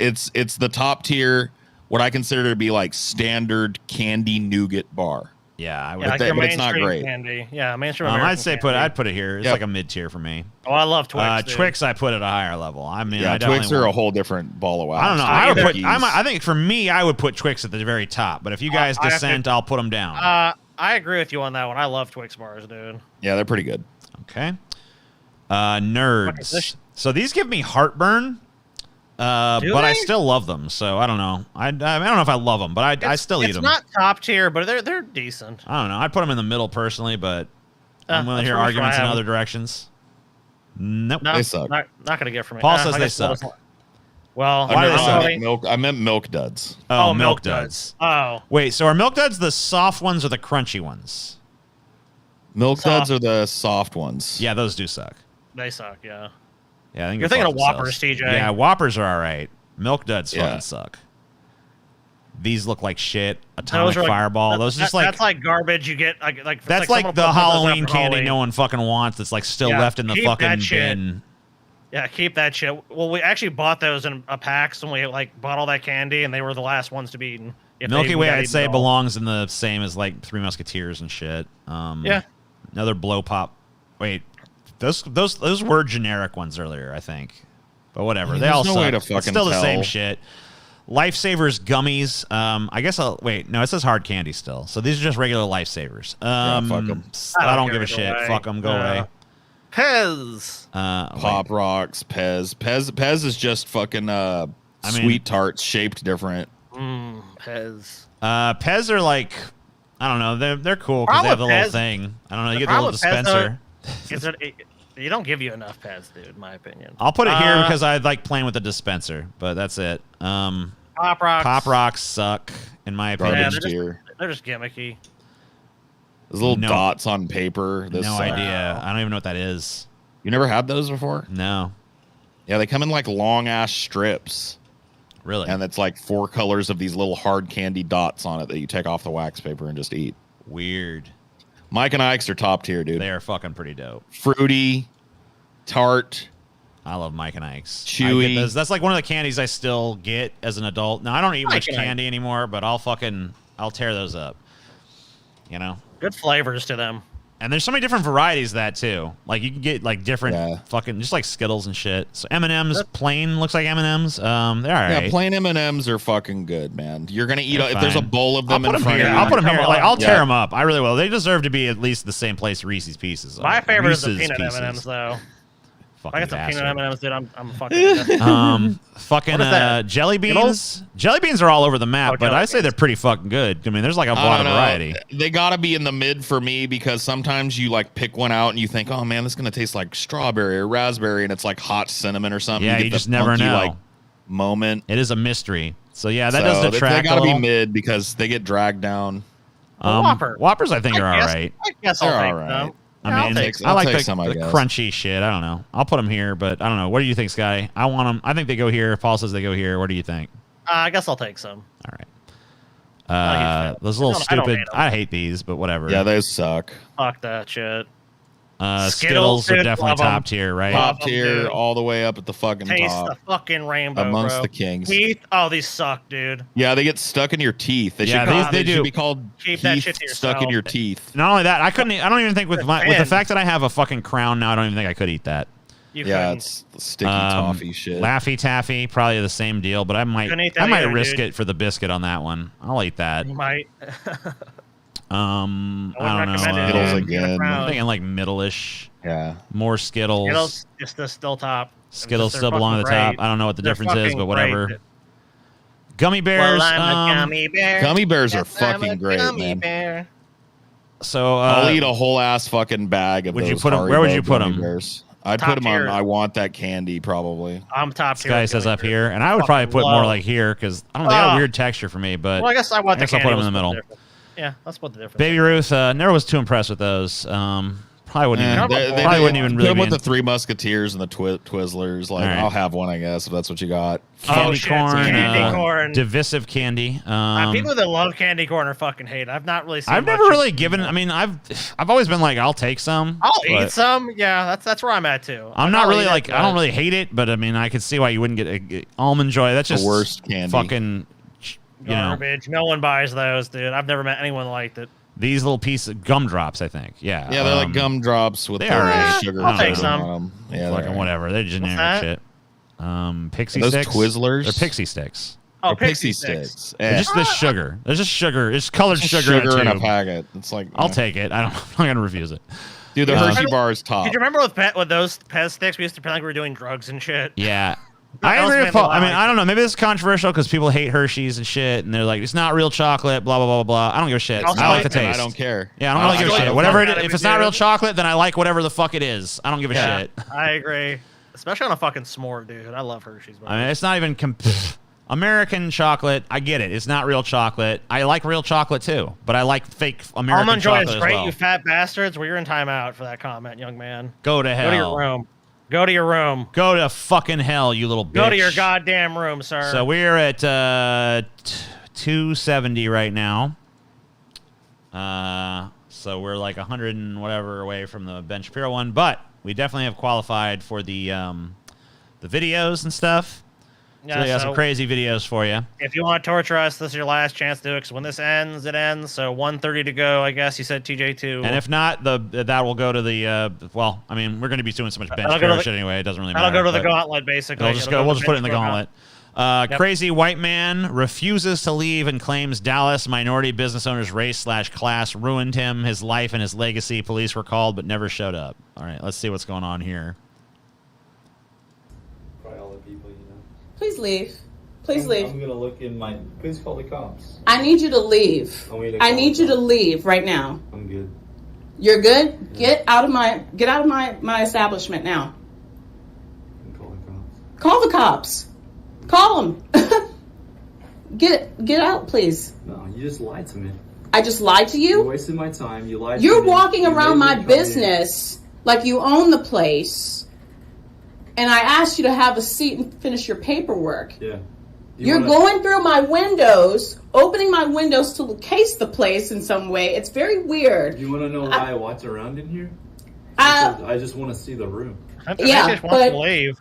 the top tier. What I consider to be like standard candy nougat bar. Yeah, I would. Yeah, like But your but it's not mainstream great. Candy. Yeah, mainstream. I'd American say candy. I'd put it here. It's Yep. like a mid tier for me. Oh, I love Twix. dude. Twix, I put at a higher level. I mean, Yeah, I Twix definitely are a want- whole different ball of wax. I don't know. I would put. Cookies. I think for me, I would put Twix at the very top. But if you guys I have dissent, I'll put them down. I agree with you on that one. I love Twix bars, dude. Yeah, they're pretty good. Okay. What is Nerds. this? So these give me heartburn, but I they? still love them. So I don't know. I don't know if I love them, but I still eat It's them. not top tier, but they're decent. I don't know. I'd put them in the middle personally, but I'm willing to that's hear where arguments I in have other them. directions. Nope. No, They suck. Not gonna get from me. Paul says I they guess those- suck. Well, Why do they suck? I meant Milk Duds. Oh, Milk Milk Duds. Oh, Wait, so are Milk Duds the soft ones or the crunchy ones? Milk Soft. Duds are the soft ones. Yeah, those do suck. they suck. Yeah. Yeah, I think You're they thinking fuck of Whoppers, themselves. TJ. Yeah, Whoppers are all right. Milk Duds Yeah. fucking suck. These look like shit. Atomic Those are like- Fireball. that- Those are just that- like that's like garbage you get. Like it's that's someone like put the those up Halloween for candy Halloween. no one fucking wants. That's like still Yeah, left in the keep fucking that shit. bin. Yeah, keep that shit. Well, we actually bought those in a packs, and we like bought all that candy, and they were the last ones to be eaten. If they Milky even Way, got I'd eaten say at all. belongs in the same as like Three Musketeers and shit. Yeah. Another blow pop. Wait, those were generic ones earlier, I think. But whatever, Yeah, they all there's no way suck. to fucking It's still the same tell. shit. Lifesavers gummies. I guess I'll wait. No, it says hard candy still. So these are just regular Lifesavers. fuck 'em. I don't give a care shit. either way. Fuck them. Go away. Pez. Pop Rocks, Pez is just fucking sweet tarts shaped different. Pez. Pez are like, I don't know. They're cool because they have the Problem little with Pez- thing. I don't know. You the get the little problem with Pez, dispenser. Is that you don't give you enough Pez, dude. In my opinion. I'll put it here because I like playing with the dispenser, but that's it. Pop Rocks. Pop Rocks suck, in my opinion. Garbage they're tier. They're just gimmicky. Those little No. dots on paper. Those No suck. idea. I don't even know what that is. You never had those before? No. Yeah, they come in like long ass strips. Really? And it's like 4 colors of these little hard candy dots on it that you take off the wax paper and just eat. Weird. Mike and Ike's are top tier, dude. They are fucking pretty dope. Fruity, tart. I love Mike and Ike's. Chewy. I get those. That's like one of the candies I still get as an adult. Now I don't eat Mike much and Ike. candy anymore, but I'll tear those up. You know? Good flavors to them. And there's so many different varieties of that too. Like you can get like different fucking just like Skittles and shit. So M&M's plain looks like M&M's. They're all right. Yeah, plain M&Ms are fucking good, man. You're gonna eat They're if there's a fine. bowl of them I'll put in front here. of you. I'll put them here. Like I'll tear Yeah. them up. I really will. They deserve to be at least the same place Reese's Pieces. My are. favorite is the Reese's peanut Pieces. M&Ms, though. Fucking I got some bastard. peanut M&Ms, dude. I'm fucking. Fucking What is that? jelly beans. Skittles? Jelly beans are all over the map, Oh, but jelly I say they're pretty fucking good. I mean, there's like a I lot of don't know. variety. They gotta be in the mid for me because sometimes you like pick one out and you think, oh man, this is gonna taste like strawberry or raspberry, and it's like hot cinnamon or something. Yeah, get you the just never funky, know. Like moment. It is a mystery. So yeah, that So does they detract. gotta a be little. mid because they get dragged down. Whopper. Whoppers, I think, are all right. I guess I'll They're take all right. them. I Yeah, mean, I'll take I like take the, some, I the guess. crunchy shit. I don't know. I'll put them here, but I don't know. What do you think, Scotty? I want them. I think they go here. Paul says they go here. What do you think? I guess I'll take some. All right. Those little I don't stupid. hate 'em. I hate these, but whatever. Yeah, those suck. Fuck that shit. Skittles are dude, definitely love 'em. top tier, right? Top them, tier, dude. all the way up at the fucking Taste top. the fucking rainbow, Amongst bro. the kings. Heath, oh, these suck, dude. Yeah, they get stuck in your teeth. They Yeah, should, they they do. should be called Keep that Heath shit to stuck in yourself. your teeth. Not only that, I couldn't. I don't even think with the thin. fact that I have a fucking crown now, I don't even think I could eat that. You Yeah, couldn't. it's sticky toffee shit. Laffy Taffy, probably the same deal, but I might. Couldn't eat that I might either, risk dude. it for the biscuit on that one. I'll eat that. You might. I wouldn't don't recommend know. it, Skittles dude. Get a again. crown. I'm thinking like middle-ish. Yeah. More Skittles. Skittles, just the still top. Skittles They're still belong at the fucking top. great. I don't know what the They're difference is, fucking but whatever. great. Gummy bears. Well, I'm a gummy bear. Gummy bears are Yes, I'm fucking a great, gummy man. bear. So I'll eat a whole ass fucking bag of would those. you put them? Where would you put them? I'd Top put them on. tier. I want that candy probably. I'm top This tier. guy says up here, and I would probably put more like here because I don't know. They got a weird texture for me, but Well, I guess I want I guess the I'll put candy. them in the Let's middle. split the Yeah, that's what the difference. Baby Ruth never was too impressed with those. Probably wouldn't even. Probably wouldn't even really. Put them with be the Three Musketeers and the Twizzlers. Like, All right. I'll have one, I guess, if that's what you got. Candy corn, candy corn. divisive candy. People that love candy corn are fucking hate. I've not really seen. I've never really given. I mean, I've always been like, I'll take some. I'll but eat some. Yeah, that's where I'm at too. I'm not really like. I don't really hate it, but I mean, I could see why you wouldn't get almond joy. That's just The worst candy. Fucking. You know, Garbage. No one buys those, dude. I've never met anyone liked it. these little pieces of gumdrops, I think. Yeah. Yeah, they're like gumdrops with they are right. sugar I'll take coating some. on them. Yeah, Fucking they're whatever. They're generic that? shit. Pixie Are those sticks. Twizzlers? They're pixie sticks. Oh, Pixie sticks. They're just the sugar. There's just sugar. It's colored Just sugar, in a tube. packet. It's like I'll take it. I'm not gonna refuse it. Dude, the Hershey bar is top. Did you remember with those Pez sticks? We used to pretend like we were doing drugs and shit. Yeah. That I was agree with Paul. I mean, like- I don't know. Maybe this is controversial because people hate Hershey's and shit, and they're like, it's not real chocolate, blah, blah, blah, blah, blah. I don't give a shit. Also, I like the And taste. I don't care. Yeah, I don't really give a like shit. the Whatever fuck it out is, of if it, it's not dude. real chocolate, then I like whatever the fuck it is. I don't give a Yeah, shit. I agree. Especially on a fucking s'more, dude. I love Hershey's. I mean, it's not even American chocolate. I get it. It's not real chocolate. I like real chocolate too, but I like fake American Almond Joy chocolate is as great, well. you fat bastards. Well, you're in timeout for that comment, young man. Go to hell. Go to your room. Go to your room. Go to fucking hell, you little bitch. Go to your goddamn room, sir. So we're at 270 right now. So we're like 100 and whatever away from the Ben Shapiro one, but we definitely have qualified for the videos and stuff. Yeah, so we got so some crazy videos for you. if you want to torture us, this is your last chance to do it. Because when this ends, it ends. So 1:30 to go. I guess you said TJ2. And if not, that will go to the well. I mean, we're going to be doing so much Ben That'll go Shapiro to the- shit anyway. It doesn't really matter. That'll go to the but gauntlet, basically. We'll just put it in the Bench gauntlet. Yep. Crazy white man refuses to leave and claims Dallas minority business owner's race/class ruined him, his life, and his legacy. Police were called but never showed up. All right, let's see what's going on here. Probably all the people, you know. Please leave. Please leave. I'm gonna look in my. Please call the cops. I need you to leave. I need you to leave right now. I'm good. You're good? Get out of my my establishment now. Call the cops. Call the cops. Call them. Get out, please. No, you just lied to me. I just lied to You you? wasted my time. You lied to You're me. walking You around made my me come in. business like you own the place. And I asked you to have a seat and finish your paperwork. Yeah. You're going through my windows, opening my windows to case the place in some way. It's very weird. You want to know why I walked around in here? Uh, Because I just want to see the room. Yeah, but leave.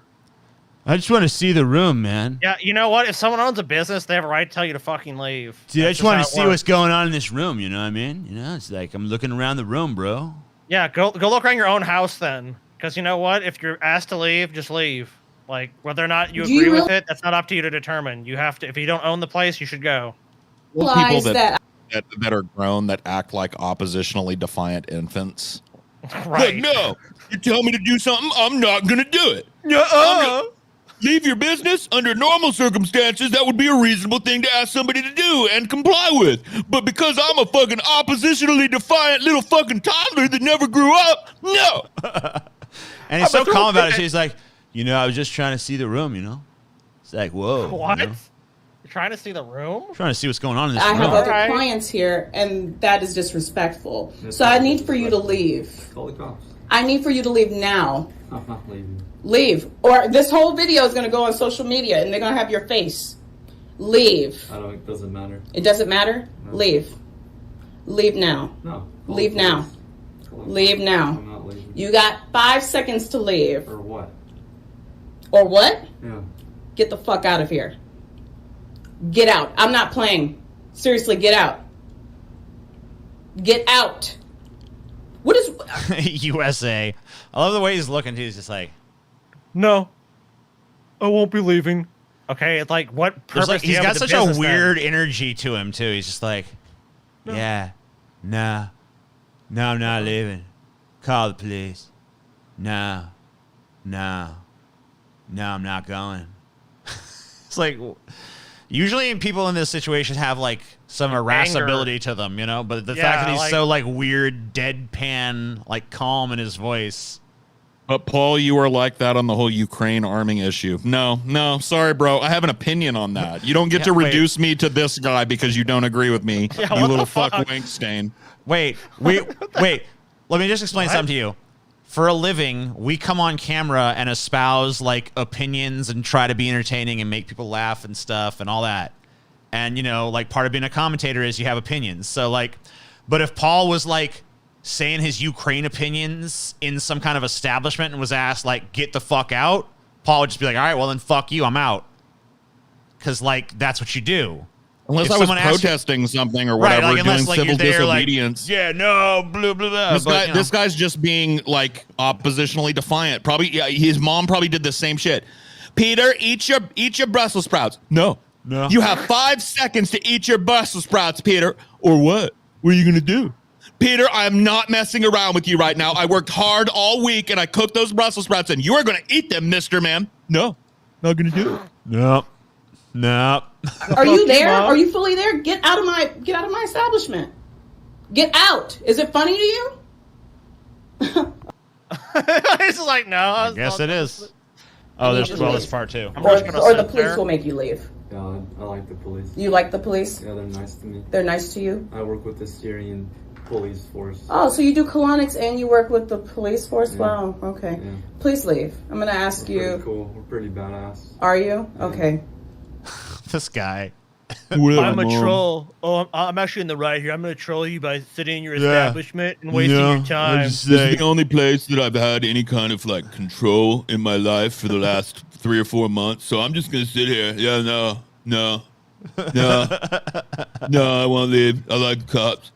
I just want to see the room, man. Yeah, you know what? If someone owns a business, they have a right to tell you to fucking leave. Dude, I That's just want how to it see works. what's going on in this room. You know what I mean? You know, it's like I'm looking around the room, bro. Yeah, go look around your own house then. Because you know what? If you're asked to leave, just leave. Like, whether or not you Do you agree with really- it, that's not up to you to determine. You have to, if you don't own the place, you should go. Well, people realize that, that that are grown that act like oppositionally defiant infants. Right. No, you tell me to do something, I'm not gonna do it. Leave your business under normal circumstances. That would be a reasonable thing to ask somebody to do and comply with. But because I'm a fucking oppositionally defiant little fucking toddler that never grew up, no. And he's so calm about it. So he's like, you know, I was just trying to see the room, you know? It's like, whoa. What? You know? You're trying to see the room? Trying to see what's going on in this I room. have other Alright. clients here, and that is disrespectful. So I need for you to leave. Call the cops. I need for you to leave now. I'm not leaving. Leave. Or this whole video is going to go on social media, and they're going to have your face. Leave. It doesn't matter. It doesn't matter? No. Leave. Leave now. No. Leave now. Leave I'm now. not leaving. You got 5 seconds to leave. Or what? Or what? Yeah. Get the fuck out of here. Get out. I'm not playing. Seriously, get out. Get out. What is... USA. I love the way he's looking. He's just like, No. I won't be leaving. Okay, it's like, what there's purpose like do you he's have got with such the a business then? weird energy to him, too. He's just like, yeah, no, I'm not leaving. Call the police. No, I'm not going. It's like, Usually people in this situation have like some irascibility to them, you know, but the Yeah, fact that he's like- so like weird, deadpan, like calm in his voice. But Paul, you are like that on the whole Ukraine arming issue. No, sorry, bro. I have an opinion on that. You don't get to reduce me to this guy because you don't agree with me, Yeah, you what little the fuck? fuck wank stain. Wait. Let me just explain something to you. For a living, we come on camera and espouse like opinions and try to be entertaining and make people laugh and stuff and all that. And, you know, like part of being a commentator is you have opinions. So like, but if Paul was like saying his Ukraine opinions in some kind of establishment and was asked like, get the fuck out, Paul would just be like, all right, well then fuck you, I'm out. Cause like, that's what you do. Unless If I was someone asks you- protesting something or Right, whatever, like, unless, doing like, civil you're there, like, disobedience. yeah, no, blah, blah, blah. This, but, guy, you know. this guy's just being like oppositionally defiant. Probably, yeah, his mom probably did the same shit. Peter, eat your Brussels sprouts. No. You have 5 seconds to eat your Brussels sprouts, Peter. Or what? What are you gonna do? Peter, I'm not messing around with you right now. I worked hard all week and I cooked those Brussels sprouts and you are gonna eat them, Mr. Man. No, not gonna do it. No. Are you there? Are you fully there? Get out of my establishment. Get out. Is it funny to you? It's like, no. I guess it is. Oh, there's this part too. Or the police will make you leave. Yeah, I like the police. You like the police? Yeah, they're nice to me. They're nice to you? I work with the Syrian police force. Oh, so you do colonics and you work with the police force? Yeah. Wow, okay. Yeah. Please leave. I'm going to ask We're you. pretty cool. We're pretty badass. Are you? Okay. This guy. I'm a troll. Oh, I'm actually in the right here. I'm going to troll you by sitting in your establishment and wasting your time. This is the only place that I've had any kind of like control in my life for the last 3 or 4 months. So I'm just gonna sit here. Yeah, no, I won't leave. I like the cops.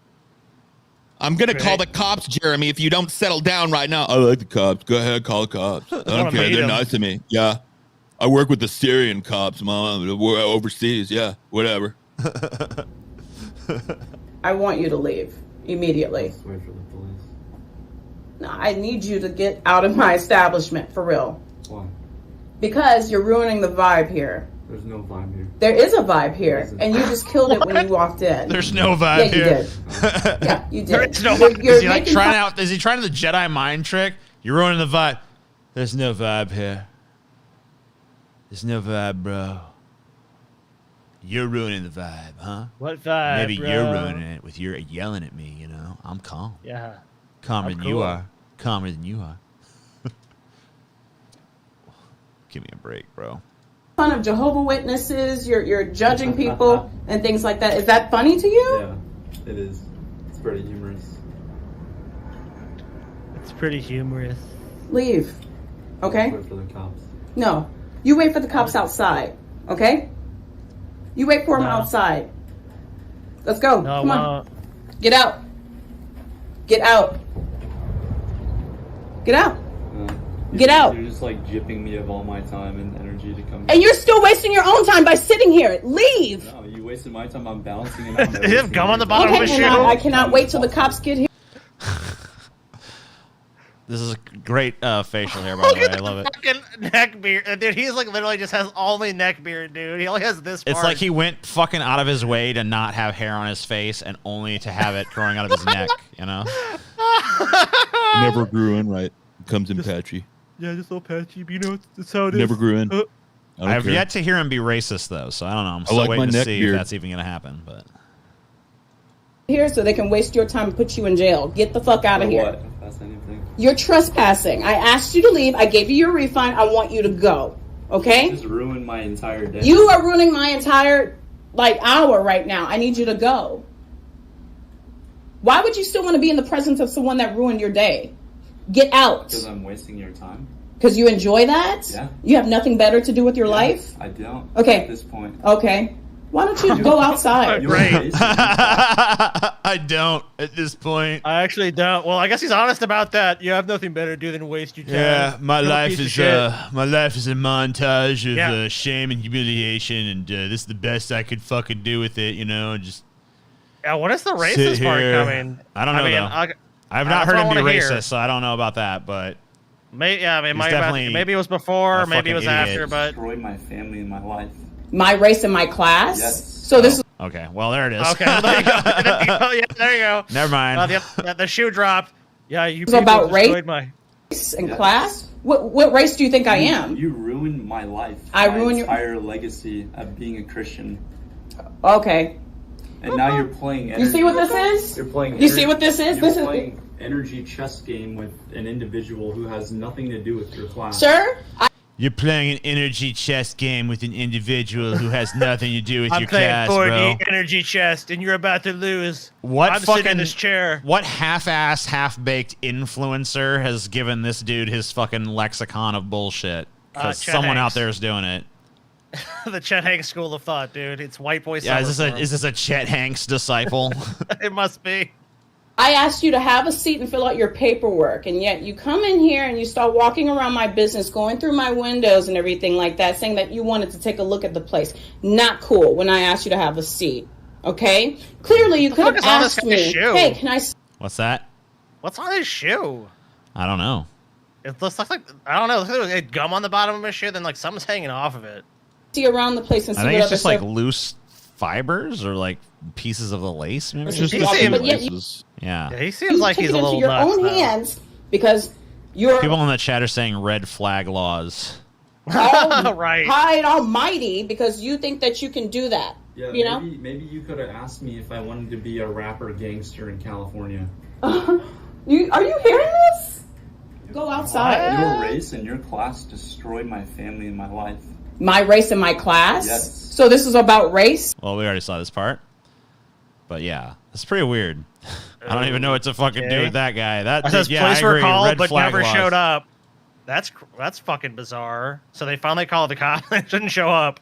I'm gonna call the cops, Jeremy, if you don't settle down right now. I like the cops. Go ahead, call the cops. I don't care. They're nice to me. Yeah. I work with the Syrian cops, Mom. We're overseas. Yeah, whatever. I want you to leave immediately. Let's wait for the police. No, I need you to get out of my establishment, for real. Why? Because you're ruining the vibe here. There's no vibe here. There is a vibe here, and you just killed it when you walked in. There's no vibe yeah, here. You did. Yeah, you did. There is no vibe. Is he like trying out? Is he trying the Jedi mind trick? You're ruining the vibe. There's no vibe here. There's no vibe, bro. You're ruining the vibe, huh? What vibe, Maybe bro? you're ruining it with your yelling at me, you know? I'm calm. Yeah. Calmer I'm than you cool. are. Calmer than you are. Give me a break, bro. Fun of Jehovah's Witnesses, you're judging people and things like that. Is that funny to you? Yeah, it is. It's pretty humorous. It's pretty humorous. Leave. Okay? Wait for the cops. No. You wait for the cops outside. Okay? You wait for them outside. Let's go. No, Come on. Get out. Get out. Get out. Get out. You're just like gypping me of all my time and energy to come. And you're still wasting your own time by sitting here. Leave. No, you wasted my time. I'm balancing it out. You have gum on the bottom of his shoe. I cannot wait till the cops get here. This is a great facial hair, by the way. I love it. Fucking neck beard, dude. He's like literally just has only neck beard, dude. He only has this part. It's like he went fucking out of his way to not have hair on his face and only to have it growing out of his neck, you know? Never grew in right. It comes in patchy. Yeah, just a little patchy, but you know, it's how it is. Never grew in. I don't I've care. yet to hear him be racist, though, so I don't know. I'm I still like my waiting to neck see beard. if that's even going to happen. But Here so they can waste your time and put you in jail. Get the fuck out of For here. what? If that's anything. You're trespassing. I asked you to leave. I gave you your refund. I want you to go. Okay? Just ruined my entire day. You are ruining my entire hour right now. I need you to go. Why would you still want to be in the presence of someone that ruined your day? Get out. Because I'm wasting your time. Because you enjoy that? Yeah. You have nothing better to do with your life? I don't. Okay. At this point. Okay. Why don't you go outside? Right. I don't at this point. I actually don't. Well, I guess he's honest about that. You have nothing better to do than waste your time. Yeah, my You're a life piece of is shit. a montage of shame and humiliation, and this is the best I could fucking do with it, you know. Just Yeah, what is the sit racist part here. coming? I don't know. I though. I've not that's heard what I him be wanna hear. racist, so I don't know about that. But Maybe, yeah, I mean, He's definitely maybe it was before, a maybe it was fucking after, idiot. but Destroyed my family and my life. My race and my class. Yes. So this is Okay, well, there it is. Okay, there you go. Yeah, there you go. Never mind. The shoe dropped. Yeah, you It's people about destroyed my... race and class. What race do you think I am? You ruined my life. I my ruined entire legacy of being a Christian. Okay. And now you're playing. You see what this is? You're playing. You see what this is? You're This playing energy chess game with an individual who has nothing to do with your class. Sir, You're playing an energy chess game with an individual who has nothing to do with I'm your playing class, 4D bro. energy chest, and you're about to lose. What I'm fucking sitting in this chair. What half-ass, half-baked influencer has given this dude his fucking lexicon of bullshit? Because Chet someone Hanks. out there is doing it. The Chet Hanks school of thought, dude. It's white boy Yeah, summer for him. is this a Chet Hanks disciple? It must be. I asked you to have a seat and fill out your paperwork, and yet you come in here and you start walking around my business, going through my windows and everything like that, saying that you wanted to take a look at the place. Not cool when I asked you to have a seat, okay? Clearly you could have asked me, hey, can I... What's that? What's on his shoe? I don't know. It looks like, I don't know. It looks like there's gum on the bottom of his shoe, then like something's hanging off of it. See around the place and see I think what it's other just like stuff- loose fibers or like pieces of the lace, maybe. It's just walking, but yet you Yeah. He seems like take he's it a into little your nuts, own though. hands because you're People in the chat are saying red flag laws. Right. hide almighty because you think that you can do that. Yeah, you know? maybe you could have asked me if I wanted to be a rapper gangster in California. Are you hearing this? Go outside. Your race and your class destroyed my family and my life. My race and my class? Yes. So this is about race? Well, we already saw this part. But yeah, it's pretty weird. I don't even know what to fucking do with that guy. That says yeah, police I were agree. called Red but flag never laws. showed up. That's fucking bizarre. So they finally called the cops. They didn't show up.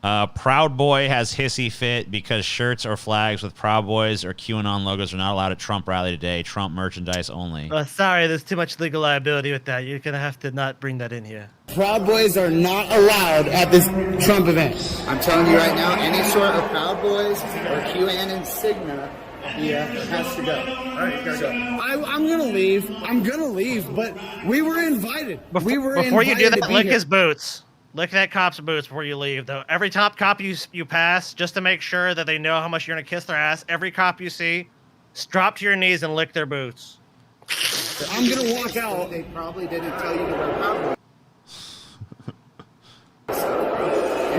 Proud Boy has hissy fit because shirts or flags with Proud Boys or QAnon logos are not allowed at Trump rally today. Trump merchandise only. Sorry, there's too much legal liability with that. You're gonna have to not bring that in here. Proud Boys are not allowed at this Trump event. I'm telling you right now, any sort of Proud Boys or QAnon insignia here has to go. All right, so, I'm gonna leave. I'm gonna leave, but we were invited. Before you do that, lick his boots. Lick that cop's boots before you leave, though. Every top cop you pass, just to make sure that they know how much you're gonna kiss their ass, every cop you see, drop to your knees and lick their boots. I'm gonna walk out. They probably didn't tell you to wear Proud Boys.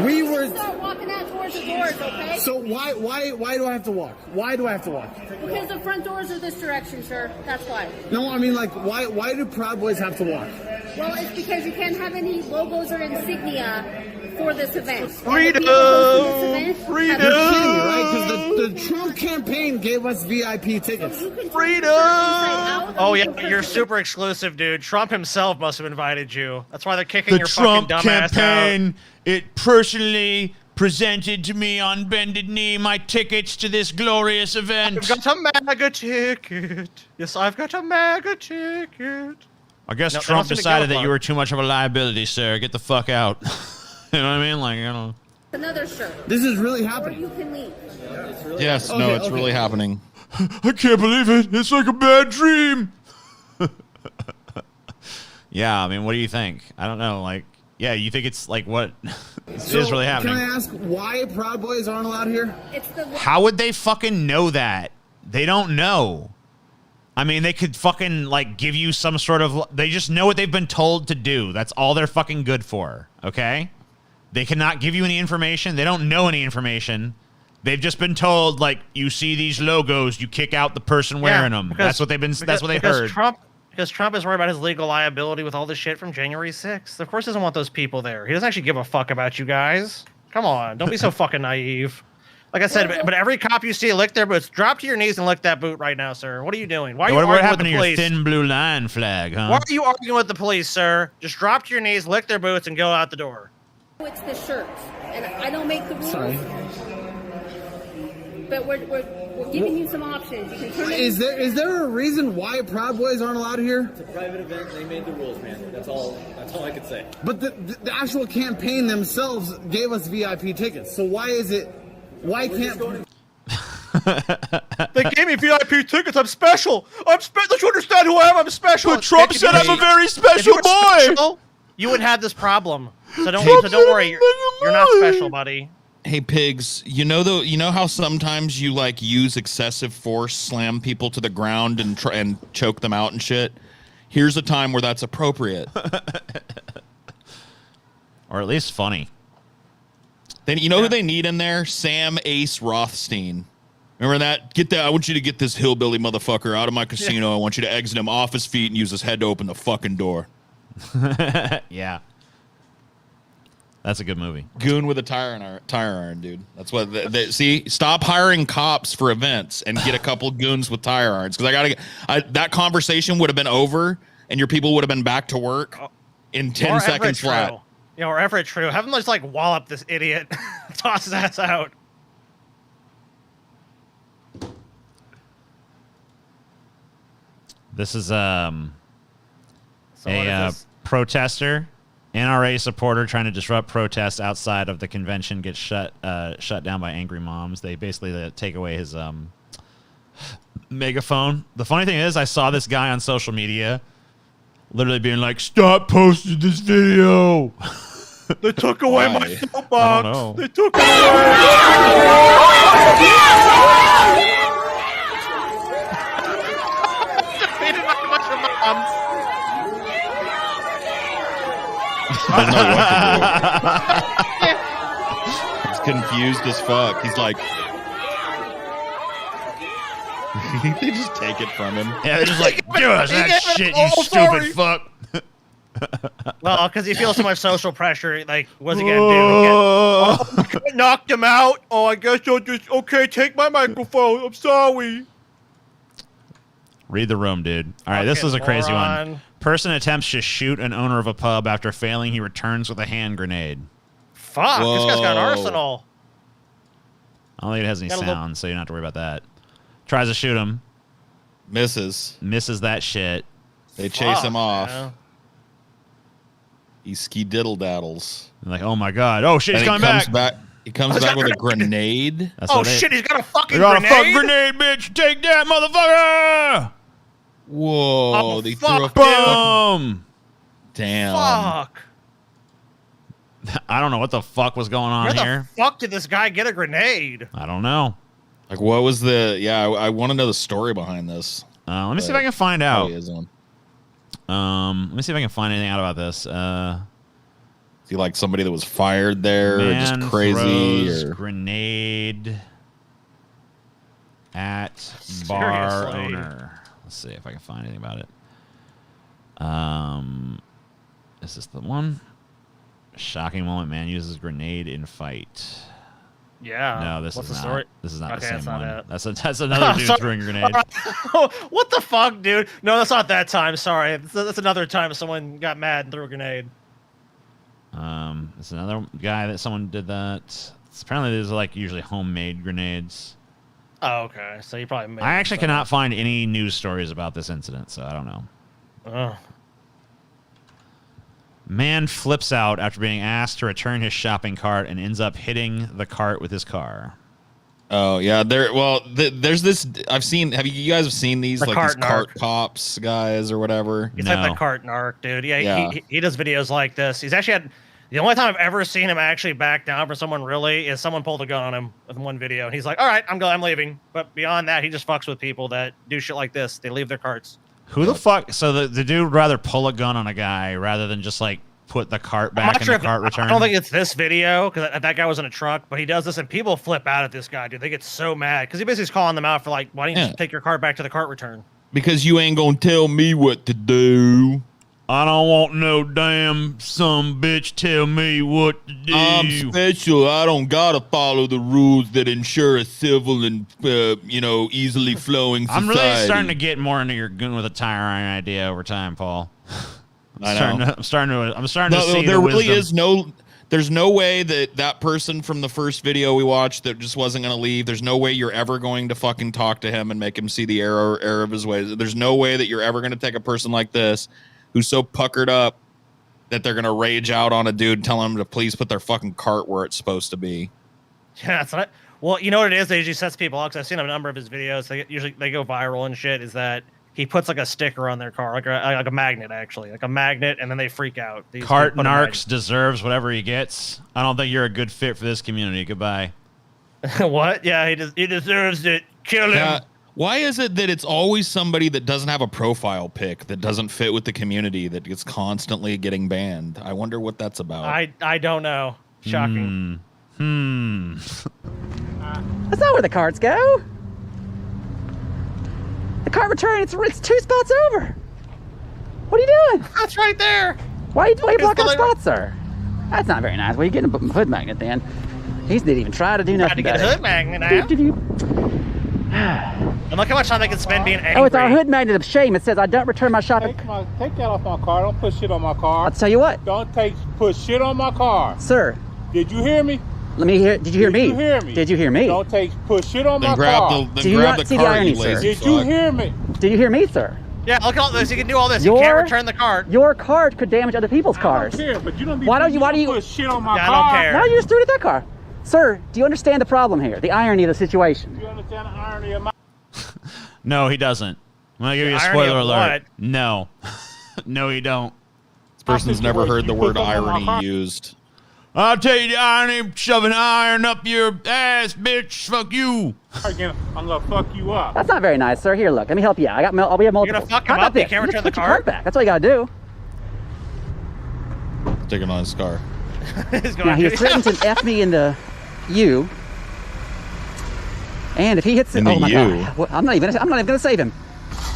We were. Start walking out towards the doors, okay? So why do I have to walk? Why do I have to walk? Because the front doors are this direction, sir. That's why. No, I mean like why do Proud Boys have to walk? Well, it's because you can't have any logos or insignia for this event. Freedom! Freedom! You're kidding me, right? Because the Trump campaign gave us VIP tickets. Freedom! Oh yeah, you're super exclusive, dude. Trump himself must have invited you. That's why they're kicking The your Trump fucking dumbass campaign, out. it personally presented to me on bended knee my tickets to this glorious event. I've got a MAGA ticket. Yes, I've got a MAGA ticket. I guess No, Trump they don't seem to decided give a that you fuck. were too much of a liability, sir. Get the fuck out. You know what I mean? Like, I don't. Another shirt. This is really Or happening. you can leave. Yes, no, it's really happening. I can't believe it. It's like a bad dream. Yeah, I mean, what do you think? I don't know. Like, yeah, you think it's like what? It is really happening. Can I ask why Proud Boys aren't allowed here? It's the How would they fucking know that? They don't know. I mean, they could fucking, like, give you some sort of... They just know what they've been told to do. That's all they're fucking good for, okay? They cannot give you any information. They don't know any information. They've just been told, like, you see these logos, you kick out the person wearing them. That's what they've been... That's what they heard. Because Trump is worried about his legal liability with all this shit from January 6th. Of course he doesn't want those people there. He doesn't actually give a fuck about you guys. Come on, don't be so fucking naive. Like I said, but every cop you see, lick their boots. Drop to your knees and lick that boot right now, sir. What are you doing? Why are you What arguing happened with to the your police? thin blue line flag, huh? Why are you arguing with the police, sir? Just drop to your knees, lick their boots, and go out the door. It's the shirts, and I don't make the rules. Sorry. But we're giving you some options. You can turn it. Is there a reason why Proud Boys aren't allowed here? It's a private event. They made the rules, man. That's all I could say. But the actual campaign themselves gave us VIP tickets. So why can't... They gave me VIP tickets. I'm special. Don't you understand who I am? I'm special. But Trump said I'm a very special If you were boy. special, you wouldn't have this problem. So don't worry. You're not special, buddy. Hey pigs, you know how sometimes you like use excessive force, slam people to the ground and choke them out and shit? Here's a time where that's appropriate. Or at least funny. Then you know who they need in there? Sam Ace Rothstein. Remember that? I want you to get this hillbilly motherfucker out of my casino. I want you to exit him off his feet and use his head to open the fucking door. Yeah. That's a good movie. Goon with a tire iron, dude. That's what. See, stop hiring cops for events and get a couple goons with tire irons. Because that conversation would have been over, and your people would have been back to work in 10 seconds flat. Yeah, or Everett True. Have him just like wallop this idiot, toss his ass out. This is a protester. NRA supporter trying to disrupt protests outside of the convention gets shut down by angry moms. They basically take away his megaphone. The funny thing is, I saw this guy on social media literally being like, "Stop posting this video." They took away my soapbox. I don't know. They took it Doesn't know what to do. He's confused as fuck. He's like, they just take it from him. Yeah, they're just like, give us that shit, you stupid fuck. Well, because he feels so much social pressure. Like, what's he gonna do? knocked him out. Oh, I guess I'll just take my microphone. I'm sorry. Read the room, dude. All right, this is a crazy one. Person attempts to shoot an owner of a pub after failing. He returns with a hand grenade. Fuck, this guy's got an arsenal. I don't think it has any sound, so you don't have to worry about that. Tries to shoot him. Misses. Misses that shit. They chase him off. Man. He ski-diddle daddles. Like, oh my god. Oh shit, he's coming back. He comes back with a grenade. Oh shit, he's got a fucking grenade. grenade. Fucking grenade, bitch. Take that, motherfucker. Whoa, oh, they threw a boom. Damn. Fuck. I don't know what the fuck was going on here. Where the fuck did this guy get a grenade? I don't know. Like, what was I want to know the story behind this. Let me see if I can find out. Is one. Let me see if I can find anything out about this. Is he like somebody that was fired there, or just crazy? Or grenade at bar owner. Let's see if I can find anything about it. Is this the one? Shocking moment. Man uses grenade in fight. Yeah. No, this is not. This is not the same one. That's another dude throwing a grenade. What the fuck, dude? No, that's not that time. Sorry, that's another time someone got mad and threw a grenade. It's another guy that someone did that. Apparently, there's like usually homemade grenades. Oh, okay. So you probably made I actually cannot find any news stories about this incident, so I don't know. Oh. Man flips out after being asked to return his shopping cart and ends up hitting the cart with his car. Oh yeah, there's this. I've seen. Have you guys seen these these cart cops guys or whatever? It's like the cart narc, dude. Yeah. He does videos like this. He's actually had. The only time I've ever seen him actually back down for someone really is someone pulled a gun on him with one video, and he's like, "All right, I'm leaving." But beyond that, he just fucks with people that do shit like this. They leave their carts. Who the fuck? So the dude would rather pull a gun on a guy rather than just like put the cart back in the cart return. I don't think it's this video because that guy was in a truck, but he does this and people flip out at this guy, dude. They get so mad because he basically is calling them out for like, why don't you just take your cart back to the cart return? Because you ain't gonna tell me what to do. I don't want no damn some bitch tell me what to do. I'm special. I don't gotta follow the rules that ensure a civil and easily flowing society. I'm really starting to get more into your gun with a tire iron idea over time, Paul. I'm starting to see there the really wisdom. There's no way that person from the first video we watched that just wasn't going to leave. There's no way you're ever going to fucking talk to him and make him see the error of his ways. There's no way that you're ever going to take a person like this who's so puckered up that they're going to rage out on a dude and tell him to please put their fucking cart where it's supposed to be. Yeah, that's not. Well, you know what it is? They usually sets people up because I've seen a number of his videos. They go viral and shit. Is that he puts like a sticker on their car, like a magnet, actually, like a magnet, and then they freak out. Cart Narcs deserves whatever he gets. I don't think you're a good fit for this community. Goodbye. What? Yeah, he deserves it. Kill him. Why is it that it's always somebody that doesn't have a profile pic that doesn't fit with the community that gets constantly getting banned? I wonder what that's about. I don't know. Shocking. That's not where the carts go. The cart return, it's 2 spots over. What are you doing? That's right there. Why are you blocking the spots, sir? That's not very nice. Well, you're getting a hood magnet then. He didn't even try to do nothing. Tried to get a hood magnet now. And look how much time they can spend being angry. Oh, it's our hood magnet of shame. It says, I don't return my shopping. Take that off my car. Don't put shit on my car. I'll tell you what. Don't put shit on my car. Sir. Did you hear me? Let me hear. Did you hear me? Did you hear me? Did you hear me? Don't put shit on my grab car. The, then grab the see cart, the irony, you sir? lazy Did you fuck. hear me? Did you hear me, sir? Yeah, look at all this. You can do all this. You can't return the cart. Your cart could damage other people's cars. I don't care, but you don't be Why don't you put shit on my Yeah, car. I don't care. No, you just threw it at that car. Sir, do you understand the problem here? The irony of the situation. Do you understand the irony of my... No, he doesn't. I'm gonna give you a irony spoiler of alert. what? No. No, you don't. This person's never heard the word irony used. I'll tell you the irony, shoving iron up your ass, bitch. Fuck you. Again, I'm gonna fuck you up. That's not very nice, sir. Here, look. Let me help you out. We have multiple. You're gonna fuck How him about up? You this? can't Just return the put your cart cart? back. That's all you gotta do. Take it on his car. Now he threatened to F me in the U. And if he hits it, In the oh my U? God. Well, I'm not even gonna save him.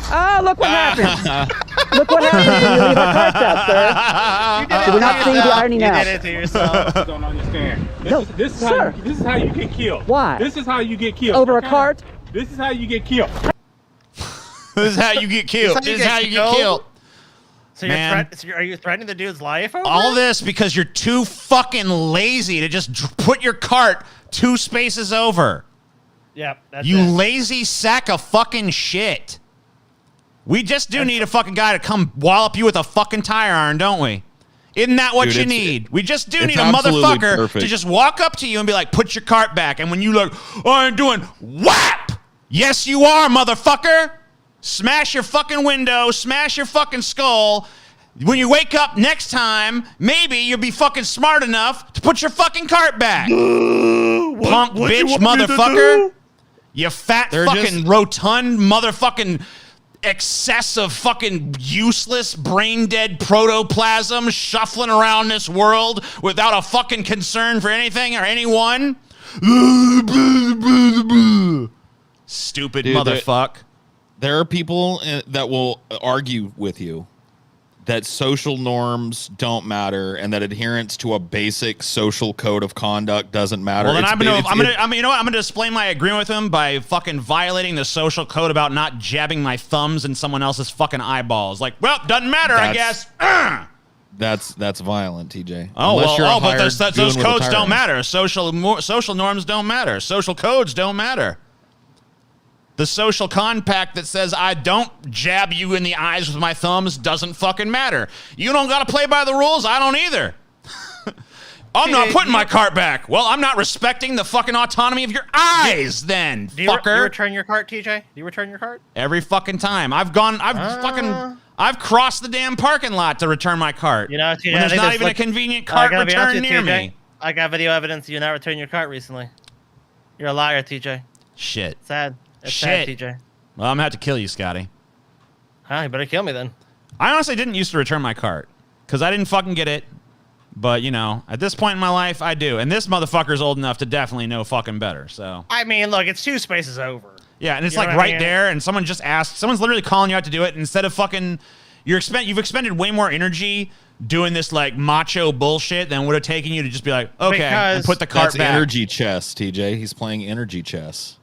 Oh, look what happened. Look what happened when you leave our carts out, sir. Do we not see the irony now? You did it to yourself. I don't understand. This is how you get killed. Why? This is how you get killed. Over a cart? This is how you get killed. This is how you get killed. This is how you get killed. So Man. are you threatening the dude's life over All it? this because you're too fucking lazy to just put your cart 2 spaces over. Yep. That's You it. lazy sack of fucking shit. We just do need a fucking guy to come wallop you with a fucking tire iron, don't we? Isn't that what Dude, you need? We just do it's need a absolutely motherfucker perfect. to just walk up to you and be like, put your cart back. And when you look, oh, I ain't doing whap. Yes, you are, motherfucker. Smash your fucking window, smash your fucking skull. When you wake up next time, maybe you'll be fucking smart enough to put your fucking cart back. Punk what you bitch want me to motherfucker. do? You fat They're fucking just- rotund motherfucking excessive fucking useless brain dead protoplasm shuffling around this world without a fucking concern for anything or anyone. Stupid Dude, motherfucker. There are people that will argue with you that social norms don't matter and that adherence to a basic social code of conduct doesn't matter. Well, then It's- I'm gonna display my agreement with him by fucking violating the social code about not jabbing my thumbs in someone else's fucking eyeballs. Like, well, doesn't matter, I guess. That's violent, TJ. Oh, Unless you're a but hired those goon codes with a don't tyrant. matter. Social norms don't matter. Social codes don't matter. The social compact that says I don't jab you in the eyes with my thumbs doesn't fucking matter. You don't got to play by the rules. I don't either. I'm not putting my cart back. Well, I'm not respecting the fucking autonomy of your eyes then, Do you fucker. return your cart, TJ? Do you return your cart? Every fucking time. I've crossed the damn parking lot to return my cart. You know, TJ, when I there's think not there's even a like- convenient I cart gotta be honest return with you, near TJ. me. I got video evidence you not returning your cart recently. You're a liar, TJ. Shit. Sad. It's Shit. sad, TJ. Well, I'm gonna have to kill you, Scotty. You better kill me then. I honestly didn't used to return my cart because I didn't fucking get it. But, you know, at this point in my life, I do. And this motherfucker's old enough to definitely know fucking better, so. I mean, look, it's 2 spaces over. Yeah, and it's You know like what I right mean? there, and someone just asked, someone's literally calling you out to do it, and instead of fucking, you've expended way more energy doing this, like, macho bullshit than would have taken you to just be like, okay, and put the cart That's back. energy chess, TJ. He's playing energy chess.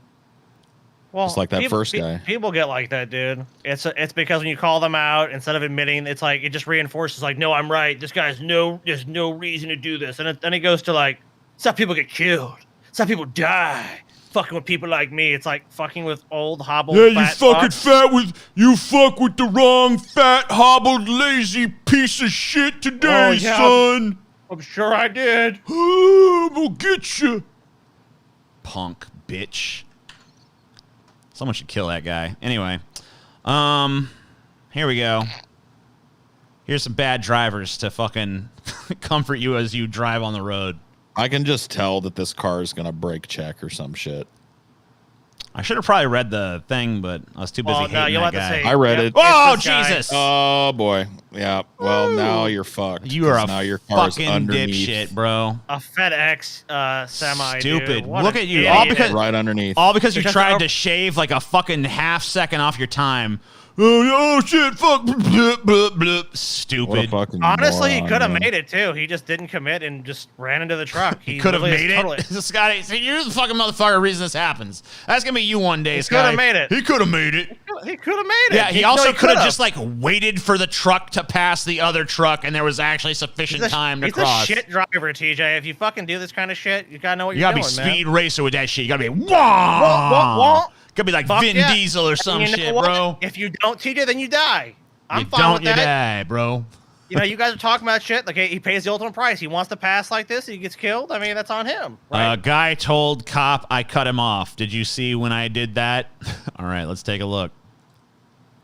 Well, Just like that first guy. People get like that, dude. It's because when you call them out, instead of admitting, it's like it just reinforces, like, no, I'm right. This guy's there's no reason to do this, and then it goes to like, some people get killed, some people die, fucking with people like me. It's like fucking with old hobbled. Yeah, you fat fucking fucks. you fuck with the wrong fat, hobbled, lazy piece of shit today, Oh, yeah. son. I'm sure I did. We'll get you. Punk bitch. Someone should kill that guy. Anyway, Here we go. Here's some bad drivers to fucking comfort you as you drive on the road. I can just tell that this car is gonna brake check or some shit. I should have probably read the thing, but I was too busy hating that guy. I read it. Oh, Jesus! Oh, boy. Yeah. Well, now you're fucked. You are a now your car's fucking underneath. dipshit, bro. A FedEx semi. Stupid. Dude. What Look an at you. idiot. All because, right underneath. All because you Because tried of- to shave like a fucking half second off your time. Oh, shit, fuck. Blip, blip, blip. Stupid. What a fucking Honestly, he moron, could have man. made it too. He just didn't commit and just ran into the truck. He could have literally made totally- it. Scotty, see, you're the fucking motherfucker reason this happens. That's going to be you one day, He Scotty. could have made it. He could have made it. He could have made it. Yeah, he also could have could've. just like waited for the truck to pass the other truck, and there was actually sufficient time to he's cross. a shit driver, TJ. If you fucking do this kind of shit, you gotta know what You you're gotta be doing, man. speed racer with that shit. You gotta be Wah, wah. Gotta be like Fuck Vin yeah. Diesel or And some you know shit, what? bro. If you don't, TJ, then you die. I'm You fine don't, with you that. die, bro. You know, you guys are talking about shit. Like, he pays the ultimate price. He wants to pass like this. He gets killed. I mean, that's on him. Right? Guy told cop I cut him off. Did you see when I did that? All right, let's take a look.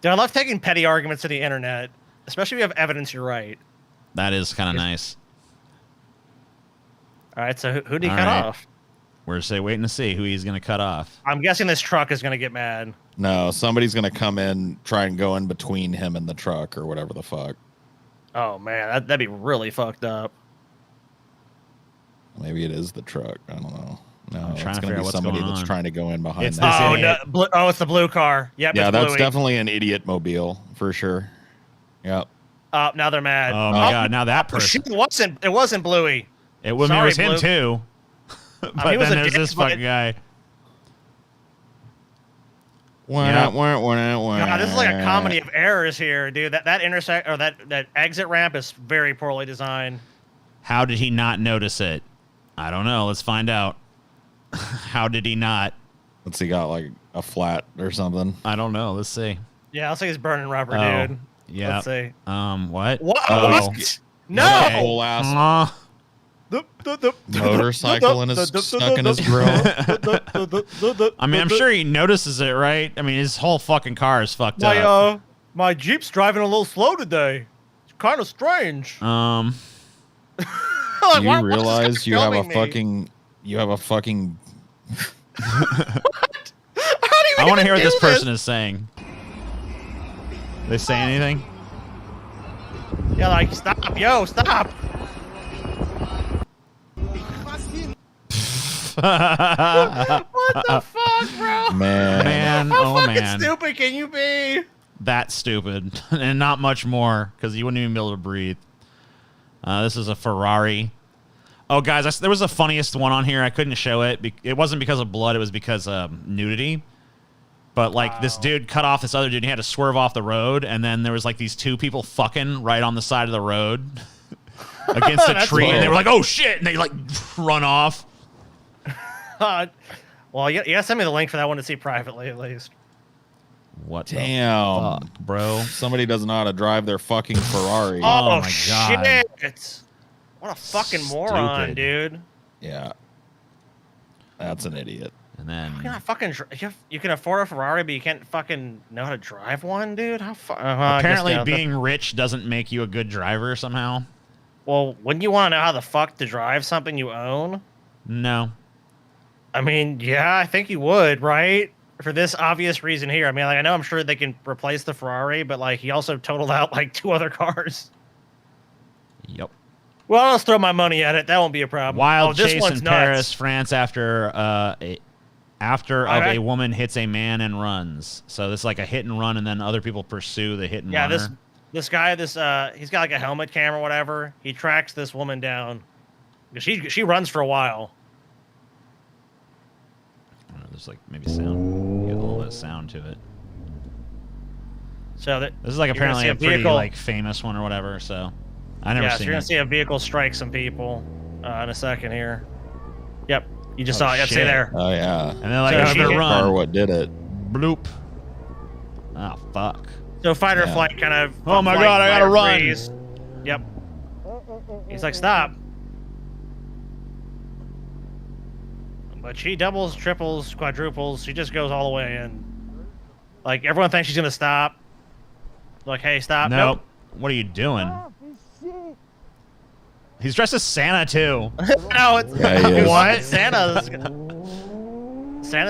Dude, I love taking petty arguments to the internet, especially if you have evidence you're right. That is kind of nice. All right, so who did he All cut right. off? We're waiting to see who he's gonna cut off. I'm guessing this truck is gonna get mad. No, somebody's gonna come in, try and go in between him and the truck or whatever the fuck. Oh man, that'd be really fucked up. Maybe it is the truck. I don't know. No, I'm trying it's to gonna figure out be what's somebody going that's on. trying to go in behind It's that. Oh idiot. no! It's the blue car. Yep. Yeah, it's that's Bluey. definitely an idiot mobile for sure. Yep. Now they're mad. Oh my god! Now that person. Shit, it wasn't Bluey. It was Sorry, him Blue. too. But he was then a there's dick, this but- fucking guy. God, this is like a comedy of errors here, dude. That intersect or that exit ramp is very poorly designed. How did he not notice it? I don't know. Let's find out. How did he not? What's he got, like a flat or something? I don't know. Let's see. Yeah, looks like he's burning rubber, Oh, dude. yeah. Let's see. What? What? Oh. What? No. Okay. Whole ass motorcycle in his stuck in his grill. I mean, I'm sure he notices it, right? I mean, his whole fucking car is fucked up. My Jeep's driving a little slow today. It's kind of strange. Do Like, you why- why is this realize guy you have a filming me? fucking I want to hear what this person is saying. They say anything? Yeah, like stop, yo, stop. What the fuck, bro? man? How Oh, fucking man. stupid can you be? That stupid. And not much more, because you wouldn't even be able to breathe. This is a Ferrari. Oh, guys, there was the funniest one on here. I couldn't show it. It wasn't because of blood. It was because of nudity. But, like, this dude cut off this other dude. And he had to swerve off the road. And then there was, like, these two people fucking right on the side of the road against a That's tree. And they cool. were like, oh, shit. And they, like, run off. Well, you gotta send me the link for that one to see privately, at least. What Damn, the fuck, bro. Somebody doesn't know how to drive their fucking Ferrari. Oh, my God. shit! What a fucking moron, Stupid. dude. Yeah, that's an idiot. And then You cannot fucking. You can afford a Ferrari, but you can't fucking know how to drive one, dude. How? apparently being rich doesn't make you a good driver somehow. Well, wouldn't you want to know how the fuck to drive something you own? No. I mean, yeah, I think you would, right? For this obvious reason here. I mean, like, I know I'm sure they can replace the Ferrari, but like, he also totaled out like 2 other cars. Yep. Well, I'll just throw my money at it. That won't be a problem. Wild oh, this chase one's in nuts. Paris, France after Okay. a woman hits a man and runs. So this is like a hit and run, and then other people pursue the hit and Yeah, runner. this guy, he's got like a helmet cam or whatever. He tracks this woman down. She runs for a while. I don't know, there's like maybe sound. Get a little bit of sound to it. So that This is like you're gonna apparently see a pretty vehicle- like famous one or whatever. So I never Yeah, so seen you're gonna it. see a vehicle strike some people in a second here. Yep, you just Oh, saw it. Yep, stay shit. there. Oh yeah, And then like So a she- bit car run. what did it? Bloop. Oh fuck. So fight or Yeah. flight kind of. Oh my flight, God, I gotta fight or run. freeze. Yep. He's like, stop. But she doubles, triples, quadruples. She just goes all the way in. Like, everyone thinks she's gonna stop. Like, hey, stop. Nope. What are you doing? He's dressed as Santa too. No, it's What? Santa's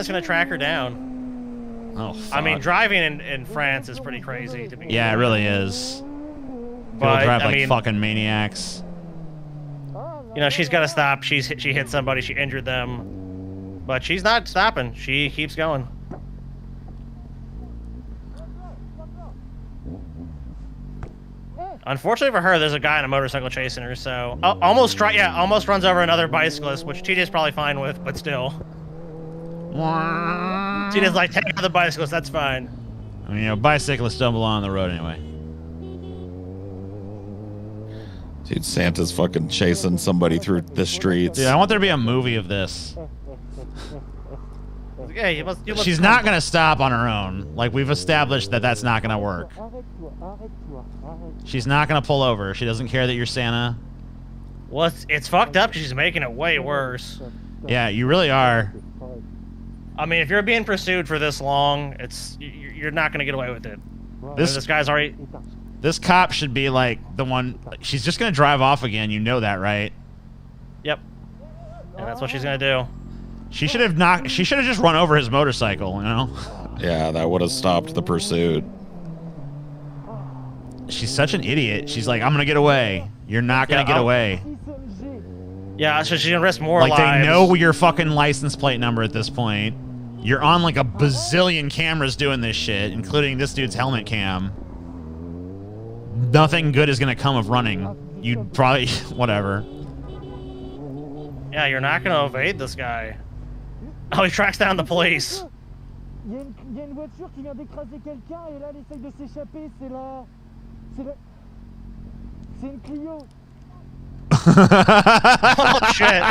gonna track her down. Oh, fuck. I mean, driving in France is pretty crazy. To be Yeah, it really is. People But, drive I like mean- fucking maniacs. You know, she's got to stop. She hit somebody. She injured them. But she's not stopping. She keeps going. Unfortunately for her, there's a guy on a motorcycle chasing her. So almost runs over another bicyclist, which TJ's probably fine with, but still. TJ's like, take out the bicyclist. That's fine. I mean, you know, bicyclists don't belong on the road anyway. Dude, Santa's fucking chasing somebody through the streets. Dude, I want there to be a movie of this. Yeah, you must She's not gonna stop on her own. Like, we've established that that's not gonna work. She's not gonna pull over. She doesn't care that you're Santa. Well, it's fucked up. She's making it way worse. Yeah, you really are. I mean, if you're being pursued for this long, you're not gonna get away with it. This guy's already. This cop should be like the one. She's just gonna drive off again. You know that, right? Yep. And that's what she's gonna do. She should have not. She should have just run over his motorcycle. You know. Yeah, that would have stopped the pursuit. She's such an idiot. She's like, I'm gonna get away. You're not gonna get away. Yeah, so she's gonna risk more Like, lives. they know your fucking license plate number at this point. You're on like a bazillion cameras doing this shit, including this dude's helmet cam. Nothing good is gonna come of running. You'd probably whatever. Yeah, you're not gonna evade this guy. Oh, he tracks down the police. Il y a une voiture qui vient d'écraser quelqu'un et là elle essaye de s'échapper, c'est une Clio. Oh shit.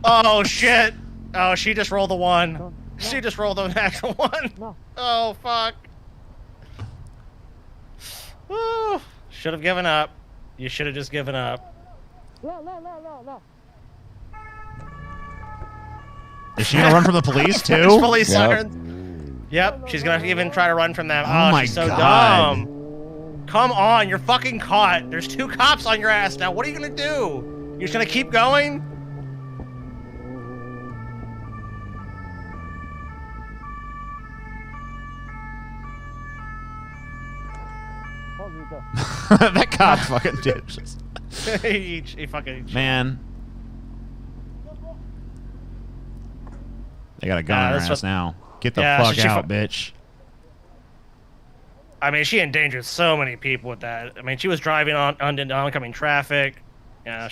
Oh shit. Oh, she just rolled the one. She just rolled the natural one. Oh fuck. Should have given up. You should have just given up. Is she gonna run from the police too? There's police sirens. Yep, she's gonna even try to run from them. Oh my she's so God. dumb. Come on, you're fucking caught. There's 2 cops on your ass now. What are you gonna do? You're just gonna keep going? That cop fucking did. he fucking. Man. They got a gun on her that's ass what- now. Get the Yeah, fuck so she out, bitch. I mean, she endangered so many people with that. I mean, she was driving on oncoming traffic. Yeah,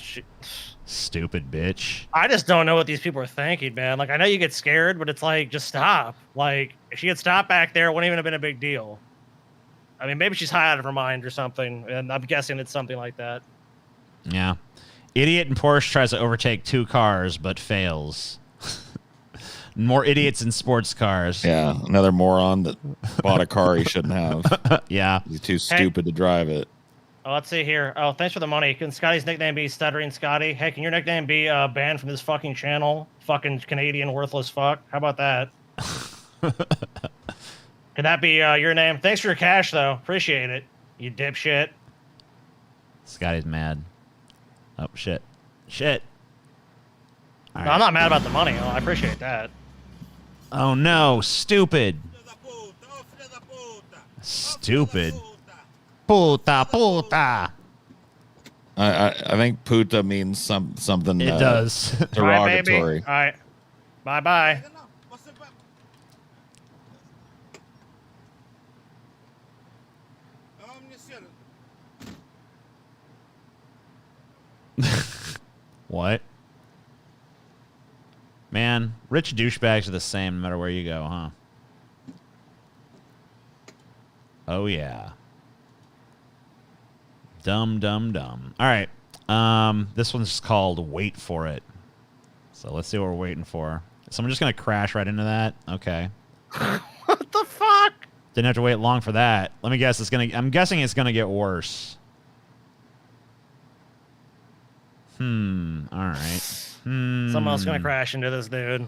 Stupid bitch. I just don't know what these people are thinking, man. Like, I know you get scared, but it's like, just stop. Like, if she had stopped back there, it wouldn't even have been a big deal. I mean, maybe she's high out of her mind or something, and I'm guessing it's something like that. Yeah. Idiot in Porsche tries to overtake 2 cars, but fails. More idiots in sports cars. Yeah, another moron that bought a car he shouldn't have. Yeah. He's too stupid to drive it. Oh, let's see here. Oh, thanks for the money. Can Scotty's nickname be Stuttering Scotty? Hey, can your nickname be banned from this fucking channel? Fucking Canadian worthless fuck. How about that? Can that be your name? Thanks for your cash, though. Appreciate it, you dipshit. Scotty's mad. Oh, shit. Shit. No, I'm not mad about the money. Oh, I appreciate that. Oh, no. Stupid. Stupid. Puta, puta. I think puta means something. It does. Derogatory. All right. Bye-bye. What? Man, rich douchebags are the same no matter where you go, huh? Oh, yeah. Dumb, dumb, dumb. All right. This one's called Wait For It. So let's see what we're waiting for. Is someone just going to crash right into that? Okay. What the fuck? Didn't have to wait long for that. Let me guess. I'm guessing it's going to get worse. All right. Someone else gonna crash into this dude.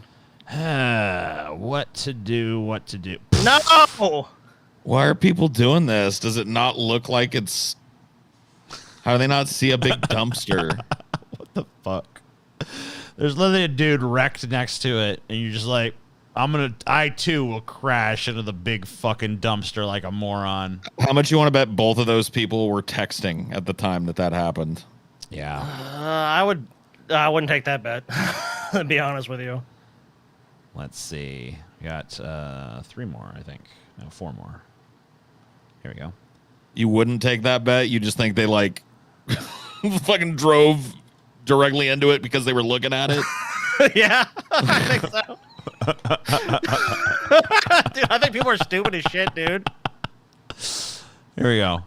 What to do? No! Why are people doing this? Does it not look like it's... How do they not see a big dumpster? What the fuck? There's literally a dude wrecked next to it, and you're just like, I too will crash into the big fucking dumpster like a moron. How much you want to bet both of those people were texting at the time that happened? Yeah. I wouldn't take that bet, to be honest with you. Let's see. We got 3 more, I think. No, 4 more. Here we go. You wouldn't take that bet? You just think they, like, fucking drove directly into it because they were looking at it? Yeah, I think so. Dude, I think people are stupid as shit, dude. Here we go.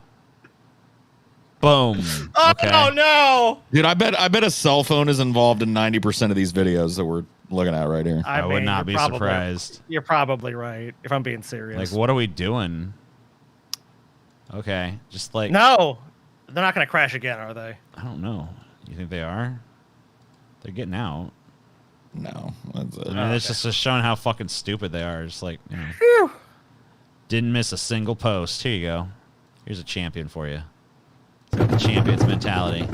Boom. Oh, okay. no. Dude, I bet a cell phone is involved in 90% of these videos that we're looking at right here. I would not be surprised. You're probably right, if I'm being serious. Like, what are we doing? Okay, just like... No! They're not going to crash again, are they? I don't know. You think they are? They're getting out. No. It's just showing how fucking stupid they are. Just like, you know, didn't miss a single post. Here you go. Here's a champion for you. The champion's mentality.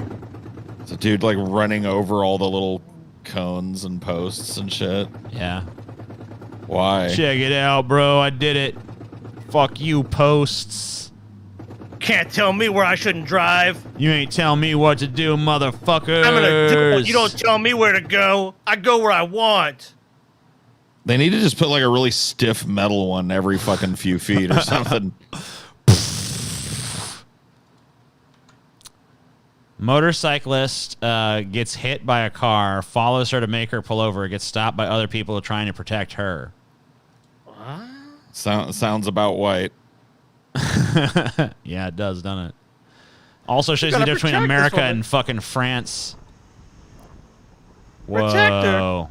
It's a dude like running over all the little cones and posts and shit. Yeah. Why? Check it out, bro. I did it. Fuck you, posts. Can't tell me where I shouldn't drive. You ain't telling me what to do, motherfuckers. I'm gonna do it. You don't tell me where to go. I go where I want. They need to just put like a really stiff metal one every fucking few feet or something. Motorcyclist gets hit by a car, follows her to make her pull over, gets stopped by other people trying to protect her. What? Sounds about white. Yeah, it does, doesn't it? Also shows you the difference between America and fucking France. Whoa.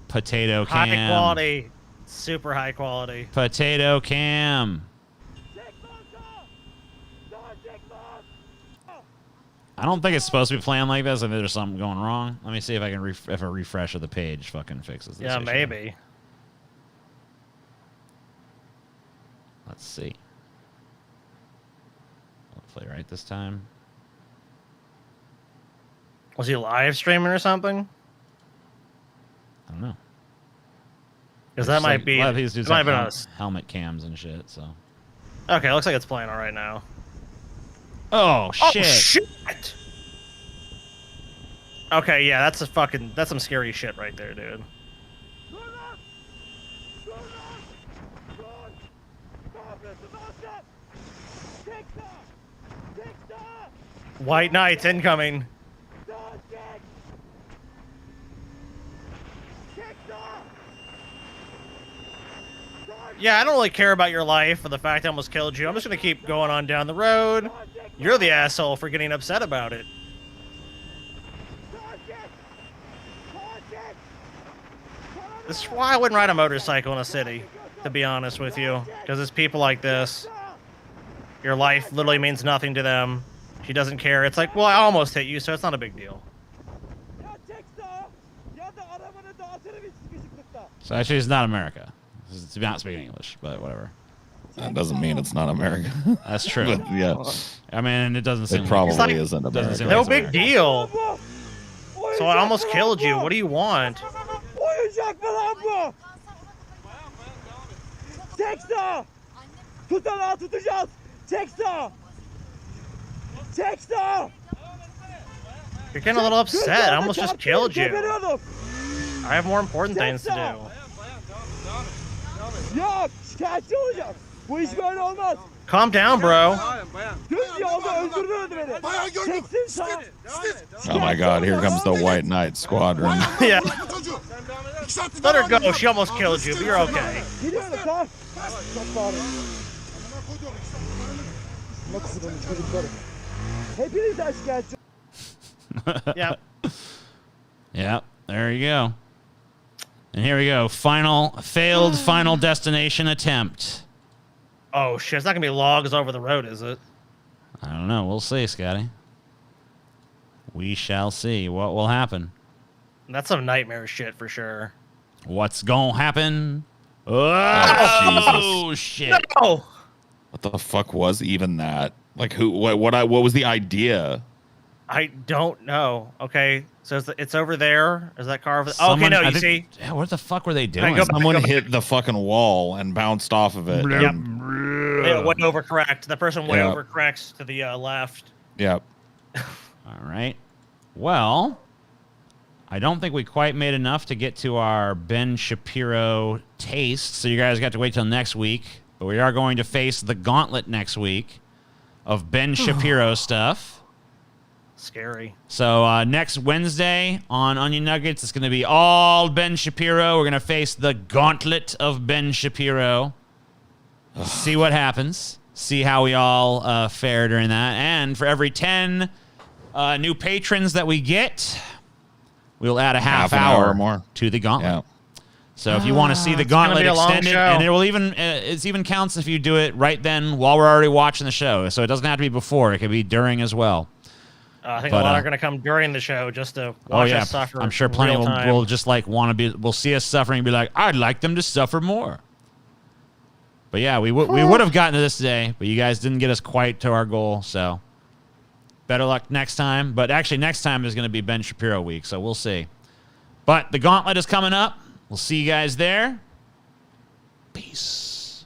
Potato cam. High quality. Super high quality. Potato cam. I don't think it's supposed to be playing like this. I think there's something going wrong. Let me see if I can if a refresh of the page fucking fixes this. Yeah, issue. maybe. Let's see. Play right this time. Was he live streaming or something? I don't know. Because that might be. A lot of these dudes might have have been helmet cams and shit. So. Okay, looks like it's playing all right now. Oh shit! Oh, shit! Okay, yeah, that's some scary shit right there, dude. White Knights incoming. Yeah, I don't really care about your life or the fact I almost killed you. I'm just going to keep going on down the road. You're the asshole for getting upset about it. This is why I wouldn't ride a motorcycle in a city, to be honest with you. Because it's people like this. Your life literally means nothing to them. She doesn't care. It's like, well, I almost hit you, so it's not a big deal. So actually, it's not America. It's not speaking English, but whatever. That doesn't mean it's not America. That's true. But, yeah. I mean, it doesn't seem. It probably like isn't America. No big deal. So I almost killed you. What do you want? Texta! Tutala tutacağız! Texta! Texta! You're getting a little upset. I almost just killed you. I have more important things to do. Yok! Şikayetçi olacağım. Bu iş böyle olmaz. Calm down, bro. Düz yolda öldürdü beni. Çeksin sağ. Oh my god, here comes the White Knight Squadron. Yeah. Let her go. She almost killed you, but you're okay. Gidiyorum sağ. Çok sağ olun. Hepinizden şikayetçi. Yep. Yep. There you go. And here we go. Failed final destination attempt. Oh shit! It's not gonna be logs over the road, is it? I don't know. We'll see, Scotty. We shall see what will happen. That's some nightmare shit for sure. What's gonna happen? Oh, shit. No. What the fuck was even that? Like, who? What was the idea? I don't know. Okay, so it's over there. Is that car over there? Someone- Okay, no, I you think- see. Yeah, what the fuck were they doing? Someone hit the fucking wall and bounced off of it. Yep. It went over correct. The person went Yeah. over correct to the left. Yep. All right. Well, I don't think we quite made enough to get to our Ben Shapiro taste, so you guys got to wait till next week. But we are going to face the gauntlet next week of Ben Shapiro stuff. Scary. So next Wednesday on Onion Nuggetz, it's going to be all Ben Shapiro. We're going to face the gauntlet of Ben Shapiro. See what happens. See how we all fare during that. And for every 10 new patrons that we get, we'll add a half an hour more to the gauntlet. Yeah. So if you want to see the It's gonna gauntlet be a long extended, show. and it will even it even counts if you do it right then while we're already watching the show. So it doesn't have to be before; it could be during as well. I think But, a lot are going to come during the show just to Oh watch yeah, us suffer. I'm sure in plenty real will time. just like want to be. We'll see us suffering and be like, I'd like them to suffer more. But yeah, we would have gotten to this today, but you guys didn't get us quite to our goal. So better luck next time. But actually, next time is going to be Ben Shapiro week, so we'll see. But the gauntlet is coming up. We'll see you guys there. Peace.